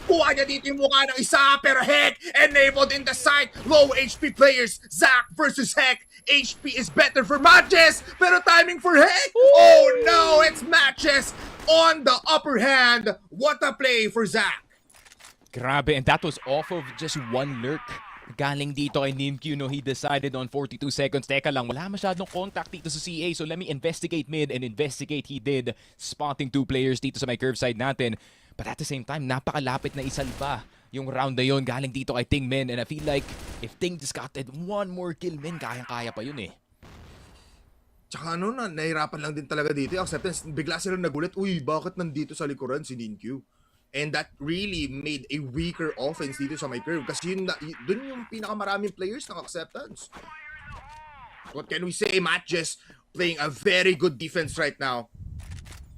Kuha niya dito yung mukha ng isa, pero Heck enabled in the site. Low HP players, Zach versus Heck. HP is better for MATTJESS, pero timing for Heck. Oh no, it's MATTJESS on the upper hand. What a play for Zach. Grabe, and that was off of just one lurk galing dito kay Ninkyu, no, he decided on 42 seconds. Teka lang, wala masyadong contact dito sa CA, so let me investigate mid, and investigate he did, spotting 2 players dito sa may curve side natin. But at the same time, napakalapit na isalba yung round na yun galing dito kay Ting Men, and I feel like if Ting just got one more kill, men, kayang-kaya pa yun eh. Tsaka nahirapan lang din talaga dito yung Acceptance. Bigla silang nagulat, uy, bakit nandito sa likuran si Ninkyu? And that really made a weaker offense dito sa my curve. Kasi dun yung pinakamaraming players ng Acceptance. What can we say? MATTJESS playing a very good defense right now.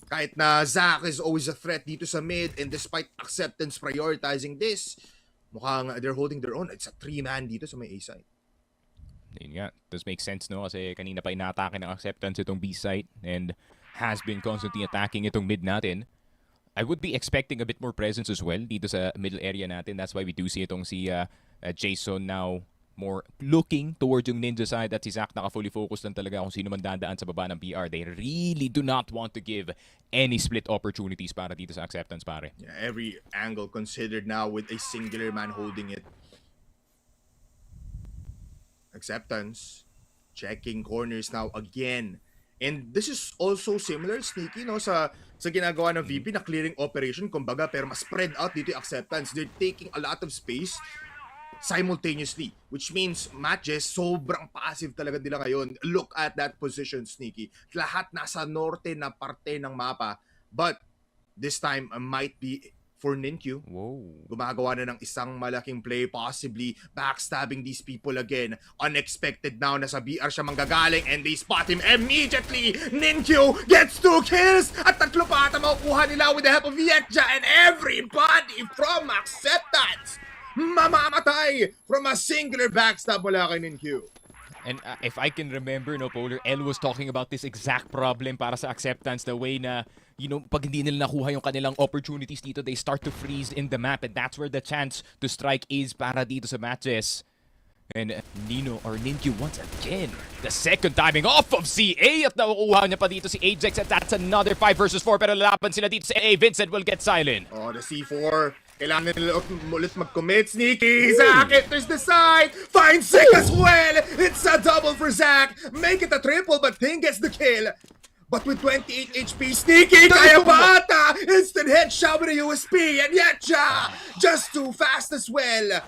Kahit na Zach is always a threat dito sa mid, and despite Acceptance prioritizing this, mukhang they're holding their own. It's a 3-man dito sa may A side. Yun nga, does make sense, no? Kasi kanina pa inaatake ng Acceptance itong B site, and has been constantly attacking itong mid natin. I would be expecting a bit more presence as well dito sa middle area natin. That's why we do see itong si Jason now more looking towards yung Ninja side, at si Zach naka-fully focused lang talaga kung sino man dadaan sa baba ng PR. They really do not want to give any split opportunities para dito sa Acceptance, pare. Yeah, every angle considered now with a singular man holding it. Acceptance checking corners now again. And this is also similar, Sneaky, no, sa ginagawa ng VP na clearing operation, kumbaga, pero mas spread out dito yung Acceptance. They're taking a lot of space simultaneously, which means MATTJESS sobrang passive talaga nila ngayon. Look at that position, Sneaky. Lahat nasa norte na parte ng mapa, but this time might be for Ninkyu. Whoa. Gumagawa na ng isang malaking play, possibly backstabbing these people again. Unexpected now na sa BR siya manggagaling, and they spot him immediately. Ninkyu gets 2 kills at 3 pa ata makukuha nila with the help of Vietja, and everybody from Acceptance mamamatay from a singular backstab mula kay Ninkyu. And if I can remember, no, Polar, El was talking about this exact problem para sa Acceptance, the way na, you know, pag hindi nila nakuha yung kanilang opportunities dito, they start to freeze in the map, and that's where the chance to strike is para dito sa MATTJESS. And Nino or Ninkyu once again, the second timing off of CA, at nakukuha niya pa dito si Ajax, and that's another 5 versus 4, pero lalaban sila dito sa A. Vincent will get silent. Oh, the C4. Kailangan nila ulit mag-commit. Sneaky. Zach enters the side. Finds Zach as well. It's a double for Zach. Make it a triple, but Ting gets the kill. But with 28 HP, Sneaky, kaya pa ata. Instant headshot with a USP. And Yetcha, just too fast as well.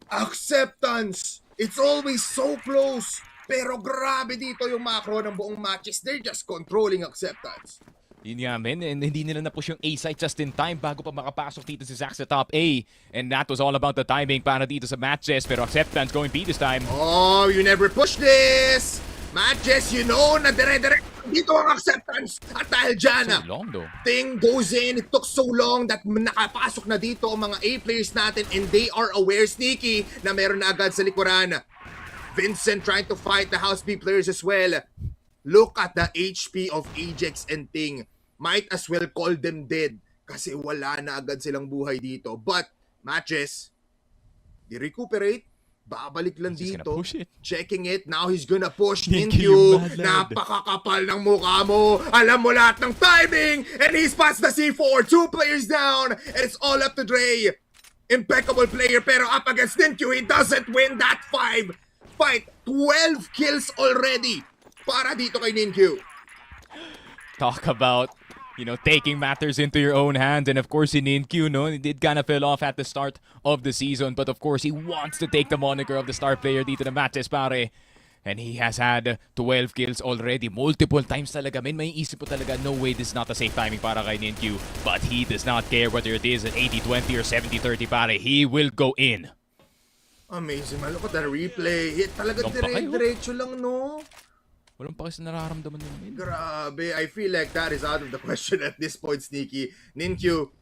Acceptance. It's always so close. Pero grabe dito yung macro ng buong matches. They're just controlling Acceptance. Yun nga, men, and hindi nila na-push yung A site just in time bago pa makapasok dito si Zach sa top A. And that was all about the timing para dito sa MATTJESS, pero Acceptance going B this time. Oh, you never push this! MATTJESS, you know na dire-dire dito ang Acceptance. At dahil dyan, So long though. Thing goes in. It took so long that nakapasok na dito ang mga A players natin, and they are aware, Sneaky, na meron na agad sa likuran. Vincent trying to fight the House B players as well. Look at the HP of Ajax and Ting. Might as well call them dead kasi wala na agad silang buhay dito. But MATTJESS, they recuperate. Babalik lang dito. Checking it. Now he's gonna push Ninkyu. Napakakapal ng mukha mo. Alam mo lahat ng timing. And he spots the C4. 2 players down. And it's all up to Dre. Impeccable player, pero up against Ninkyu, he doesn't win that 5 fight. 12 kills already para dito kay Ninkyu. Talk about, you know, taking matters into your own hands. And of course, si Ninkyu, no, it did kind of fell off at the start of the season. But of course, he wants to take the moniker of the star player dito na MATTJESS, pare. And he has had 12 kills already. Multiple times talaga. May isip po talaga, no way, this is not a safe timing para kay Ninkyu. But he does not care whether it is an 80-20 or 70-30, pare. He will go in. Amazing, man. Look at that replay. Hit talaga diretso lang, no? Walang pa kasi nararamdaman namin. Grabe. I feel like that is out of the question at this point, Sneaky. Ninkyu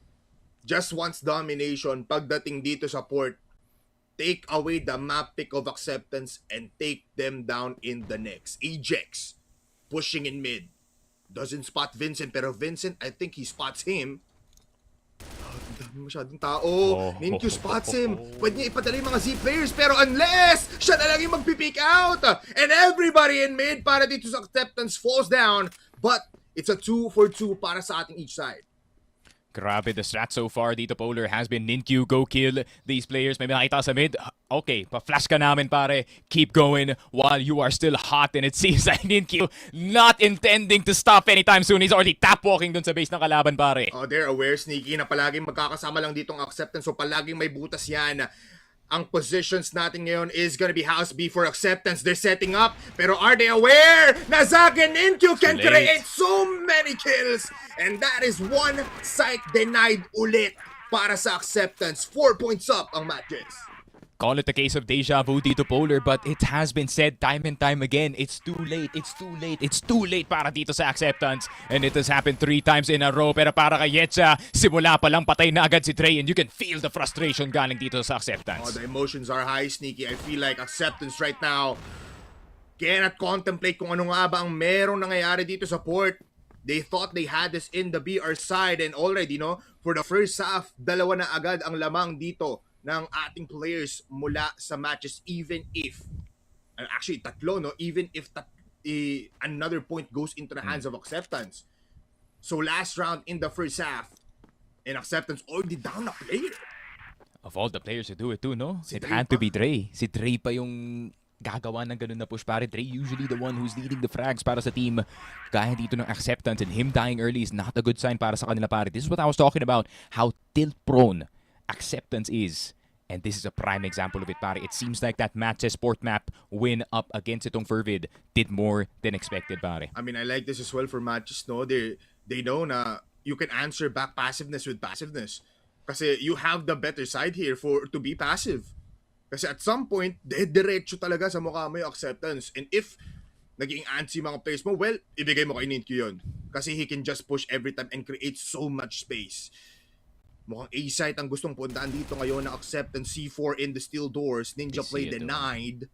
just wants domination pagdating dito sa port. Take away the map pick of Acceptance and take them down in the next. Ajax pushing in mid. Doesn't spot Vincent, pero Vincent, I think he spots him. Ang dami masyadong tao. Ninkyu spots him. Pwede niya ipadala yung mga Z players, pero unless siya na lang yung magpipick out. And everybody in mid para dito sa Acceptance falls down. But it's a 2-for-2 para sa ating each side. Grabe, the strat so far dito, Polar, has been Ninkyu, go kill these players. May makita sa mid. Okay, pa-flash ka namin, pare. Keep going while you are still hot. And it seems like Ninkyu not intending to stop anytime soon. He's already tap-walking dun sa base ng kalaban, pare. Oh, they're aware, Sneaky, na palaging magkakasama lang ditong Acceptance. So palaging may butas yan. Ang positions natin ngayon is gonna be House B for Acceptance. They're setting up. Pero are they aware na Zack and Ninkyu can create so many kills? And that is one site denied ulit para sa Acceptance. 4 points up ang MATTJESS. Call it a case of deja vu dito, Polar, but it has been said time and time again, it's too late, it's too late, it's too late para dito sa Acceptance. And it has happened 3 times in a row. Pero para kay Yetcha, simula pa lang patay na agad si Dre, and you can feel the frustration galing dito sa Acceptance. Oh, the emotions are high, Sneaky. I feel like Acceptance right now cannot contemplate kung ano nga ba ang merong nangyayari dito sa port. They thought they had this in the BR side, and already, no, for the first half, 2 na agad ang lamang dito ng ating players mula sa matches, even if, actually 3, no, even if another point goes into the hands of Acceptance. So last round in the first half, and Acceptance already down a player. Of all the players to do it too, no? Si It Dre had pa. to be Dre. Si Dre pa yung gagawa ng ganun na push, pare. Dre usually the one who's leading the frags para sa team. Kaya dito ng Acceptance, and him dying early is not a good sign para sa kanila, pare. This is what I was talking about, how tilt-prone Acceptance is. And this is a prime example of it, pare. It seems like that MATTJESS sport map win up against itong Fervid did more than expected, pare. I mean, I like this as well for matches, no? They know na you can answer back passiveness with passiveness. Kasi you have the better side here to be passive. Kasi at some point, diretso talaga sa mukha mo yung Acceptance. And if naging antsy mga players mo, well, ibigay mo kay Ninkyu yun. Kasi he can just push every time and create so much space. Mukhang A-site ang gustong puntaan dito ngayon na Acceptance. C4 in the steel doors. Ninja play denied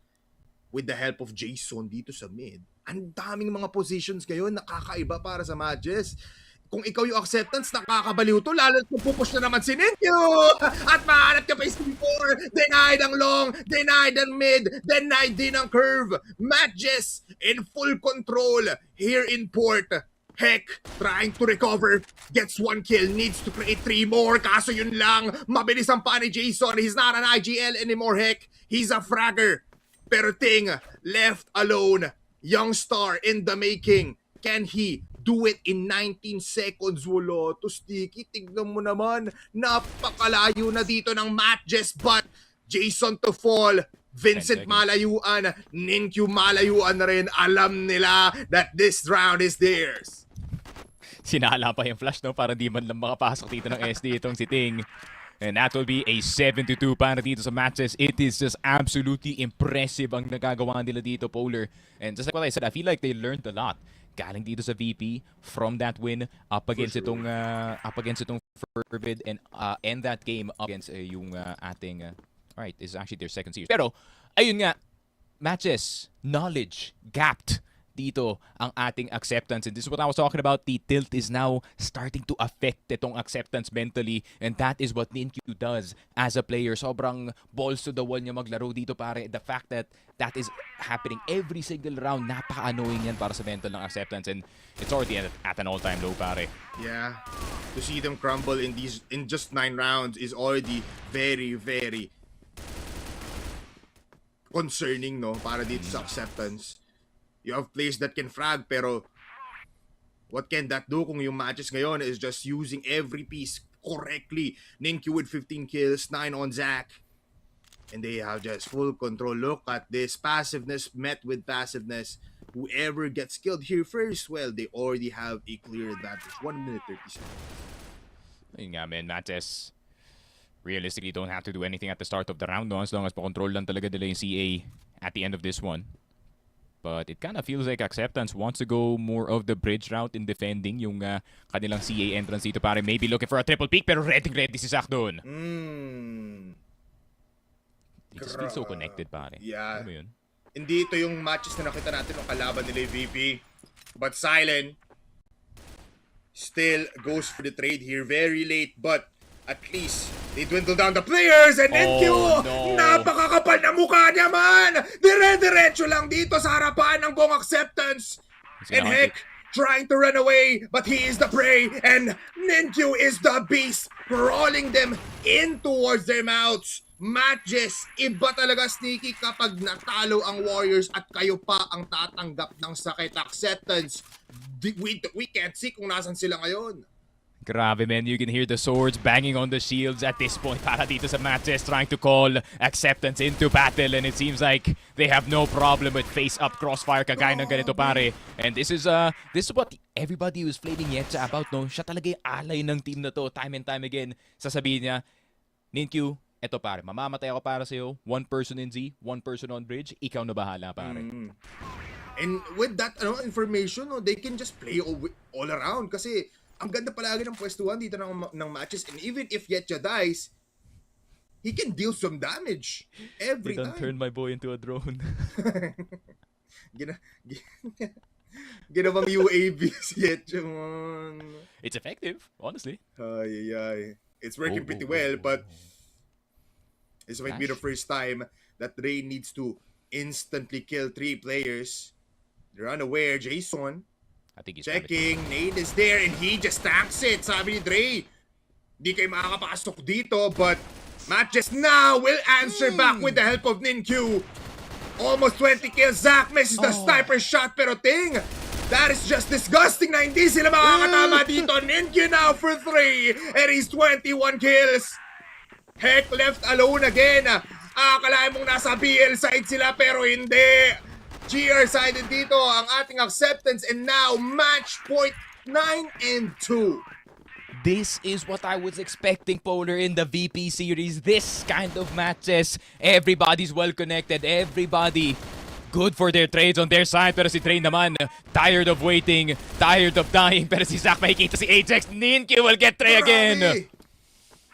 with the help of Jason dito sa mid. Ang daming mga positions ngayon nakakaiba para sa MATTJESS. Kung ikaw yung Acceptance, nakakabaliw to. Lalo kung pupush na naman si Ninkyu. At mahanap ka pa yung C4. Denied ang long. Denied ang mid. Denied din ang curve. MATTJESS in full control here in port. Heck, trying to recover, gets 1 kill, needs to create 3 more, kaso yun lang, mabilis ang pa ni Jason, he's not an IGL anymore, Heck, he's a fragger. Pero Ting, left alone, young star in the making, can he do it in 19 seconds? Wala to, Sticky, tignan mo naman, napakalayo na dito ng MATTJESS, but Jason to fall, Vincent malayuan, Ninkyu malayuan na rin, alam nila that this round is theirs. Sinala pa yung flash, no? Para di man lang makapasok dito ng SD itong si Ting. And that will be a 7-2 para dito sa MATTJESS. It is just absolutely impressive ang nagagawa nila dito, Polar. And just like what I said, I feel like they learned a lot galing dito sa VP from that win up against itong Fervid, and end that game up against yung ating alright, this is actually their second series. Pero ayun nga, MATTJESS knowledge gapped dito ang ating Acceptance, and this is what I was talking about. The tilt is now starting to affect itong Acceptance mentally, and that is what Ninkyu does as a player. Sobrang balls to the wall niya maglaro dito, pare. The fact that that is happening every single round, napaka-annoying yan para sa mental ng Acceptance, and it's already at an all-time low, pare. Yeah, to see them crumble in just 9 rounds is already very, very concerning, no, para dito sa Acceptance. You have players that can frag, pero what can that do kung yung matches ngayon is just using every piece correctly? Ninkyu with 15 kills, 9 on Zack, and they have just full control. Look at this passiveness met with passiveness. Whoever gets killed here first, well, they already have a clear advantage. 1 minute 30 seconds. Ayun nga, man, MATTJESS realistically don't have to do anything at the start of the round, no? As long as pa-control lang talaga nila yung CA at the end of this one. But it kind of feels like Acceptance wants to go more of the bridge route in defending yung kanilang CA entrance dito, pare. Maybe looking for a triple peak, pero ready si Zack doon. It just feels so connected, pare. Yeah. Ano mo yun? Hindi ito yung matches na nakita natin ng kalaban nila yung VP. But Silent still goes for the trade here. Very late, but at least they dwindle down the players, and Ninkyu, napakakapal na mukha niya, man! Dire-diretso lang dito sa harapan ng buong Acceptance. And heck, trying to run away, but he is the prey, and Ninkyu is the beast, crawling them in towards their mouths. MATTJESS, iba talaga sneaky kapag natalo ang Warriors at kayo pa ang tatanggap ng sakit. Acceptance, we can't see kung nasan sila ngayon. Grabe, man. You can hear the swords banging on the shields at this point para dito sa MATTJESS trying to call Acceptance into battle, and it seems like they have no problem with face-up crossfire kagaya ng ganito, pare. And this is what everybody was flaming Yetcha about, no? Siya talaga yung alay ng team na to. Time and time again, sasabihin niya, Ninkyu, eto pare, mamamatay ako para sa'yo. One person in Z, one person on bridge. Ikaw na bahala, pare. And with that information, they can just play all around kasi ang ganda palagi ng pwestuhan dito ng matches, and even if Yetcha dies, he can deal some damage every time. Turn my boy into a drone. Ginawang UAV si Yetcha, man. It's effective, honestly. Ay. It's working pretty well, but this might be the first time that Ray needs to instantly kill 3 players. They're unaware. Jason I think he's checking. Nade is there and he just tanks it. Sabi ni Dre, di kayo makakapasok dito, but MATTJESS now will answer back with the help of Ninkyu. Almost 20 kills. Zach misses the sniper shot, pero Ting, that is just disgusting na hindi sila makakatama dito. Ninkyu now for 3 and he's 21 kills. Heck left alone again. Akalain mong nasa BL side sila pero hindi. GR sided dito ang ating Acceptance, and now match point 9 and 2. This is what I was expecting, Polar, in the VP series. This kind of matches. Everybody's well connected. Everybody good for their trades on their side. Pero si Trey naman, tired of waiting, tired of dying. Pero si Zach makikita si Ajax. Ninkyu will get Trey again.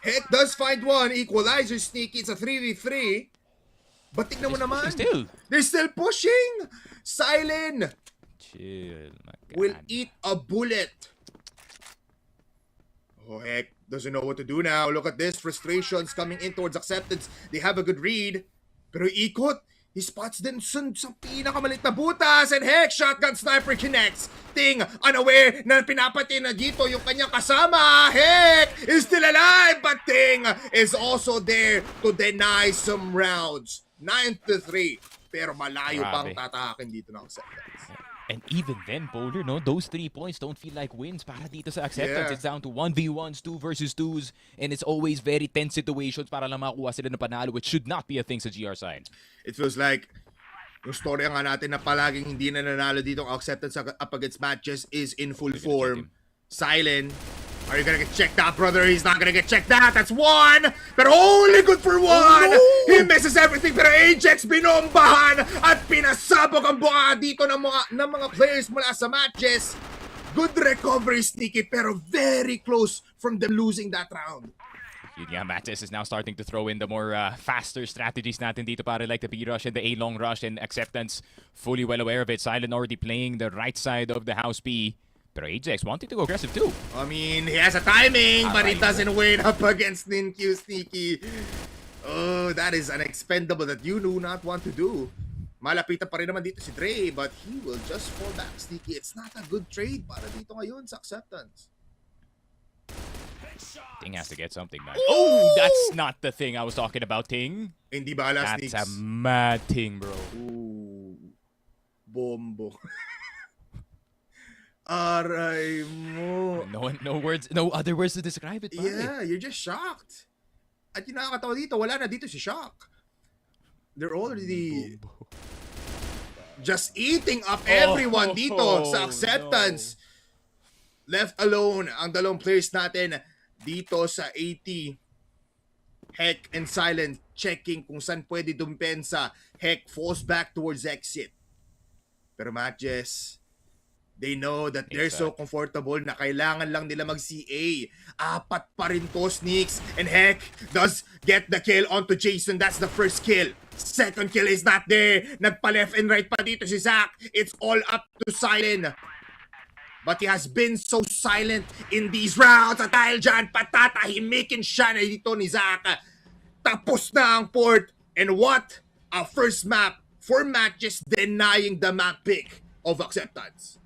Heck does find one. Equalizer sneaky. It's a 3v3. But tignan mo naman. They're still pushing. Silent Chill, my God. will eat a bullet. Oh, heck. Doesn't know what to do now. Look at this. Frustrations coming in towards Acceptance. They have a good read. Pero ikot. He spots them sa pinakamalit na butas, and heck, shotgun sniper connects. Ting, unaware na pinapatay na dito yung kanyang kasama. Heck, is still alive, but Ting is also there to deny some rounds. 9-3, pero malayo pang tatahakin dito ng Acceptance. And even then, Polar, no, those 3 points don't feel like wins para dito sa Acceptance. It's down to 1v1s, 2 versus 2s, and it's always very tense situations para lang makuha sila ng panalo, which should not be a thing sa GR side. It feels like yung story nga natin na palaging hindi na nanalo dito ang Acceptance up against MATTJESS is in full form. Silent. Are you gonna get checked out, brother? He's not gonna get checked out. That's 1! Pero only good for 1! Oh, no! He misses everything, pero Ajax binombahan at pinasabog ang buka dito ng mga players mula sa MATTJESS. Good recovery, sneaky, pero very close from them losing that round. Yeah, MATTJESS is now starting to throw in the more faster strategies natin dito, para like the B-Rush and the A-Long Rush, and Acceptance fully well aware of it. Silent already playing the right side of the House B. Pero Ajax wanting to go aggressive too. I mean, he has a timing, but he doesn't wait up against Ninkyu sneaky. Oh, that is an expendable that you do not want to do. Malapitan pa rin naman dito si Dre, but he will just fall back sneaky. It's not a good trade para dito ngayon sa Acceptance. Ting has to get something, man. Oh, that's not the thing I was talking about, Ting. Hindi bala, That's Sneaks. a mad thing, bro. Ooh. Bombo. Aray mo. No words, no other words to describe it, pare. Yeah, you're just shocked. At yung nakakatawa dito, wala na dito si Shock. They're already just eating up everyone dito sa Acceptance. No. Left alone ang dalawang players natin dito sa 80. Heck and Silent checking kung saan pwede dumpensa. Heck falls back towards exit. Pero MATTJESS, they know that they're so comfortable na kailangan lang nila mag-CA. Apat pa rin to, Sneaks. And Heck does get the kill onto Jason. That's the first kill. Second kill is not there. Nagpa-left and right pa dito si Zach. It's all up to Silent. But he has been so silent in these rounds. At dahil dyan, patatahimikin siya na dito ni Zach. Tapos na ang port. And what a first map for MATTJESS, denying the map pick of Acceptance.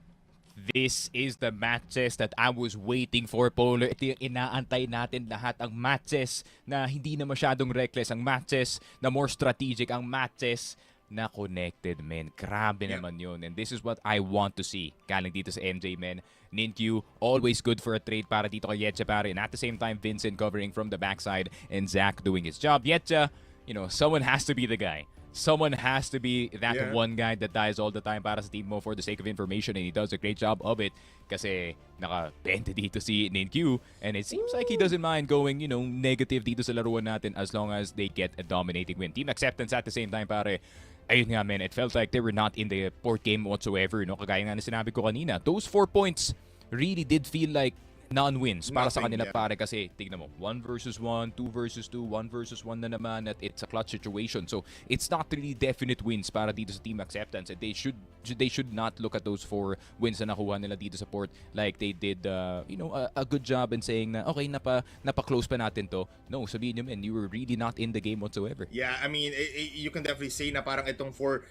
This is the matches that I was waiting for, Polo. Ito yung inaantay natin lahat. Ang matches na hindi na masyadong reckless. Ang matches na more strategic. Ang matches na connected, men. Grabe naman yun. And this is what I want to see. Galing dito sa MJ, men. Ninkyu, always good for a trade para dito kay Yetcha, pare. And at the same time, Vincent covering from the backside and Zach doing his job. Yetcha, you know, someone has to be the guy. Someone has to be that one guy that dies all the time para sa team mo for the sake of information, and he does a great job of it kasi naka-bente dito si Ninkyu, and it seems like he doesn't mind going, you know, negative dito sa laruan natin as long as they get a dominating win. Team Acceptance at the same time, pare. Ayun nga, man, it felt like they were not in the port game whatsoever, no? Kagaya nga na sinabi ko kanina, those 4 points really did feel like non-wins para sa kanila, pare, kasi tignan mo, 1 versus 1, 2 versus 2, 1 versus 1 na naman, at it's a clutch situation. So it's not really definite wins para dito sa Team Acceptance, and they should not look at those 4 wins na nakuha nila dito sa port like they did you know, a good job in saying na okay, napa-close pa natin to. No, sabihin nyo, man, you were really not in the game whatsoever. Yeah, I mean, you can definitely say na parang itong 4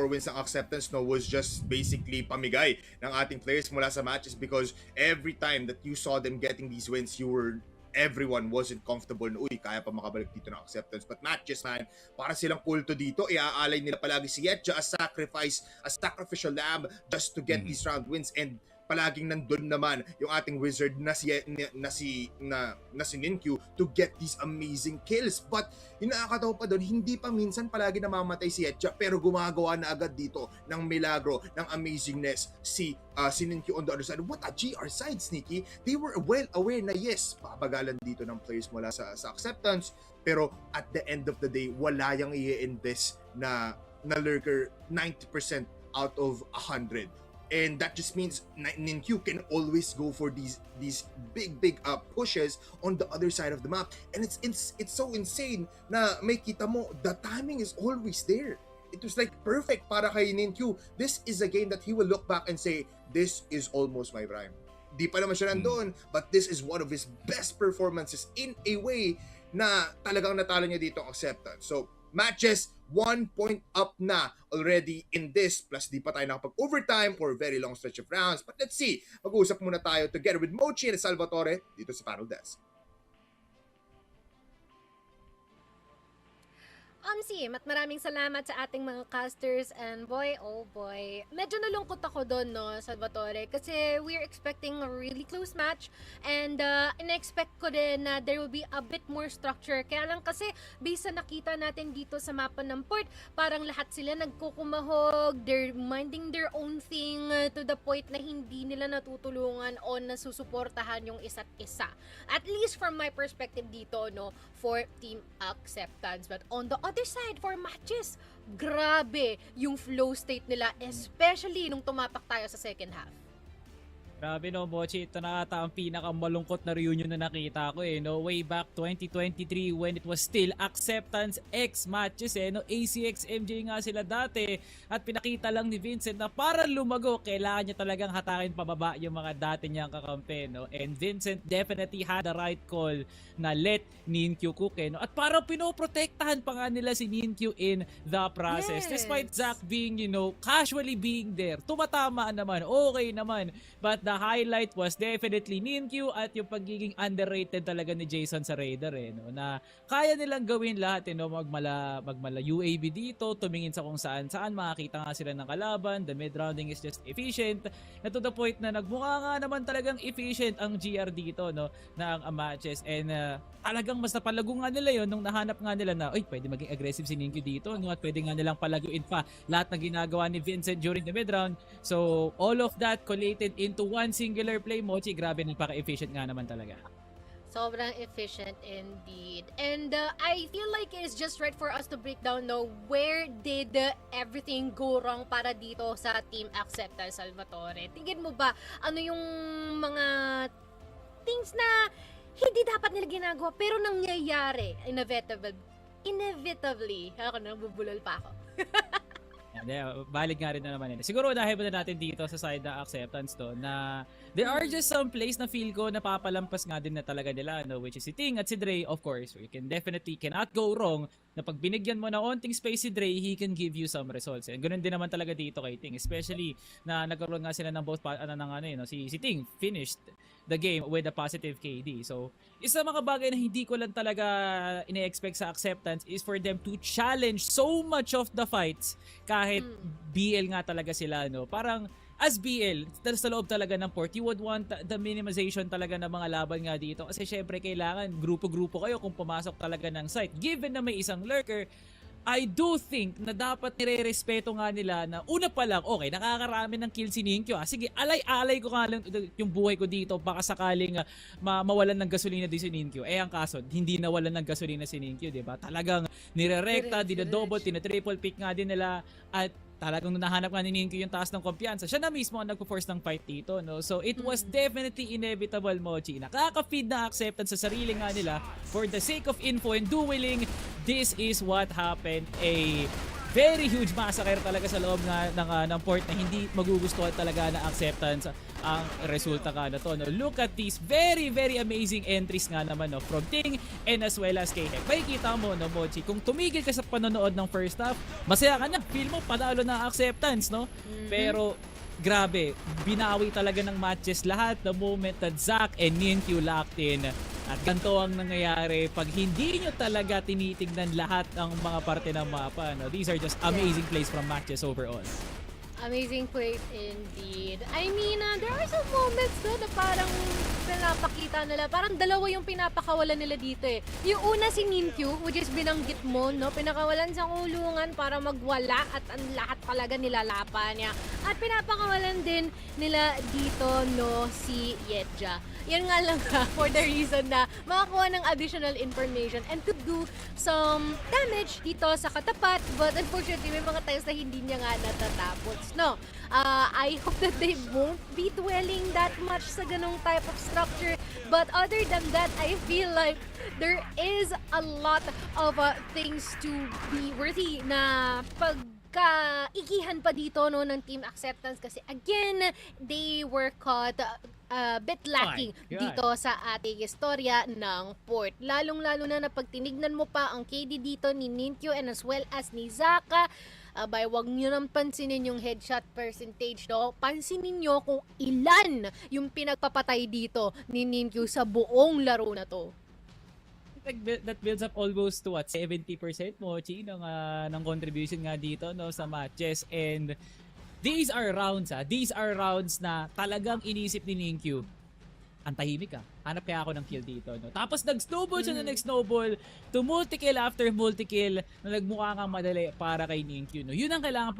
wins ng Acceptance, no, was just basically pamigay ng ating players mula sa matches, because every time that you saw them getting these wins, everyone wasn't comfortable na, uy, kaya pa makabalik dito ng Acceptance. But MATTJESS, man, para silang kulto dito, iaalay nila palagi si Yetcha as sacrificial lamb just to get these round wins, and palaging nandun naman yung ating wizard na si Ninkyu to get these amazing kills. But yung nakakatawa pa doon, hindi pa minsan palagi namamatay si Yetcha, pero gumagawa na agad dito ng milagro, ng amazingness si Ninkyu on the other side. What a GR side, Sneaky. They were well aware na yes, papagalan dito ng players mula sa Acceptance, pero at the end of the day, wala yung i-invest na lurker 90% out of 100. And that just means Ninkyu can always go for these big pushes on the other side of the map, and it's so insane na may kita mo the timing is always there. It was like perfect para kay Ninkyu. This is a game that he will look back and say, this is almost my prime. Di pa naman siya nandoon, but this is one of his best performances in a way na talagang natalo niya dito ang Acceptance. So MATTJESS 1 point up na already in this, plus di pa tayo nakapag-overtime for a very long stretch of rounds. But let's see, mag-uusap muna tayo together with Mochi and Salvatore dito sa panel desk. At maraming salamat sa ating mga casters, and boy, oh boy, medyo nalungkot ako doon, no, Salvatore, kasi we're expecting a really close match, and in-expect ko din na there will be a bit more structure. Kaya lang kasi, based sa nakita natin dito sa mapa ng port, parang lahat sila nagkukumahog, they're minding their own thing to the point na hindi nila natutulungan o nasusuportahan yung isa't isa. At least from my perspective dito, no, for Team Acceptance. But on the other side, for MATTJESS, grabe yung flow state nila, especially nung tumapak tayo sa second half. Grabe, no, Mochi. Ito na ata ang pinakamalungkot na reunion na nakita ko, no? Way back 2023 when it was still Acceptance X matches, no? ACX MJ nga sila dati. At pinakita lang ni Vincent na para lumago, kailangan niya talagang hatakin pababa yung mga dati niyang kakampi, no? And Vincent definitely had the right call na let Ninkyu cook, no? At parang pinoprotektahan pa nga nila si Ninkyu in the process. Yes. Despite Zach being, you know, casually being there. Tumatama naman, okay naman. But the highlight was definitely Ninkyu at yung pagiging underrated talaga ni Jason sa Raider, no? Na kaya nilang gawin lahat, no? Magmala UAV dito, tumingin sa kung saan makakita nga sila ng kalaban. The mid rounding is just efficient, na to the point na nagmukha nga naman talagang efficient ang GR dito, no, na ang MATTJESS. And talagang mas napalago nga nila yon nung nahanap nga nila na, oy, pwede maging aggressive si Ninkyu dito, no? At pwede nga nilang palaguin pa lahat ng ginagawa ni Vincent during the mid round. So all of that collated into one singular play. Mochi, grabe, napaka-efficient nga naman talaga. Sobrang efficient indeed. And I feel like it's just right for us to break down, no, where did everything go wrong para dito sa Team Acceptance, Salvatore? Tingin mo ba, ano yung mga things na hindi dapat nila ginagawa pero nangyayari inevitably. Ako na, bubulol pa ako. Valid nga rin na naman yun. Siguro dahil ba natin dito sa side ng Acceptance to na there are just some plays na feel ko napapalampas nga din na talaga nila, no, which is si Ting at si Dre, of course. We can definitely cannot go wrong na pag binigyan mo na onting space si Dre, he can give you some results. And ganoon din naman talaga dito kay Ting, especially na nagkaroon nga sila ng both si Ting finished the game with a positive KD. So, isa mga bagay na hindi ko lang talaga ine-expect sa Acceptance is for them to challenge so much of the fights kahit BL nga talaga sila, no. Parang as BL, sa loob talaga ng port, you would want the minimization talaga ng mga laban nga dito. Kasi syempre kailangan grupo-grupo kayo kung pumasok talaga ng site. Given na may isang lurker, I do think na dapat nire-respeto nga nila na una pa lang, okay, nakakarami ng kill si Ninkyo. Sige, alay-alay ko nga lang yung buhay ko dito. Baka sakaling mawalan ng gasolina din si Ninkyo. Ang kaso, hindi nawalan ng gasolina si Ninkyo, diba? Talagang nire-recta, dina-double, tina-triple pick nga din nila. At talagang nahanap nga ni Ninkyo yung taas ng kumpiyansa. Siya na mismo ang nagpo-force ng fight dito, no? So it was definitely inevitable, Mochi. Nakaka-feed na Acceptance sa sarili nga nila for the sake of info and dueling. This is what happened. A very huge massacre talaga sa loob ng port na hindi magugustuhan talaga na Acceptance ang resulta nga na to, no? Look at these very very amazing entries nga naman, no, from Ting and as well as kay Hek. Makikita mo, no, Mochi, kung tumigil ka sa panonood ng first half, masaya ka na, feel mo panalo na Acceptance, no? Pero grabe, binawi talaga ng matches lahat the moment that Zack and Ninkyu locked in. At ganito ang nangyayari pag hindi nyo talaga tinitignan lahat ng mga parte ng mapa, no? These are just amazing plays from matches overall. Amazing plays indeed. I mean, there are some moments na parang pinapakita nila. Parang dalawa yung pinapakawalan nila dito eh. Yung una si Ninkyu, which is binanggit mo, no? Pinakawalan sa kulungan para magwala at ang lahat talaga nilalapa niya. At pinapakawalan din nila dito, no, si Yetja. Yan nga lang for the reason na makakuha ng additional information and to do some damage dito sa katapat, but unfortunately may mga times na hindi niya nga natatapos, no? I hope that they won't be dwelling that much sa ganong type of structure, but other than that, I feel like there is a lot of things to be worthy na pagkaigihan pa dito, no, ng Team Acceptance kasi again, they were caught bit lacking dito sa ating istorya ng port. Lalong-lalo na pag tinignan mo pa ang KD dito ni Ninkyu and as well as ni Zaka, wag nyo nang pansinin yung headshot percentage, no? Pansinin nyo kung ilan yung pinagpapatay dito ni Ninkyu sa buong laro na to. That builds up almost to what, 70% Mochi ng contribution nga dito, no, sa matches. And these are rounds, these are rounds na talagang inisip ni Ninkyu, ang tahimik ka, hanap kaya ako ng kill dito, no? Tapos nag-snowball siya na nag-snowball to multi-kill after multi-kill na nagmukha kang madali para kay Ninkyu, no? Yun ang kailangan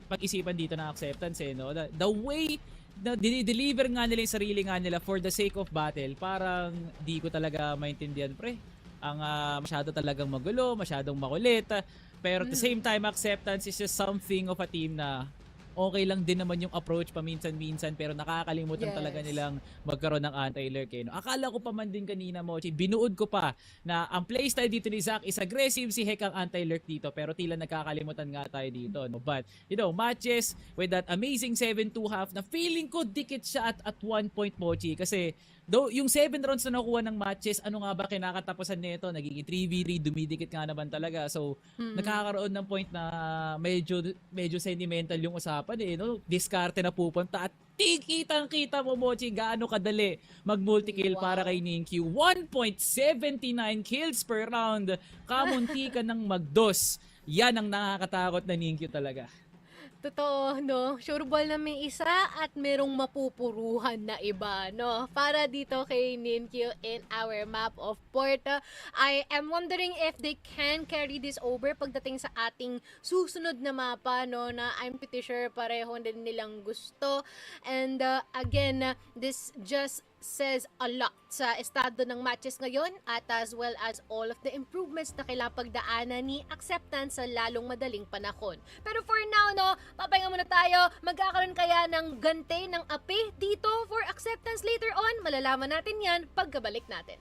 pag-isipan dito ng Acceptance, no? The way na dinideliver nga nila yung sarili nga nila for the sake of battle, parang di ko talaga maintindihan, pre. Ang masyado talagang magulo, masyadong makulit, pero at the same time, Acceptance is just something of a team na okay lang din naman yung approach paminsan-minsan, pero nakakalimutan talaga nilang magkaroon ng anti-lurk, no? Akala ko pa man din kanina, Mochi, binuod ko pa na ang playstyle dito ni Zack is aggressive, si Hek ang anti-lurk dito, pero tila nagkakalimutan nga tayo dito, no? But, you know, matches with that amazing 7-2 half na feeling ko dikit siya at one point, Mochi, kasi though yung 7 rounds na nakuha ng matches, ano nga ba kinakatapusan nito? Nagiging 3v3, dumidikit nga naman talaga. So, nakakaroon ng point na medyo sentimental yung usapan, no? Diskarte na pupunta at kitang-kita mo, Mochi, gaano kadali mag-multi-kill para kay Ninkyu. 1.79 kills per round. Kamunti ka ng magdos. Yan ang nakakatakot na Ninkyu talaga. Totoo, no? Sure ball na may isa at merong mapupuruhan na iba, no? Para dito kay Ninkyu in our map of port. I am wondering if they can carry this over pagdating sa ating susunod na mapa, no? Na I'm pretty sure pareho din nilang gusto. And again, this just says a lot sa estado ng matches ngayon at as well as all of the improvements na kailangang pagdaanan ni Acceptance sa lalong madaling panahon. Pero for now, no, papahinga muna tayo. Magkakaroon kaya ng gante ng api dito for Acceptance later on? Malalaman natin yan pagkabalik natin.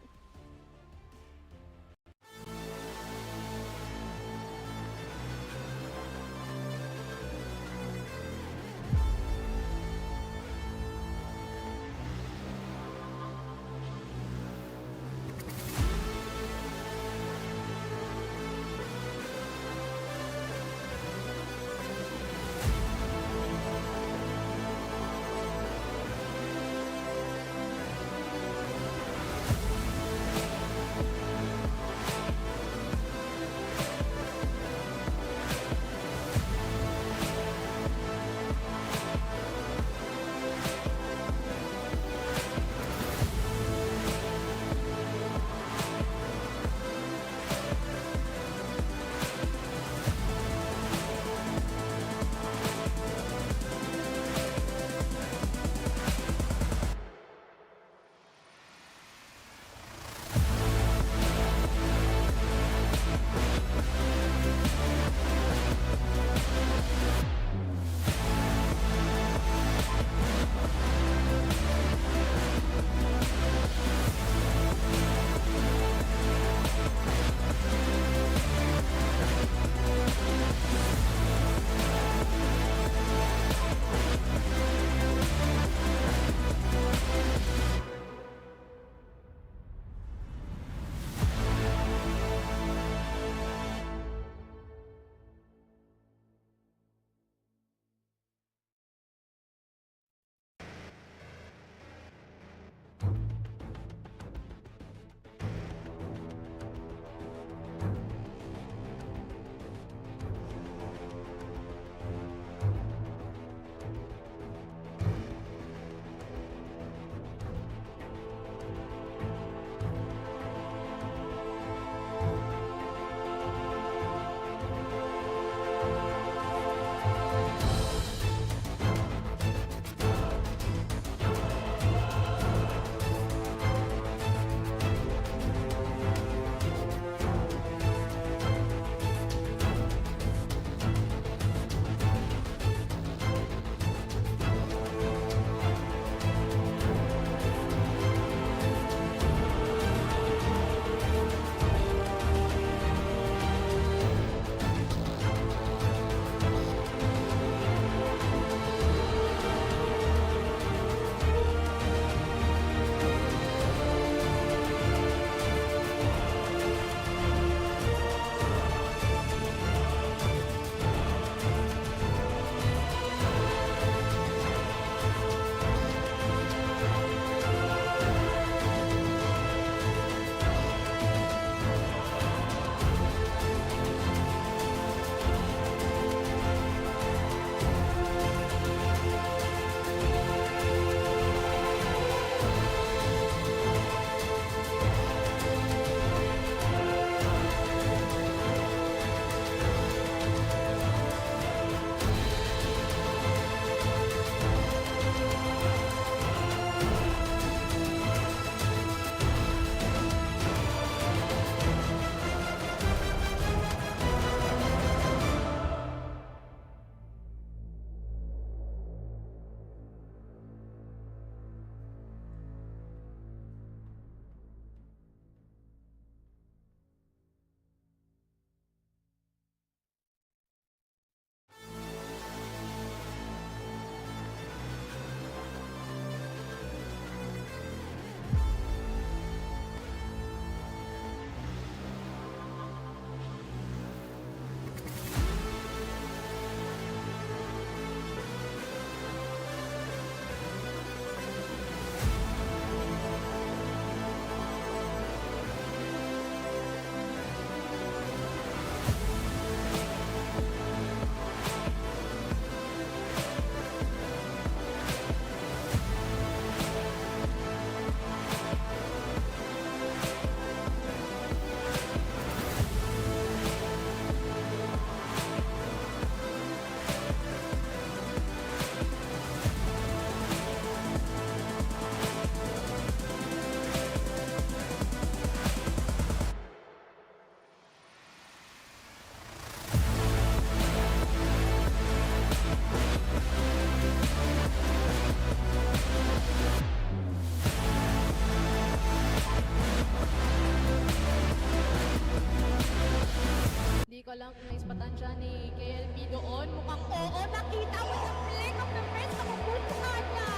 ko lang kung naispatan siya ni KLB doon. Mukhang oo, nakita mo sa flick of the wrist. Nakapulpungan niya.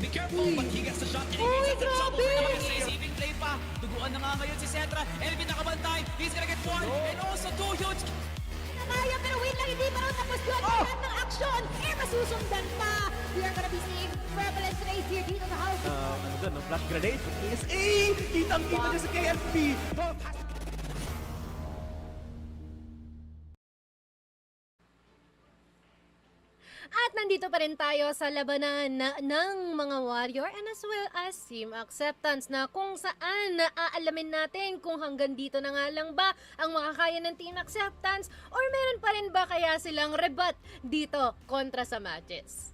Be careful, but he gets the shot. Uy, grabe! Saving play pa. Tuguan na nga ngayon si Cetra. Elvin nakabantay. He's gonna get one. And also two huge. Nakaya, pero wait lang, hindi pa raw tapos yun. Lahat ng action, eh, masusundan pa. We are gonna be seeing prevalence race here dito sa house. Ano doon, no? Flash grenade from PSA! Kitang-kita niya sa KFP! At nandito pa rin tayo sa labanan ng mga Warrior and as well as Team Acceptance na kung saan naaalamin natin kung hanggang dito na nga lang ba ang makakaya ng Team Acceptance or meron pa rin ba kaya silang rebat dito kontra sa matches.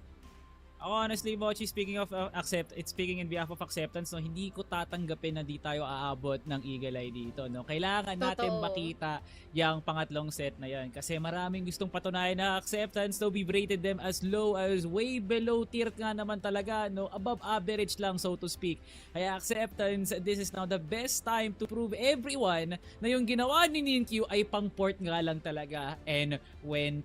Ako honestly, Mochi, speaking in behalf of Acceptance, no, hindi ko tatanggapin na di tayo aabot ng Eagle Eye dito. No? Kailangan natin makita yung pangatlong set na yan. Kasi maraming gustong patunayan na Acceptance, so we've rated them as low as way below tier nga naman talaga. No? Above average lang, so to speak. Kaya Acceptance, this is now the best time to prove everyone na yung ginawa ni Ninkyu ay pang-port nga lang talaga. And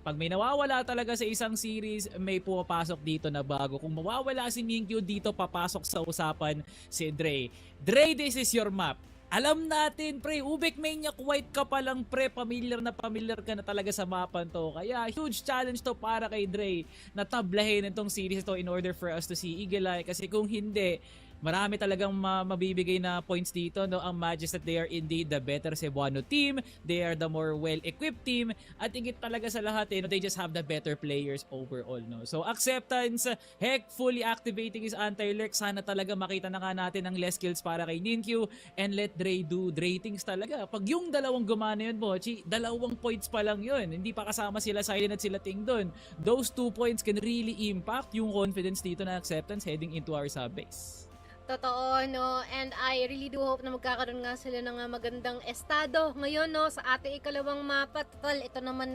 pag may nawawala talaga sa isang series, may pumapasok dito na bago. Kung mawawala si Ninkyu dito, papasok sa usapan si Dre. Dre, this is your map. Alam natin, pre, Ubek Maniac White ka pa lang, pre, familiar ka na talaga sa mapan to. Kaya huge challenge to para kay Dre na tablahin itong series to in order for us to see Eagle Eye. Kasi kung hindi, marami talagang mabibigay na points dito, no? Ang MATTJESS that they are indeed the better Cebuano team, they are the more well-equipped team, at higit talaga sa lahat, no, they just have the better players overall, no? So Acceptance, heck, fully activating his anti-lurk. Sana talaga makita na nga natin ang less kills para kay Ninkyu, and let Dre do Dre things talaga. Pag yung dalawang gumana yun, Bochi, 2 points pa lang yun. Hindi pa kasama sila Silent at sila Ting doon. Those 2 points can really impact yung confidence dito na Acceptance heading into our sub-base. Totoo, no? And I really do hope na magkakaroon nga sila ng magandang estado ngayon, no? Sa ating ikalawang mapa. Total, ito naman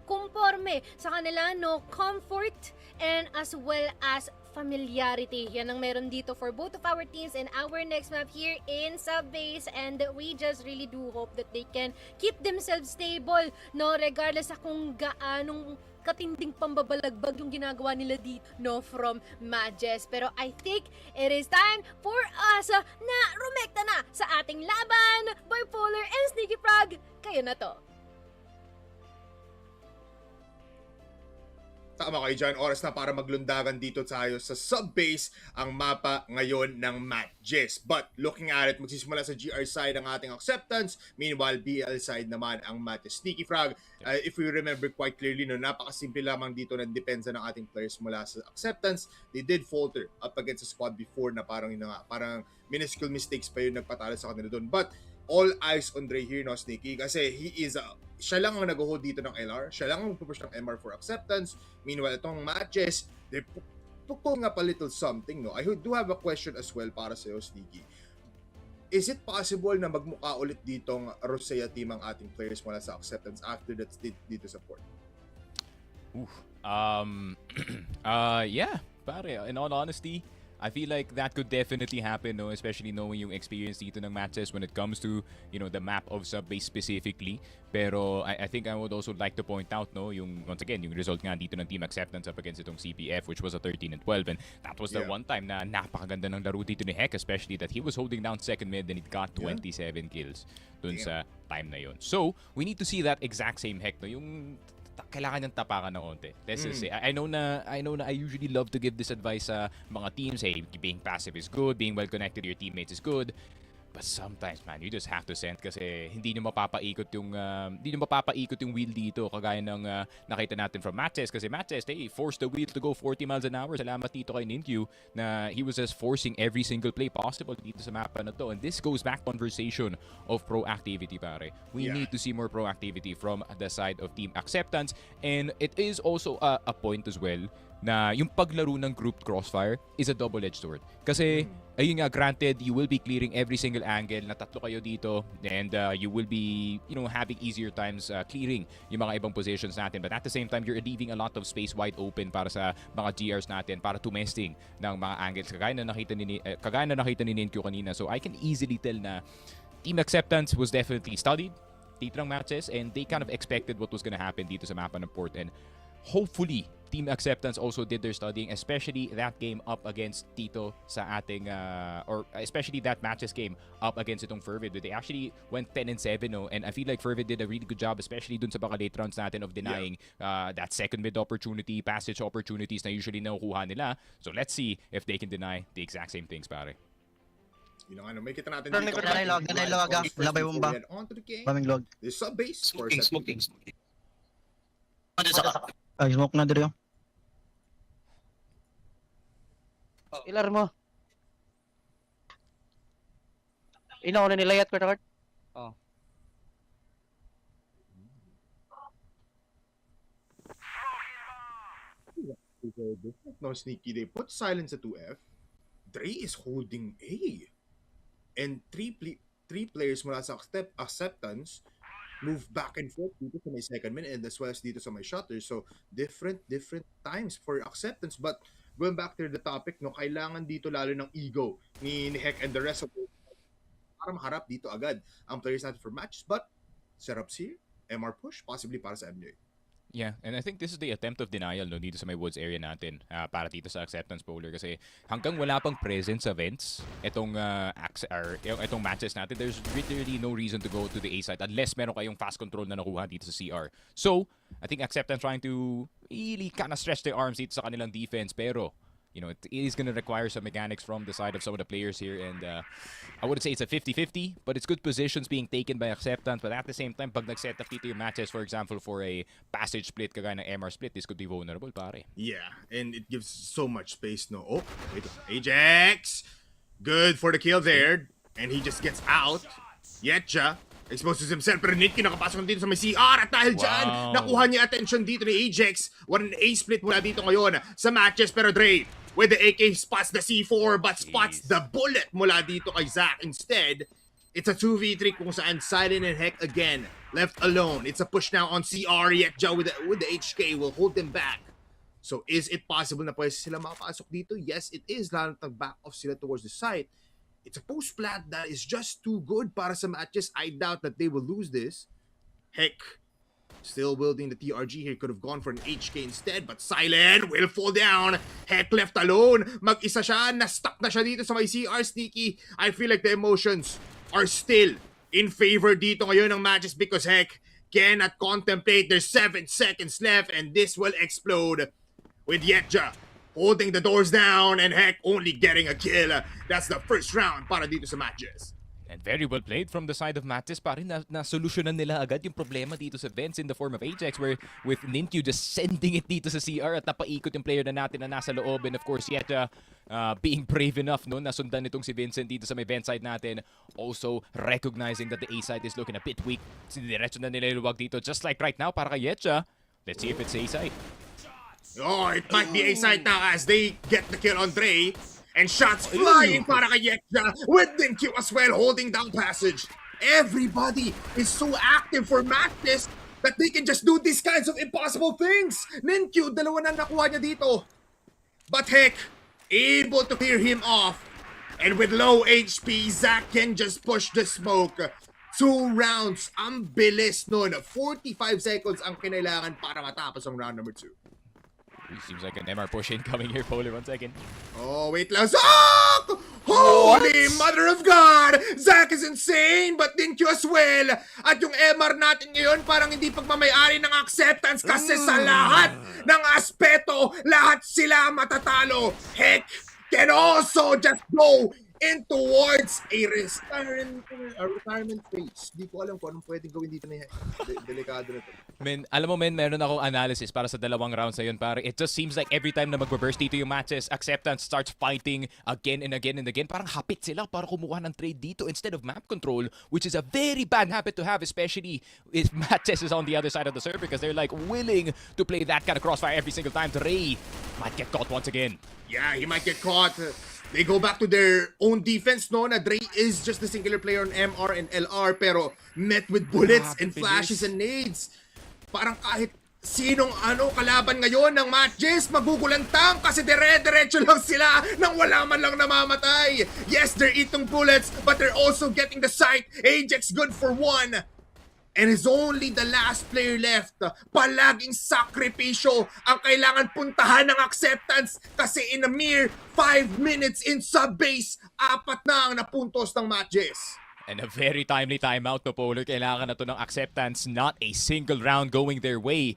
conforme sa kanila, no? Comfort and as well as familiarity. Yan ang meron dito for both of our teams and our next map here in sub-base, and we just really do hope that they can keep themselves stable, no? Regardless sa kung gaanong katinding pambabalagbag yung ginagawa nila dito, no, from MATTJESS. Pero I think it is time for us na rumekta na sa ating laban. Bipolar and Sneaky Frog, kayo na to. Tama kayo dyan, oras na para maglundagan dito tayo sa sub-base ang mapa ngayon ng MATTJESS. But looking at it, magsisimula sa GR side ang ating Acceptance, meanwhile BL side naman ang MATTJESS. Sneaky Frog, if we remember quite clearly, no, napakasimple lamang dito ng depensa ng ating players mula sa Acceptance. They did falter up against a squad before na parang minuscule mistakes pa yun nagpatalo sa kanila doon. But all eyes on Dre here, no, Sneaky, kasi siya lang ang nag-hold dito ng LR, siya lang ang pupush ng MR for Acceptance. Meanwhile, itong MATTJESS, they're pulling up a little something, no? I do have a question as well para sa'yo, Sneaky. Is it possible na magmukha ulit ditong Rosea team ang ating players mula sa Acceptance after that dito sa port? Yeah, pare, in all honesty, I feel like that could definitely happen, no? Especially knowing yung experience dito ng MATTJESS when it comes to, the map of sub-base specifically. Pero I think I would also like to point out, no, once again, yung result nga dito ng Team Acceptance up against itong CBF, which was a 13-12, and that was the one time na napakaganda ng laro dito ni Heck, especially that he was holding down second mid and it got 27 kills dun sa time na yun. So, we need to see that exact same Heck, no? Yung kailangan niyang tapakan ng onte. Let's just say, I know na I usually love to give this advice sa mga teams. Hey, being passive is good, being well connected to your teammates is good. But sometimes, man, you just have to send kasi hindi nyo mapapaikot yung wheel dito kagaya ng nakita natin from MATTJESS kasi MATTJESS, they forced the wheel to go 40 miles an hour. Salamat dito kay Ninkyu na he was just forcing every single play possible dito sa mapa na to. And this goes back conversation of proactivity, pare. We need to see more proactivity from the side of Team Acceptance, and it is also a point as well na yung paglaro ng grouped crossfire is a double-edged sword. Kasi, ayun nga, granted, you will be clearing every single angle na tatlo kayo dito, and you will be, having easier times clearing yung mga ibang positions natin. But at the same time, you're leaving a lot of space wide open para sa mga GRs natin, para tumesting ng mga angles. Kagaya na nakita ni Ninkyu kanina. So, I can easily tell na Team Acceptance was definitely studied dito ng MATTJESS, and they kind of expected what was gonna happen dito sa mapa ng port. And hopefully, Team Acceptance also did their studying, especially that game up against Tito sa ating, or especially that MATTJESS game up against itong FERVID. They actually went 10-7, no? And I feel like FERVID did a really good job, especially dun sa baka late rounds natin of denying that second mid opportunity, passage opportunities na usually nakukuha nila. So let's see if they can deny the exact same things, pare. Yun ang may kita natin dito. Labay bomba. Baming log. This sub-base. Smoking. Ay, smoke na dito. Ilar mo. Ina ko na nilayat ko takot. Oh. No, Sneaky, they put silence at 2F. Dre is holding A. And three players mula sa Acceptance move back and forth dito sa may second min and as well as dito sa may shutter. So, different times for Acceptance. But, going back to the topic, no, kailangan dito lalo ng ego ni Heck and the rest of the para maharap dito agad ang players natin for matches. But, setups here, MR push, possibly para sa MJ. Yeah, and I think this is the attempt of denial, no, dito sa may woods area natin para dito sa Acceptance Bowler kasi hanggang wala pang presence events itong matches natin, there's literally no reason to go to the A side unless meron kayong fast control na nakuha dito sa CR. So, I think Acceptance trying to really kind of stretch their arms dito sa kanilang defense pero you know, it is going to require some mechanics from the side of some of the players here. And I wouldn't say it's a 50-50, but it's good positions being taken by Acceptance. But at the same time, pag nag-set up dito yung matches, for example, for a passage split, kagaya ng MR split, this could be vulnerable, pare. Yeah, and it gives so much space, no? Oh, wait. Ajax! Good for the kill there. And he just gets out. Yetcha exposes himself, pero Nitki nakapasok dito sa may CR, at dahil dyan, nakuha niya attention dito ni Ajax. What an A-split mula dito ngayon sa matches, pero Dre, with the AK spots the C4, but spots the bullet mula dito kay Zach instead. It's a 2v3 kung saan Silent and Heck again left alone. It's a push now on CR, Yetcha with the HK will hold them back. So is it possible na pwede sila makapasok dito? Yes, it is, lalo na back off sila towards the site. It's a post plant that is just too good para sa matches. I doubt that they will lose this. Heck, still wielding the TRG here. Could have gone for an HK instead, but Silent will fall down. Heck left alone. Mag-isa siya. Na-stuck na siya dito sa may CR. Sneaky. I feel like the emotions are still in favor dito ngayon ng matches because Heck cannot contemplate. There's 7 seconds left and this will explode with Yetcha holding the doors down and Heck only getting a kill. That's the first round para dito sa matches. And very well played from the side of Mattis. Parang na-solusyonan nila agad yung problema dito sa Vents in the form of Ajax, where with Ninkyu just sending it dito sa CR at napaikot yung player na natin na nasa loob. And of course, yet being brave enough no, nasundan nitong si Vincent dito sa may vent side natin. Also recognizing that the A side is looking a bit weak. Sinidiretso na nila yung luwag dito. Just like right now para kay Yetcha. Let's see if it's A side. Oh, it might be A side now as they get the kill on Dre. And shots flying para kay Yetcha with Ninkyu as well holding down passage. Everybody is so active for matches that they can just do these kinds of impossible things. Ninkyu, dalawa na nakuha niya dito. But Heck, able to clear him off. And with low HP, Zach can just push the smoke. 2 rounds. Ang bilis nun. 45 seconds ang kinailangan para matapos ang round number 2. Seems like an MR push incoming here, Polar. 1 second. Oh, wait lang. Zach! Holy mother of God! Zach is insane, but Ninkyu as well. At yung MR natin ngayon, parang hindi pagmamayari ng Acceptance kasi sa lahat ng aspeto, lahat sila matatalo. Heck can also just go in towards a retirement phase. Di ko alam kung anong pwedeng gawin dito na delikado na to. Men, alam mo men, meron akong analysis para sa dalawang rounds na yun, pare. It just seems like every time na mag-reverse dito yung matches, Acceptance starts fighting again and again and again. Parang hapit sila para kumuha ng trade dito instead of map control, which is a very bad habit to have, especially if matches is on the other side of the server because they're like willing to play that kind of crossfire every single time. Ray might get caught once again. Yeah, he might get caught. They go back to their own defense, no? Na Dre is just a singular player on MR and LR, pero met with bullets and flashes and nades. Parang kahit sinong kalaban ngayon ng MATTJESS, magugulantang kasi dire-diretso lang sila nang wala man lang namamatay. Yes, they're eating bullets, but they're also getting the sight. Ajax good for 1. And is only the last player left. Palaging sakripisyo ang kailangan puntahan ng Acceptance kasi in a mere 5 minutes in sub-base, 4 na ang napuntos ng MATTJESS. And a very timely timeout to Polar. Kailangan na to ng Acceptance, not a single round going their way.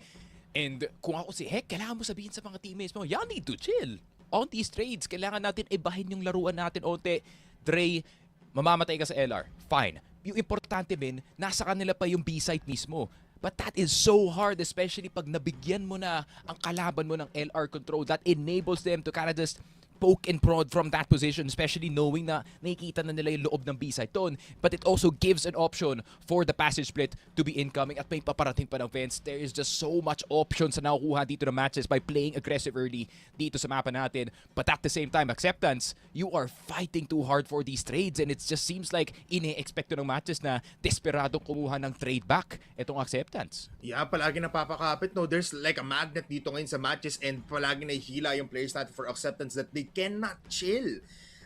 And kung ako si Heck, kailangan mo sabihin sa mga teammates mo, y'all need to chill on these trades. Kailangan natin ibahin yung laruan natin onte. Dre, mamamatay ka sa LR. Fine. Yung importante din, nasa kanila pa yung B-site mismo. But that is so hard, especially pag nabigyan mo na ang kalaban mo ng LR control. That enables them to kind of just poke and prod from that position, especially knowing na nakikita na nila yung loob ng B-side doon. But it also gives an option for the passage split to be incoming at may paparating pa ng fence. There is just so much options na nakukuha dito ng matches by playing aggressive early dito sa mapa natin. But at the same time, Acceptance, you are fighting too hard for these trades and it just seems like ine-expect ng matches na desperadong kumuha ng trade back itong Acceptance. Yeah, palagi napapakapit. No, there's like a magnet dito ngayon sa matches and palagi nahihila yung players natin for Acceptance that they cannot chill.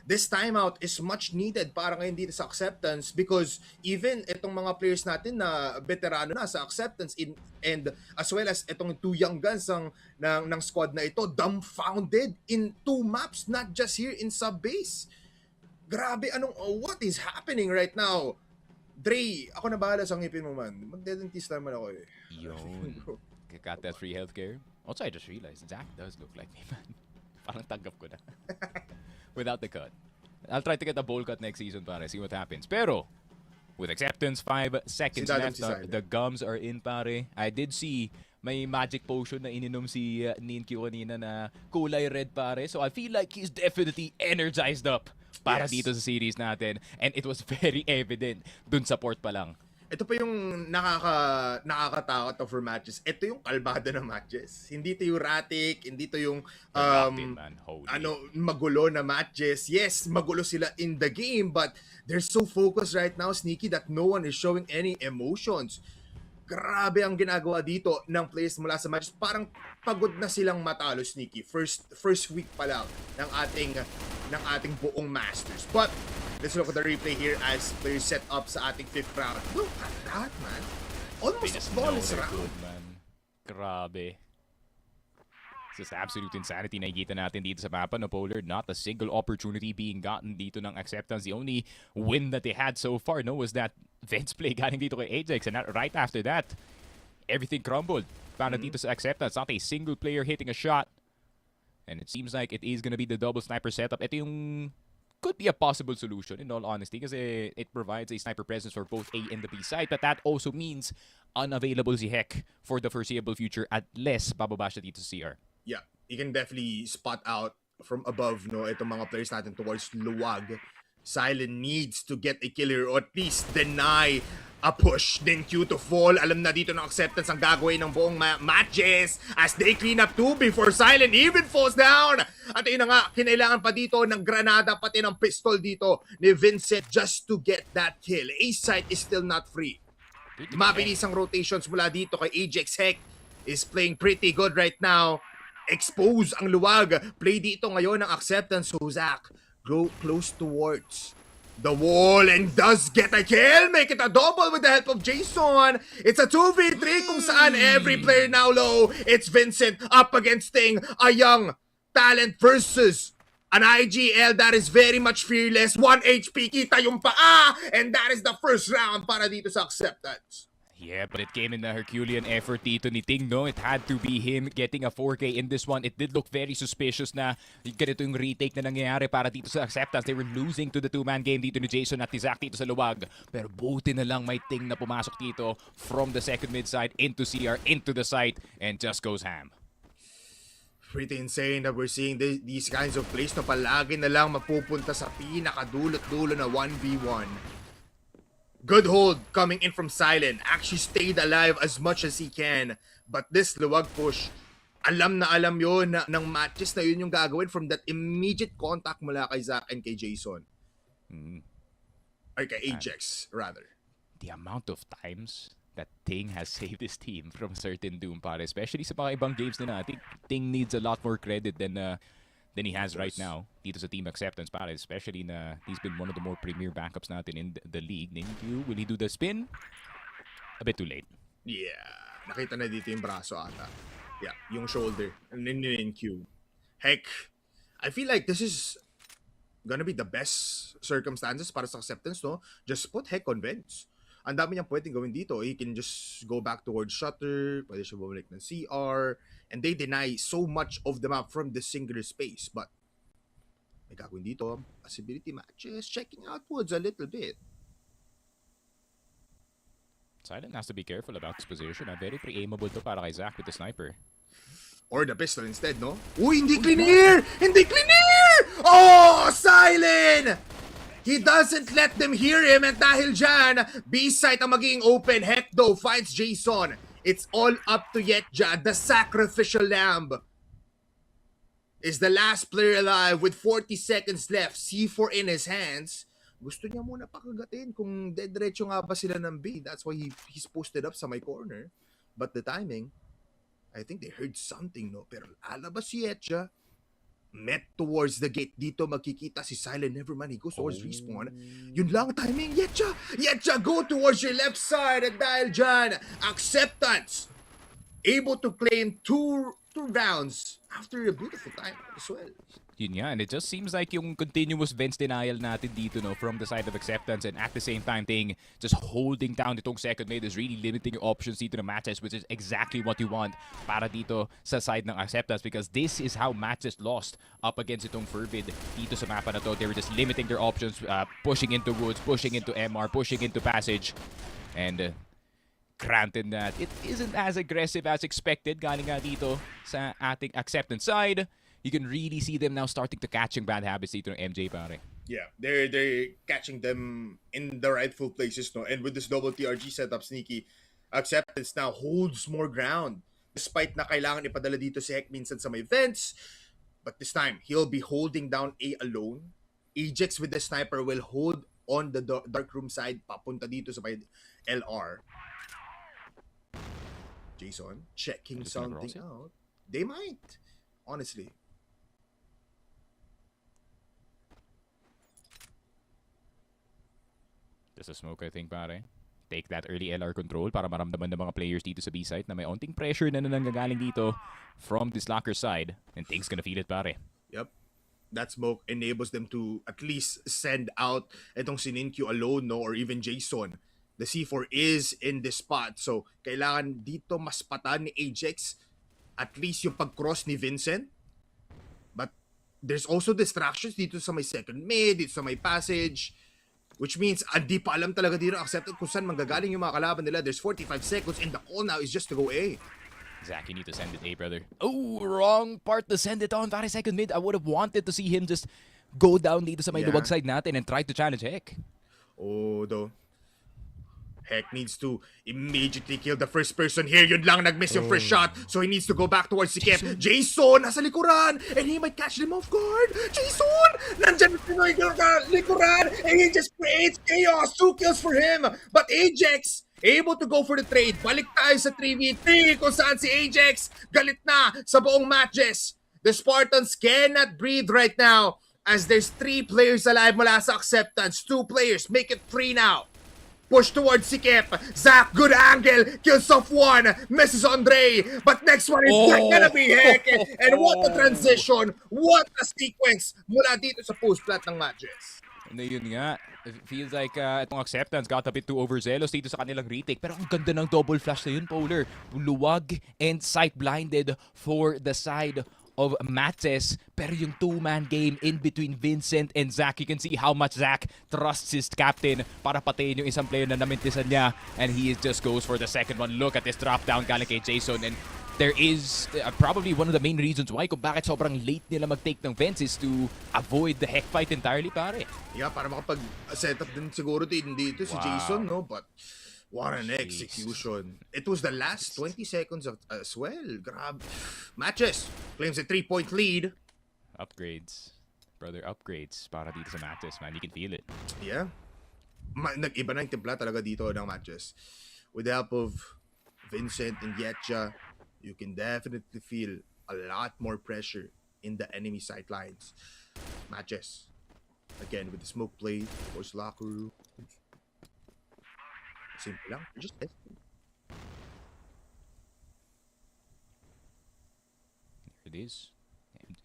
This timeout is much needed para ngayon dito sa Acceptance because even itong mga players natin na veterano na sa Acceptance and as well as itong 2 young guns ng squad na ito dumbfounded in 2 maps, not just here in sub-base. Grabe, what is happening right now? Dre, ako na bahala sa ngipin mo man. Magdedentist naman ako eh. Yun. Got that free healthcare. Also, I just realized Zach does look like me, man. Parang tanggap ko na. Without the cut. I'll try to get a bowl cut next season pare. See what happens. Pero, with Acceptance, 5 seconds left. The gums are in pare. I did see may magic potion na ininom si Ninkyu kanina na kulay red pare. So I feel like he's definitely energized up para dito sa series natin. And it was very evident dun sa port pa lang. Ito pa yung nakakatakot to for matches. Ito yung kalbado ng matches. Hindi to yung erratic, hindi to yung magulo na matches. Yes, magulo sila in the game, but they're so focused right now, Sneaky, that no one is showing any emotions. Grabe ang ginagawa dito ng players mula sa matches. Parang pagod na silang matalo, Sneaky. First week pa lang ng ating buong Masters. But let's look at the replay here as players set up sa ating 5th round. Look at that, man. Almost a flawless round. Good, man. Grabe. This is absolute insanity nakikita natin dito sa mapa no Polar. Not a single opportunity being gotten dito ng Acceptance. The only win that they had so far was that Vince play galing dito kay Ajax. And right after that, everything crumbled. Para dito sa Acceptance. Not a single player hitting a shot. And it seems like it is gonna be the double sniper setup. Ito yung could be a possible solution in all honesty kasi it provides a sniper presence for both A and the B side, but that also means unavailable si Heck for the foreseeable future at less bababa siya dito sa CR. Yeah, you can definitely spot out from above itong mga players natin towards Luwag. Silent needs to get a killer or at least deny a push. Then Q to fall. Alam na dito ng Acceptance ang gagawin ng buong MATTJESS as they clean up 2 before Silent even falls down. At yun na nga, kinailangan pa dito ng granada pati ng pistol dito ni Vincent just to get that kill. A site is still not free. Mabilis ang rotations mula dito kay Ajax. Heck is playing pretty good right now. Expose ang Luwag. Play dito ngayon ng Acceptance. Zach go close towards the wall and does get a kill. Make it a double with the help of Jason. It's a 2v3 kung saan every player now low. It's Vincent up against Sting. A young talent versus an IGL that is very much fearless. 1 HP. Kita yung paa. And that is the first round para dito sa Acceptance. Yeah, but it came in a Herculean effort dito ni Ting, no? It had to be him getting a 4K in this one. It did look very suspicious na ganito yung retake na nangyayari para dito sa Acceptance. They were losing to the 2-man game dito ni Jason at ni Zach dito sa Luwag. Pero buti na lang may Ting na pumasok dito from the second mid side into CR, into the site, and just goes ham. Pretty insane that we're seeing these kinds of plays na palagi na lang mapupunta sa pinakadulot-dulo na 1v1. Good hold coming in from Silent. Actually stayed alive as much as he can. But this Luwag push, alam na alam yun ng matches na yun yung gagawin from that immediate contact mula kay Zach and kay Jason. Or kay Ajax, rather. The amount of times that Ting has saved his team from certain doom, pare. Especially sa mga ibang games nila. I think Ting needs a lot more credit than he has right now dito sa Team Acceptance, pare. Especially na he's been one of the more premier backups natin in the league. Ninkyu, will he do the spin? A bit too late. Yeah. Nakita na dito yung braso ata. Yeah, yung shoulder. Ninkyu. Heck, I feel like this is gonna be the best circumstances para sa Acceptance, no? Just put Heck on Vince. Ang dami niyang pwedeng gawin dito. He can just go back towards Shutter, pwede siya bumalik ng CR, and they deny so much of the map from the singular space. But may gagawin dito, possibility matches, checking outwards a little bit. Silent has to be careful about his position. Very pre-aimable to para kay Zach with the sniper. Or the pistol instead, no? Uy, hindi clear! Hindi clear! Oh, Silent! He doesn't let them hear him at dahil dyan, B-site ang magiging open. Heck though finds Jason. It's all up to Yetja, the sacrificial lamb. Is the last player alive with 40 seconds left. C4 in his hands. Gusto niya muna pakagatin kung dead-diretso nga ba sila ng B. That's why he's posted up sa my corner. But the timing, I think they heard something, no? Pero alabas si Yetja. Met towards the gate. Dito makikita si Silent. Never mind, he goes towards respawn. Yun lang timing. Yetja! Yetja, go towards your left side. At dahil dyan, Acceptance able to claim two rounds after a beautiful time as well. Yun nga, and it just seems like yung continuous Vents denial natin dito, no, from the side of Acceptance, and at the same time just holding down itong second mid is really limiting yung options dito ng MATTJESS, which is exactly what you want para dito sa side ng Acceptance, because this is how MATTJESS lost up against itong Fervid dito sa mapa na to. They were just limiting their options, pushing into woods, pushing into MR, pushing into passage, and granted that it isn't as aggressive as expected galing nga dito sa ating Acceptance side. You can really see them now starting to catching bad habits dito ng MJ, pare. Yeah, they're catching them in the rightful places, no? And with this double TRG setup, Sneaky, Acceptance now holds more ground. Despite na kailangan ipadala dito si Heck minsan sa may vents, but this time, he'll be holding down A alone. Ajax with the sniper will hold on the dark room side, papunta dito sa may LR. Jason checking something out. They might, honestly. Just a smoke, I think, pare. Take that early LR control para maramdaman ng mga players dito sa B-site na may onting pressure na nanggagaling dito from this locker side. And things gonna feel it, pare. Yep. That smoke enables them to at least send out itong si Ninkyu alone, no? Or even Jason. The C4 is in this spot. So, kailangan dito mas patan ni Ajax. At least yung pag-cross ni Vincent. But there's also distractions dito sa may second mid, dito sa may passage. Which means, hindi pa alam talaga dito Accepted kung saan manggagaling yung mga kalaban nila. There's 45 seconds and the call now is just to go A. Zach, you need to send it A, brother. Oh, wrong part to send it on. Pare, second mid. I would have wanted to see him just go down dito sa may luwag side natin and try to challenge Heck. Oh, though. Heck needs to immediately kill the first person here. Yun lang, nag-miss yung first shot. So he needs to go back towards si Kep. Jason, nasa likuran. And he might catch them off guard. Jason! Nandyan na yung likuran. And he just creates chaos. 2 kills for him. But Ajax, able to go for the trade. Balik tayo sa 3v3 kung saan si Ajax galit na sa buong MATTJESS. The Spartans cannot breathe right now as there's 3 players alive mula sa Acceptance. 2 players. Make it 3 now. Push towards si Kep. Zach, good angle. Kills off one. Misses Andre. But next one is gonna be Heck. And what a transition. What a sequence mula dito sa post-plat ng MATTJESS. Na yun nga. It feels like itong Acceptance got a bit too overzealous dito sa kanilang retake. Pero ang ganda ng double flash na yun, Polar. Luwag and sight-blinded for the side of MATTJESS, pero yung 2-man game in between Vincent and Zach, you can see how much Zach trusts his captain para patayin yung isang player na namintisan niya, and he just goes for the second one. Look at this drop down galing kay Jason, and there is probably one of the main reasons why kung bakit sobrang late nila mag-take ng vents is to avoid the Heck fight entirely, pare. Yeah, para makapag-set up din siguro din dito si Jason, no? But what an execution. It was the last 20 seconds as well. Grab. MATTJESS claims a 3-point lead. Upgrades. Brother, upgrades para dito sa MATTJESS, man. You can feel it. Yeah. Nag-iba na yung timpla talaga dito ng MATTJESS. With the help of Vincent and Yetcha, you can definitely feel a lot more pressure in the enemy sidelines. MATTJESS. Again, with the smoke play, towards locker room. Simple lang. Just testing. There it is.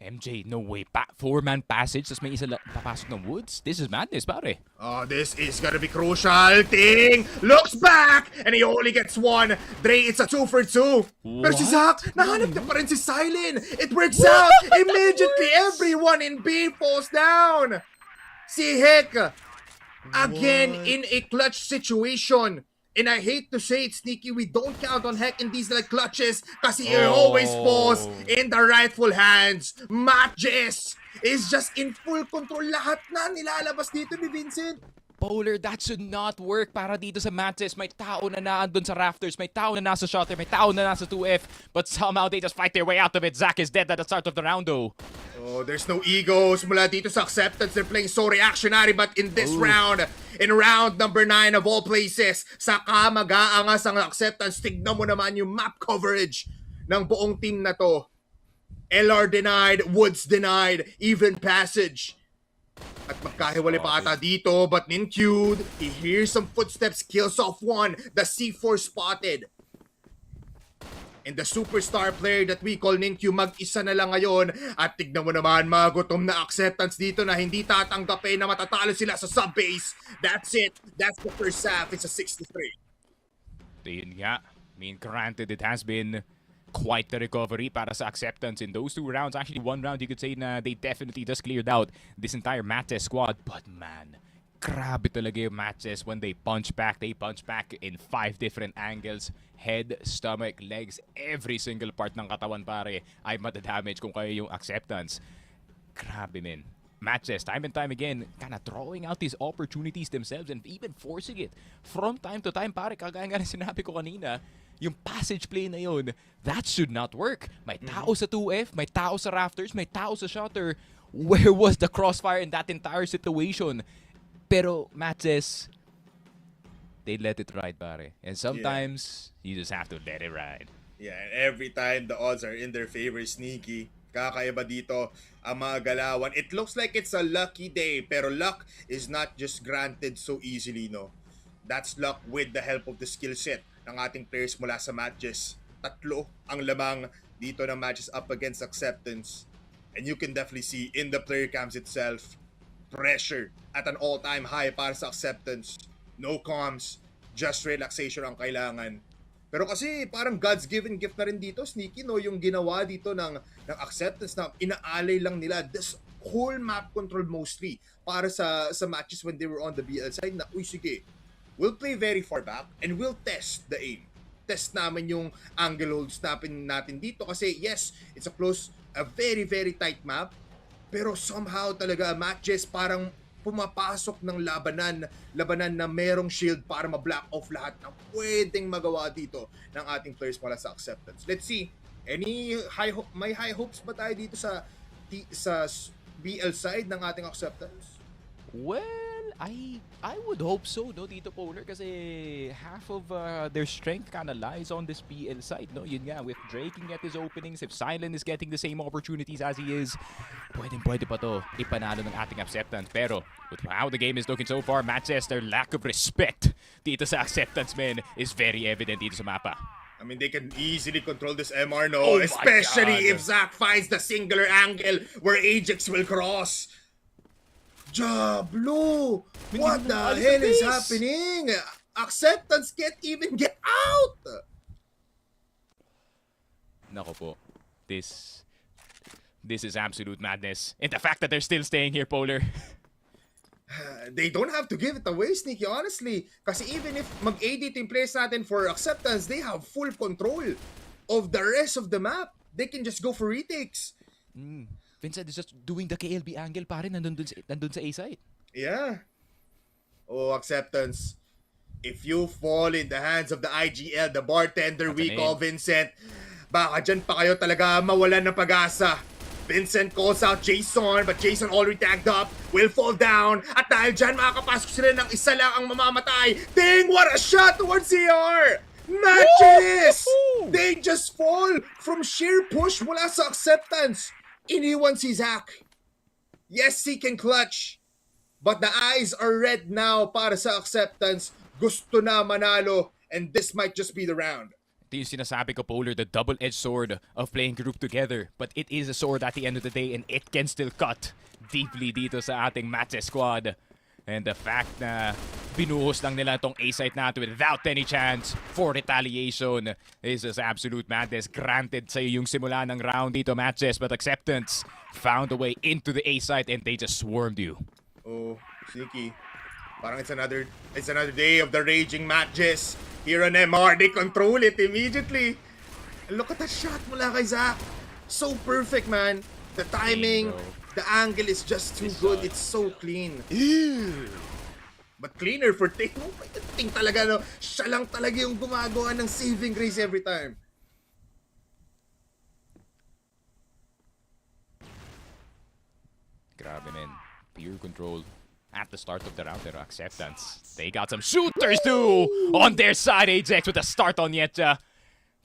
MJ, no way. 4-man passage, tas may isa papasok ng woods. This is madness, pare. Oh, this is gonna be crucial. Ting looks back, and he only gets one. Dre, it's a 2 for 2. Pero si Zach, nahanap na pa rin si Silent. It works out. Immediately, everyone in B falls down. Si Heck, again, in a clutch situation. And I hate to say it, Sneaky, we don't count on Heck in these like clutches kasi he always falls in the rightful hands. MATTJESS is just in full control. Lahat na nilalabas dito ni Vincent. Polar, that should not work para dito sa MATTJESS. May tao na naandun sa rafters, may tao na nasa shutter, may tao na nasa 2F, but somehow they just fight their way out of it. Zach is dead at the start of the round though. Oh, there's no egos mula dito sa Acceptance. They're playing so reactionary, but in this round, in round number 9 of all places, saka mag-aangas ang Acceptance. Tignan mo naman yung map coverage ng buong team na to. LR denied, Woods denied, even passage. At magkahiwalay pa ata dito, but Ninkyu, he hears some footsteps, kills off one. The C4 spotted. And the superstar player that we call Ninkyu mag-isa na lang ngayon. At tignan mo naman mga gutom na Acceptance dito na hindi tatanggapin na matatalo sila sa sub-base. That's it. That's the first half. It's a 6-3. Yun nga. I mean, granted, it has been quite the recovery para sa Acceptance in those 2 rounds. Actually, 1 round, you could say na they definitely just cleared out this entire MATTJESS squad. But man, grabe talaga yung MATTJESS when they punch back. They punch back in 5 different angles. Head, stomach, legs, every single part ng katawan pare ay matadamage kung kayo yung Acceptance. Grabe men. MATTJESS time and time again kind of throwing out these opportunities themselves and even forcing it from time to time pare. Kagaya nga na sinabi ko kanina, yung passage play na yun, that should not work. May tao sa 2F, may tao sa rafters, may tao sa shutter. Where was the crossfire in that entire situation? Pero MATTJESS, they let it ride, pare. And sometimes, you just have to let it ride. Yeah, and every time the odds are in their favor, Sneaky. Kakaiba dito ang mga galawan. It looks like it's a lucky day, pero luck is not just granted so easily, no? That's luck with the help of the skill set ng ating players mula sa MATTJESS. 3 ang lamang dito ng matches up against Acceptance. And you can definitely see in the player cams itself, pressure at an all-time high para sa Acceptance. No comms, just relaxation ang kailangan. Pero kasi parang God's given gift na rin dito, Sneaky, no? Yung ginawa dito ng Acceptance na inaalay lang nila this whole map control mostly para sa matches when they were on the BL side na, uy, sige, we'll play very far back and we'll test the aim. Test namin yung angle holds natin dito kasi yes, it's a very, very tight map. Pero somehow talaga MATTJESS parang pumapasok ng labanan na merong shield para ma-block off lahat ng pwedeng magawa dito ng ating players mula sa Acceptance. Let's see, may high hopes ba tayo dito sa BL side ng ating Acceptance? Well, I would hope so, no, Tito Polar, kasi half of their strength kind of lies on this PL side, no? Yun nga, with Drake can get his openings, if Silent is getting the same opportunities as he is, pwede pa to ipanalo ng ating Acceptance. Pero with how the game is looking so far, MATTJESS, their lack of respect dito sa Acceptance, man, is very evident dito sa mapa. I mean, they can easily control this MR, no? Especially if Zac finds the singular angle where Ajax will cross. Jablo! What the hell is happening? Acceptance can't even get out! Nako po. This is absolute madness. And the fact that they're still staying here, Polar. They don't have to give it away, Sneaky, honestly. Kasi even if mag-AD team players natin for Acceptance, they have full control of the rest of the map. They can just go for retakes. Vincent is just doing the KLB angle pare nandun sa A side. Yeah. Oh, Acceptance. If you fall in the hands of the IGL, the bartender we call Vincent, baka dyan pa kayo talaga mawalan ng pag-asa. Vincent calls out Jason, but Jason already tagged up, will fall down, at dahil dyan makakapasok sila ng isa lang ang mamamatay. Dang, what a shot towards CR! MATTJESS! They just fall from sheer push mula sa Acceptance. Iniwan si Zac. Yes, he can clutch. But the eyes are red now para sa Acceptance. Gusto na manalo. And this might just be the round. Ito yung sinasabi ko, Polar, the double-edged sword of playing group together. But it is a sword at the end of the day and it can still cut deeply dito sa ating MATTJESS squad. And the fact na binuhos lang nila itong A-site natin without any chance for retaliation is just absolute madness. Granted sa'yo yung simula ng round dito, MATTJESS, but Acceptance found a way into the A-site and they just swarmed you. Oh, Sneaky. Parang it's another day of the raging MATTJESS. Here on MR, they control it immediately. Look at that shot mula kay Zac. So perfect, man. The timing, the angle is just too good. It's so clean. But cleaner for Ting. Ting talaga, no? Siya lang talaga yung gumagawa ng saving grace every time. Grabe, man. Pure control at the start of the round, pero Acceptance. They got some shooters too on their side. Ajax with a start on Yetcha.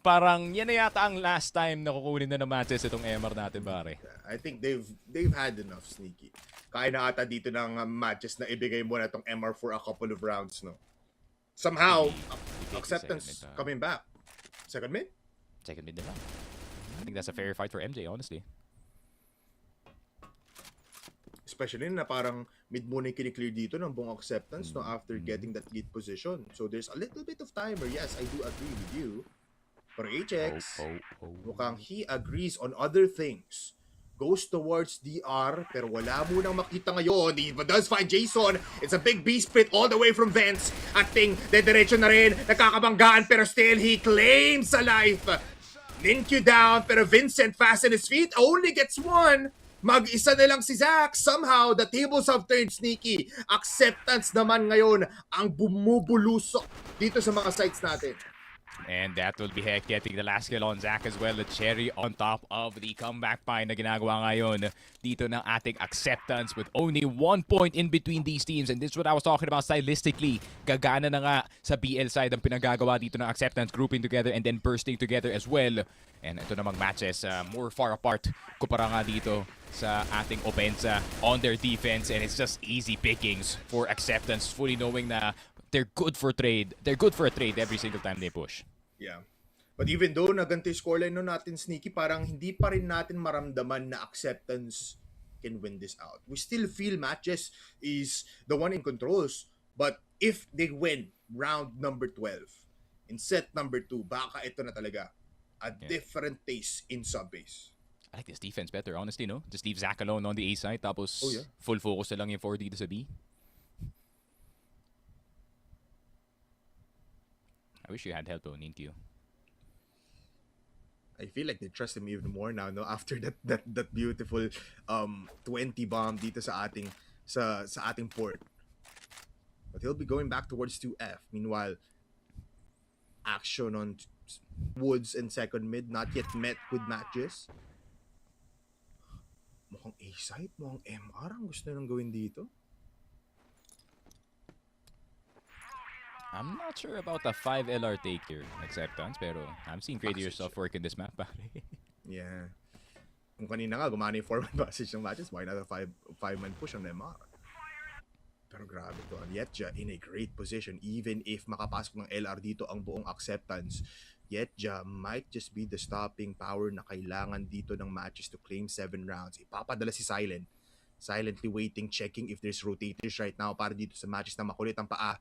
Parang yan na yata ang last time na kukunin na ng MATTJESS itong MR natin, pare. I think they've had enough, Sneaky. Kaya na ata dito ng MATTJESS na ibigay mo na itong MR for a couple of rounds, no? Somehow, Acceptance coming back. Second mid? Second mid nila. I think that's a fair fight for MJ, honestly. Especially na parang mid muna yung kiniklear dito ng buong acceptance no, after getting that gate position. So there's a little bit of timer. Yes, I do agree with you. Pero HX, mukhang he agrees on other things. Goes towards DR, pero wala munang makita ngayon. He does find Jason. It's a big B split all the way from Vents. Ating dediretso na rin. Nakakabanggaan, pero still he claims a life. Ninkyu down, pero Vincent fast on his feet. Only gets one. Mag-isa na lang si Zach. Somehow, the tables have turned sneaky. Acceptance naman ngayon ang bumubulusok dito sa mga sites natin. And that will be Heck getting the last kill on Zach as well. The cherry on top of the comeback pie na ginagawa ngayon dito ng ating Acceptance with only 1 point in between these teams. And this is what I was talking about stylistically. Gagana na nga sa BL side ang pinagagawa dito ng Acceptance, grouping together and then bursting together as well. And ito namang matches more far apart kumpara nga dito sa ating Opensa on their defense. And it's just easy pickings for Acceptance, fully knowing na they're good for trade. They're good for a trade every single time they push. Yeah. But even though naganto yung scoreline no natin, Sneaky, parang hindi pa rin natin maramdaman na Acceptance can win this out. We still feel MATTJESS is the one in controls. But if they win round number 12 in set number 2, baka ito na talaga a different taste in sub-base. I like this defense better, honestly, no? Just leave Zach alone on the A side, tapos full focus na lang yung 4 dito sa B. I wish you had help on Ninkyu. I feel like they trust him even more now, no? After that beautiful 20 bomb dito sa ating port. But he'll be going back towards 2F. Meanwhile, action on Woods and second mid not yet met with MATTJESS. Mukhang A side, mukhang MR ang gusto nang gawin dito. I'm not sure about the 5 LR take here, Acceptance, pero I'm seeing create yourself work in this map, pare. Yeah. Kung kanina nga, gumana yung 4-man passage ng MATTJESS, why not a 5-man push on MR? Pero grabe to. Yetja in a great position, even if makapasok ng LR dito ang buong Acceptance. Yetja might just be the stopping power na kailangan dito ng MATTJESS to claim 7 rounds. Ipapadala si Silent. Silently waiting, checking if there's rotators right now para dito sa MATTJESS na makulit ang paa.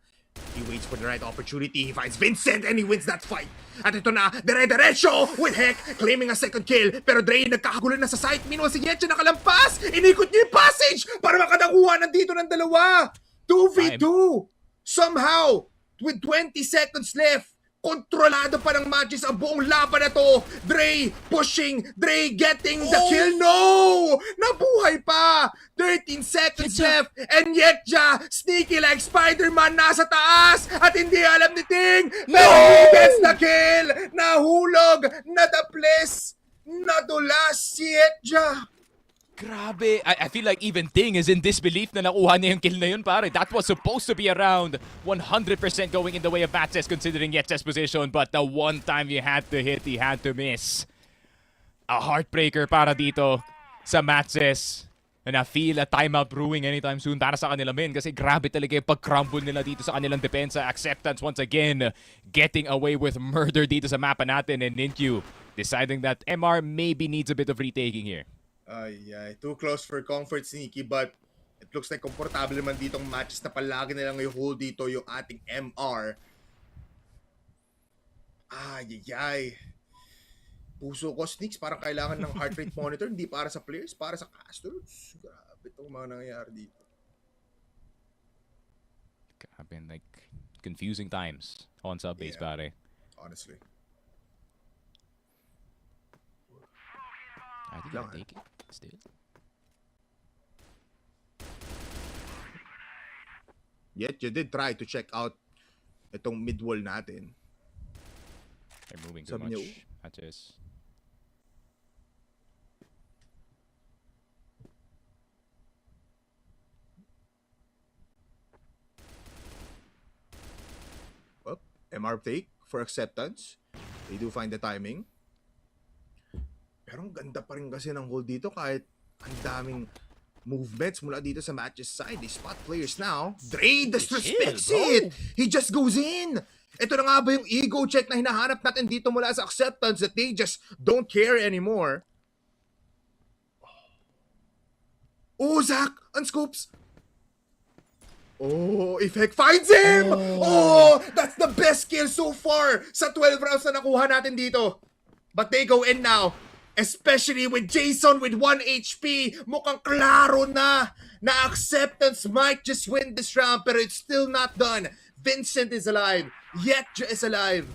He waits for the right opportunity. He finds Vincent and he wins that fight. At ito na, dire-diretso with Heck claiming a second kill. Pero Dre nagkakagulo na sa site. Meanwhile, si Yetja nakalampas. Inikot niya yung passage para makadakuha nandito ng dalawa. 2v2. Somehow, with 20 seconds left, kontrolado pa ng MATTJESS ang buong laban na to. Dre pushing, Dre getting the kill. No! Nabuhay pa! 13 seconds left and Yetja sneaky like Spider-Man nasa taas at hindi alam ni Ting. Pero he gets the kill! Nahulog! Nadaples! Nadulas si Yetja! Grabe. I feel like even Ting is in disbelief na nakuha niya yung kill na yun, pare. That was supposed to be around 100% going in the way of MATTJESS considering Yetja's position, but the one time you had to hit, he had to miss. A heartbreaker para dito sa MATTJESS. And I feel a timeout brewing anytime soon para sa kanila, men. Kasi grabe talaga yung pag-crumble nila dito sa kanilang depensa. Acceptance once again getting away with murder dito sa mapa natin. And Ninkyu deciding that MR maybe needs a bit of retaking here. Ay, too close for comfort, Sneaky, but it looks like komportable naman ditong matches na palagi na lang yung hold dito yung ating MR. Ay. Puso ko, Sneaks, parang kailangan ng heart rate monitor, hindi para sa players, para sa casters. Grabe itong mga nangyayari dito. Grabe, like, confusing times on sub-base, pare. Honestly. I think I'll take it still. Yet you did try to check out itong mid-wall natin. They're moving too much. MATTJESS. Well, MR take for Acceptance. They do find the timing. Pero ang ganda pa rin kasi ng hold dito kahit ang daming movements mula dito sa MATTJESS side. They spot players now. Dre disrespects it! He just goes in! Ito na nga ba yung ego check na hinahanap natin dito mula sa Acceptance, that they just don't care anymore? Oh, Zach! Unscopes! Oh, Effect finds him! Oh, that's the best kill so far sa 12 rounds na nakuha natin dito. But they go in now. Especially with Jason with 1 HP. Mukhang klaro na Acceptance might just win this round, pero it's still not done. Vincent is alive. Yetja is alive.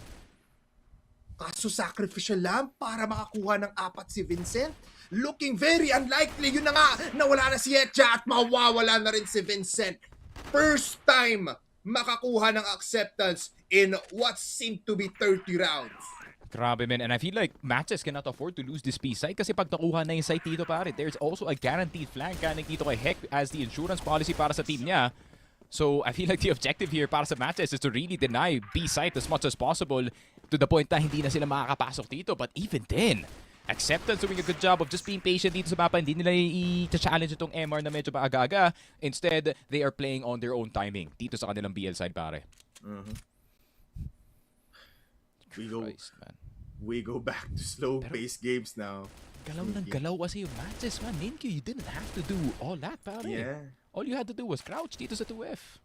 Kaso sacrificial lamb para makakuha ng 4 si Vincent? Looking very unlikely. Yun na nga, nawala na si Yetja at mawawala na rin si Vincent. First time makakuha ng Acceptance in what seemed to be 30 rounds. Grabe, man. And I feel like MATTJESS cannot afford to lose this B site kasi pag nakuha na yung site dito, pare, there's also a guaranteed flank ganing dito kay Heck as the insurance policy para sa team niya. So I feel like the objective here para sa MATTJESS is to really deny B site as much as possible to the point na hindi na sila makakapasok dito. But even then, Acceptance doing a good job of just being patient dito sa mapa. Hindi nila i-challenge itong MR na medyo maaga-aga. Instead, they are playing on their own timing dito sa kanilang BL side, pare. We go back to slow-paced games now. Galaw ng galaw kasi yung MATTJESS, man. Ninkyu, you didn't have to do all that, pare. Yeah. All you had to do was crouch dito sa 2F.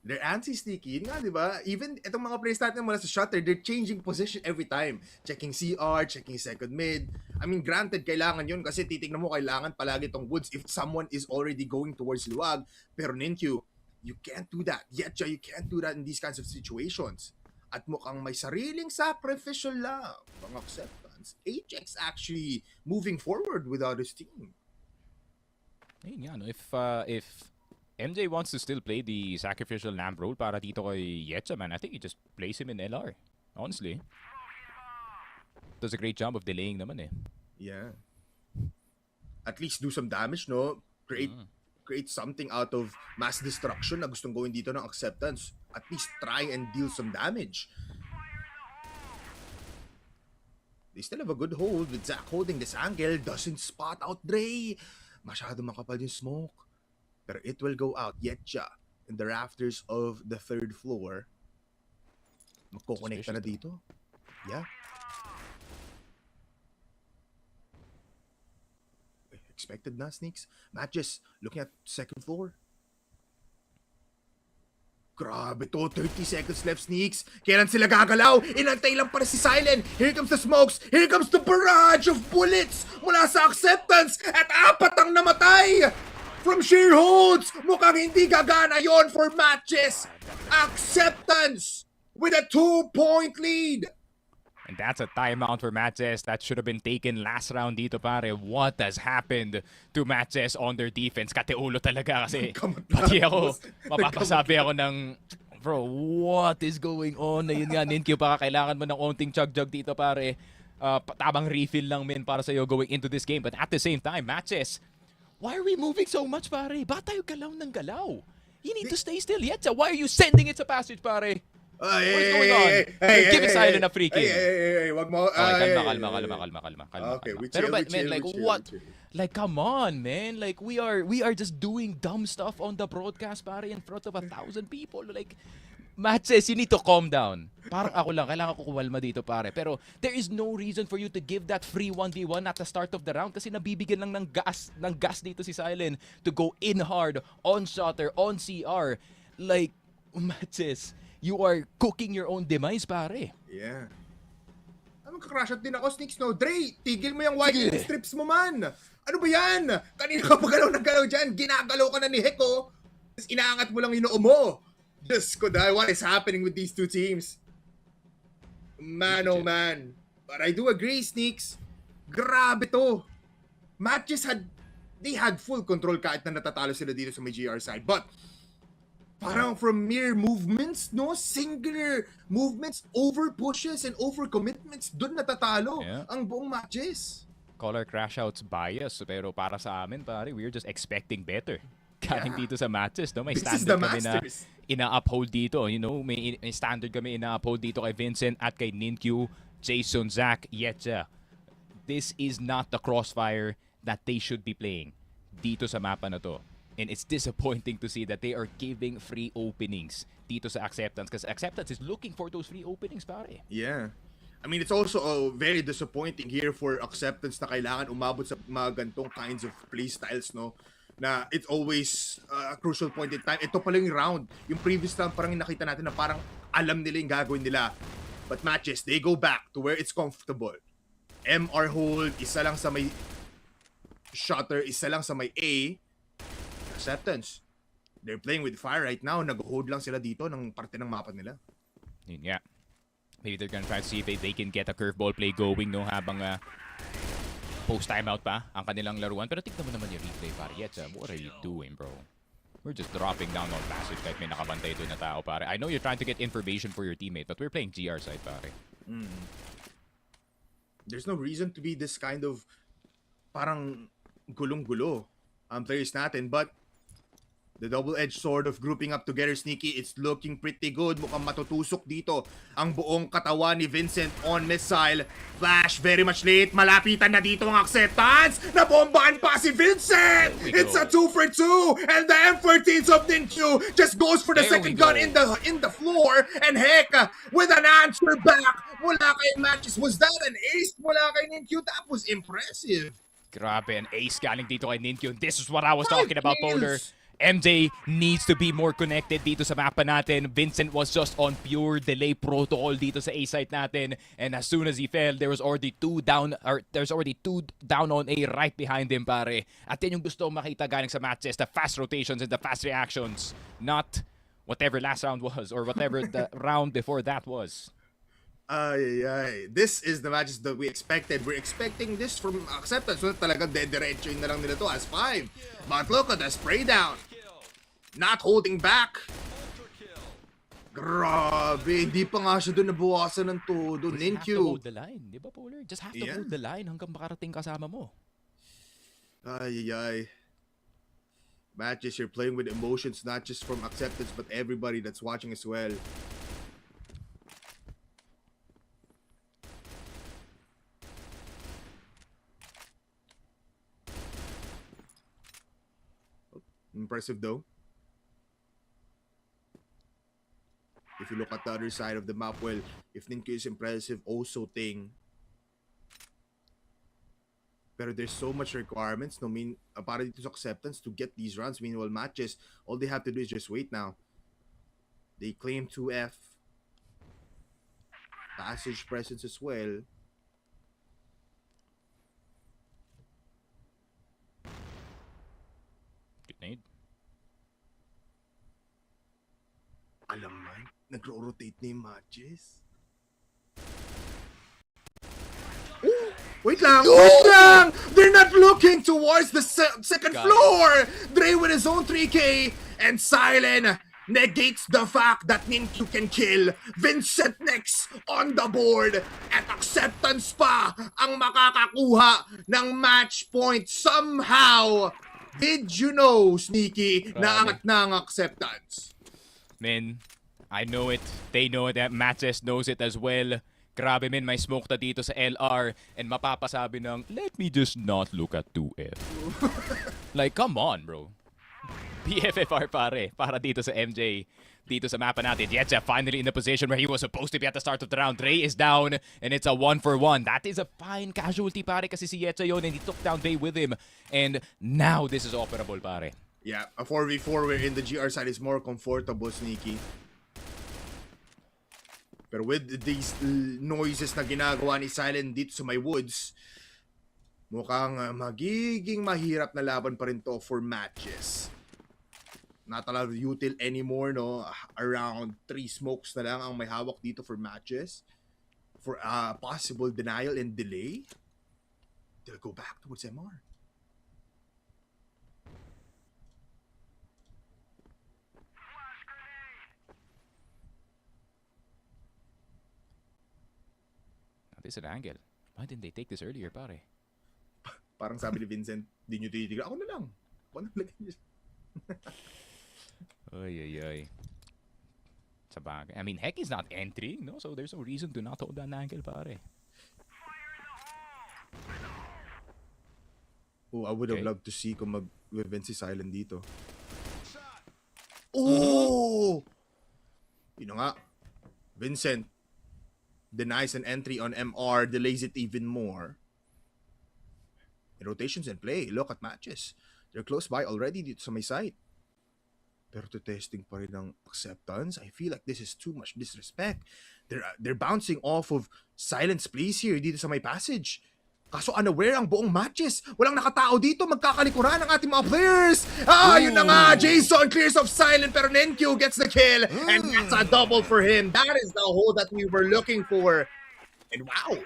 They're anti-sneaky. Yun nga, di ba? Even itong mga players natin mula sa shutter, they're changing position every time. Checking CR, checking second mid. I mean, granted, kailangan yun kasi titignan mo, kailangan palagi itong woods if someone is already going towards Luwag. Pero Ninkyu, you can't do that. Yetja, you can't do that in these kinds of situations. At mukhang may sariling sacrificial lang ang Acceptance. HX actually moving forward without his team. Ayun nga, no? If MJ wants to still play the sacrificial lamp role para dito kay Yetja, man, I think he just plays him in LR. Honestly. Does a great job of delaying naman eh. Yeah. At least do some damage, no? Create something out of mass destruction na gustong gawin dito ng Acceptance. At least try and deal some damage. They still have a good hold with Zach holding this angle. Doesn't spot out Dre. Masyado makapal yung smoke. Pero it will go out. Yetja in the rafters of the 3rd floor. Magkoconnect na dito. Yeah. Expected na, Sneaks. MATTJESS looking at 2nd floor. Grabe to, 30 seconds left, Sneaks. Kailan sila gagalaw? Inantay lang para si Silent. Here comes the smokes. Here comes the barrage of bullets mula sa Acceptance. At 4 ang namatay from sheer holds. Mukhang hindi gagana yon for MATTJESS. Acceptance with a 2-point lead. And that's a timeout for MATTJESS. That should have been taken last round dito, pare. What has happened to MATTJESS on their defense? Kateulo talaga kasi. Pati ako, mapapasabi ako ng, bro, what is going on? Ayun nga, Ninkyu, baka kailangan mo ng onting chug-jug dito, pare. Tabang refill lang, min, para sa'yo going into this game. But at the same time, MATTJESS, why are we moving so much, pare? Ba't tayo galaw ng galaw? You need to stay still. Yetja, why are you sending it sa passage, pare? What is going on? Give Silent a free kill. Wag mo. Okay, kalma. Okay, we Pero chill, man, like we chill, what? we chill. Like come on, man. Like we are just doing dumb stuff on the broadcast, pare, in front of 1,000 people. Like MATTJESS, you need to calm down. Parang ako lang, kailangan ko kumalma dito, pare. Pero there is no reason for you to give that free 1v1 at the start of the round kasi nabibigyan lang ng gas dito si Silent to go in hard on shutter, on CR. Like MATTJESS, you are cooking your own demise, pare. Yeah. Magka-crash out din ako, Sneaks, no? Dre, tigil mo yung wide strips mo, man. Ano ba yan? Kanina ka pa galaw ng galaw dyan. Ginagalaw ka na ni Heko. Tapos inaangat mo lang yung noo mo. Diyos ko dahil, what is happening with these two teams? Man, oh man. But I do agree, Sneaks. Grabe to. MATTJESS they had full control kahit na natatalo sila dito sa may GR side. But, parang from mere movements, no? Singular movements, over pushes and over commitments, doon natatalo ang buong MATTJESS. Caller crash outs bias, pero para sa amin, pare, we're just expecting better. Galing dito sa MATTJESS, no? May standard kami na ina-uphold dito. You know, may standard kami ina-uphold dito kay Vincent at kay Ninkyu, Jason, Zach, Yetja. This is not the CROSSFIRE that they should be playing dito sa mapa na to. And it's disappointing to see that they are giving free openings dito sa Acceptance, because Acceptance is looking for those free openings, pare. Yeah. I mean, it's also very disappointing here for Acceptance na kailangan umabot sa mga gantong kinds of playstyles, no? Na it's always a crucial point in time. Ito pala yung round. Yung previous round parang nakita natin na parang alam nila yung gagawin nila. But matches, they go back to where it's comfortable. MR hold, isa lang sa may shutter, isa lang sa may A. Acceptance. They're playing with fire right now. Nag-hold lang sila dito ng parte ng mapa nila. Yun nga. Maybe they're gonna try to see if they can get a curveball play going, no, habang post-timeout pa ang kanilang laruan. Pero tignan mo naman yung replay, pare. What are you doing, bro? We're just dropping down on passage kahit may nakabantay doon na tao, pare. I know you're trying to get information for your teammate, but we're playing GR side, pare. There's no reason to be this kind of parang gulong-gulo ang players natin, but the double-edged sword of grouping up together, Sneaky, it's looking pretty good. Mukhang matutusok dito ang buong katawan ni Vincent on missile. Flash, very much late. Malapitan na dito ang Acceptance. Nabombahan pa si Vincent! It's a 2 for 2! And the M14s of Ninkyu just goes for the second gun in the floor. And heck, with an answer back mula kay Matches. Was that an ace mula kay Ninkyu? That was impressive. Grabe, an ace galing dito kay Ninkyu. This is what I was talking about, Polar. MJ needs to be more connected dito sa mapa natin. Vincent was just on pure delay protocol dito sa A site natin, and as soon as he fell, there's already two down on A right behind him, pare. At yan yung gusto makita galing sa matches, the fast rotations and the fast reactions, not whatever last round was or whatever the round before that was. This is the matches that we expected. We're expecting this from Acceptance. So talagang dediretso na lang nila to as 5. But look at the spray down. Not holding back. Grabe, hindi pa nga siya doon nabawasan ng todo. Just have to hold the line, di ba, Polar? Just have to hold the line hanggang makarating kasama mo. Matches, you're playing with emotions, not just from Acceptance, but everybody that's watching as well. Impressive though. If you look at the other side of the map, well, if Ninkyu is impressive, also Ting. Pero there's so much requirements, no, para dito sa Acceptance to get these runs. Meanwhile, matches, all they have to do is just wait now. They claim 2F. Passage presence as well. Good nade. Alam mo, nagro-rotate na yung matches. Wait lang! Wait lang! They're not looking towards the second floor! Dre with his own 3K, and Silent negates the fact that Ninkyu can kill. Vincent next on the board, at Acceptance pa ang makakakuha ng match point somehow. Did you know, Sneaky, na angat na ang Acceptance? Men, I know it. They know it. MATTJESS knows it as well. Grabe, men, may smoke na dito sa LR, and mapapasabi ng, let me just not look at 2F. Like, come on, bro. BFFR, pare, para dito sa MJ. Dito sa mapa natin. ㍍Match finally in the position where he was supposed to be at the start of the round. Dre is down, and it's a 1-for-1. That is a fine casualty, pare, kasi si ㍍Match yun, and he took down Dre with him. And now this is operable, pare. Yeah, a 4v4 wherein the GR side is more comfortable, Sneaky. Pero with these noises na ginagawa ni Silent dito sa may woods, mukhang magiging mahirap na laban pa rin to for matches. Not a lot of util anymore, no? Around 3 smokes na lang ang may hawak dito for matches. For possible denial and delay. They'll go back towards MR. This is an angle. Why didn't they take this earlier, pare? Parang sabi ni Vincent, di nyo tititigil. Ako na lang. Ako na lang. Ay. Sa bagay. I mean, heck is not entering, no? So there's no reason to not hold that angle, pare. Oh, I would have loved to see kung mag-event si Silent dito. Oh! Yun na nga. Vincent denies an entry on MR, delays it even more. Rotations in play. Look at matches. They're close by already dito sa may site. Pero to testing pa rin ng Acceptance. I feel like this is too much disrespect. They're bouncing off of silence plays here dito sa may passage. Kaso unaware ang buong matches. Walang nakatao dito. Magkakalikuran ang ating mga players. Yun na nga. Jason clears off silent pero Nenkyu gets the kill. And that's a double for him. That is the hole that we were looking for. And wow.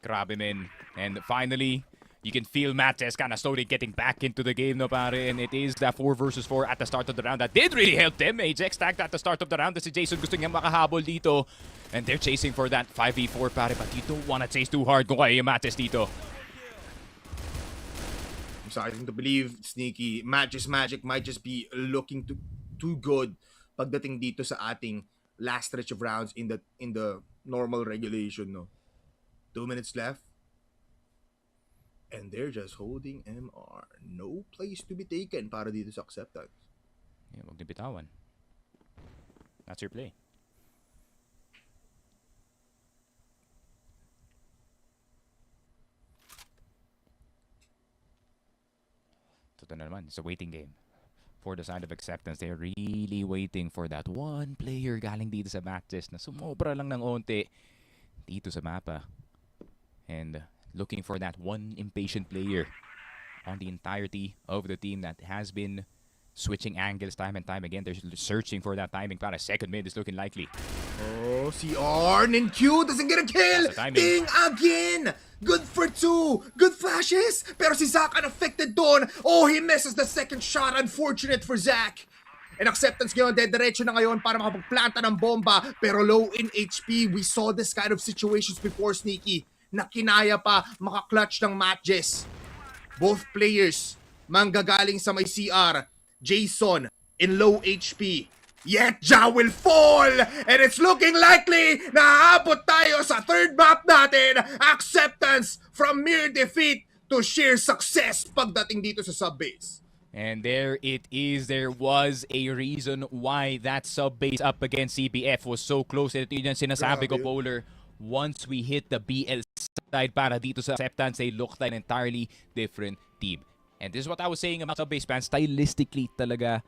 Grabe, men. And finally, you can feel MATTJESS kind of slowly getting back into the game, no pare? And it is that 4 versus 4 at the start of the round that did really help them. Ajax tagged at the start of the round. Si Jason gusto niya makahabol dito. And they're chasing for that 5v4, pare. But you don't want to chase too hard kung kaya yung MATTJESS dito. I'm starting to believe, Sneaky, MATTJESS Magic might just be looking too good pagdating dito sa ating last stretch of rounds in the normal regulation, no? 2 minutes left. And they're just holding MR. No place to be taken para dito sa Acceptance. Yeah, wag din bitawan. That's your play. Ito na naman, it's a waiting game. For the side of Acceptance, they're really waiting for that one player galing dito sa MATTJESS na sumobra lang ng onte dito sa mapa. And looking for that one impatient player on the entirety of the team that has been switching angles time and time again. They're searching for that timing. Para second mid is looking likely. Oh, CR, Nenkyu doesn't get a kill! Ding again! Good for 2! Good flashes! Pero si Zack unaffected doon. Oh, he misses the second shot. Unfortunate for Zack. And Acceptance ngayon, dediretso na ngayon para makapagplanta ng bomba. Pero low in HP. We saw this kind of situations before, Sneaky, na kinaya pa maka-clutch ng MATTJESS. Both players manggagaling sa may CR. Jason in low HP. Yet Ja will fall! And it's looking likely na aabot tayo sa third map natin. Acceptance from mere defeat to sheer success pagdating dito sa sub-base. And there it is. There was a reason why that sub-base up against CBF was so close. Ito yun yung sinasabi ko, Polar. Once we hit the BL side para dito sa Acceptance, they look like an entirely different team. And this is what I was saying about sub-base fans. Stylistically talaga,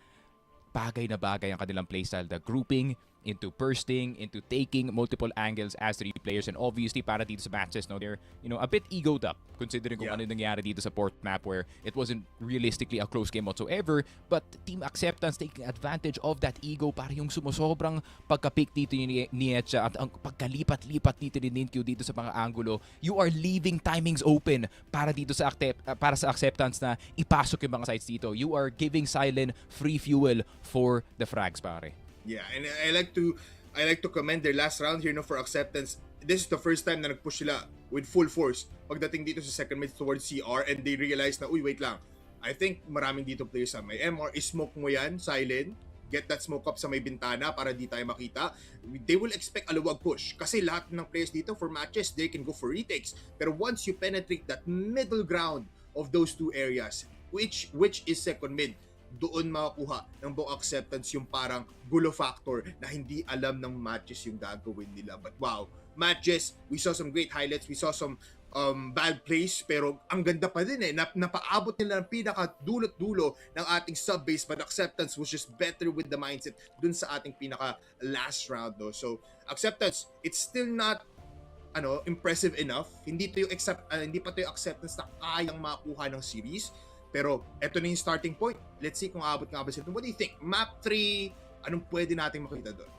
bagay na bagay ang kanilang playstyle. The grouping into bursting, into taking multiple angles as 3 players. And obviously, para dito sa MATTJESS, no, they're, a bit egoed up considering kung ano nangyari dito sa port map where it wasn't realistically a close game whatsoever. But Team Acceptance taking advantage of that ego para yung sumusobrang pagka-pick dito ni ㍍Match at ang pagkalipat-lipat dito ni Nenkyu dito sa mga angulo. You are leaving timings open para dito sa Acceptance na ipasok yung mga sides dito. You are giving Silent free fuel for the frags, pare. Yeah, and I like to commend their last round here, no, for Acceptance. This is the first time na nag-push sila with full force pagdating dito sa second mid towards CR, and they realize na, uy, wait lang. I think maraming dito players sa may MR. I-smoke mo yan, Silent. Get that smoke up sa may bintana para di tayo makita. They will expect a luwag push. Kasi lahat ng players dito for matches, they can go for retakes. Pero once you penetrate that middle ground of those two areas, which is second mid, doon makakuha ng buong Acceptance yung parang gulo factor na hindi alam ng MATTJESS yung gagawin nila. But wow, MATTJESS, we saw some great highlights, we saw some bad plays, pero ang ganda pa din napaabot nila ng pinaka-dulot-dulo ng ating sub-base, but Acceptance was just better with the mindset dun sa ating pinaka-last round, no? So, Acceptance, it's still not impressive enough. Hindi pa to yung Acceptance na kayang makuha ng series. Pero eto na yung starting point. Let's see kung aabot nga ba sila. What do you think? Map 3, anong pwede nating makita doon?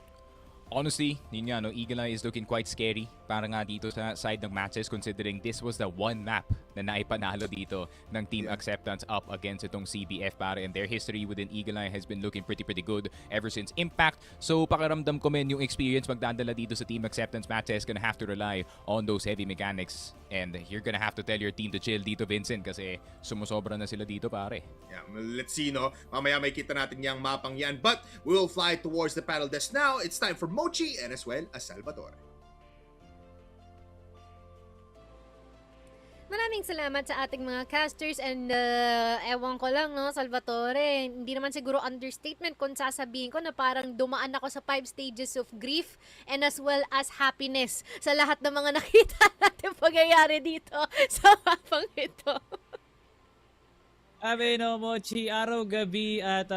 Honestly, yun nga, no, Eagle Eye is looking quite scary para nga dito sa side ng MATTJESS considering this was the one map na naipanalo dito ng Team Acceptance up against itong CBF, pare, and their history within Eagle Eye has been looking pretty good ever since Impact. So pakiramdam ko men yung experience magdadala dito sa Team Acceptance. MATTJESS gonna have to rely on those heavy mechanics, and you're gonna have to tell your team to chill dito, Vincent, kasi sumusobra na sila dito, pare. Yeah, let's see, no? Mamaya may kita natin yung mapang yan, but we will fly towards the paddle desk now. It's time for Mochi and as well as Salvatore. maraming salamat sa ating mga casters and ewan ko lang, no, Salvatore, hindi naman siguro understatement kung sasabihin ko na parang dumaan ako sa 5 stages of grief and as well as happiness sa lahat ng mga nakita natin pangyayari dito sa mapang ito. Abe no, Mochi, araw-gabi at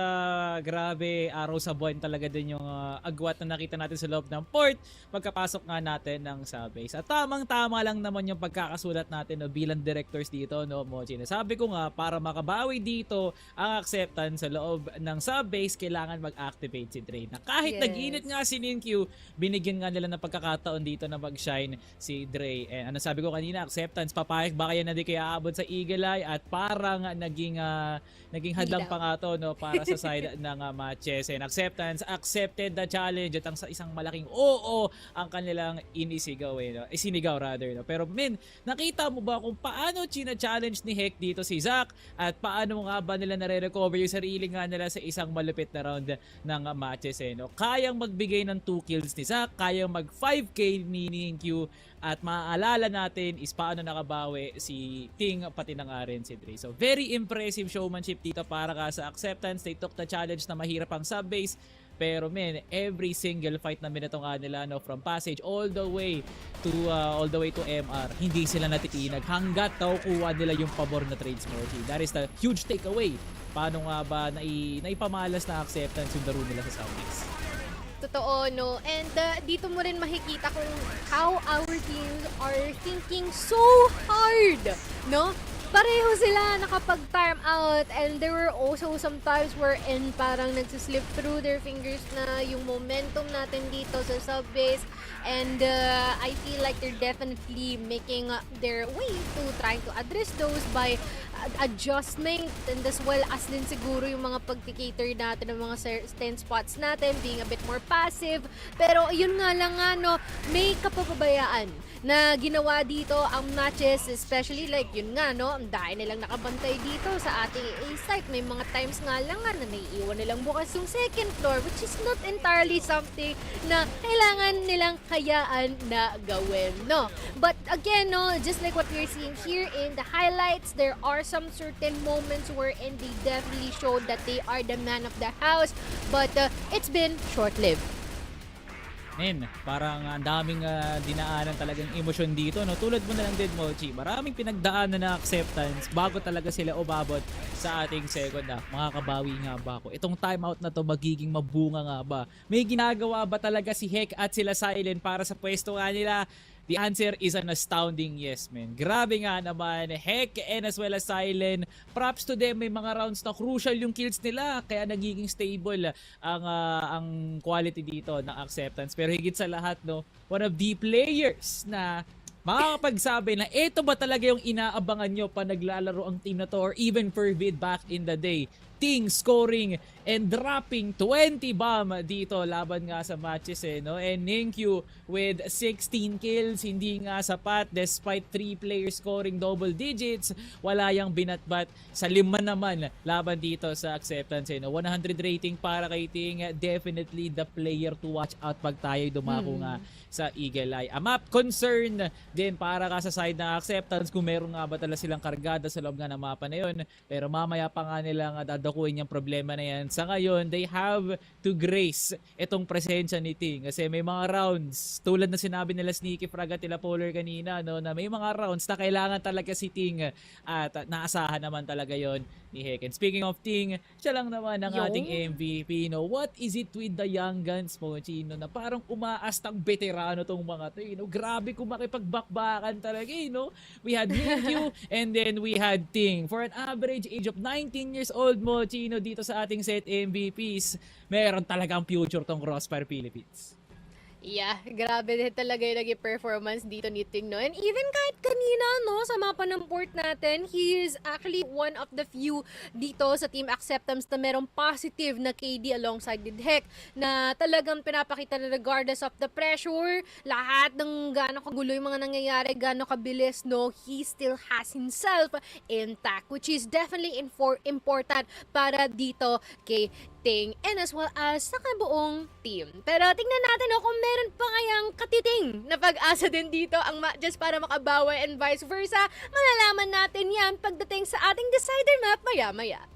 grabe, araw sa buwan talaga din yung agwat na nakita natin sa loob ng port pagkapasok nga natin ng subbase. At tamang-tama lang naman yung pagkakasulat natin no, bilang directors dito, no, Mochi. Sabi ko nga, para makabawi dito ang acceptance sa loob ng subbase, kailangan mag-activate si Dre. Na kahit nag-init nga si Ninkyu, binigyan nga nila ng pagkakataon dito na mag-shine si Dre. And ano sabi ko kanina, acceptance, papayag ba kaya na di kaya aabot sa Eagle Eye at parang naging hadlang pa nga to, no, para sa side ng MATTJESS. And Acceptance accepted the challenge at ang sa isang malaking oo ang kanilang inisigaw, no? Isinigaw rather, no? Pero men, nakita mo ba kung paano china-challenge ni Hek dito si Zac at paano nga ba nila nare-recover yung sarili nga nila sa isang malupit na round ng MATTJESS, no? Kayang magbigay ng 2 kills ni Zac, kayang mag 5k ni Q, at maaalala natin is paano nakabawi si Ting pati na nga rin si Dre. So very impressive showmanship dito para ka sa Acceptance. They took the challenge na mahirap ang subbase. Pero men, every single fight na minato nga nila, no, from passage all the way to MR, hindi sila natitinag hanggat kuha nila yung pabor na trades, Mochi. That is the huge takeaway. Paano nga ba naipamalas na Acceptance yung laro nila sa subbase? Totoo, no? And dito mo rin makikita kung how our teams are thinking so hard, no? Pareho sila nakapag-time out and there were also some times wherein parang nagsislip through their fingers na yung momentum natin dito sa subbase. And I feel like they're definitely making their way to trying to address those by adjustment and as well as din siguro yung mga pag-cater natin ng mga certain spots natin, being a bit more passive. Pero yun nga lang nga, no, may kapababayaan na ginawa dito ang MATTJESS, especially like yun nga, no, ang dahil nilang nakabantay dito sa ating A site. May mga times nga lang nga na naiiwan nilang bukas yung second floor, which is not entirely something na kailangan nilang hayaan na gawin, no. But again, no, just like what we're seeing here in the highlights, there are some certain moments wherein they definitely showed that they are the man of the house, but it's been short-lived. Men, parang ang daming dinaanan talagang emosyon dito, no? Tulad mo na lang din, Mochi. Maraming pinagdaanan na Acceptance bago talaga sila umabot sa ating second half. Makakabawi nga ba ako? Itong timeout na to magiging mabunga nga ba? May ginagawa ba talaga si Hek at sila Silent para sa pwesto nga nila? The answer is an astounding yes, man. Grabe nga naman, Hek and as well as Silent. Props to them, may mga rounds na crucial yung kills nila, kaya nagiging stable ang quality dito ng Acceptance. Pero higit sa lahat, no, one of the players na makakapagsabi na ito ba talaga yung inaabangan nyo pa naglalaro ang team na to or even Fervid back in the day. Ting scoring and dropping 20 bomb dito laban nga sa MATTJESS, no? And Ninkyu with 16 kills, hindi nga sapat despite 3 players scoring double digits. Wala yang binatbat sa 5 naman laban dito sa Acceptance, no? 100 rating para kay Ting, definitely the player to watch out pag tayo dumako nga sa Eagle Eye. A map concern din para ka sa side ng Acceptance kung meron nga ba talaga silang kargada sa loob nga ng mapa na yun. Pero mamaya pa nga nilang dadakuin yung problema na yan. Sa ngayon, they have to grace itong presensya ni Ting. Kasi may mga rounds, tulad na sinabi nila Sneaky Frag at Tila Polar kanina, no, na may mga rounds na kailangan talaga si Ting at naasahan naman talaga yon ni Hek. And speaking of Ting, siya lang naman ang ating MVP. No? What is it with the young guns, Mochi? No? Na parang umaastang veterano tong mga to. No? Grabe kung makipagbakbakan talaga. No? We had Ninkyu and then we had Ting. For an average age of 19 years old, Mochi, no, dito sa ating set MVPs, meron talagang future tong CROSSFIRE Philippines. Yeah, grabe din talaga yung naging performance dito ni Ting, no? And even kahit kanina, no, sa mapa ng port natin, he is actually one of the few dito sa Team Acceptance na merong positive na KD alongside with Hek na talagang pinapakita na regardless of the pressure, lahat ng gaano kagulo yung mga nangyayari, gaano kabilis, no, he still has himself intact, which is definitely important para dito kay Ting, and as well as sa kabuong team. Pero tingnan natin kung meron pa ngayang katiting na pag-asa din dito ang MATTJESS para makabaway and vice versa. Malalaman natin yan pagdating sa ating decider map maya-maya.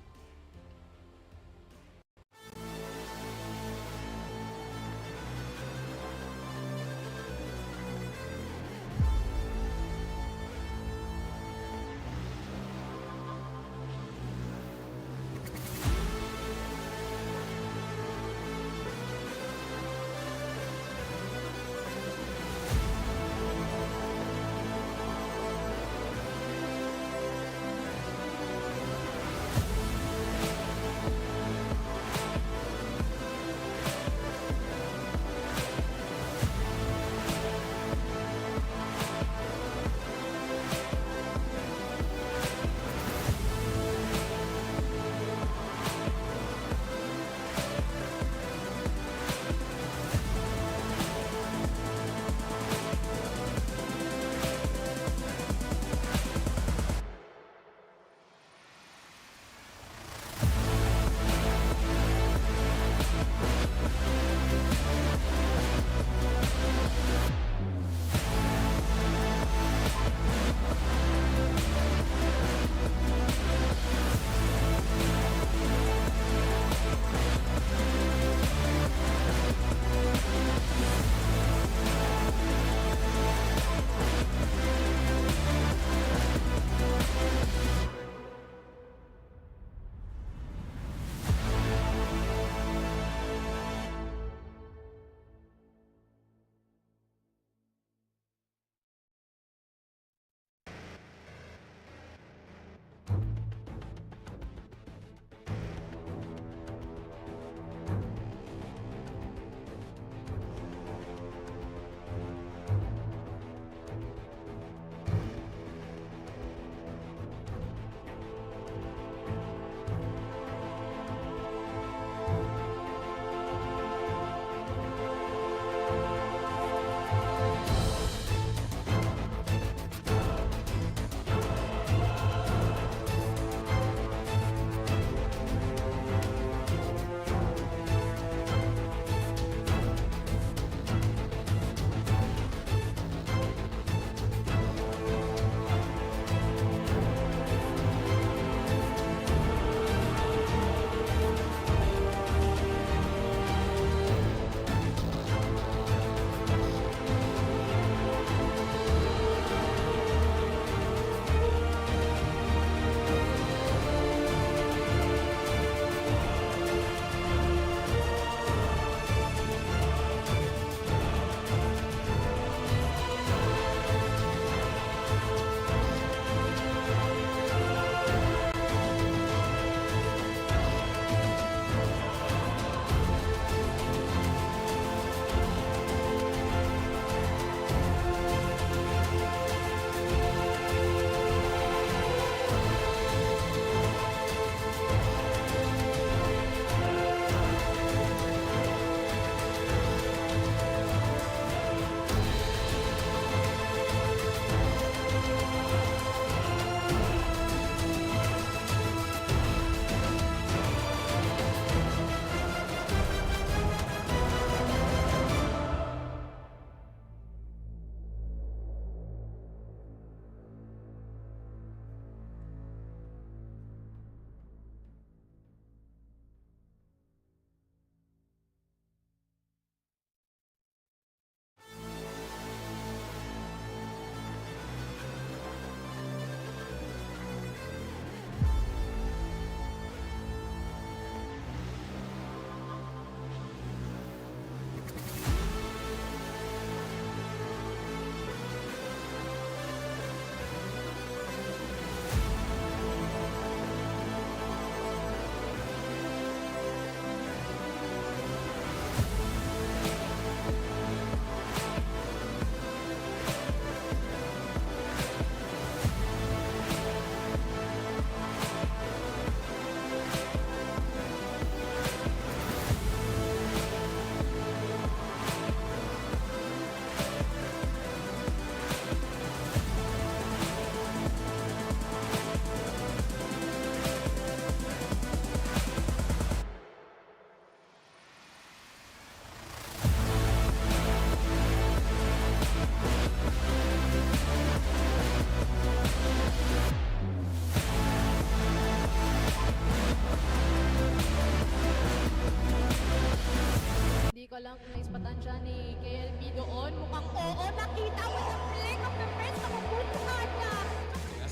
pa lang naispatan siya ni KLB doon. Mukhang oo, nakita mo sa flick of the wrist. Nakuputuhan niya.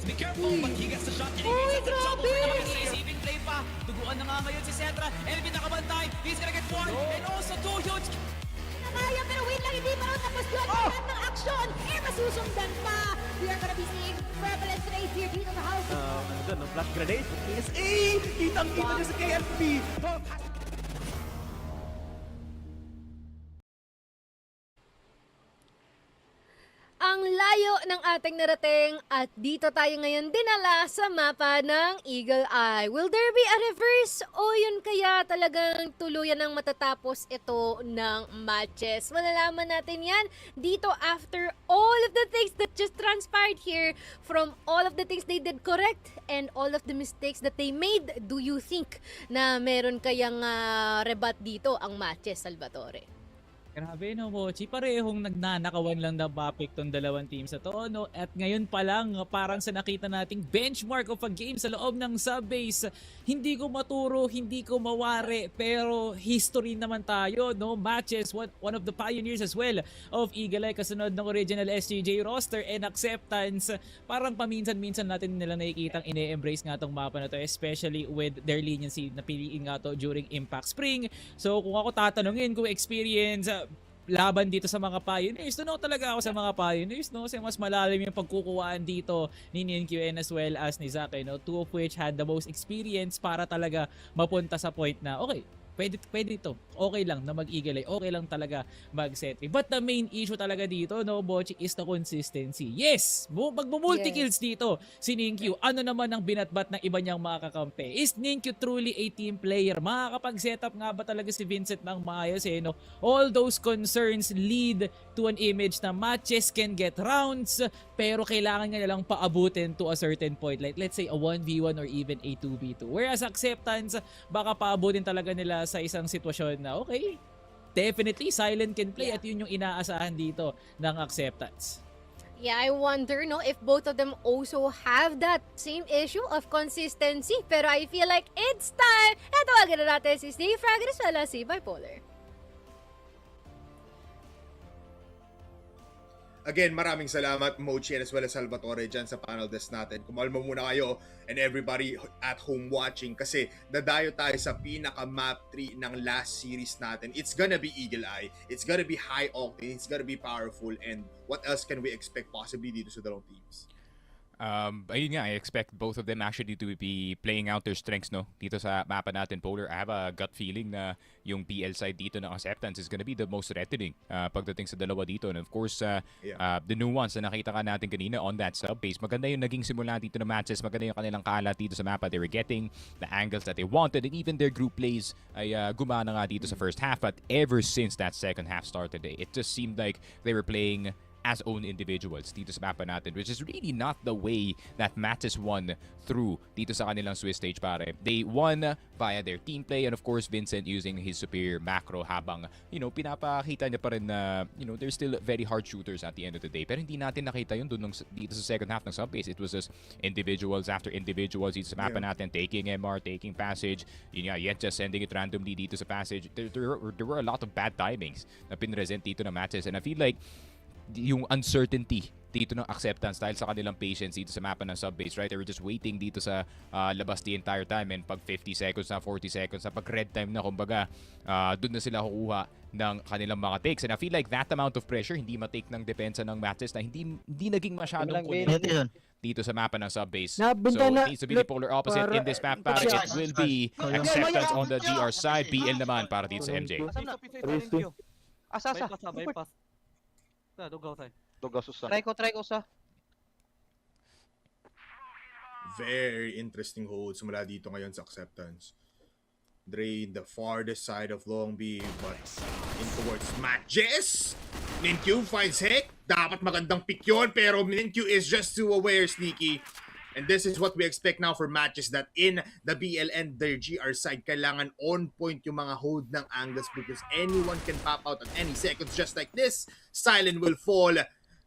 Be careful, but he gets the shot. Uy, grabe! Saving play pa. Tuguan na nga ngayon si Cetra. Elvin nakabantay. He's gonna get one. And also two huge. Nakaya, pero wait lang, hindi pa rin tapos yun. Lahat ng action, masusundan pa. We are gonna be seeing prevalence race here dito sa house. Ano dun, no? Flash grenade? PSA! Kitang-kita niya sa KLP! Ang layo ng ating narating at dito tayo ngayon dinala sa mapa ng Eagle Eye. Will there be a reverse o yun kaya talagang tuluyan ng matatapos ito ng matches? Malalaman natin yan dito after all of the things that just transpired here, from all of the things they did correct and all of the mistakes that they made. Do you think na meron kayang rebat dito ang matches, Salvatore? Grabe no, Mochi. Parehong nagnanakawan lang na Bapik tong dalawang teams sa to, no? At ngayon pa lang, parang sa nakita nating benchmark of a game sa loob ng subbase, hindi ko maturo, hindi ko mawari, pero history naman tayo, no? Matches, one of the pioneers as well of Eagle Eye, kasunod ng original SGJ roster and Acceptance. Parang paminsan-minsan natin nila nakikitang ine-embrace nga tong mapa na to, especially with their leniency na piliin nga to during Impact Spring. So kung ako tatanungin kung experience laban dito sa mga pioneers, tunaw talaga ako sa mga pioneers, no? Kasi mas malalim yung pagkukuhaan dito ni NQN as well as ni Zack, no? Two of which had the most experience para talaga mapunta sa point na okay, pwede ito. Okay lang na mag-Eagle Eye. Okay lang talaga mag-setri. But the main issue talaga dito, no, Bochi, is the consistency. Yes! Mag-multi-kills dito si Ninkyu. Ano naman ang binatbat ng iba niyang mga kakampi? Is Ninkyu truly a team player? Makakapag-setup nga ba talaga si Vincent ng maayos, no? All those concerns lead to an image na matches can get rounds, pero kailangan nga nilang paabutin to a certain point. Like, let's say, a 1v1 or even a 2v2. Whereas Acceptance, baka paabutin talaga nila sa isang sitwasyon na okay, definitely silent can play, at yun yung inaasahan dito ng Acceptance. Yeah, I wonder, no, if both of them also have that same issue of consistency. Pero I feel like it's time na tawagan na natin si Steve Frag as well as si Bipolar. Again, maraming salamat, Mochi, as well as Salvatore, dyan sa panel desk natin. Kumalma muna kayo and everybody at home watching, kasi dadayo tayo sa pinaka-map 3 ng last series natin. It's gonna be Eagle Eye. It's gonna be high octane. It's gonna be powerful. And what else can we expect possibly dito sa dalawang teams? Ayun nga, I expect both of them actually to be playing out their strengths, no? Dito sa mapa natin, Polar. I have a gut feeling na yung PL side dito ng Acceptance is gonna be the most threatening pagdating sa dalawa dito. And of course, the nuance na nakita ka natin kanina on that sub-base, maganda yung naging simula dito ng matches, maganda yung kanilang kalat dito sa mapa. They were getting the angles that they wanted, and even their group plays ay gumana nga dito sa first half. But ever since that second half started, it just seemed like they were playing as own individuals dito sa mapa natin, which is really not the way that matches won through dito sa kanilang Swiss stage, pare. They won via their team play, and of course Vincent using his superior macro, habang pinapakita niya pa rin na they're still very hard shooters at the end of the day. Pero hindi natin nakita yun dito sa second half ng subbase. It was just individuals after individuals dito sa mapa natin, taking MR, taking passage, yet just sending it randomly dito sa passage. There were a lot of bad timings na pinresent dito na matches, and I feel like yung uncertainty dito ng Acceptance dahil sa kanilang patience dito sa mapa ng subbase, right? They were just waiting dito sa labas the entire time, and pag 50 seconds na, 40 seconds na, pag red time na, kumbaga, doon na sila kukuha ng kanilang mga takes. And I feel like that amount of pressure hindi matake ng depensa ng matches na hindi naging masyadong connected dito sa mapa ng subbase. So it needs to be the polar opposite in this map, para it will be Acceptance on the GR side, PL naman para dito sa MJ. Asa. Try ko sa. Very interesting hold simula dito ngayon sa Acceptance. Drain the farthest side of Long B, but in towards MATTJESS. Ninkyu finds Heck. Dapat magandang pick yun, pero Ninkyu is just too aware, sneaky. And this is what we expect now for matches, that in the BL and their GR side, kailangan on point yung mga hold ng angles, because anyone can pop out at any seconds just like this. Silent will fall.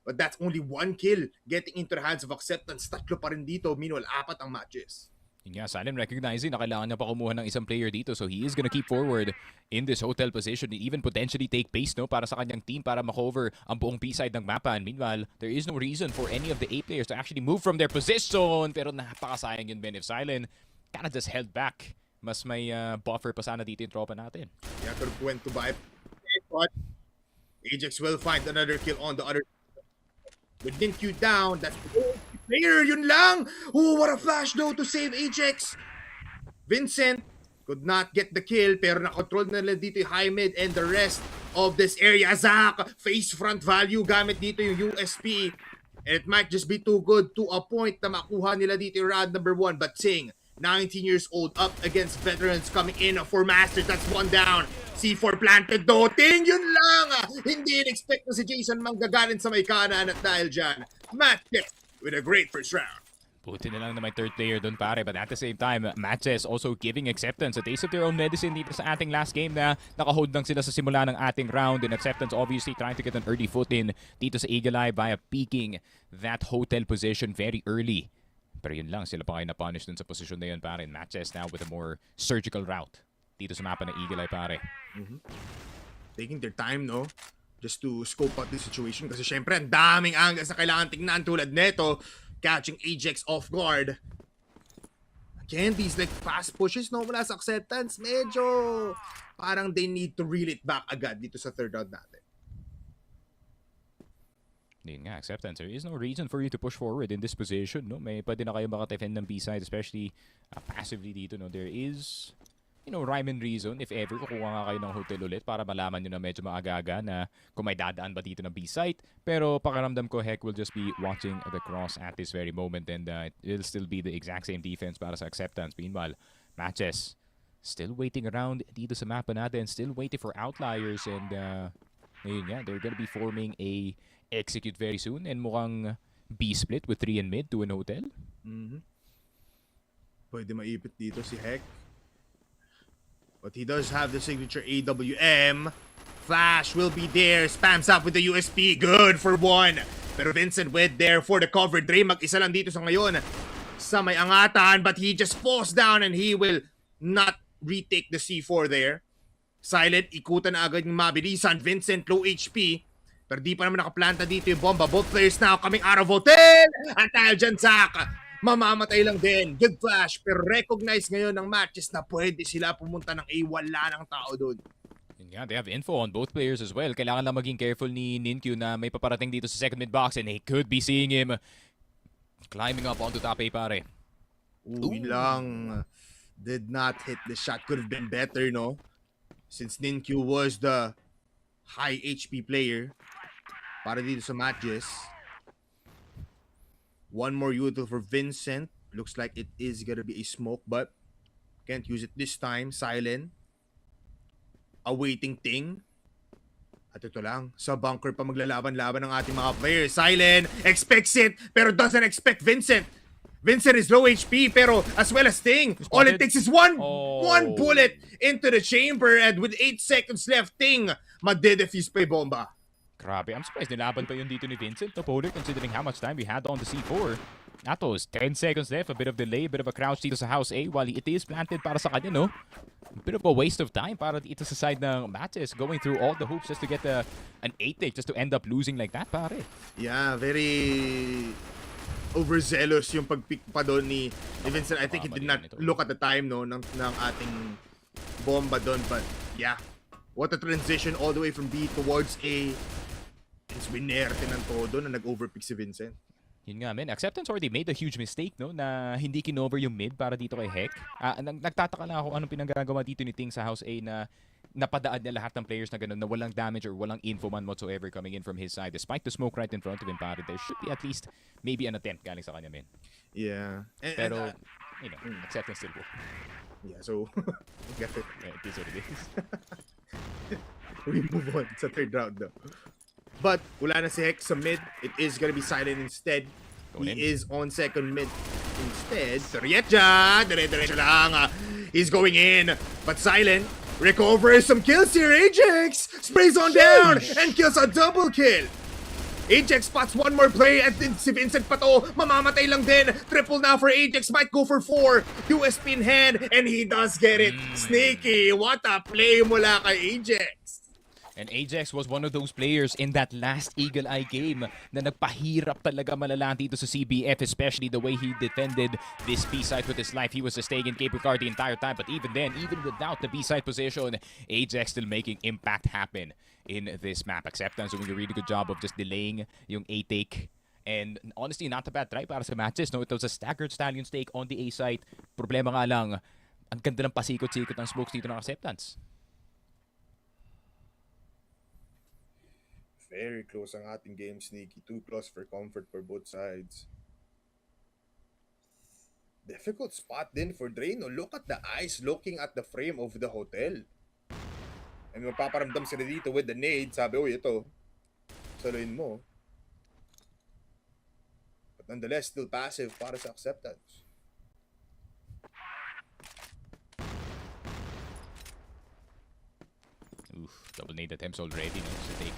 But that's only one kill getting into the hands of Acceptance. Tatlo pa rin dito. Meanwhile, 4 ang matches. Yun nga, Silent recognizing na kailangan niya pa kumuha ng isang player dito, so he is gonna keep forward in this hotel position, even potentially take base, no, para sa kanyang team para makover ang buong B-side ng mapa. And meanwhile, there is no reason for any of the A players to actually move from their position, pero napakasayang yun, Ben, if Silent kinda just held back. Mas may buffer pa sana dito yung tropa natin. Yeah, could have went to buy, but Ajax will find another kill on the other. With Ninkyu down, that's the player, yun lang! Oh, what a flash though to save Ajax! Vincent could not get the kill, pero nakontrol na nila dito yung high mid and the rest of this area. Zach, face front value gamit dito yung USP. And it might just be too good to a point na makuha nila dito yung round number 1. But Ting, 19 years old, up against veterans coming in for Masters. That's one down. C4 planted though. Ting, yun lang! Hindi in-expect na si Jason manggagaling sa may kanan at dahil dyan, MATTJESS with a great first round. Buti na lang na may third player doon, pare. But at the same time, MATTJESS also giving Acceptance a taste of their own medicine dito sa ating last game na nakahold lang sila sa simula ng ating round. And Acceptance obviously trying to get an early foot in dito sa Eagle Eye by peaking that hotel position very early. Pero yun lang, sila pa kayo na-punish dun sa position na yun, pare. MATTJESS now with a more surgical route dito sa mapa ng Eagle Eye, pare. Taking their time, no? Just to scope out the situation. Kasi syempre, ang daming angles na kailangan tingnan tulad neto. Catching Ajax off guard. Again, these like fast pushes, no? Mula sa Acceptance, medyo parang they need to reel it back agad dito sa third round natin. Yun nga, Acceptance. There is no reason for you to push forward in this position, no? May pwede na kayo makatefend ng B-side, especially passively dito, no? There is, you know, rhyme and reason if ever kukuha nga kayo ng hotel ulit para malaman nyo na medyo maaga-aga na kung may dadaan ba dito ng B-site. Pero pakiramdam ko, Heck will just be watching the cross at this very moment and it will still be the exact same defense para sa Acceptance. Meanwhile, MATTJESS still waiting around dito sa mapa natin, still waiting for outliers and ayun nga, they're gonna be forming a execute very soon and mukhang B-split with 3 and mid to an hotel. Pwede maipit dito si Heck. But he does have the signature AWM. Flash will be there. Spams up with the USP. Good for 1. Pero Vincent went there for the cover. Dre mag-isa lang dito sa ngayon sa may angatan. But he just falls down and he will not retake the C4 there. Silent, ikutan na agad yung mabilisan. Vincent, low HP. Pero di pa naman nakaplanta dito yung bomba. Both players now coming out of hotel. At dahil dyan, Zach, mamamatay lang din. Good flash. Pero recognize ngayon ng MATTJESS na pwede sila pumunta ng A. Wala ng tao doon. Yeah, they have info on both players as well. Kailangan lang maging careful ni Ninkyu na may paparating dito sa second mid box and they could be seeing him climbing up onto top A, pare. Uy lang. Did not hit the shot. Could have been better, no? Since Ninkyu was the high HP player para dito sa MATTJESS. One more util for Vincent. Looks like it is gonna be a smoke, but can't use it this time. Silent. Awaiting Ting. At ito lang, sa bunker pa maglalaban-laban ng ating mga players. Silent expects it, pero doesn't expect Vincent. Vincent is low HP, pero as well as Ting. All it takes is one bullet into the chamber, and with 8 seconds left, Ting magde-defuse pa yung bomba. Grabe, I'm surprised nilaban pa yun dito ni Vincent. Napoli, considering how much time we had on the C4. Atos, 10 seconds left, a bit of delay, a bit of a crouch dito sa house A while it is planted para sa kanya, no? A bit of a waste of time para dito sa side ng MATTJESS, going through all the hoops just to get an 8-take, just to end up losing like that, pare. Yeah, very overzealous yung pag-pick pa doon ni Vincent. I think he did not look at the time, no, ng ating bomba doon. But yeah, what a transition all the way from B towards A. It's winerte ng todo na nag-overpick si Vincent. Yun nga, man. Acceptance already made a huge mistake, no? Na hindi kinover yung mid para dito kay Heck. Nagtataka lang ako anong pinagagawa dito ni Ting sa House A na napadaan niya lahat ng players na ganun na walang damage or walang info man whatsoever coming in from his side. Despite the smoke right in front of him, pare, there should be at least maybe an attempt galing sa kanya, man. Yeah. Pero, you know, Acceptance still will. Yeah, so, yeah, it is what it is. We move on sa third round, though. But wala na si Heck sa mid. It is gonna be Silent instead. He is on second mid instead. Torietja! Dire-diretso lang. He's going in. But Silent recovers some kills here. Ajax sprays on down and kills a double kill. Ajax spots one more play at si Vincent pa to. Mamamatay lang din. Triple now for Ajax. Might go for 4. USP in hand and he does get it. Sneaky. What a play mula kay Ajax. And Ajax was one of those players in that last Eagle Eye game na nagpahirap talaga malala dito sa CBF, especially the way he defended this B-side with his life. He was staying in cable car the entire time, but even then, even without the B-side position, Ajax still making impact happen in this map. Acceptance doing a really good job of just delaying yung A-take. And honestly, not a bad try para sa matches. No, it was a staggered Stallion stake on the A-site. Problema nga lang, ang ganda ng pasikot-sikot ng smokes dito ng Acceptance. Very close ang ating game, Sneaky. 2+ for comfort for both sides. Difficult spot din for Drano. Look at the eyes looking at the frame of the hotel. And mapaparamdam sila dito with the nade. Sabi, uy, ito. Saluin mo. But nonetheless, still passive para sa Acceptance. Oof, double nade attempts already, no? So take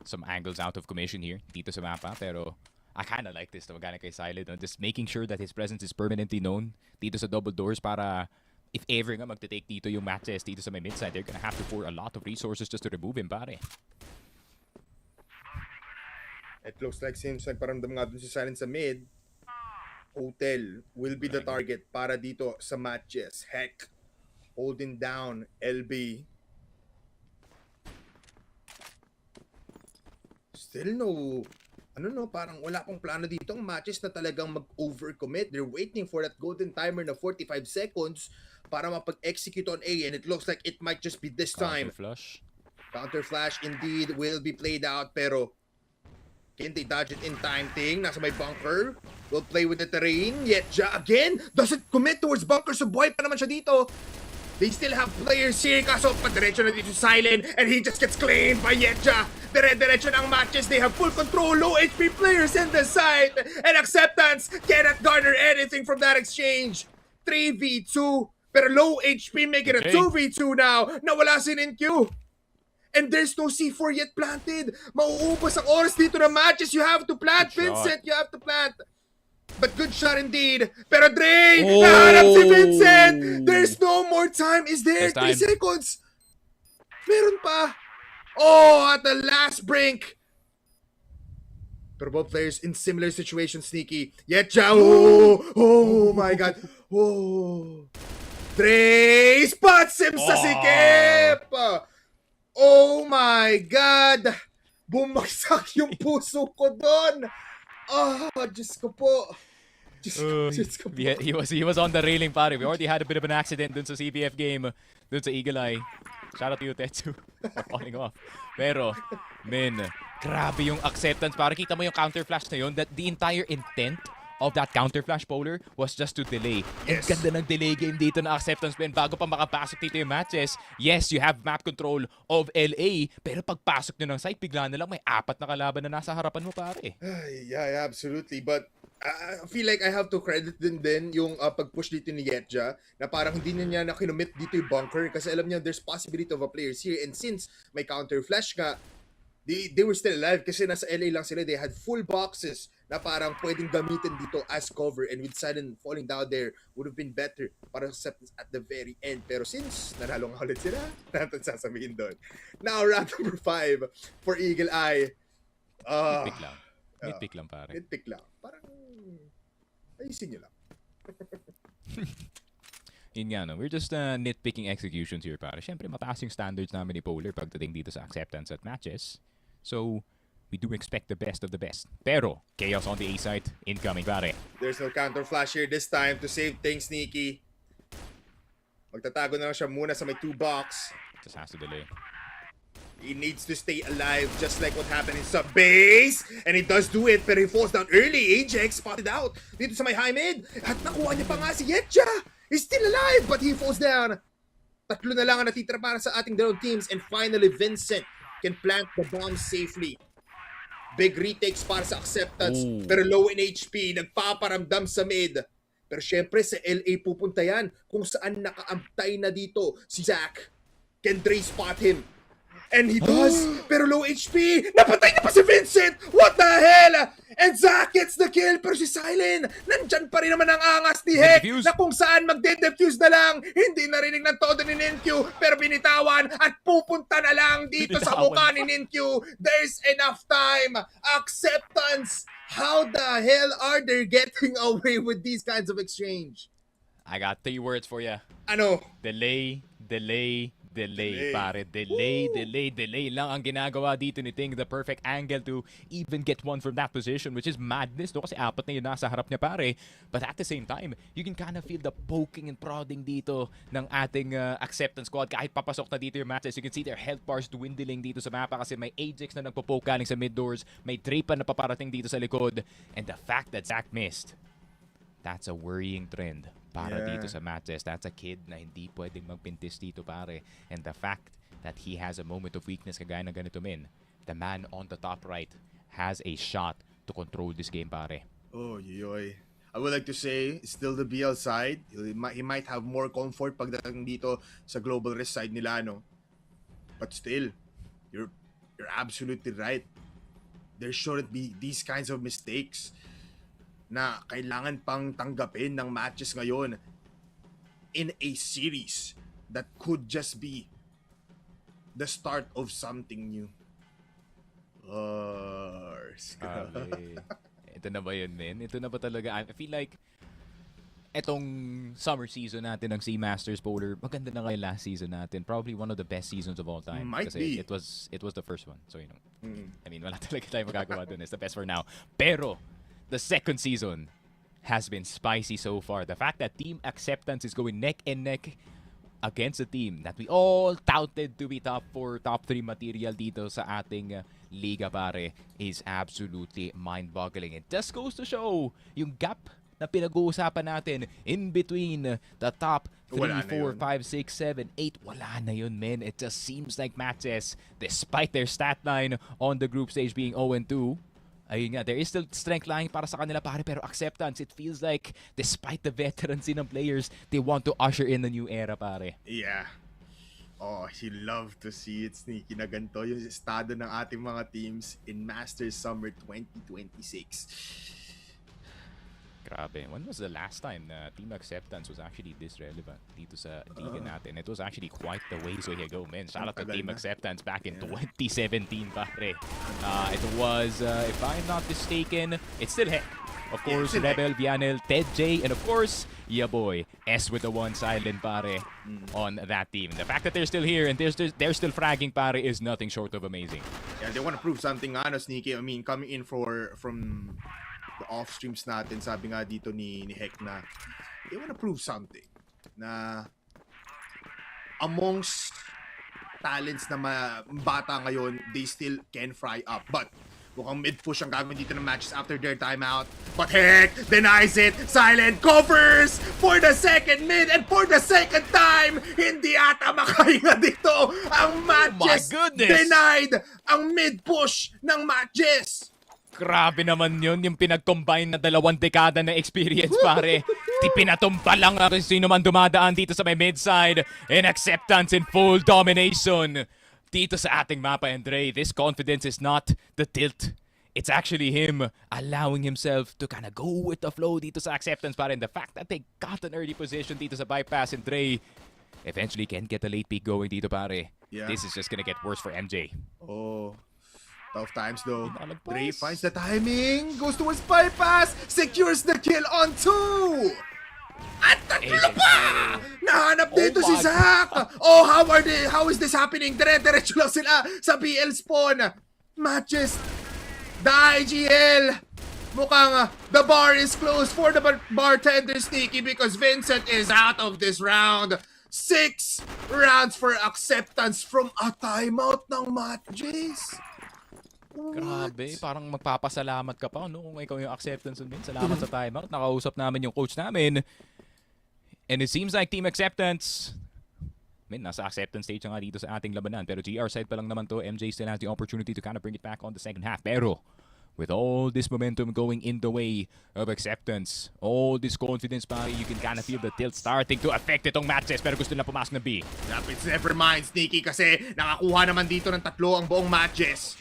some angles out of commission here dito sa mapa, pero I kind of like this Tawagana kay Silent, no? Just making sure that his presence is permanently known dito sa double doors para if ever nga magte-take dito yung MATTJESS dito sa may midside, they're gonna have to pour a lot of resources just to remove him, pare. It looks like seems nagparamdam nga dun si Silent sa mid. Hotel will be the target para dito sa MATTJESS. Heck, holding down LB. Still parang wala pong plano dito ang matches na talagang mag-overcommit. They're waiting for that golden timer na 45 seconds para mapag-execute on A, and it looks like it might just be this time. Counter flash indeed will be played out, pero can they dodge it in time? Ting, nasa may bunker. Will play with the terrain. Yetja again doesn't commit towards bunker, so buhay pa naman siya dito. They still have players here, kaso padiretso na dito Silent, and he just gets claimed by Yetja. Dire-diretso ng matches, they have full control, low HP players in the side, and Acceptance cannot garner anything from that exchange. 3v2, pero low HP make it a 2v2 now. Nawala si NQ. And there's no C4 yet planted. Mauubos ang oras dito ng matches. You have to plant, Vincent. You have to plant. But good shot indeed. Pero Dre, nahanap si Vincent. There's no more time. Is there? 3 seconds. Meron pa. Oh, at the last brink. Pero both players in similar situations, Sneaky. Yetja. Oh my God. Oh. Dre spots him sa sikip. Oh my God. Bumagsak yung puso ko doon. Oh, Diyos ko po. Diyos ko po. He was on the railing, pare. We already had a bit of an accident dun sa CBF game, dun sa Eagle Eye. Shout out to you, Tetsu, for falling off. Pero, men, grabe yung Acceptance. Para kita mo yung counter flash na yun, that the entire intent of that counter flash polar was just to delay. Yes. Ang ganda ng delay game dito na Acceptance, men. Bago pa makapasok dito yung matches, yes, you have map control of LA, pero pagpasok nyo ng site, bigla na lang may 4 na kalaban na nasa harapan mo, pare. Yeah, absolutely. But I feel like I have to credit din yung pag-push dito ni Yetja na parang hindi na niya nakinumit dito yung bunker kasi alam niya there's possibility of a players here, and since may counter flash nga, they were still alive kasi nasa LA lang sila. They had full boxes na parang pwedeng gamitin dito as cover, and with Silent falling down there would have been better para sa at the very end. Pero since nanalo nga ulit sila, natin sasabihin doon. Now, round number 5 for Eagle Eye. Nitpick lang. Nitpick lang, pare. Nitpick lang. Parang ayusin nyo lang. Yun nga, no? We're just nitpicking executions here, pare. Siyempre, mataas yung standards namin ni Polar pagdating dito sa Acceptance at matches. So, we do expect the best of the best. Pero, chaos on the A side, incoming, pare. There's no counter flash here this time to save things, Sneaky. Magtatago na lang siya muna sa may 2 box. Just has to delay. He needs to stay alive, just like what happened in sub-base. And he does do it, pero he falls down early. Ajax spotted out dito sa may high mid. At nakuha niya pa nga si Yetja. He's still alive, but he falls down. 3 na lang ang natitira para sa ating dalawang teams. And finally, Vincent can plant the bomb safely. Big retakes para sa Acceptance. Pero low in HP, nagpaparamdam sa mid. Pero syempre, sa LA pupunta yan kung saan nakaantay na dito si Zach. Can Dre spot him? And he does, pero low HP. Napatay niya pa si Vincent! What the hell? And Zack gets the kill, pero si Silent, nandyan pa rin naman ang angas ni Heck na kung saan magde-defuse na lang. Hindi narinig ng todo ni Ninkyu, pero binitawan at pupunta na lang dito sa mukha ni Ninkyu. There's enough time. Acceptance. How the hell are they getting away with these kinds of exchange? I got 3 words for you. Ano? Delay, pare. Delay lang ang ginagawa dito ni Ting. The perfect angle to even get one from that position, which is madness, no? Kasi 4 na yun nasa harap niya, pare. But at the same time, you can kind of feel the poking and prodding dito ng ating Acceptance squad. Kahit papasok na dito yung matches, you can see their health bars dwindling dito sa mapa kasi may Ajax na nagpo-poke galing sa mid doors, may Drape na paparating dito sa likod, and the fact that Zack missed, that's a worrying trend para dito sa MATTJESS. That's a kid na hindi pwedeng magpintis dito, pare. And the fact that he has a moment of weakness kagaya ng ganito, min, the man on the top right has a shot to control this game, pare. Oh, yoy. I would like to say, still the BL side. He might have more comfort pagdating dito sa global risk side nila, no? But still, you're absolutely right. There shouldn't be these kinds of mistakes na kailangan pang tanggapin ng matches ngayon in a series that could just be the start of something new. Ito na ba yun, men? Ito na ba talaga? I feel like etong summer season natin ng SEA Masters Polar, maganda na ngayon last season natin. Probably one of the best seasons of all time. Might kasi be. It was the first one. So, you know. I mean, wala talaga tayo magagawa dun. It's the best for now. Pero, the second season has been spicy so far. The fact that Team Acceptance is going neck and neck against a team that we all touted to be top 4, top 3 material dito sa ating liga, pare, is absolutely mind-boggling. It just goes to show yung gap na pinag-uusapan natin in between the top 3, 4, 5, 6, 7, 8. Wala na yun, men. It just seems like MATTJESS, despite their stat line on the group stage being 0-2, ayun nga, there is still strength lying para sa kanila, pare, pero Acceptance, it feels like despite the veterancy ng players, they want to usher in a new era, pare. Yeah. Oh, you love to see it, Sneaky, na ganito yung estado ng ating mga teams in Masters Summer 2026. Grabe. When was the last time na Team Acceptance was actually this relevant dito sa liga natin? It was actually quite the ways ago, man. Shout out to Team Acceptance back in 2017, pare. It was, if I'm not mistaken, it's still Heck. Of course, Rebel, Vianel, Ted J, and of course, yeah boy, S with the one silent, pare, on that team. The fact that they're still here and they're still fragging, pare, is nothing short of amazing. Yeah, they want to prove something, Sneaky. I mean, coming in from the off streams natin, sabi nga dito ni Heck na they want to prove something na amongst talents na bata ngayon, they still can fry up. But mukhang mid-push ang gagawin dito ng matches after their timeout. But Heck denies it. Silent covers for the second mid and for the second time. Hindi ata makahinga dito ang matches. Denied ang mid-push ng matches. Grabe naman yun, yung pinag-combine na 2 dekada na experience, pare. Pinatumpa lang ako sino man dumadaan dito sa may mid-side. And Acceptance in full domination dito sa ating mapa, Andre. This confidence is not the tilt. It's actually him allowing himself to kind of go with the flow dito sa Acceptance, pare. And the fact that they got an early position dito sa bypass, Andre, eventually can get a late peak going dito, pare. Yeah. This is just gonna get worse for MJ. Oh, tough times though. Dre finds the timing, goes towards bypass, secures the kill on 2! At tatlo pa! Nahanap dito si Zack! Oh, how is this happening? Dire-diretso lang sila sa BL spawn. Matches, the IGL. Mukhang the bar is closed for the bartender, Sneaky, because Vincent is out of this round. 6 rounds for Acceptance from a timeout ng MATTJESS. Grabe, parang magpapasalamat ka pa, no? Kung ikaw yung Acceptance din. Salamat sa timeout. Nakausap namin yung coach namin. And it seems like Team Acceptance, nasa Acceptance stage nga dito sa ating labanan. Pero GR side pa lang naman to. MJ still has the opportunity to kind of bring it back on the second half. Pero with all this momentum going in the way of Acceptance, all this confidence, pare, you can kind of feel the tilt starting to affect itong matches, pero gusto nila pumasok ng B. It's never mind, Sneaky, kasi nakakuha naman dito ng 3 ang buong matches.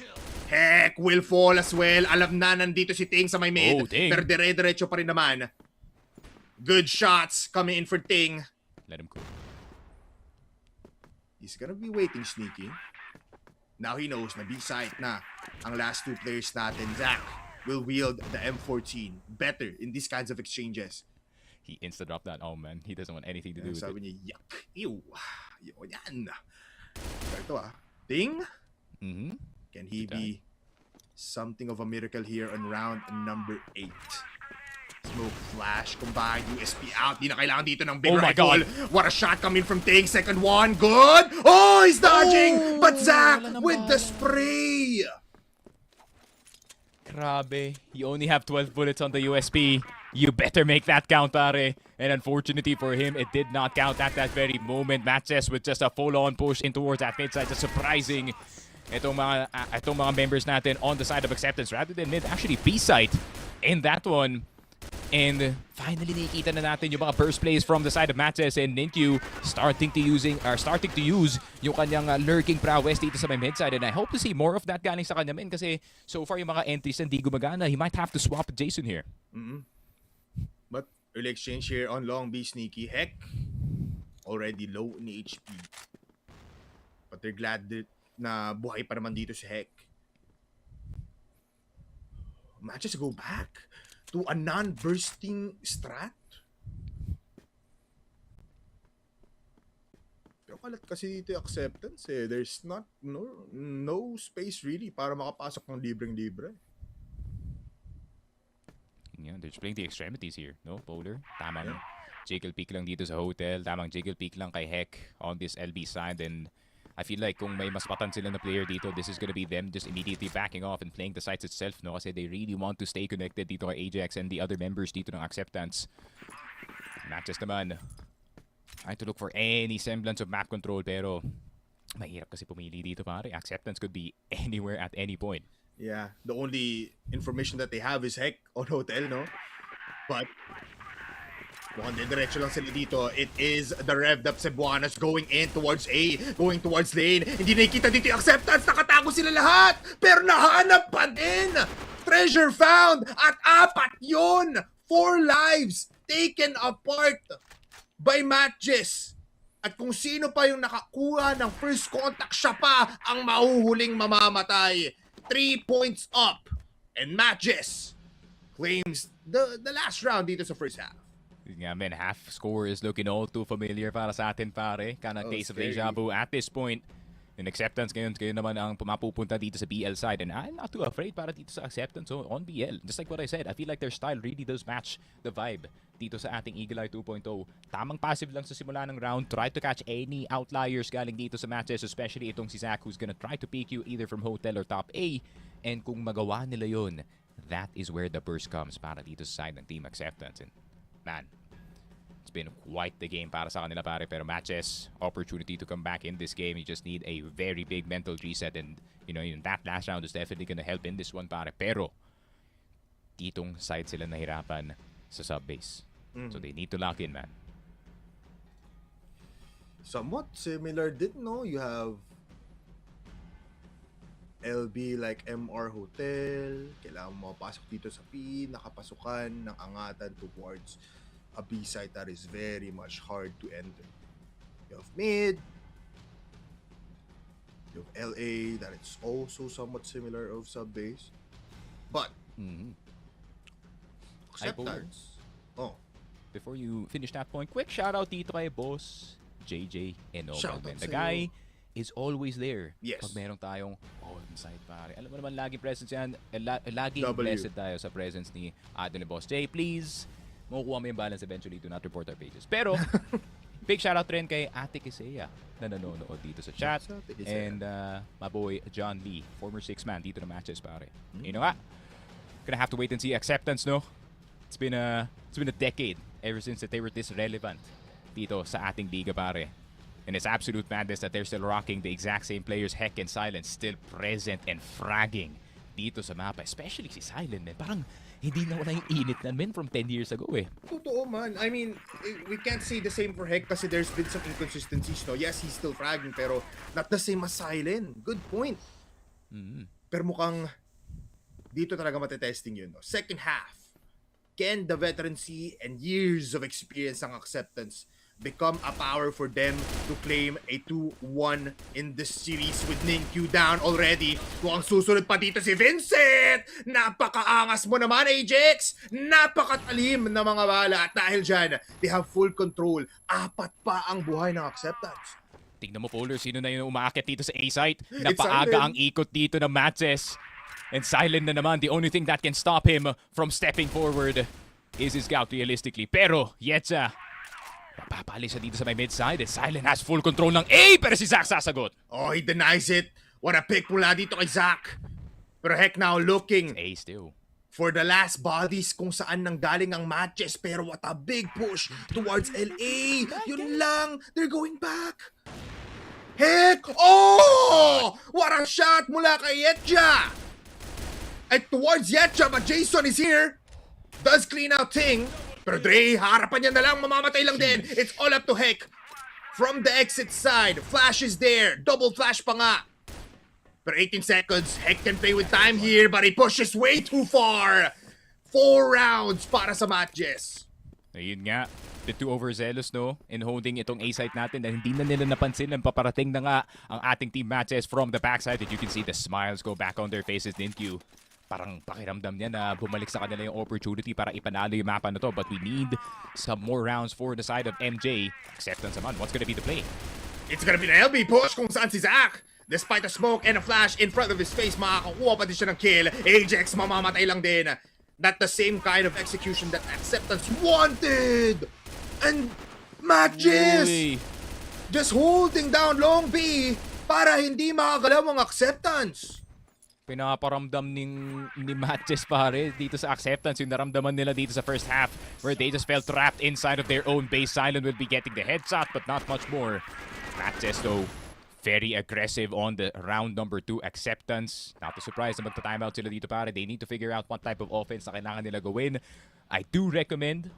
Heck, will fall as well. Alam na nandito si Ting sa may mid, pero dire-diretso pa rin naman. Good shots coming in for Ting. Let him cool. He's gonna be waiting, Sneaky. Now he knows na B-side na ang last 2 players natin. Zach will wield the M14 better in these kinds of exchanges. He insta-dropped that. Oh man, he doesn't want anything to do with it. Sabi niya, yuck, ew, yun yan. Ito Ting? Can he be something of a miracle here on round number 8? Smoke flash combined, USP out. Di na kailangan dito ng big rifle. What a shot coming from Ting. Second one, good. Oh, he's dodging. But Zach with the spray. Grabe. You only have 12 bullets on the USP. You better make that count, pare. And unfortunately for him, it did not count at that very moment. MATTJESS with just a full-on push in towards that mid side. Just surprising. Itong mga members natin on the side of Acceptance rather than mid. Actually, B side in that one. And finally nakikita na natin yung mga burst plays from the side of MATTJESS, and Ninkyu starting to use yung kanyang lurking prowess dito sa may mid side, and I hope to see more of that galing sa kanya, men, kasi so far yung mga entries hindi gumagana. He might have to swap with Jason here. But early exchange here on long B, Sneaky. Heck, already low in HP. But they're glad that na buhay pa naman dito si Heck. MATTJESS go back to a non-bursting strat. Pero kalat kasi dito yung Acceptance eh. There's no space really para makapasok ng libreng-libre. Yeah, they're just playing the extremities here, no? Polar, tamang jiggle peek lang dito sa hotel, tamang jiggle peek lang kay Heck on this LB side, and I feel like kung may mas patan sila na player dito, this is gonna be them just immediately backing off and playing the sites itself, no? Kasi they really want to stay connected dito kay Ajax and the other members dito ng Acceptance. MATTJESS naman trying to look for any semblance of map control, pero mahirap kasi pumili dito, pare. Acceptance could be anywhere at any point. Yeah, the only information that they have is Heck on hotel, no? But mukhang diretso lang sila dito. It is the revved up Cebuanas going in towards A, going towards lane. Hindi nakikita dito yung Acceptance. Nakatago sila lahat. Pero nahanap pa din. Treasure found. At 4 yun. 4 lives taken apart by MATTJESS. At kung sino pa yung nakakuha ng first contact, siya pa ang mahuhuling mamamatay. 3 points up. And MATTJESS claims the last round dito sa first half. Yeah, man, half score is looking all too familiar para sa atin, pare. Kind of case of deja vu at this point. In Acceptance ngayon naman ang pumapupunta dito sa BL side, and I'm not too afraid para dito sa Acceptance on BL. Just like what I said, I feel like their style really does match the vibe dito sa ating Eagle Eye 2.0. Tamang passive lang sa simula ng round. Try to catch any outliers galing dito sa matches, especially itong si Zach, who's gonna try to pick you either from hotel or top A. And kung magawa nila yun, that is where the burst comes para dito sa side ng Team Acceptance. And man, it's been quite the game para sa kanila, pare. Pero MATTJESS, opportunity to come back in this game. You just need a very big mental reset, and you know, that last round is definitely gonna help in this one, pare. Pero ditong side sila nahirapan sa sub-base. So they need to lock in, man. Somewhat similar din, no? You have LB like MR Hotel. Kailangan mo mapasok dito sa P, nakapasukan ng angatan towards a B site that is very much hard to enter. You have mid. You have LA that is also somewhat similar of sub-base. But Acceptance. Oh. Before you finish that point, quick shout out dito kay Boss JJ Eno. The guy is always there. Yes. Pag meron tayong on-site, pare. Alam mo naman, laging presence yan. Laging blessed tayo sa presence ni Adon ni Boss J. Please, makukuha mo yung balance eventually. Do not report our pages. Pero, big shout out rin kay Ate Kisea na nanonood dito sa chat. And my boy John Lee, former 6-man dito na MATTJESS, pare. You know nga, gonna have to wait and see Acceptance, no? It's been a decade ever since that they were this relevant dito sa ating liga, pare. And it's absolute madness that they're still rocking the exact same players, Heck and Silence, still present and fragging dito sa mapa, especially si Silent, man. Parang hindi na wala yung init na men from 10 years ago eh. Totoo man. I mean, we can't say the same for Heck kasi there's been some inconsistencies, no? Yes, he's still fragging pero not the same as Silent. Good point. Pero mukhang dito talaga matetesting yun, no? Second half. Can the veterancy and years of experience ng Acceptance become a power for them to claim a 2-1 in this series with Ninkyu down already? Mukhang susunod pa dito si Vincent! Napakaangas mo naman, Ajax! Napakatalim na mga bala at dahil dyan, they have full control. 4 pa ang buhay ng Acceptance. Tingnan mo, Polar, sino na yung umaakit dito sa A-site? It's Napaaga ang Silent. ikot dito ng MATTJESS. And Silent na naman, the only thing that can stop him from stepping forward is his scout realistically. Pero, Yetza, napapali siya dito sa may mid-side and Silent has full control ng A, pero si Zack sasagot. Oh, he denies it. What a pick mula dito kay Zack. Pero Heck now looking A still. for the last bodies kung saan nanggaling ang matches. Pero what a big push towards LA. Yun lang. They're going back. Heck! Oh! What a shot mula kay Yetja! And towards Yetja, but Jason is here. Does clean out Ting. Pero Dre, harapan niya na lang. Mamamatay lang din. It's all up to Heck. From the exit side. Flash is there. Double flash pa nga. Pero 18 seconds. Heck can play with time here, but he pushes way too far. 4 rounds para sa MATTJESS. Ayun nga, the too overzealous, no? In holding itong A-site natin na hindi na nila napansin na paparating na nga ang ating team MATTJESS from the backside. And you can see the smiles go back on their faces, Ninkyu. Parang pakiramdam niya na bumalik sa kanila yung opportunity para ipanalo yung mapa na to. But we need some more rounds for the side of MJ. Acceptance naman, what's gonna be the play? It's gonna be an LB push kung saan si Zack. Despite a smoke and a flash in front of his face, makakakuha pa din siya ng kill. Ajax mamamatay lang din. Not the same kind of execution that Acceptance wanted. And MATTJESS Uy. just holding down Long B para hindi makagalaw ang Acceptance. Pinaparamdam ni MATTJESS pare dito sa Acceptance yung naramdaman nila dito sa first half where they just felt trapped inside of their own base. Silent will be getting the headshot but not much more. MATTJESS though very aggressive on the round number 2 Acceptance. Not a surprise na magta-timeout sila dito pare. They need to figure out what type of offense na kailangan nila gawin. I do recommend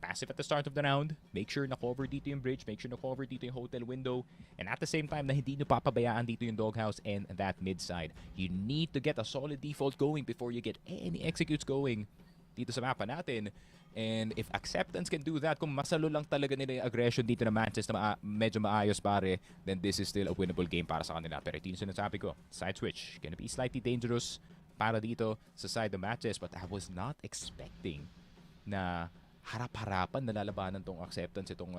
passive at the start of the round. Make sure na cover dito yung bridge. Make sure na cover dito yung hotel window. And at the same time na hindi nyo papabayaan dito yung doghouse and that mid side. You need to get a solid default going before you get any executes going dito sa mapa natin. And if Acceptance can do that, kung masalo lang talaga nila yung aggression dito na MATTJESS na medyo maayos pare, then this is still a winnable game para sa kanila. Pero ito yung sinasabi ko, side switch, gonna be slightly dangerous para dito sa side of MATTJESS. But I was not expecting na harap-harapan na lalabanan tong Acceptance itong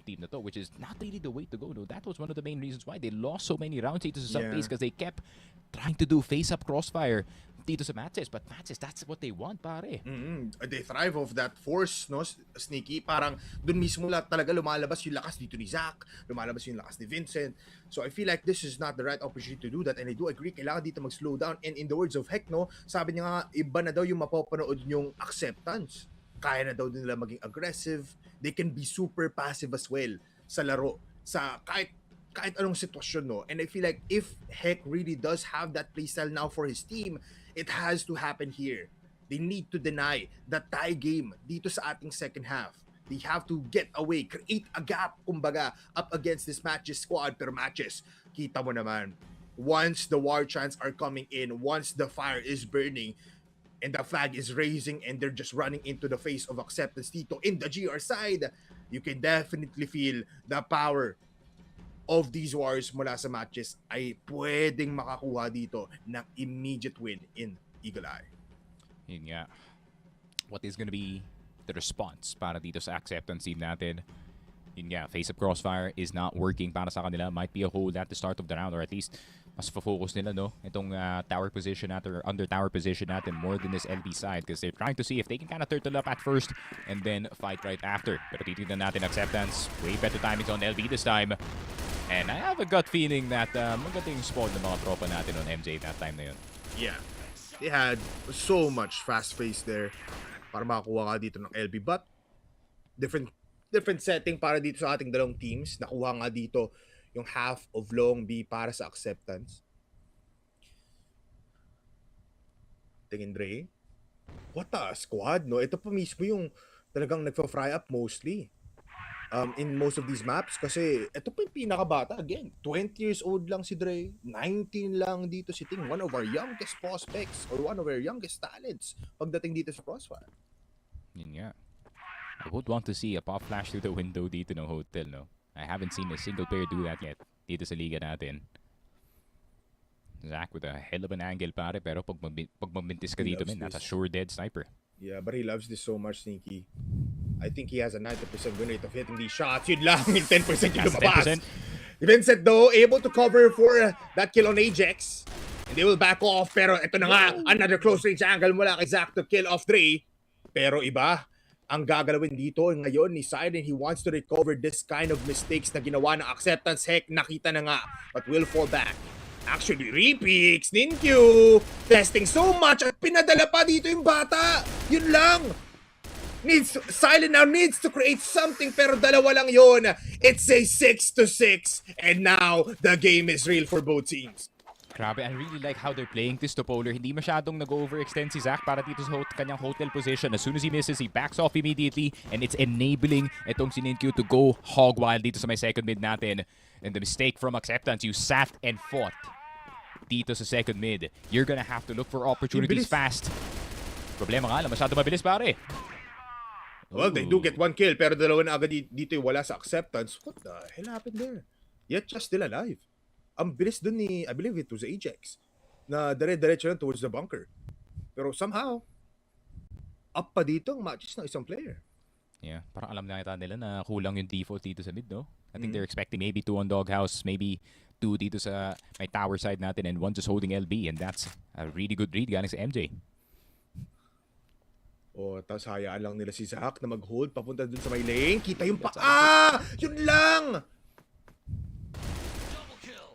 team na to, which is not really the way to go. No? That was one of the main reasons why they lost so many rounds dito sa sub-base because they kept trying to do face-up crossfire dito sa MATTJESS. But MATTJESS, that's what they want, pare. They thrive off that force, no, Sneaky. Parang dun mismo talaga lumalabas yung lakas dito ni Zack, lumalabas yung lakas ni Vincent. So I feel like this is not the right opportunity to do that. And I do agree, kailangan dito mag-slow down. And in the words of Heck, no, sabi niya nga, iba na daw yung mapapanood yung Acceptance. Kaya na daw nila maging aggressive. They can be super passive as well sa laro. Sa kahit anong sitwasyon, no? And I feel like if Heck really does have that playstyle now for his team, it has to happen here. They need to deny the tie game dito sa ating second half. They have to get away, create a gap, kumbaga, up against this MATTJESS squad. Pero MATTJESS, kita mo naman, once the war chants are coming in, once the fire is burning, and the flag is raising and they're just running into the face of Acceptance dito in the GR side, you can definitely feel the power of these wars mula sa MATTJESS ay pwedeng makakuha dito ng immediate win in Eagle Eye. Yun nga. What is gonna be the response para dito sa Acceptance team natin? Yun nga, face-up crossfire is not working para sa kanila. Might be a hold at the start of the round or at least mas focus nila, no? Itong tower position natin or under tower position natin more than this LB side because they're trying to see if they can kind of turtle up at first and then fight right after. Pero titignan natin Acceptance. Way better timings on LB this time. And I have a gut feeling that magandang spawn ng mga tropa natin on MJ that time na yun. Yeah. They had so much fast pace there para makakuha ka dito ng LB. But different setting para dito sa ating dalawang teams. Nakuha nga dito yung half of Long B para sa Acceptance. Tingin Dre, what a squad, no? Ito pa mismo yung talagang nagpa-fry up mostly. In most of these maps kasi ito pa yung pinakabata. Again, 20 years old lang si Dre, 19 lang dito si Ting, one of our youngest prospects or one of our youngest talents pagdating dito sa Crossfire. Yun nga. I would want to see a pop flash through the window dito ng hotel, no? I haven't seen a single player do that yet dito sa liga natin. Zach with a hell of an angle pare, pero pag magbintis ka dito, man, that's a sure dead sniper. Yeah, but he loves this so much, Sneaky. I think he has a 90% win rate of hitting these shots. Yun lang, yung 10% yung lumabas. Vincent though, able to cover for that kill on Ajax. And they will back off, pero ito na nga, another close range angle mula kay Zach to kill off Dre. Pero iba, ang gagalawin dito ngayon ni Silent. He wants to recover this kind of mistakes na ginawa ng Acceptance. Heck, nakita na nga, but will fall back. Actually, repicks, Ninkyu, testing so much at pinadala pa dito yung bata. Yun lang. Silent now needs to create something pero dalawa lang yun. It's a 6-6 and now the game is real for both teams. Grabe, I really like how they're playing this to Polar. Hindi masyadong nag-overextend si Zach para dito sa kanyang hotel position. As soon as he misses, he backs off immediately and it's enabling itong si Ninkyu to go hog wild dito sa may second mid natin. And the mistake from Acceptance, you sat and fought dito sa second mid. You're gonna have to look for opportunities fast. Problema nga lang, masyado mabilis pare. Well, they do get one kill, pero dalawa na agad dito yung wala sa Acceptance. What the hell happened there? Yet just still alive. Ang bilis dun ni, I believe it was Ajax, na dire-diretso lang towards the bunker. Pero somehow, up pa dito ang matches ng isang player. Yeah, parang alam na nila na kulang yung default dito sa mid, no? I think they're expecting maybe 2 on doghouse, maybe 2 dito sa may tower side natin, and 1 just holding LB, and that's a really good read galing sa MJ. Tapos hayaan lang nila si Zach na mag-hold papunta dun sa may lane. Kita yung paa! Yun lang!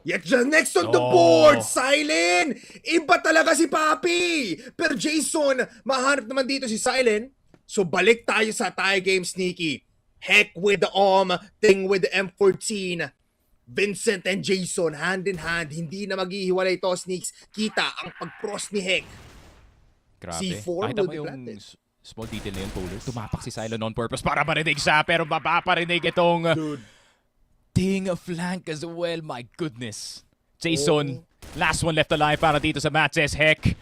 Yet just next on the board, Silent! Iba talaga si Papi! Pero Jason, mahanap naman dito si Silent. So balik tayo sa tie game, Sneaky. Heck with the Ting with the M14. Vincent and Jason, hand in hand. Hindi na maghihiwalay to, Sneaks. Kita ang pag-cross ni Heck. Grabe. C4 Nakita will mo be yung planted. small detail na yun, Polar. Tumapak si Silent on purpose para marinig siya, pero mapaparinig itong Ting flank as well. My goodness. Jason, last one left alive para dito sa MATTJESS. Heck,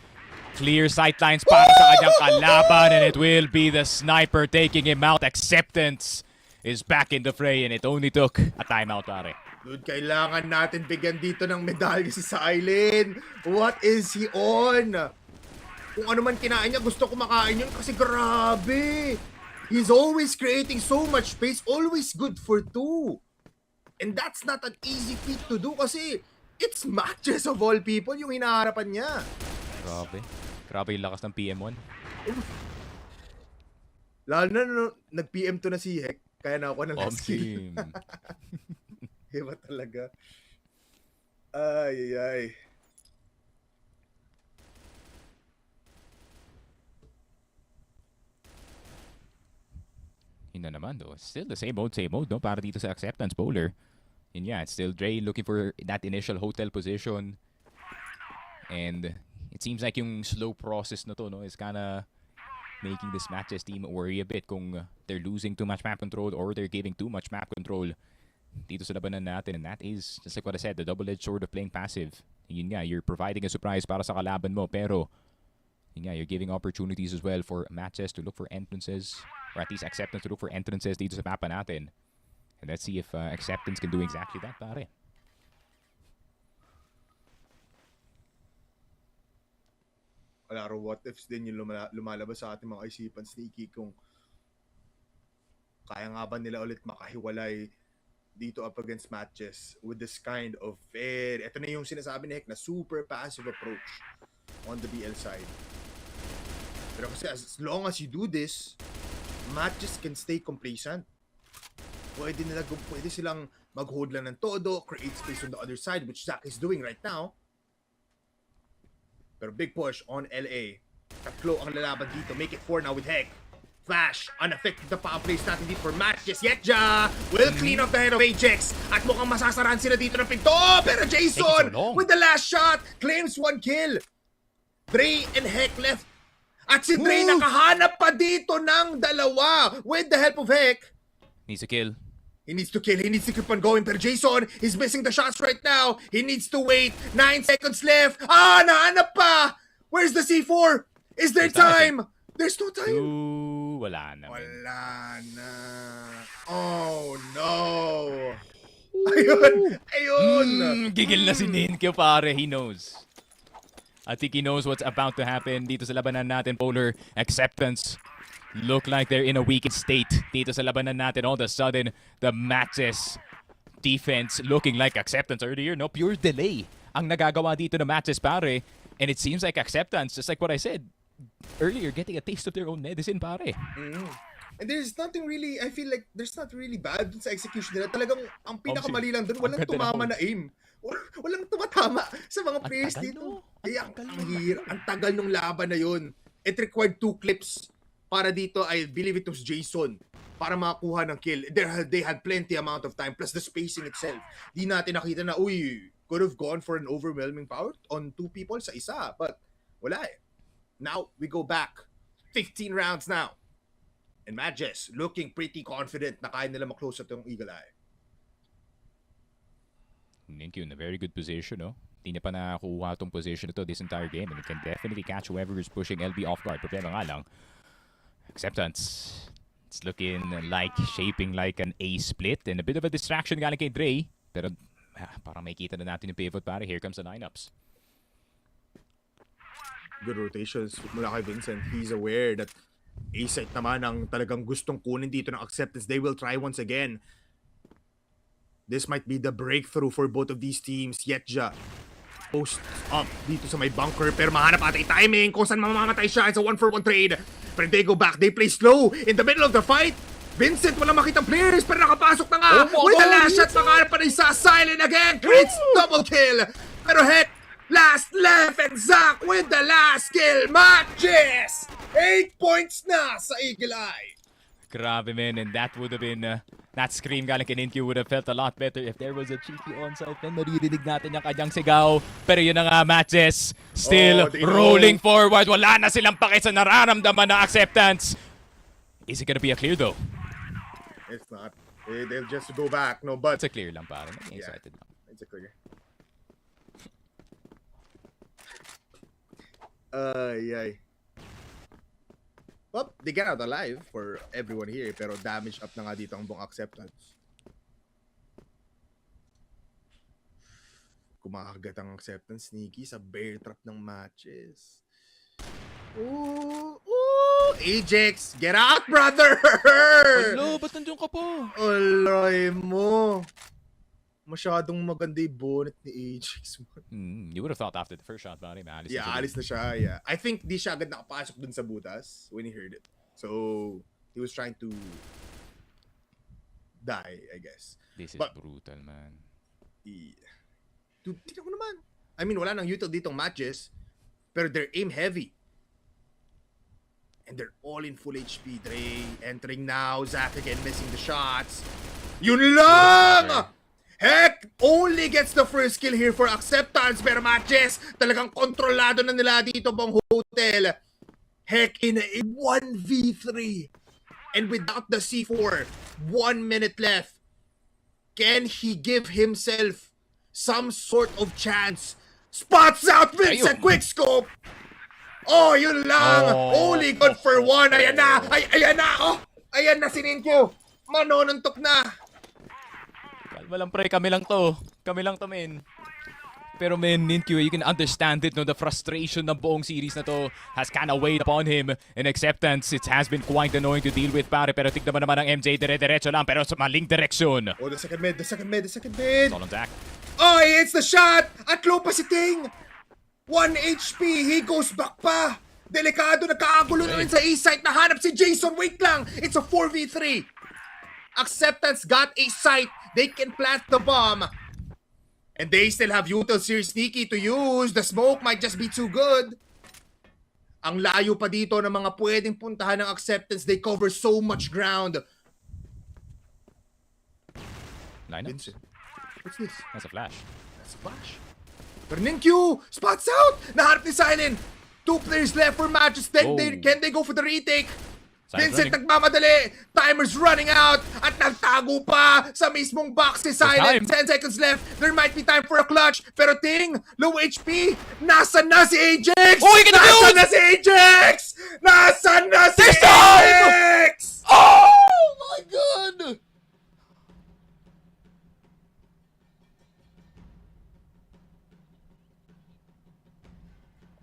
clear sightlines para sa kanyang kalaban, and it will be the sniper taking him out. Acceptance is back in the fray, and it only took a timeout, pare. Dude, kailangan natin bigyan dito ng medalya si Silent. What is he on? Kung ano man kinain niya, gusto ko makain yun kasi grabe. He's always creating so much space, always good for 2. And that's not an easy feat to do kasi it's matches of all people yung hinaharapan niya. Grabe. Grabe yung lakas ng PM1. Lalo na nag-PM2 na si Heck, kaya na ako na last kill. Iba talaga. Ay. Yun na naman though. Still the same mode, no? Para dito sa Acceptance, Polar. And yeah, it's still Dre looking for that initial hotel position. And it seems like yung slow process na to, no, is kinda making this MATTJESS team worry a bit kung they're losing too much map control or they're giving too much map control dito sa labanan natin. And that is, just like what I said, the double-edged sword of playing passive. Yun nga, you're providing a surprise para sa kalaban mo, pero yun nga, you're giving opportunities as well for MATTJESS to look for entrances, or at least Acceptance to look for entrances dito sa mapa natin. And let's see if Acceptance can do exactly that, pare. Wala ro what ifs din yung lumalabas sa ating mga isipan, Sneaky, kung kaya nga ba nila ulit makahiwalay dito up against MATTJESS with this kind of ito na yung sinasabi ni Heck na super passive approach on the BL side. Pero kasi as long as you do this, MATTJESS can stay complacent. Pwede silang mag-hold lang ng todo, create space on the other side, which Zach is doing right now. Pero big push on LA. Tatlo ang lalaban dito. Make it 4 now with Heck. Flash, unaffected the power plays natin dito for MATTJESS. Yetja will clean up the head of Ajax. At mukhang masasarahan sila dito ng pinto. Pero Jason with the last shot claims 1 kill. Dre and Heck left. At si Dre nakahanap pa dito ng dalawa with the help of Heck. Needs a kill. He needs to kill. He needs to keep on going. Pero Jason, he's missing the shots right now. He needs to wait. 9 seconds left. Nahanap pa. Where's the C4? Is there time? There's no time. Wala na. Wala na. Oh, no. Ayun. Gigil na si Ninkyo, pare. He knows. I think he knows what's about to happen dito sa labanan natin, Polar. Acceptance look like they're in a weakened state dito sa labanan natin. All of a sudden, the MATTJESS defense looking like Acceptance earlier. No, pure delay ang nagagawa dito ng MATTJESS, pare. And it seems like Acceptance, just like what I said earlier, getting a taste of their own medicine, pare. And there's nothing really, I feel like there's not really bad dun sa execution nila. Talagang ang pinakamali lang dun, walang tumama na aim. Walang tumatama sa mga players dito. Kaya ang tagal nung laban na yun. It required 2 clips para dito. I believe it was Jason para makakuha ng kill. They had plenty amount of time plus the spacing itself. Di natin nakita na, could have gone for an overwhelming power on 2 people sa isa. But wala eh. Now, we go back. 15 rounds now. And MATTJESS looking pretty confident na kaya nila maklose at yung Eagle Eye. Ninkyo in a very good position, no? Hindi niya pa nakakuha itong position ito this entire game, and it can definitely catch whoever is pushing LB off guard. Problema nga lang, Acceptance, it's looking like shaping like an A split and a bit of a distraction galing kay Dre. Pero parang makikita na natin yung pivot, pare. Here comes the lineups. Good rotations mula kay Vincent. He's aware that A-site naman ang talagang gustong kunin dito ng Acceptance. They will try once again. This might be the breakthrough for both of these teams. Yetja posts up dito sa may bunker. Pero mahanap ata yung timing kung saan mamamatay siya. It's a 1-for-1 trade. Pero they go back. They play slow in the middle of the fight. Vincent, walang makitang players pero nakapasok na nga. With the last shot, makahanap pa rin sa Silent again. Crits double kill. Pero Heck, last left and Zach with the last kill. MATTJESS 8 points na sa Eagle Eye. Grabe, man, and that would have been that scream galing kay Ninkyo would have felt a lot better if there was a cheeky onside pen. Maririnig natin yung kanyang sigaw. Pero yun na nga, MATTJESS still rolling forward. Wala na silang pake sa nararamdaman na Acceptance. Is it gonna be a clear though? It's not. They'll just go back. No, but It's a clear lang, pare. Excited lang. It's a clear. Yay. Well, they get out alive for everyone here, pero damage up na nga dito ang buong Acceptance. Kumakagat ang Acceptance, sneaky sa bear trap ng MATTJESS. Ooh! Ajax, get out, brother! Hello, ba't nandiyan ka po? Aloy mo. Masyadong maganda yung bonnet ni Ajax. You would have thought after the first shot, pare. Alis na siya. Yeah. I think di siya agad nakapasok dun sa butas when he heard it. So, he was trying to die, I guess. This is brutal, man. Dude, tignan ko naman. I mean, wala nang util ditong MATTJESS, pero they're aim heavy. And they're all in full HP. Dre entering now. Zach again missing the shots. Yun lang! Heck only gets the first kill here for Acceptance, pero MATTJESS talagang kontrolado na nila dito buong hotel. Heck in a 1v3. And without the C4, 1 minute left. Can he give himself some sort of chance? Spots out Vincent, quick scope! Oh, yun lang! Only good for 1. Ayan na! Ayan na! Oh! Ayan na si Ninkyo! Manonuntok na! Kalma lang, pre. Kami lang to. Kami lang to, men. Pero, men, Ninkyo, you can understand it, no? The frustration ng buong series na to has kind of weighed upon him. In Acceptance, it has been quite annoying to deal with, pare. Pero tignan mo naman ang MJ, dire-diretso lang, pero sa maling direksyon. Oh, the second mid. It's all on Zach. Oh, it's the shot! At low pa si Ting! 1 HP, he goes back pa! Delikado, nagkakagulo na rin sa A-site. Nahanap si Jason, wait lang! It's a 4v3! Acceptance got a site. They can plant the bomb. And they still have util series sneaky to use. The smoke might just be too good. Ang layo pa dito ng mga pwedeng puntahan ng Acceptance. They cover so much ground. Lineups? What's this? That's a flash. That's a flash. Pero Ninkyo! Spots out! Naharap ni Silent! 2 players left for matches. Then can they go for the retake? Vincent running. nagmamadali. Timer's running out. At nagtago pa sa mismong box si Silent. 10 seconds left. There might be time for a clutch. Pero Ting, low HP. Nasaan na si Ajax? Oh, he can Nasaan do na si Ajax? Nasaan na si This time! Ajax? Oh my god!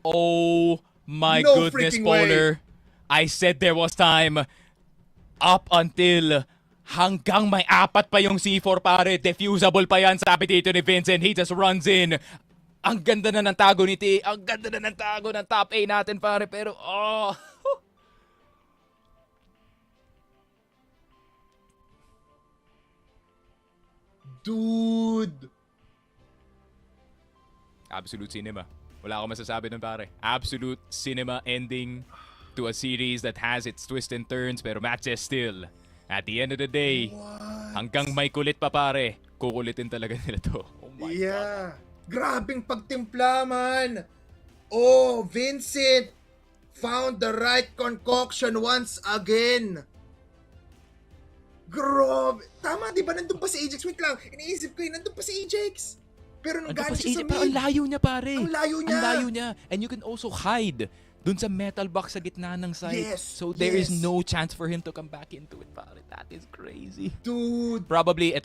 Oh my No goodness, freaking way. Polar. I said there was time up until hanggang may 4 pa yung C4 pare. Defusable pa yan, sabi dito ni Vincent. He just runs in. Ang ganda na ng tago ni T. Ang ganda na ng tago ng top A natin pare. Pero Dude. absolute cinema. Wala akong masasabi nun pare. Absolute cinema ending to a series that has its twists and turns. Pero matches still. At the end of the day, hanggang may kulit pa pare, kukulitin talaga nila to. Oh my God. Grabing pagtimpla, man. Oh, Vincent found the right concoction once again. Grabe. Tama, di ba? Nandun pa si Ajax. Wait lang. Iniisip ko yun. Nandun pa si Ajax. Pero nung galing siya sa Pero ang mid. layo niya pare. Ang layo niya. Ang layo niya. And you can also hide dun sa metal box sa gitna ng site. Yes, So there is yes. no chance for him to come back into it pare. That is crazy. Dude. Probably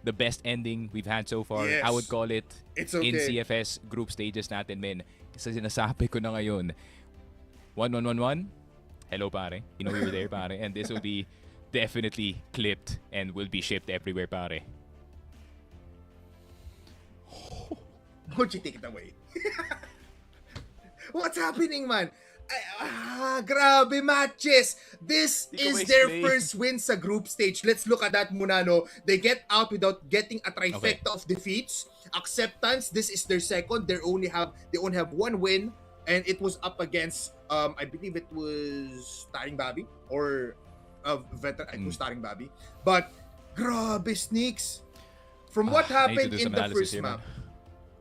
the best ending we've had so far. Yes. I would call it It's in okay. CFS group stages natin, men. Kasi sinasabi ko na ngayon, 1-1-1-1. Hello, pare. You know you're there, pare. And this will be definitely clipped and will be shipped everywhere, pare. Mochi, take it away. What's happening, man? Grabe, matches. This Hindi ko is their ma-explain. first win sa group stage. Let's look at that muna, no? They get out without getting a trifecta of defeats. Acceptance, this is their second. They only have 1 win, and it was up against I believe it was TARINGBABI or veteran. It was TARINGBABI. But grabe, Sneaks. From what I need to happened do in some the analysis first here, map,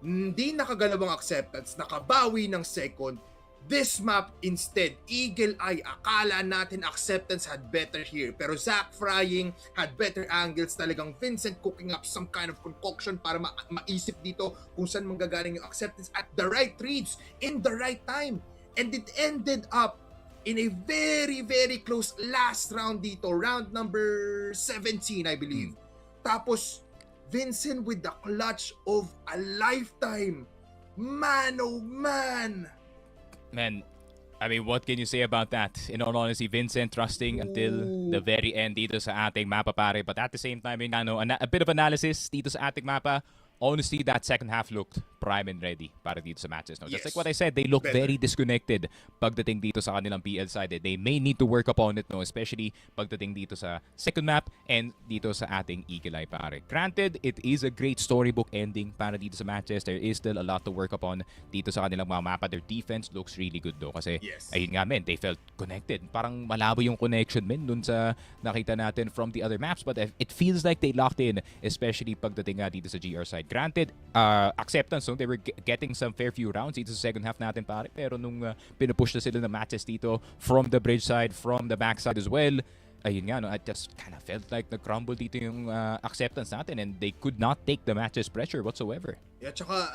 hindi nakagalawang Acceptance, nakabawi ng second. This map instead, Eagle Eye, akala natin Acceptance had better here. Pero Zach Frying had better angles. Talagang Vincent cooking up some kind of concoction para maisip dito kung saan manggagaling yung Acceptance at the right reads in the right time. And it ended up in a very, very close last round dito. Round number 17, I believe. Tapos, Vincent with the clutch of a lifetime. Man, oh man! Man, I mean, what can you say about that? In all honesty, Vincent trusting until the very end dito sa ating mapa, pare. But at the same time, a bit of analysis dito sa ating mapa. Honestly, that second half looked prime and ready para dito sa matches. No? Just like what I said, they look very disconnected pagdating dito sa kanilang PL side. They may need to work upon it, no? Especially pagdating dito sa second map and dito sa ating Eagle Eye, pare. Granted, it is a great storybook ending para dito sa matches. There is still a lot to work upon dito sa kanilang mga mapa. Their defense looks really good, though. Kasi, ayun nga, men, they felt connected. Parang malabo yung connection, men, dun sa nakita natin from the other maps. But it feels like they locked in, especially pagdating nga dito sa GR side. Granted, Acceptance, no? They were getting some fair few rounds dito sa second half natin, pare. Pero nung pinupush na sila ng matches dito from the bridge side, from the back side as well, ayun nga, no? I just kind of felt like nag-crumble dito yung Acceptance natin and they could not take the matches pressure whatsoever. Yeah, tsaka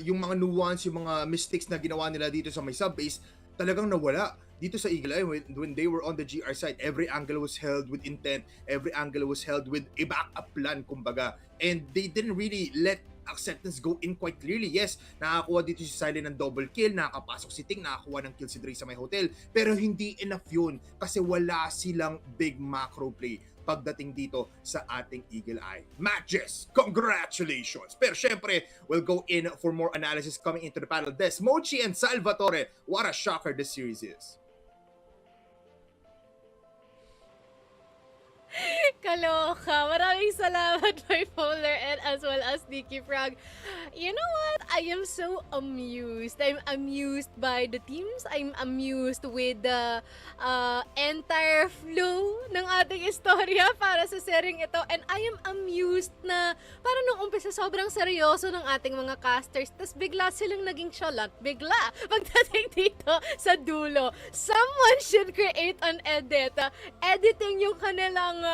yung mga nuance, yung mga mistakes na ginawa nila dito sa may sub-base, talagang nawala. Dito sa Eagle Eye, when they were on the GR side, every angle was held with intent, every angle was held with a backup plan, kumbaga. And they didn't really let Acceptance go in quite clearly. Yes, nakakuha dito si Silent ng double kill, nakakapasok si Ting, nakakuha ng kill si Dre sa may hotel. Pero hindi enough yun kasi wala silang big macro play pagdating dito sa ating Eagle Eye. MATTJESS, congratulations! Pero syempre, we'll go in for more analysis coming into the panel. ㍍Mochi and Salvatore, what a shocker this series is. Nakakaloka. Maraming salamat, my Polar, and as well as Nikki Frog. You know what? I am so amused. I'm amused by the teams. I'm amused with the entire flow ng ating istorya para sa sering ito. And I am amused na para nung umpisa sobrang seryoso ng ating mga casters. Tapos bigla silang naging chalant. Bigla. Pagdating dito sa dulo. Someone should create an edit. Editing yung kanilang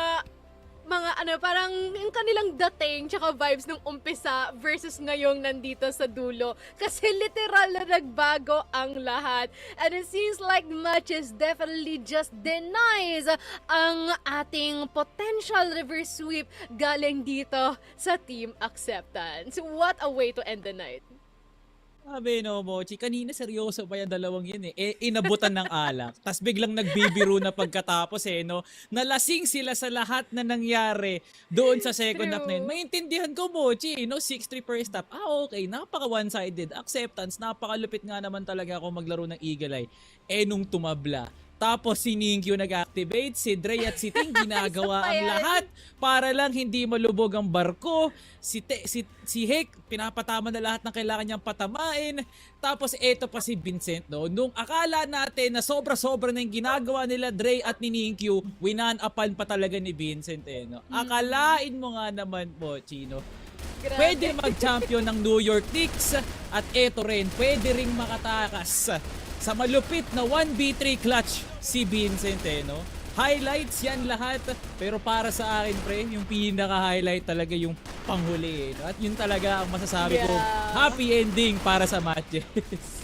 mga parang yung kanilang dating tsaka vibes nung umpisa versus ngayong nandito sa dulo. Kasi literal na nagbago ang lahat. And it seems like MATTJESS definitely just denies ang ating potential reverse sweep galing dito sa Team Acceptance. What a way to end the night. Sabi no, Mochi, kanina seryoso pa yung dalawang yun inabutan ng alak. Tapos biglang nagbibiro na pagkatapos no. Nalasing sila sa lahat na nangyari doon sa second half na yun. Maintindihan ko, Mochi, 6-3 first half. Okay, napaka one-sided. Acceptance, napakalupit nga naman talaga ako maglaro ng Eagle Eye. Nung tumabla. Tapos si Ninkyu nag-activate, si Dre at si Ting ginagawa ang lahat para lang hindi malubog ang barko. Si Hek, pinapatama na lahat ng kailangan niyang patamain. Tapos eto pa si Vincent, no? Nung akala natin na sobra-sobra na yung ginagawa nila Dre at ni Ninkyu, winanapan pa talaga ni Vincent, no? Akalain mo nga naman po, Chino. Pwede mag-champion ng New York Knicks at eto rin, pwede ring makatakas sa malupit na 1v3 clutch si Vincent, no? Highlights yan lahat, pero para sa akin, pre, yung pinaka-highlight talaga yung panghuli, no? At yun talaga ang masasabi ko, happy ending para sa MATTJESS.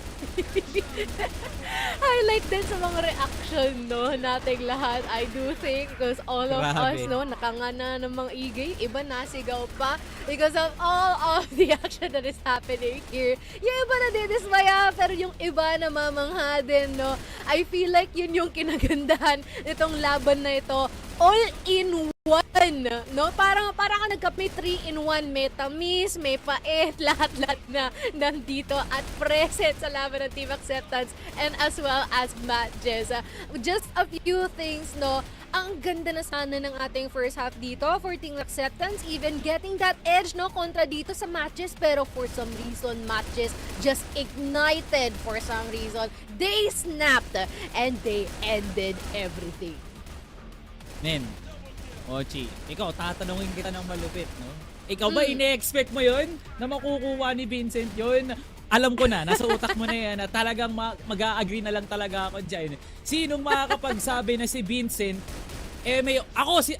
Highlight din sa mga reaction nating lahat. I do think because all of us nakangana ng mga igay, iba nasigaw pa because of all of the action that is happening here. Yung iba na didismaya, pero yung iba na mamangha din, I feel like yun yung kinagandahan nitong laban na ito. All in one, no? Parang ka may 3-in-1, may tamis, may pait, lahat-lahat na nandito at present sa laban ng Team Acceptance and as well as MATTJESS. Just a few things, ang ganda na sana ng ating first half dito for Team Acceptance, even getting that edge, kontra dito sa MATTJESS, pero for some reason, MATTJESS just ignited for some reason. They snapped and they ended everything. Men, Mochi, ikaw, tatanungin kita ng malupit, no? Ikaw ba ine-expect mo yun? Na makukuha ni Vincent yun? Alam ko na, nasa utak mo na yan, na talagang mag-a-agree na lang talaga ako dyan. Sinong makakapagsabi na si Vincent,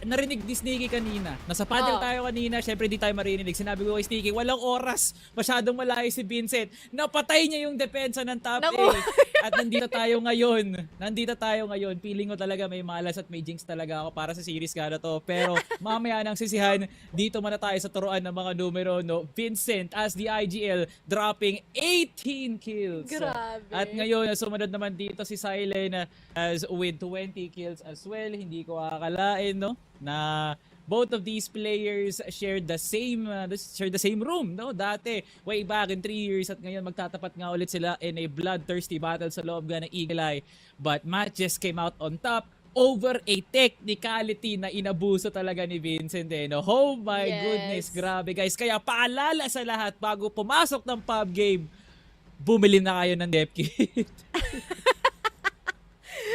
narinig ni Sneaky kanina. Nasa paddle tayo kanina, syempre di tayo marinig. Sinabi ko kay Sneaky, walang oras. Masyadong malayo si Vincent. Napatay niya yung depensa ng top 8. At nandito tayo ngayon. Feeling ko talaga may malas at may jinx talaga ako para sa series kada to. Pero mamaya nang sisihan, dito muna tayo sa turuan ng mga numero, Vincent as the IGL dropping 18 kills. Grabe. At ngayon, sumunod naman dito si Silent as with 20 kills as well. Hindi ko akalain, na both of these players shared the same room, dati way back in 3 years, at ngayon magtatapat nga ulit sila in a bloodthirsty battle sa loob ng Eagle Eye. But MATTJESS came out on top over a technicality na inabuso talaga ni Vincent, Oh my goodness, grabe guys. Kaya paalala sa lahat, bago pumasok ng pub game, bumili na kayo ng dep kit.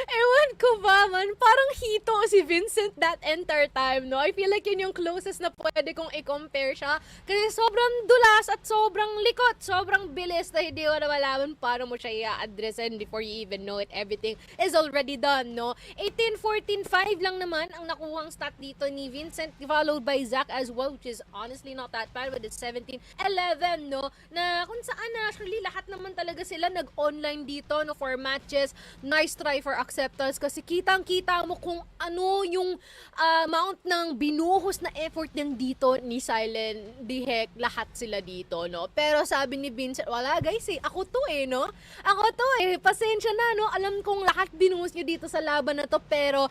Ewan ko ba man, parang hito si Vincent that entire time, I feel like yun yung closest na pwede kong i-compare siya. Kasi sobrang dulas at sobrang likot, sobrang bilis na hindi ko na malaman paano mo siya i-address, and before you even know it, everything is already done, 18-14-5 lang naman ang nakuhang stat dito ni Vincent, followed by Zach as well, which is honestly not that bad with it's 17-11, na kung saan actually lahat naman talaga sila nag-online dito, for MATTJESS. Nice try for Acceptance kasi kitang-kita mo kung ano yung amount ng binuhos na effort din dito ni Silent, Dihek, lahat sila dito, Pero sabi ni Vincent, wala guys ako to Ako to pasensya na, Alam kong lahat binuhos nyo dito sa laban na to, pero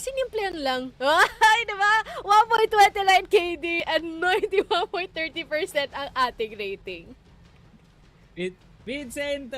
sinimplehan lang. Ay, diba? 1.29 KD and 91.30% ang ating rating. Vincent,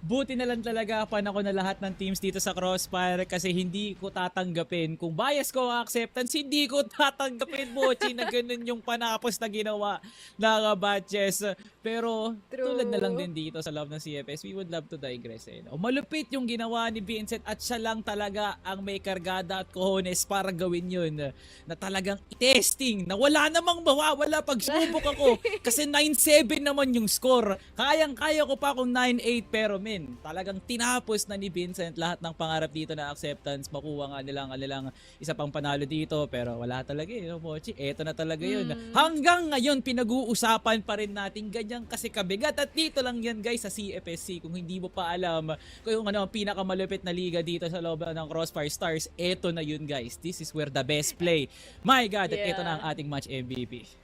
buti na lang talaga panako na lahat ng teams dito sa Crossfire kasi hindi ko tatanggapin. Kung bias ko ang acceptance, hindi ko tatanggapin, Mochi, na ganun yung panapos na ginawa ng MATTJESS. Pero tulad na lang din dito sa love ng CFS, we would love to digress. Malupit yung ginawa ni Vincent at siya lang talaga ang may kargada at cojones para gawin yun. Na talagang testing, na wala namang mawawala pag sumubok ako. Kasi 9-7 naman yung score. Kayang-kaya ko pa kung 9-8 pero talagang tinapos na ni Vincent lahat ng pangarap dito na acceptance. Makuha nga nilang isa pang panalo dito pero wala talaga Mochi. Eto na talaga yun. Hanggang ngayon pinag-uusapan pa rin natin ganyan kasi kabigat at dito lang yan guys sa CFS SEA. Kung hindi mo pa alam kung ano ang pinakamalupit na liga dito sa loob ng Crossfire Stars, eto na yun guys. This is where the best play. My God, at eto na ang ating match MVP.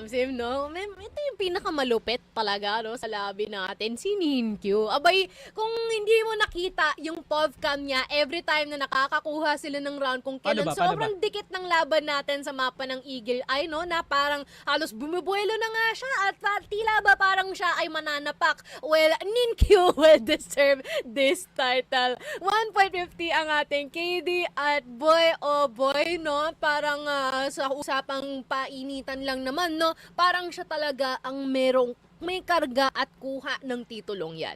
Sim, no? Ito yung pinakamalupit talaga, no? Sa labi natin, si Ninkyu. Abay, kung hindi mo nakita yung POV cam niya, every time na nakakakuha sila ng round, kung kailan sobrang dikit ng laban natin sa mapa ng Eagle Eye, no? Na parang halos bumubuelo na nga siya at tila ba parang siya ay mananapak. Well, Ninkyu will deserve this title. 1.50 ang ating KD at boy, oh boy, no? Parang sa usapang painitan lang naman, no, parang siya talaga ang may karga at kuha ng titulong yan.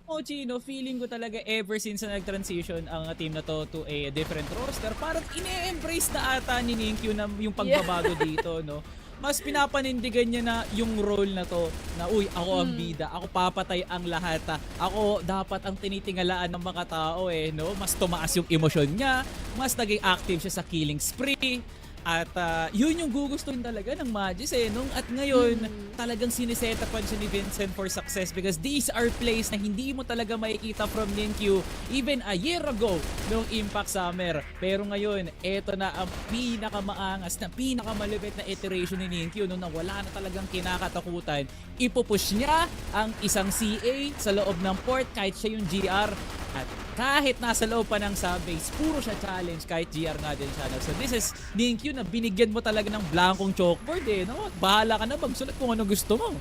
Mochi, feeling ko talaga ever since na nag-transition ang team na to a different roster, parang ine-embrace na ata ni Ninkyu na yung pagbabago dito, no? Mas pinapanindigan niya na yung role na to na uy, ako ang bida, ako papatay ang lahat, ako dapat ang tinitingalaan ng mga tao no? Mas tumaas yung emosyon niya, mas naging active siya sa killing spree. At yun yung gugustuhin talaga ng MATTJESS At ngayon, talagang sinisetapan siya ni Vincent for success because these are plays na hindi mo talaga makikita from Ninkyu even a year ago noong Impact Summer. Pero ngayon, eto na ang pinakamaangas na pinakamalupit na iteration ni Ninkyu nung wala na talagang kinakatakutan. Ipupush niya ang isang CA sa loob ng port kahit siya yung GR. At kahit nasa loob pa ng subbase, puro siya challenge kahit GR nga din siya. So this is Ninkyu na binigyan mo talaga ng blankong chalkboard no? Bahala ka na magsulat kung ano gusto mo.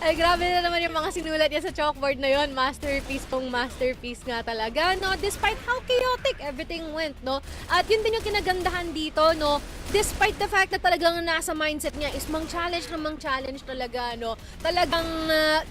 Ay, grabe na naman yung mga sinulat niya sa chalkboard na yon. Masterpiece kung masterpiece nga talaga, no? Despite how chaotic everything went, no? At yun din yung kinagandahan dito, no? Despite the fact na talagang nasa mindset niya is mang-challenge talaga, no? Talagang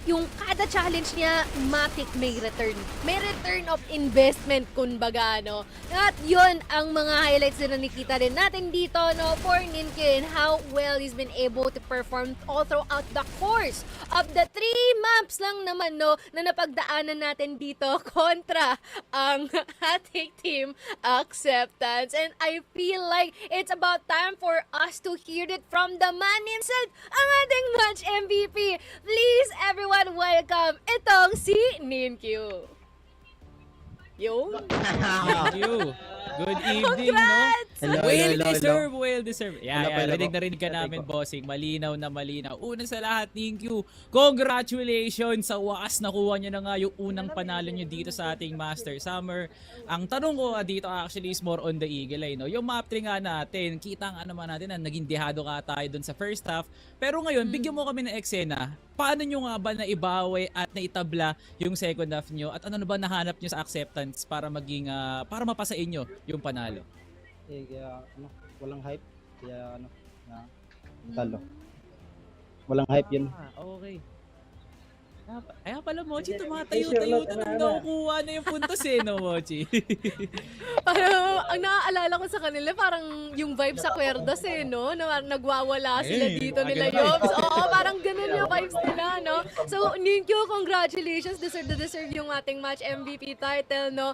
yung kada challenge niya, matik may return. May return of investment, kumbaga, no? At yun ang mga highlights na nakikita rin natin dito, no? For Ninkyu and how well he's been able to perform all throughout the course of the 3 maps lang naman, no, na napagdaanan natin dito kontra ang ating team Acceptance. And I feel like it's about time for us to hear it from the man himself, ang ating match MVP. Please, everyone, welcome itong si Ninkyu. Yo. Thank you. Good evening, Congrats! no? Hello. Well deserved. Rinig ka namin, bossing. Malinaw na malinaw. Una sa lahat, Ninkyu, congratulations! Sa wakas nakuha nyo na nga yung unang panalo nyo dito sa ating Master Summer. Ang tanong ko dito actually is more on the Eagle Eye, no? Yung map 3 nga natin, kita nga naman natin na naging dehado ka tayo dun sa first half. Pero ngayon, bigyan mo kami ng eksena. Paano nyo nga ba naibawi at naitabla yung second half nyo? At ano ba nahanap nyo sa acceptance para maging, para mapasa inyo yung panalo? Kaya walang hype. Kaya talo. Walang hype yun. Okay. Kaya pala, Mochi, tumatayo-tayo na nang nakukuha na yung puntos no, Mochi? Parang, ang naaalala ko sa kanila, parang yung vibe sa kwerdas no? Na nagwawala sila dito nila Yobs. Oo, parang ganun yung vibes nila, no? So, Ninkyu, congratulations. Deserve yung ating match MVP title, no?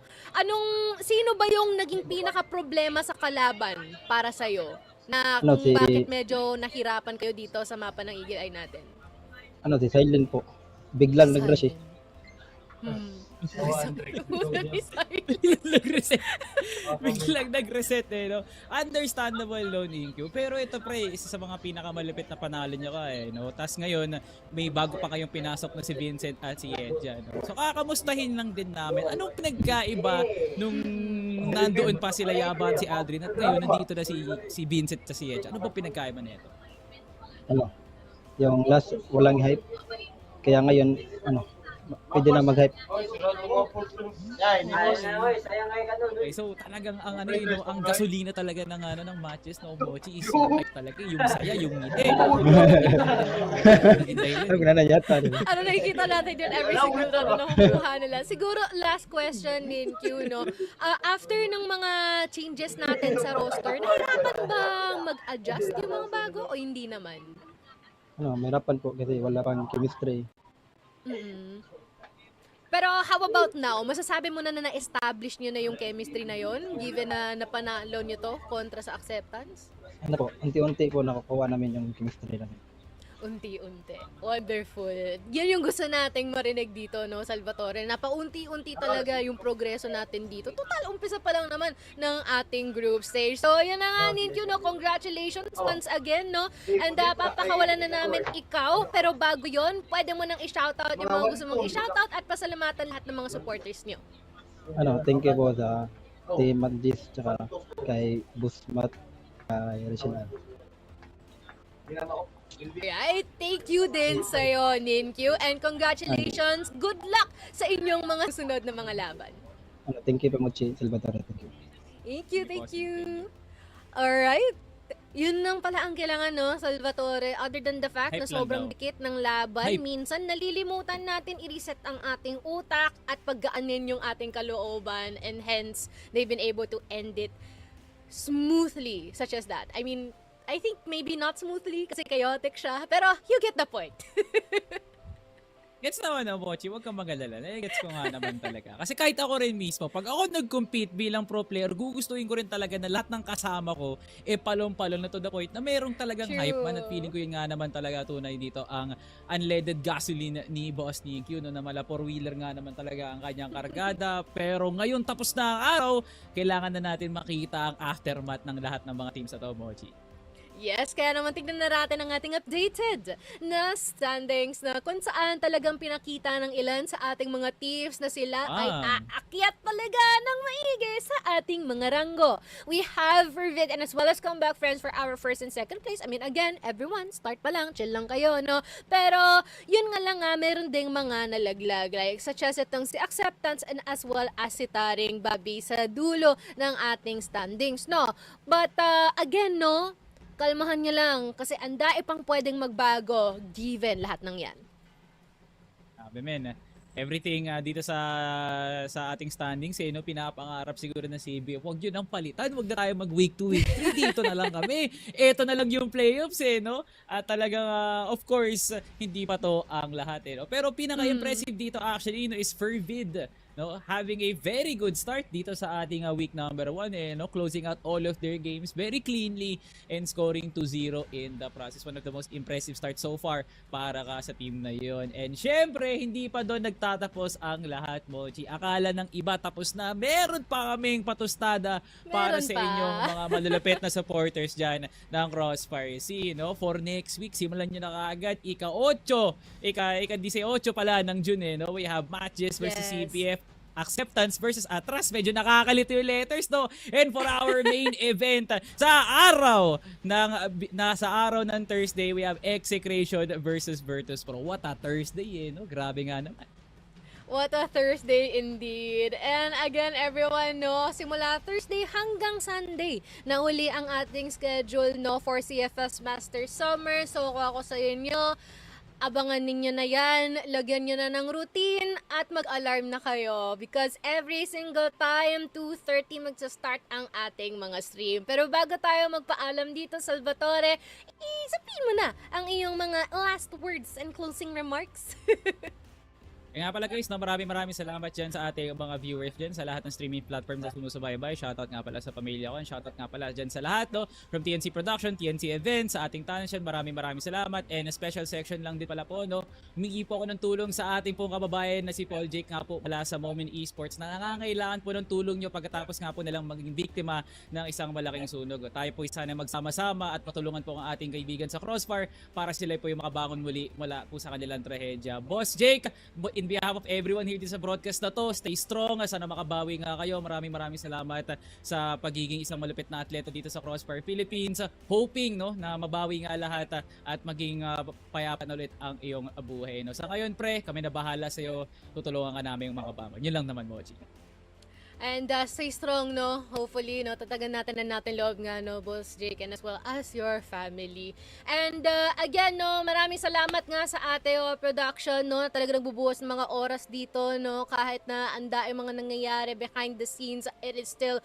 Sino ba yung naging pinaka-problema sa kalaban para sa'yo? Na kung bakit medyo nahirapan kayo dito sa mapa ng Eagle Eye natin? Si Silent po. Biglang nag-rush Biglang nag-reset no? Understandable, no, Ninkyu. Pero ito, pre, isa sa mga pinakamalupit na panalo nyo ka, no? Tapos ngayon, may bago pa kayong pinasok na si Vincent at si Edja, no? So, kakamustahin lang din namin. Anong pinagkaiba nung nandoon pa sila Yaba at si Aldrin at ngayon nandito na si Vincent at si Edja? Ano ba pinagkaiba nito? Yung last, walang hype. Kaya ngayon, pwede na mag-hype. Okay, so talagang ang ang gasolina talaga ng ng matches no Mochi is yung hype talaga, yung saya, yung ngiti. Ano nakikita natin din every single round na nakukuha nila. Siguro last question din Q, no? After ng mga changes natin sa roster, nahirapan bang mag-adjust yung mga bago o hindi naman? Mahirapan po kasi wala pang chemistry. Pero how about now? Masasabi mo na na-establish nyo na yung chemistry na yon given na napanalo nyo to kontra sa Acceptance? Unti-unti po nakukuha namin yung chemistry namin. Unti-unti. Wonderful. Yan yung gusto nating marinig dito, no, Salvatore. Napaunti-unti talaga yung progreso natin dito. Total, umpisa pa lang naman ng ating group stage. So, yan na nga, Ninkyu, no? Congratulations once again, no? And papakawalan na namin ikaw. Pero bago yon, pwede mo nang i-shoutout yung mga gusto mong i-shoutout at pasalamatan lahat ng mga supporters nyo. Thank you po sa ㍍MatTJESS tsaka kay ㍍Match, kay Reginald. Right, thank you din sa'yo, Ninkyu, and congratulations, good luck sa inyong mga sunod na mga laban. Thank you po, Mochi Salvatore. Thank you. Thank you. Alright, yun lang pala ang kailangan, no, Salvatore. Other than the fact na sobrang dikit ng laban, minsan nalilimutan natin i-reset ang ating utak at paggaanin yung ating kalooban, and hence, they've been able to end it smoothly, such as that. I mean, I think maybe not smoothly kasi chaotic siya, pero you get the point. Gets naman na, Mochi, huwag kang mag-alala. Gets ko nga naman talaga. Kasi kahit ako rin mismo, pag ako nag-compete bilang pro player, gugustuhin ko rin talaga na lahat ng kasama ko, palong-palong na to the point na merong talagang hype man, at feeling ko yun nga naman talaga tunay dito ang unleaded gasoline ni Boss Ninkyu, no, na mala four-wheeler nga naman talaga ang kanyang kargada. Pero ngayon tapos na ang araw, kailangan na natin makita ang aftermath ng lahat ng mga teams sa to, Mochi. Yes, kaya naman tignan na natin ang ating updated na standings na kung saan talagang pinakita ng ilan sa ating mga teams na sila ay aakyat talaga ng maigi sa ating mga ranggo. We have FERVID and as well as Comeback Friends for our first and second place. I mean, again, everyone, start pa lang, chill lang kayo, no? Pero, yun nga lang nga, meron ding mga nalaglag, like such as itong si Acceptance and as well as si TARINGBABI sa dulo ng ating standings, no? But, again, no? Kalmahan niyo lang kasi andae pang pwedeng magbago given lahat ng yan. Sabi men, everything dito sa ating standings, no, pinapangarap siguro ng CBF. Huwag yun ang palitan, huwag na tayo mag week to week 3, dito na lang kami. Ito na lang yung playoffs, no? At talagang, of course, hindi pa to ang lahat, no? Pero pinaka-impressive dito actually, no, is FERVID. No, having a very good start dito sa ating week number 1, no, closing out all of their games very cleanly and scoring 2-0 in the process. One of the most impressive starts so far para ka sa team na yon. And syempre, hindi pa doon nagtatapos ang lahat, Mochi. Akala ng iba tapos na, meron pa kaming patustada para sa inyong mga malulupit na supporters dyan ng CROSSFIRE SEA, no? For next week, simulan nyo na kaagad, ika-18 pala ng June, no? We have MATTJESS versus CBF, Acceptance versus Atras. Medyo nakakalito yung letters, no? And for our main event, sa araw ng Thursday, we have Execration versus Virtus Pro. What a Thursday, no? Grabe nga naman. What a Thursday indeed. And again, everyone, no, simula Thursday hanggang Sunday na uli ang ating schedule, no, for CFS Masters Summer. So, ako sa inyo, abangan ninyo na yan, lagyan nyo na ng routine at mag-alarm na kayo because every single time 2:30 magsa-start ang ating mga stream. Pero bago tayo magpaalam dito, Salvatore, sabihin mo na ang iyong mga last words and closing remarks. Kaya nga pala guys, no, maraming salamat dyan sa ating mga viewers dyan sa lahat ng streaming platform na sumusubaybay. Shoutout nga pala sa pamilya ko, and shoutout nga pala dyan sa lahat, no, from TNC Production, TNC Events, sa ating talent, maraming salamat. And a special section lang din pala po, no, humingi po ako ng tulong sa ating pong kababayan na si Paul Jake nga po pala sa Moment Esports na nangangailangan po ng tulong nyo pagkatapos nga po nilang maging biktima ng isang malaking sunog. Tayo po sana magsama-sama at matulungan po ang ating kaibigan sa CROSSFIRE para sila po yung makabangon muli mula po sa kanilang trahedya. Boss Jake, in behalf of everyone here din sa broadcast na to, stay strong. Sana makabawi nga kayo. Maraming salamat sa pagiging isang malupit na atleta dito sa CROSSFIRE Philippines. Hoping no na mabawi nga lahat at maging payapa na ulit ang iyong buhay. No? Sa ngayon pre, kami na bahala sa iyo. Tutulungan ka namin yung mga bangon. Yun lang naman, Mochi. And stay strong, no? Hopefully, no? Tatagan natin loob nga, no? Boss Jake and as well as your family. And again, no? Maraming salamat nga sa Ateo Production, no? Talaga nagbubuhos ng mga oras dito, no? Kahit na anda yung mga nangyayari behind the scenes, it is still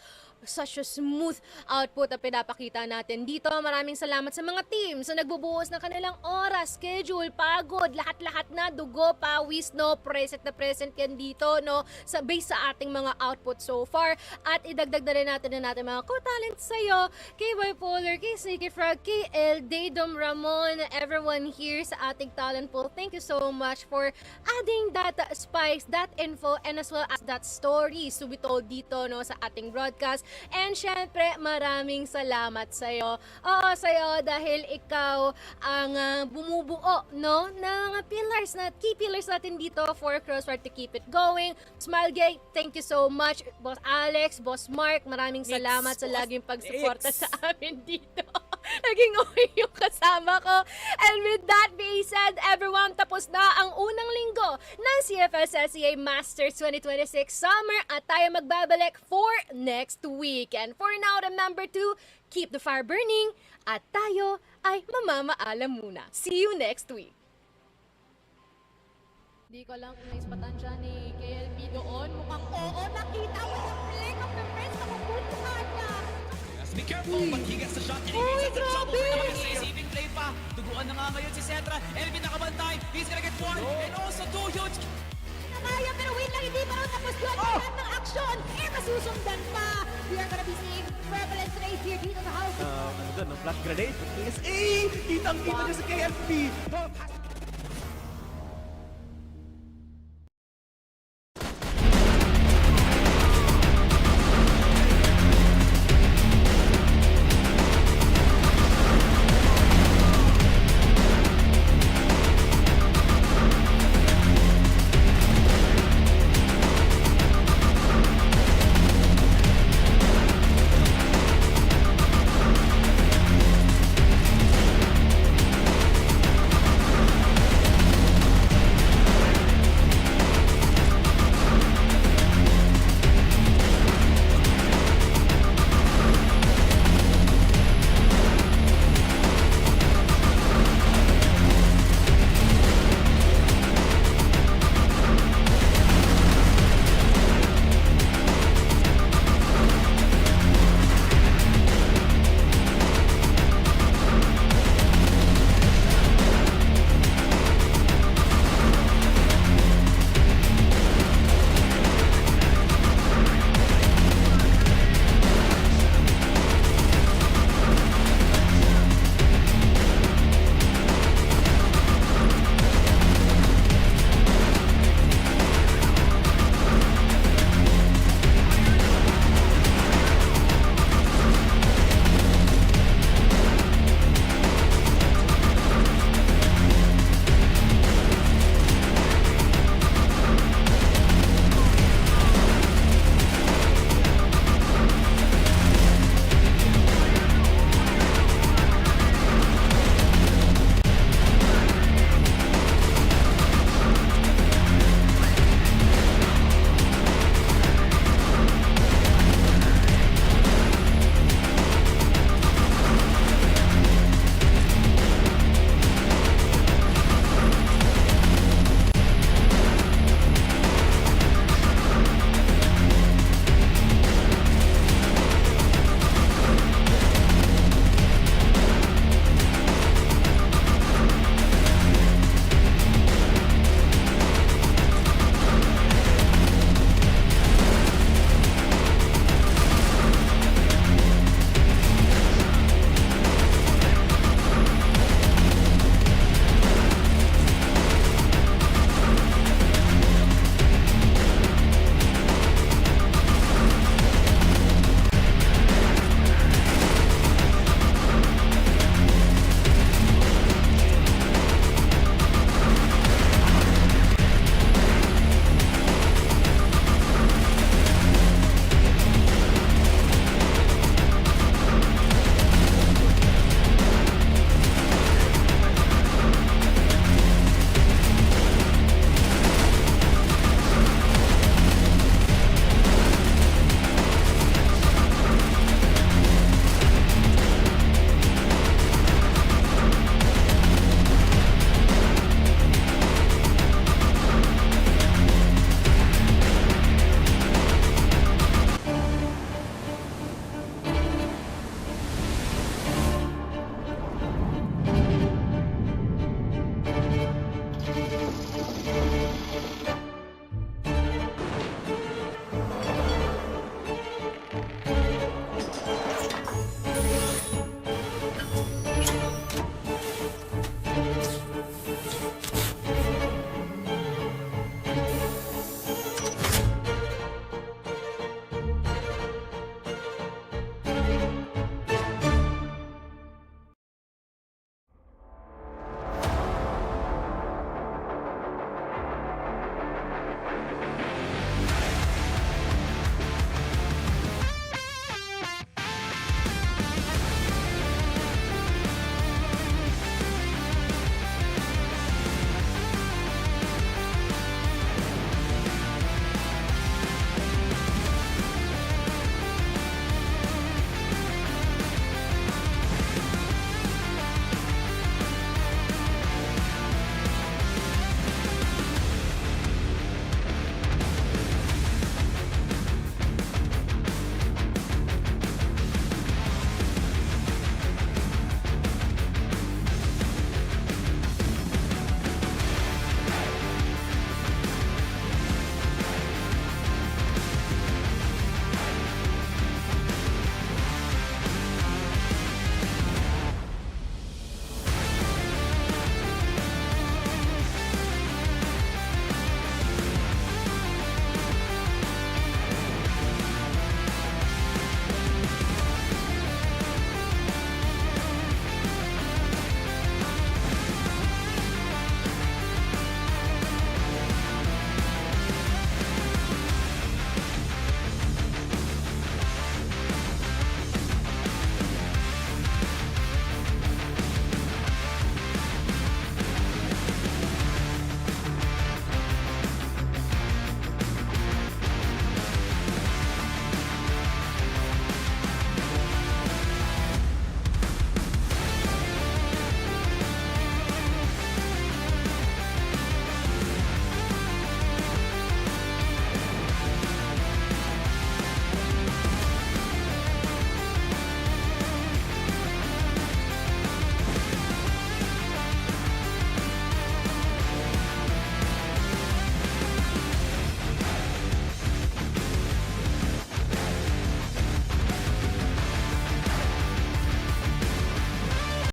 such a smooth output na pinapakita natin dito. Maraming salamat sa mga teams na nagbubuhos ng kanilang oras, schedule, pagod, lahat-lahat na, dugo, pawis, no? Present na present yan dito, no? Sa base sa ating mga output so far. At idagdag na rin natin mga co-talents sa'yo, kay Bipolar, kay Sneaky Frog, kay El, Daydom Ramon, everyone here sa ating talent pool. Thank you so much for adding that spice, that info, and as well as that stories to be told dito, no? Sa ating broadcast. And syempre, maraming salamat sa'yo. Oo, sa'yo dahil ikaw ang bumubuo, no? Ng pillars key pillars natin dito for CROSSFIRE to keep it going. Smile Gay, thank you so much. Boss Alex, Boss Mark, maraming salamat sa laging pagsuporta sa amin dito. Naging okay yung kasama ko. And with that being said, everyone, tapos na ang unang linggo ng CFS SEA Masters 2026 Summer at tayo magbabalik for next week. And for now, remember to keep the fire burning at tayo ay mamamaalam muna. See you next week. Di ko lang kung naispatan siya ni KLB doon. Mukhang oo, nakita mo yung flick of the wrist na mabuti niya. Be careful, but he gets the shot. And he makes it trouble. Receiving play pa. Tuguan na nga ngayon si Cetra. Elvin nakabantay. He's gonna get one. And also two huge. Namaya, pero wait lang, hindi pa rin tapos yun. Lahat ng aksyon, masusundan pa. We are gonna be seeing prevalence rate here dito sa house. Ano doon, flash grenade. PSA! Kitang-kita niya sa KFP.